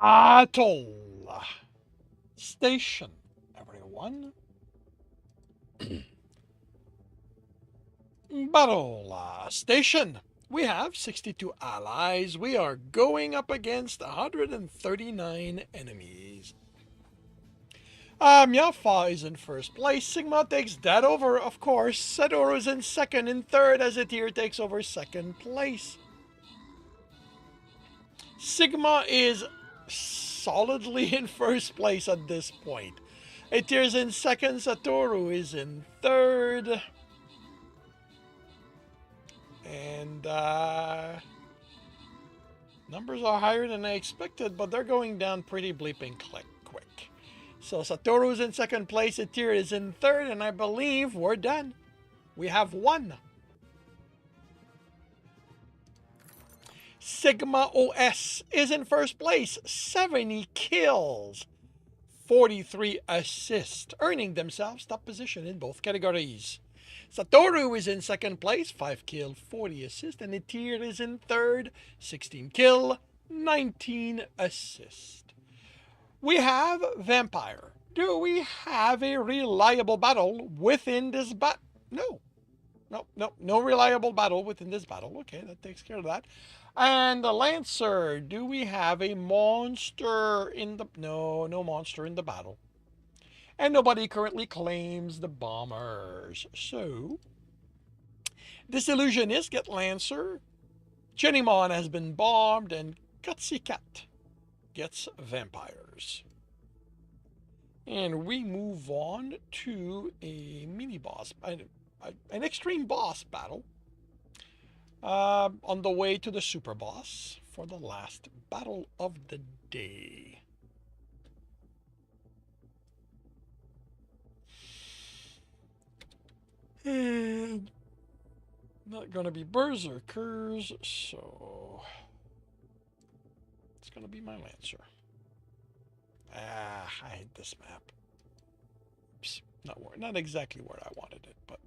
A: Atoll Station, everyone. Battle Station. We have 62 allies. We are going up against 139 enemies. Miafa is in first place. Sigma takes that over, of course. Satoru is in second and third as Etir takes over second place. Sigma is solidly in first place at this point. Etir is in second. Satoru is in third. And numbers are higher than I expected, but they're going down pretty bleeping quick. So Satoru is in second place, Etir is in third, and I believe we're done. We have won. Sigma OS is in first place, 70 kills, 43 assists, earning themselves top position in both categories. Satoru is in second place, 5 kill, 40 assist, and Etir is in third, 16 kill, 19 assist. We have Vampire. Do we have a reliable battle within this No. No reliable battle within this battle. Okay, that takes care of that. And the Lancer. Do we have a monster in the... No monster in the battle. And nobody currently claims the bombers. So, Disillusionist get Lancer. Jennymon has been bombed, and Gutsy Cat gets Vampires. And we move on to a mini boss, an extreme boss battle. On the way to the super boss for the last battle of the day. And not gonna be berserkers, so it's gonna be my Lancer. I hate this map. Oops, not exactly where I wanted it, but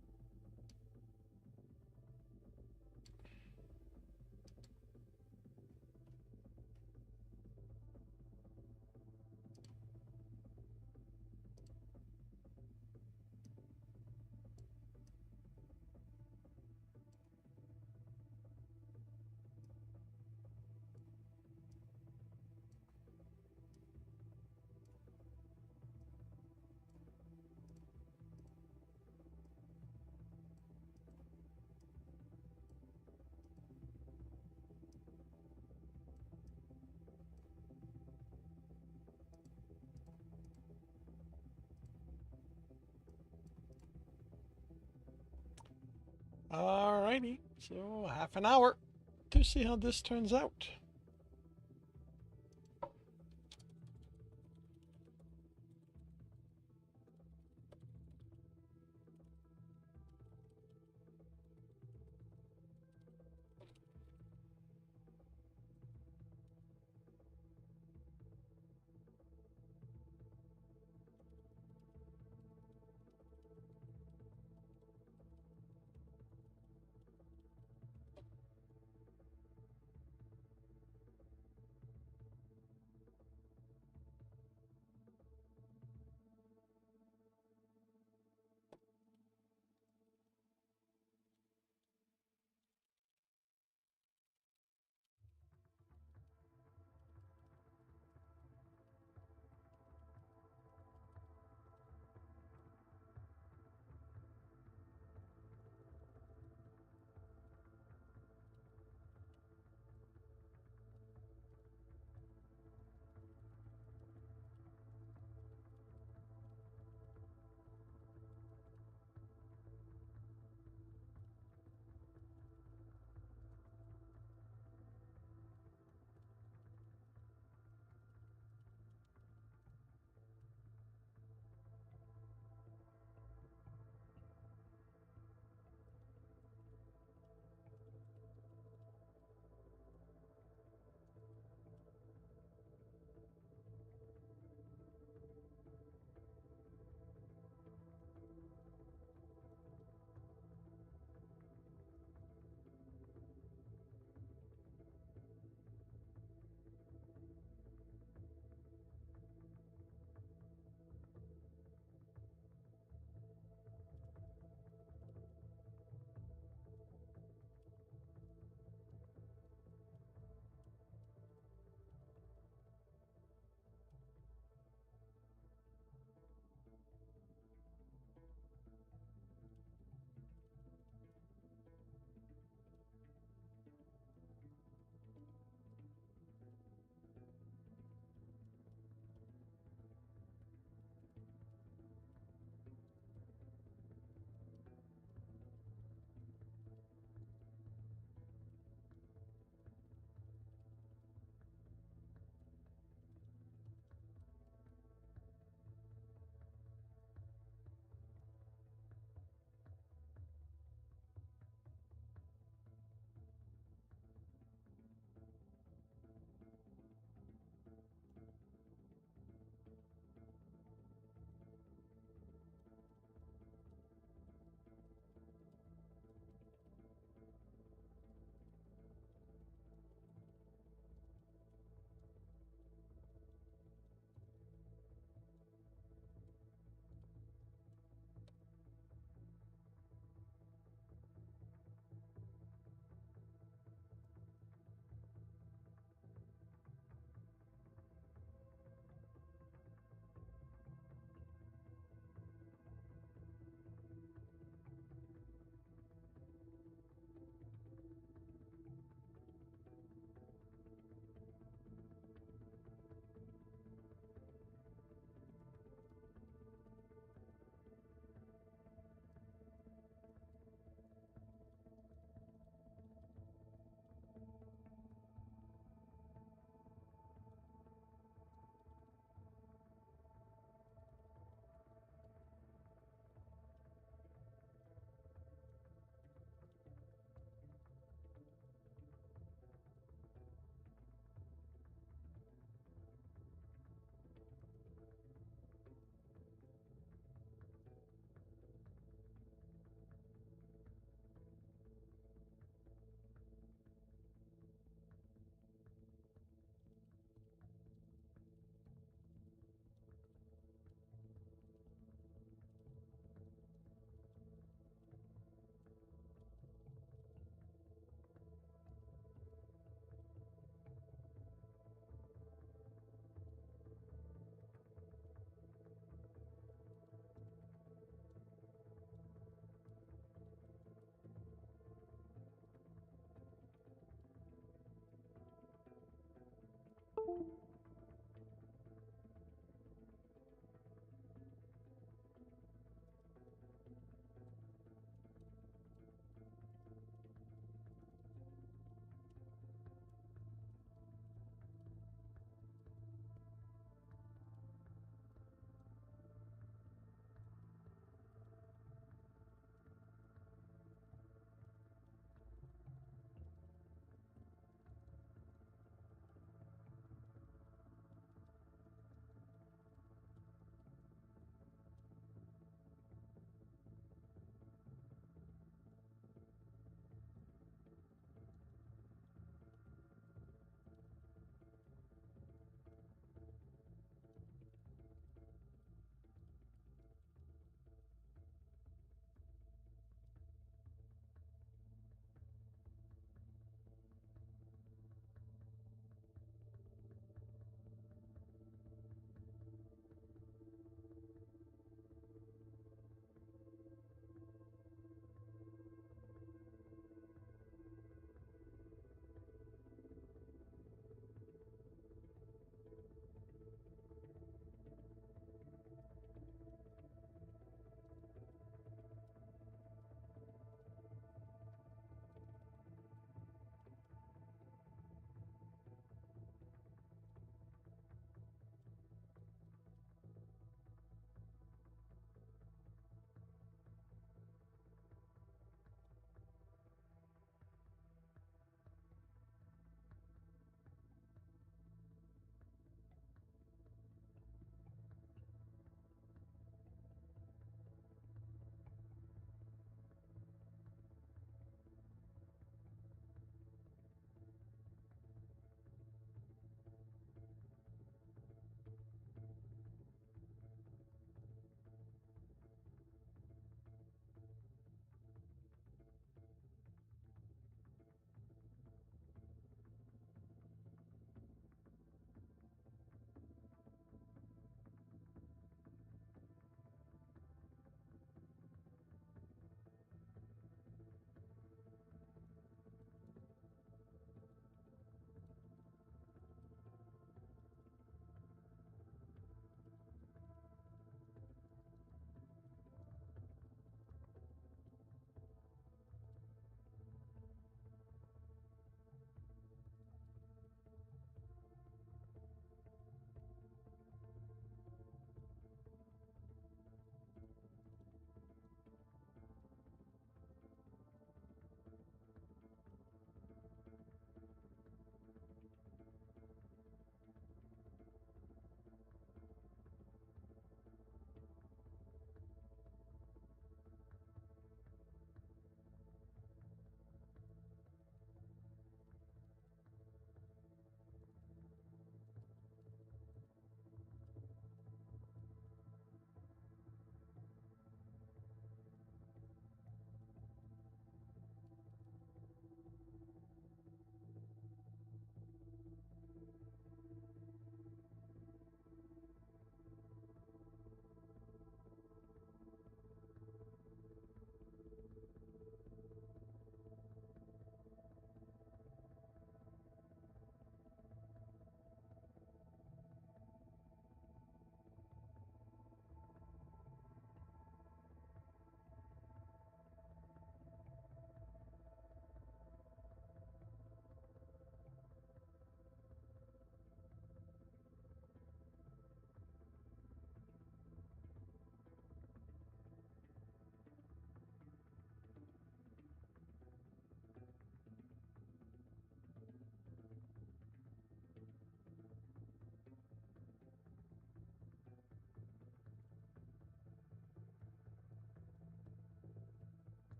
A: alrighty. So half an hour to see how this turns out.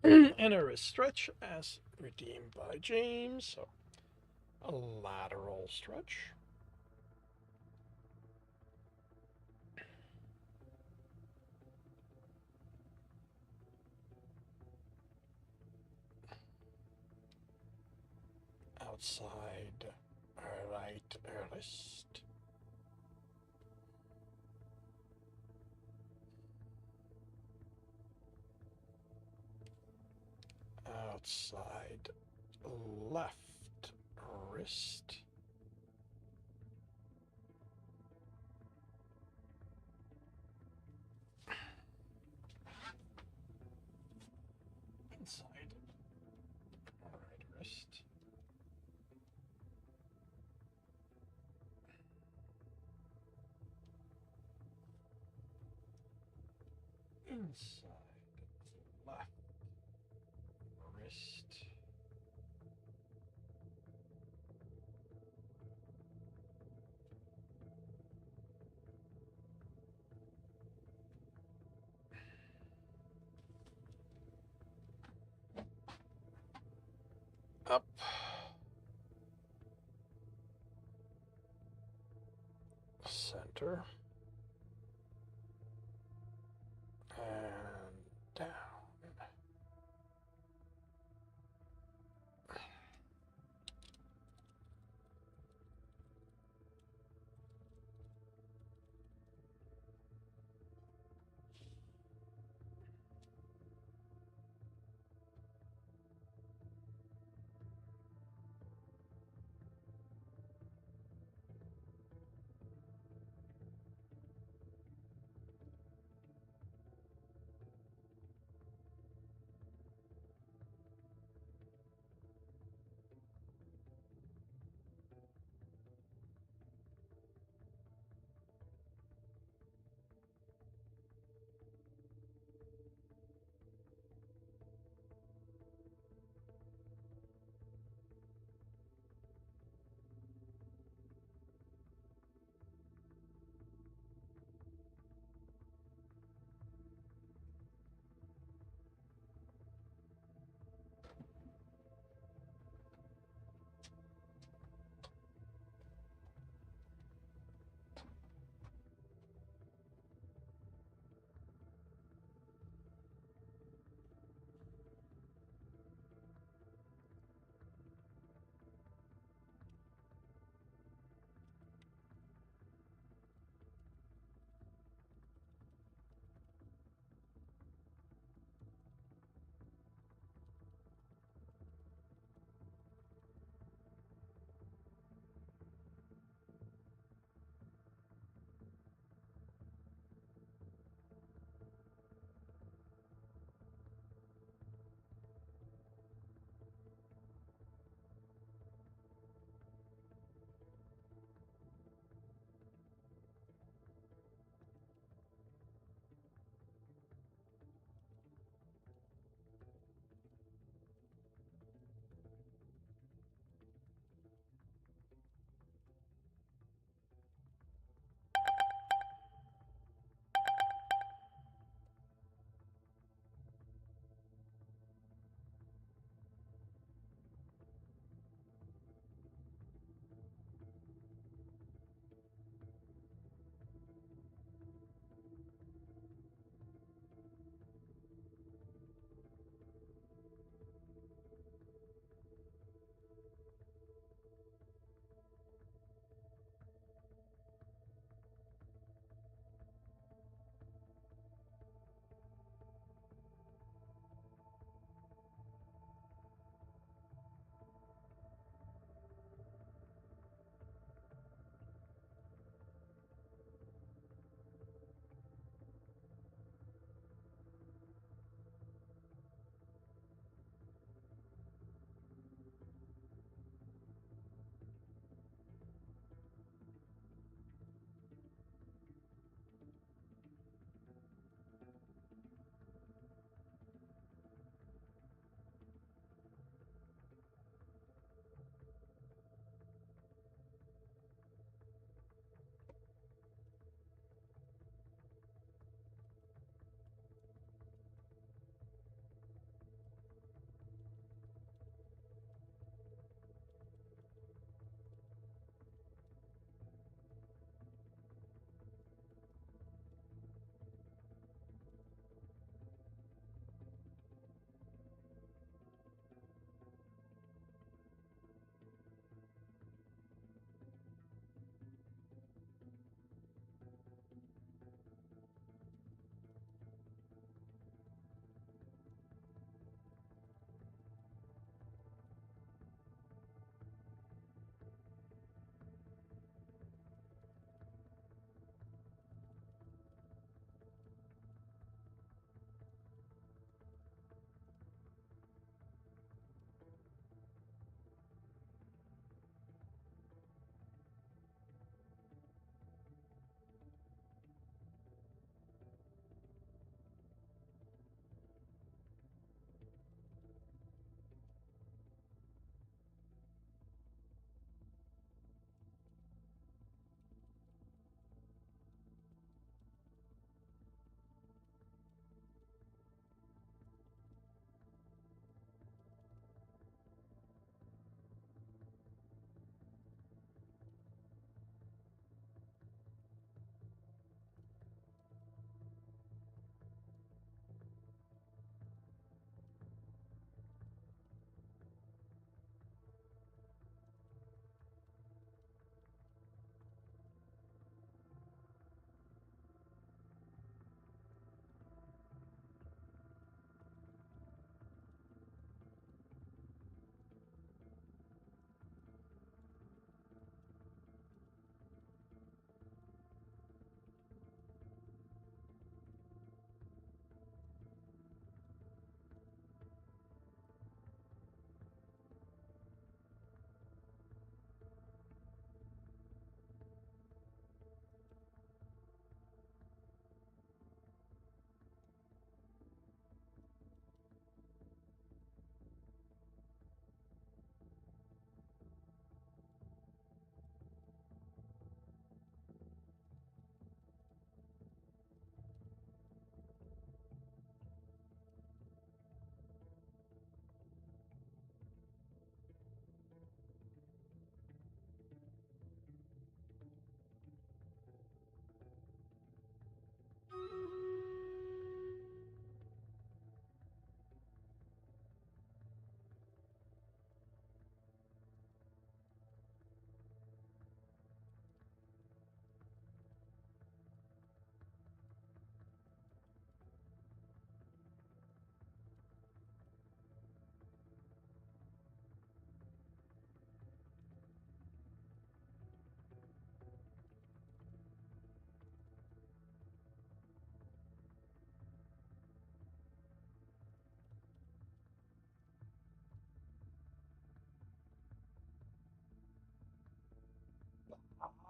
A: And a wrist stretch as redeemed by James. So a lateral stretch. Outside right wrist. Outside left wrist. Inside right wrist. Inside left wrist. Up. Center. And down.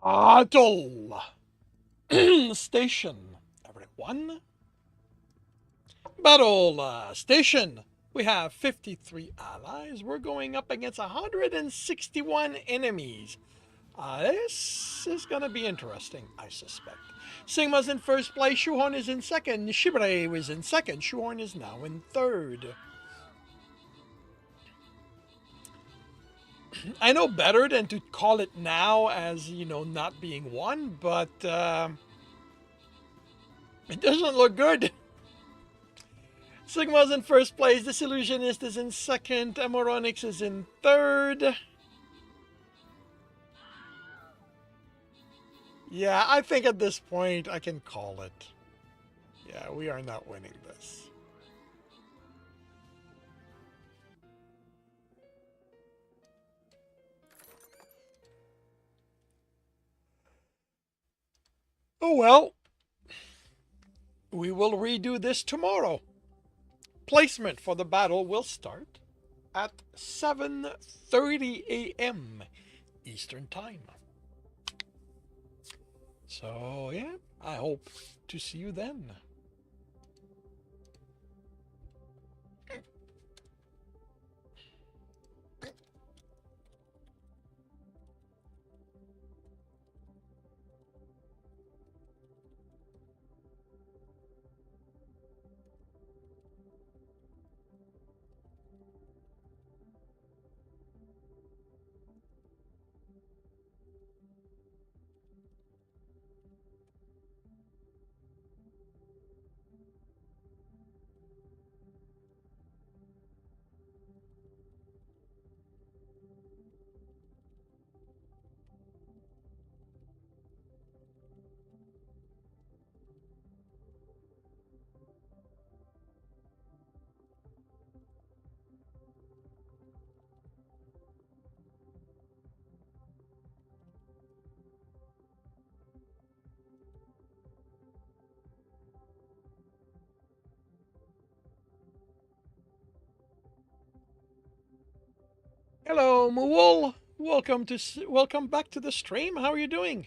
A: Battle Station, everyone. Battle Station. We have 53 allies. We're going up against 161 enemies. This is going to be interesting, I suspect. Sigma's in first place. Shuhorn is in second. Shibare was in second. Shuhorn is now in third. I know better than to call it now as, you know, not being won, but it doesn't look good. Sigma's in first place. Disillusionist is in second. Amoronix is in third. Yeah, I think at this point I can call it. Yeah, we are not winning this. Oh well. We will redo this tomorrow. Placement for the battle will start at 7:30 a.m. Eastern Time. So, yeah, I hope to see you then. Hello, Mool. Welcome back to the stream. How are you doing?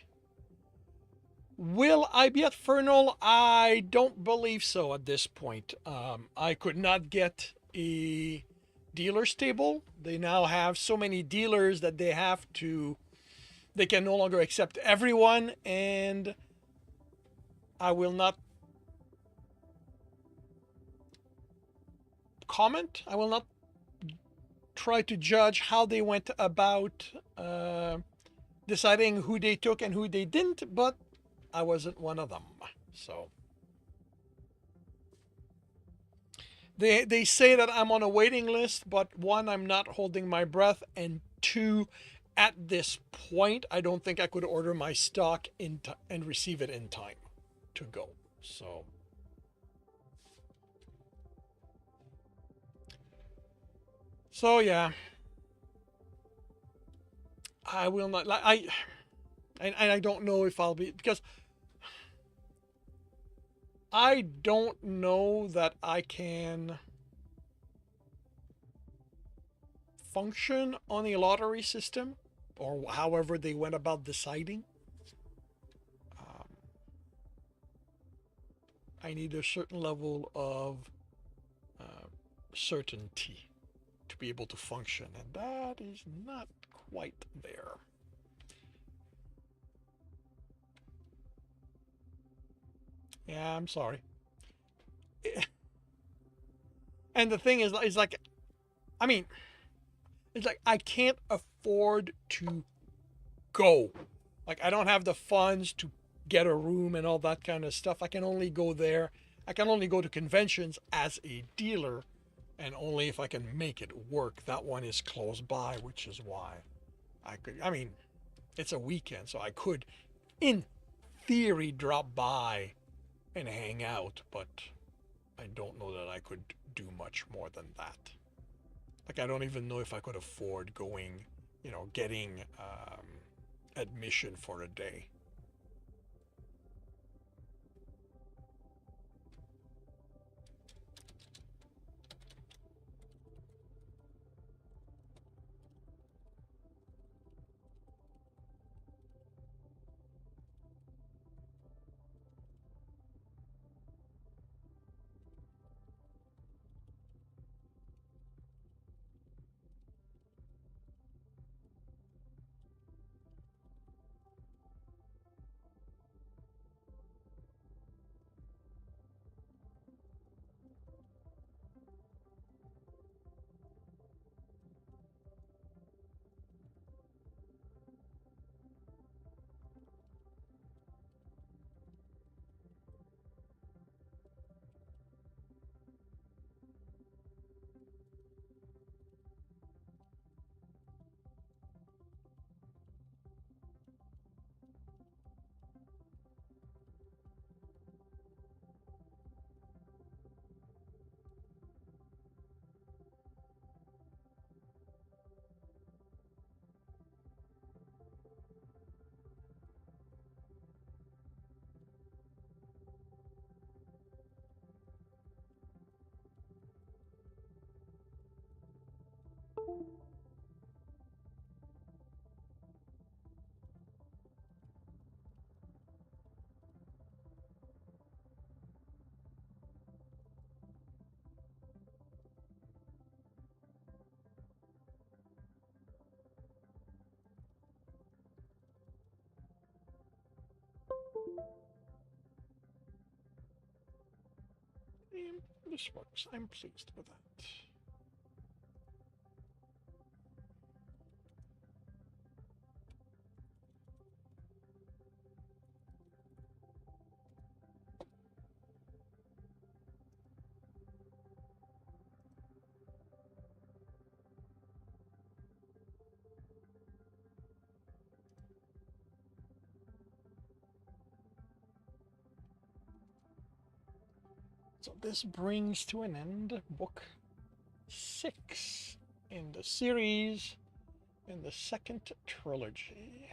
A: Will I be at Fernal? I don't believe so at this point. I could not get a dealer stable. They now have so many dealers that they can no longer accept everyone, and I will not comment. I will not try to judge how they went about deciding who they took and who they didn't, but I wasn't one of them. So they say that I'm on a waiting list, but one, I'm not holding my breath, and two, at this point, I don't think I could order my stock and receive it in time to go. So yeah, I will not. I don't know if I'll be, because I don't know that I can function on a lottery system, or however they went about deciding. I need a certain level of certainty to be able to function, and that is not quite there. Yeah, I'm sorry. And the thing is like, I mean, it's like I can't afford to go. Like, I don't have the funds to get a room and all that kind of stuff. I can only go there. I can only go to conventions as a dealer, and only if I can make it work. That one is close by, which is why I mean, it's a weekend, so I could, in theory, drop by and hang out, but I don't know that I could do much more than that. Like, I don't even know if I could afford going, getting admission for a day. This works. I'm pleased with that. So this brings to an end book 6 in the series, in the second trilogy.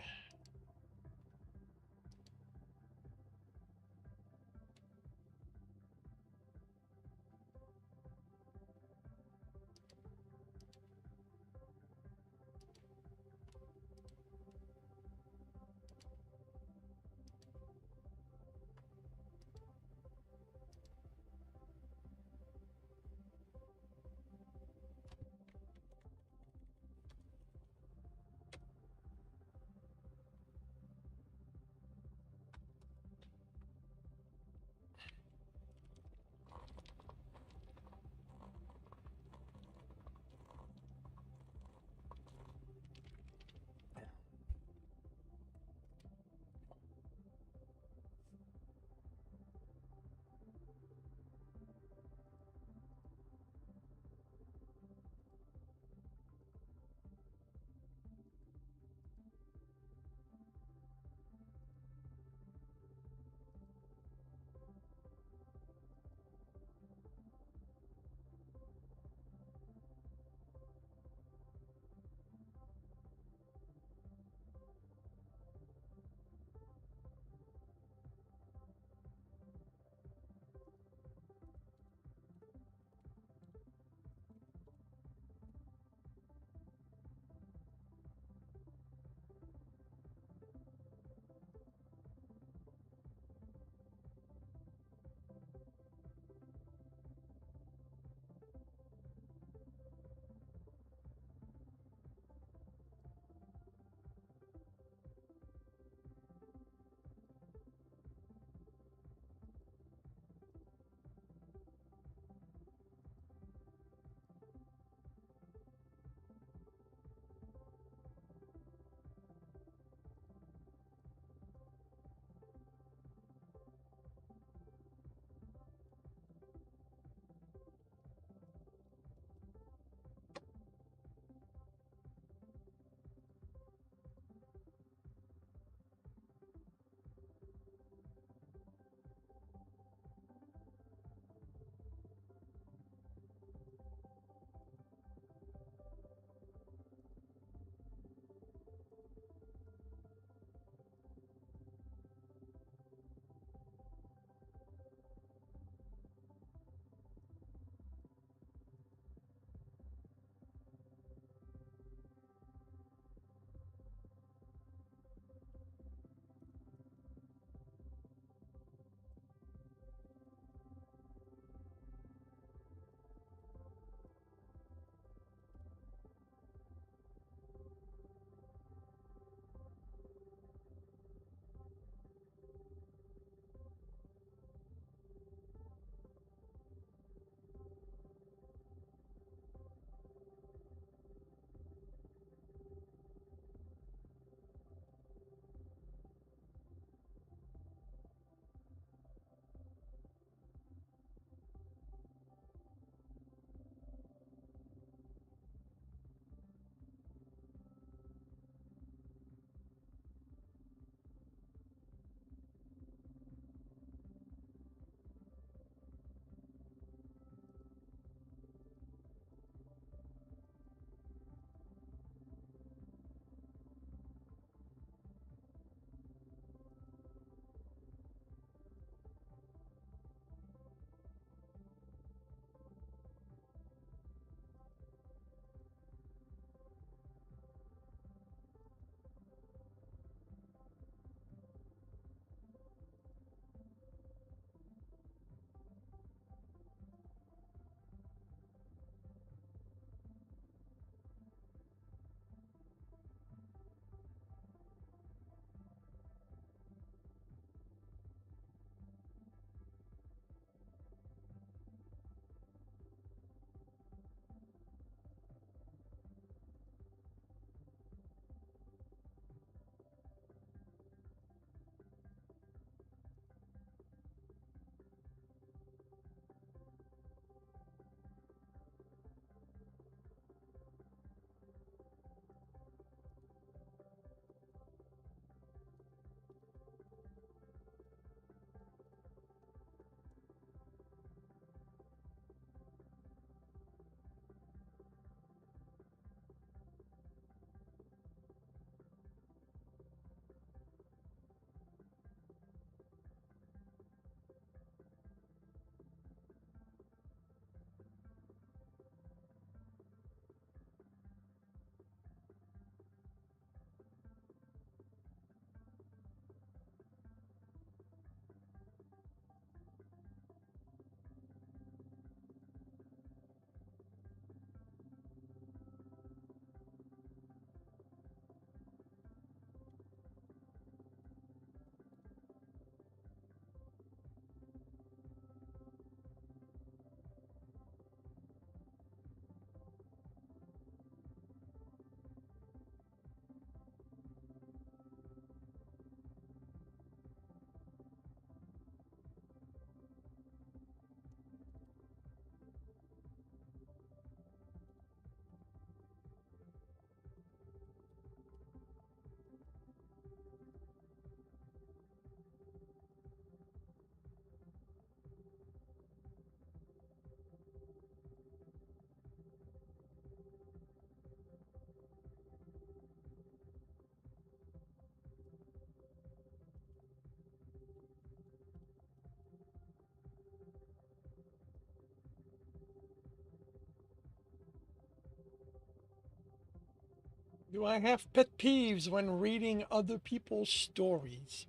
A: Do I have pet peeves when reading other people's stories?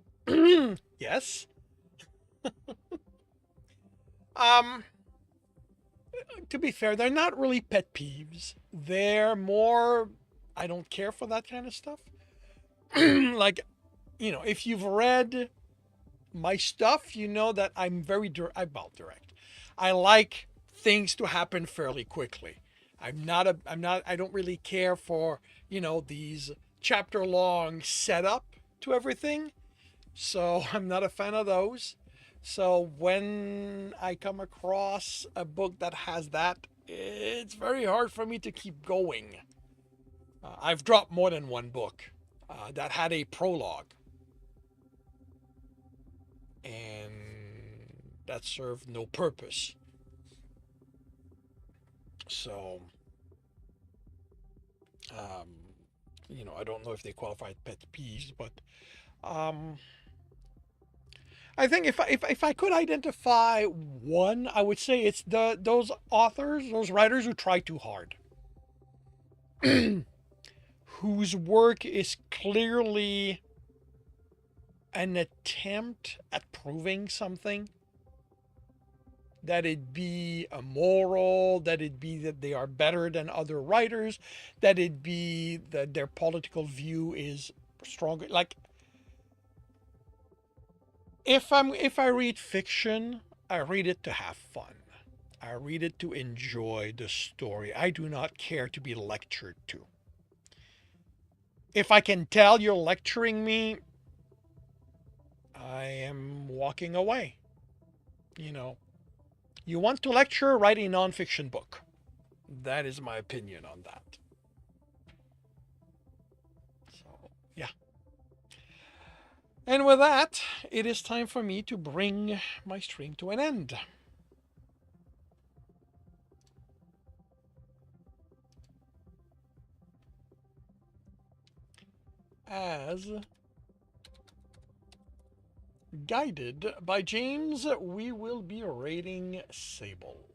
A: Yes. Um, to be fair, they're not really pet peeves. They're more, I don't care for that kind of stuff. Like, if you've read my stuff, you know that I'm very direct. I like things to happen fairly quickly. I don't really care for, these chapter long setup to everything. So I'm not a fan of those. So when I come across a book that has that, it's very hard for me to keep going. I've dropped more than one book that had a prologue, and that served no purpose. So, um, I don't know if they qualify pet peeves, but um, I think if I could identify one, I would say it's those authors, those writers who try too hard, whose work is clearly an attempt at proving something, that it be a moral, that it be that they are better than other writers, that it be that their political view is stronger. Like if I read fiction, I read it to have fun. I read it to enjoy the story. I do not care to be lectured to. If I can tell you're lecturing me, I am walking away. You know, you want to lecture, write a nonfiction book. That is my opinion on that. So, yeah. And with that, it is time for me to bring my stream to an end. As guided by James, we will be rating Sable.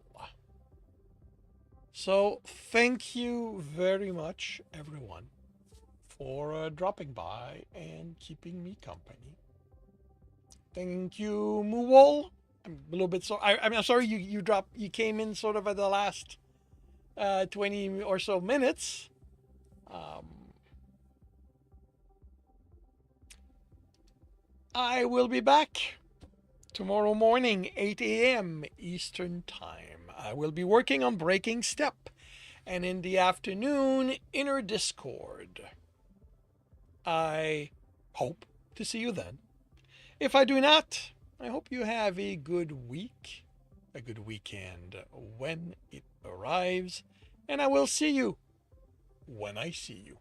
A: So, thank you very much, everyone, for dropping by and keeping me company. Thank you, Muwol. I'm a little bit so. I'm sorry you came in sort of at the last 20 or so minutes. Um, I will be back tomorrow morning, 8 a.m. Eastern Time. I will be working on Breaking Step, and in the afternoon, Inner Discord. I hope to see you then. If I do not, I hope you have a good week, a good weekend when it arrives, and I will see you when I see you.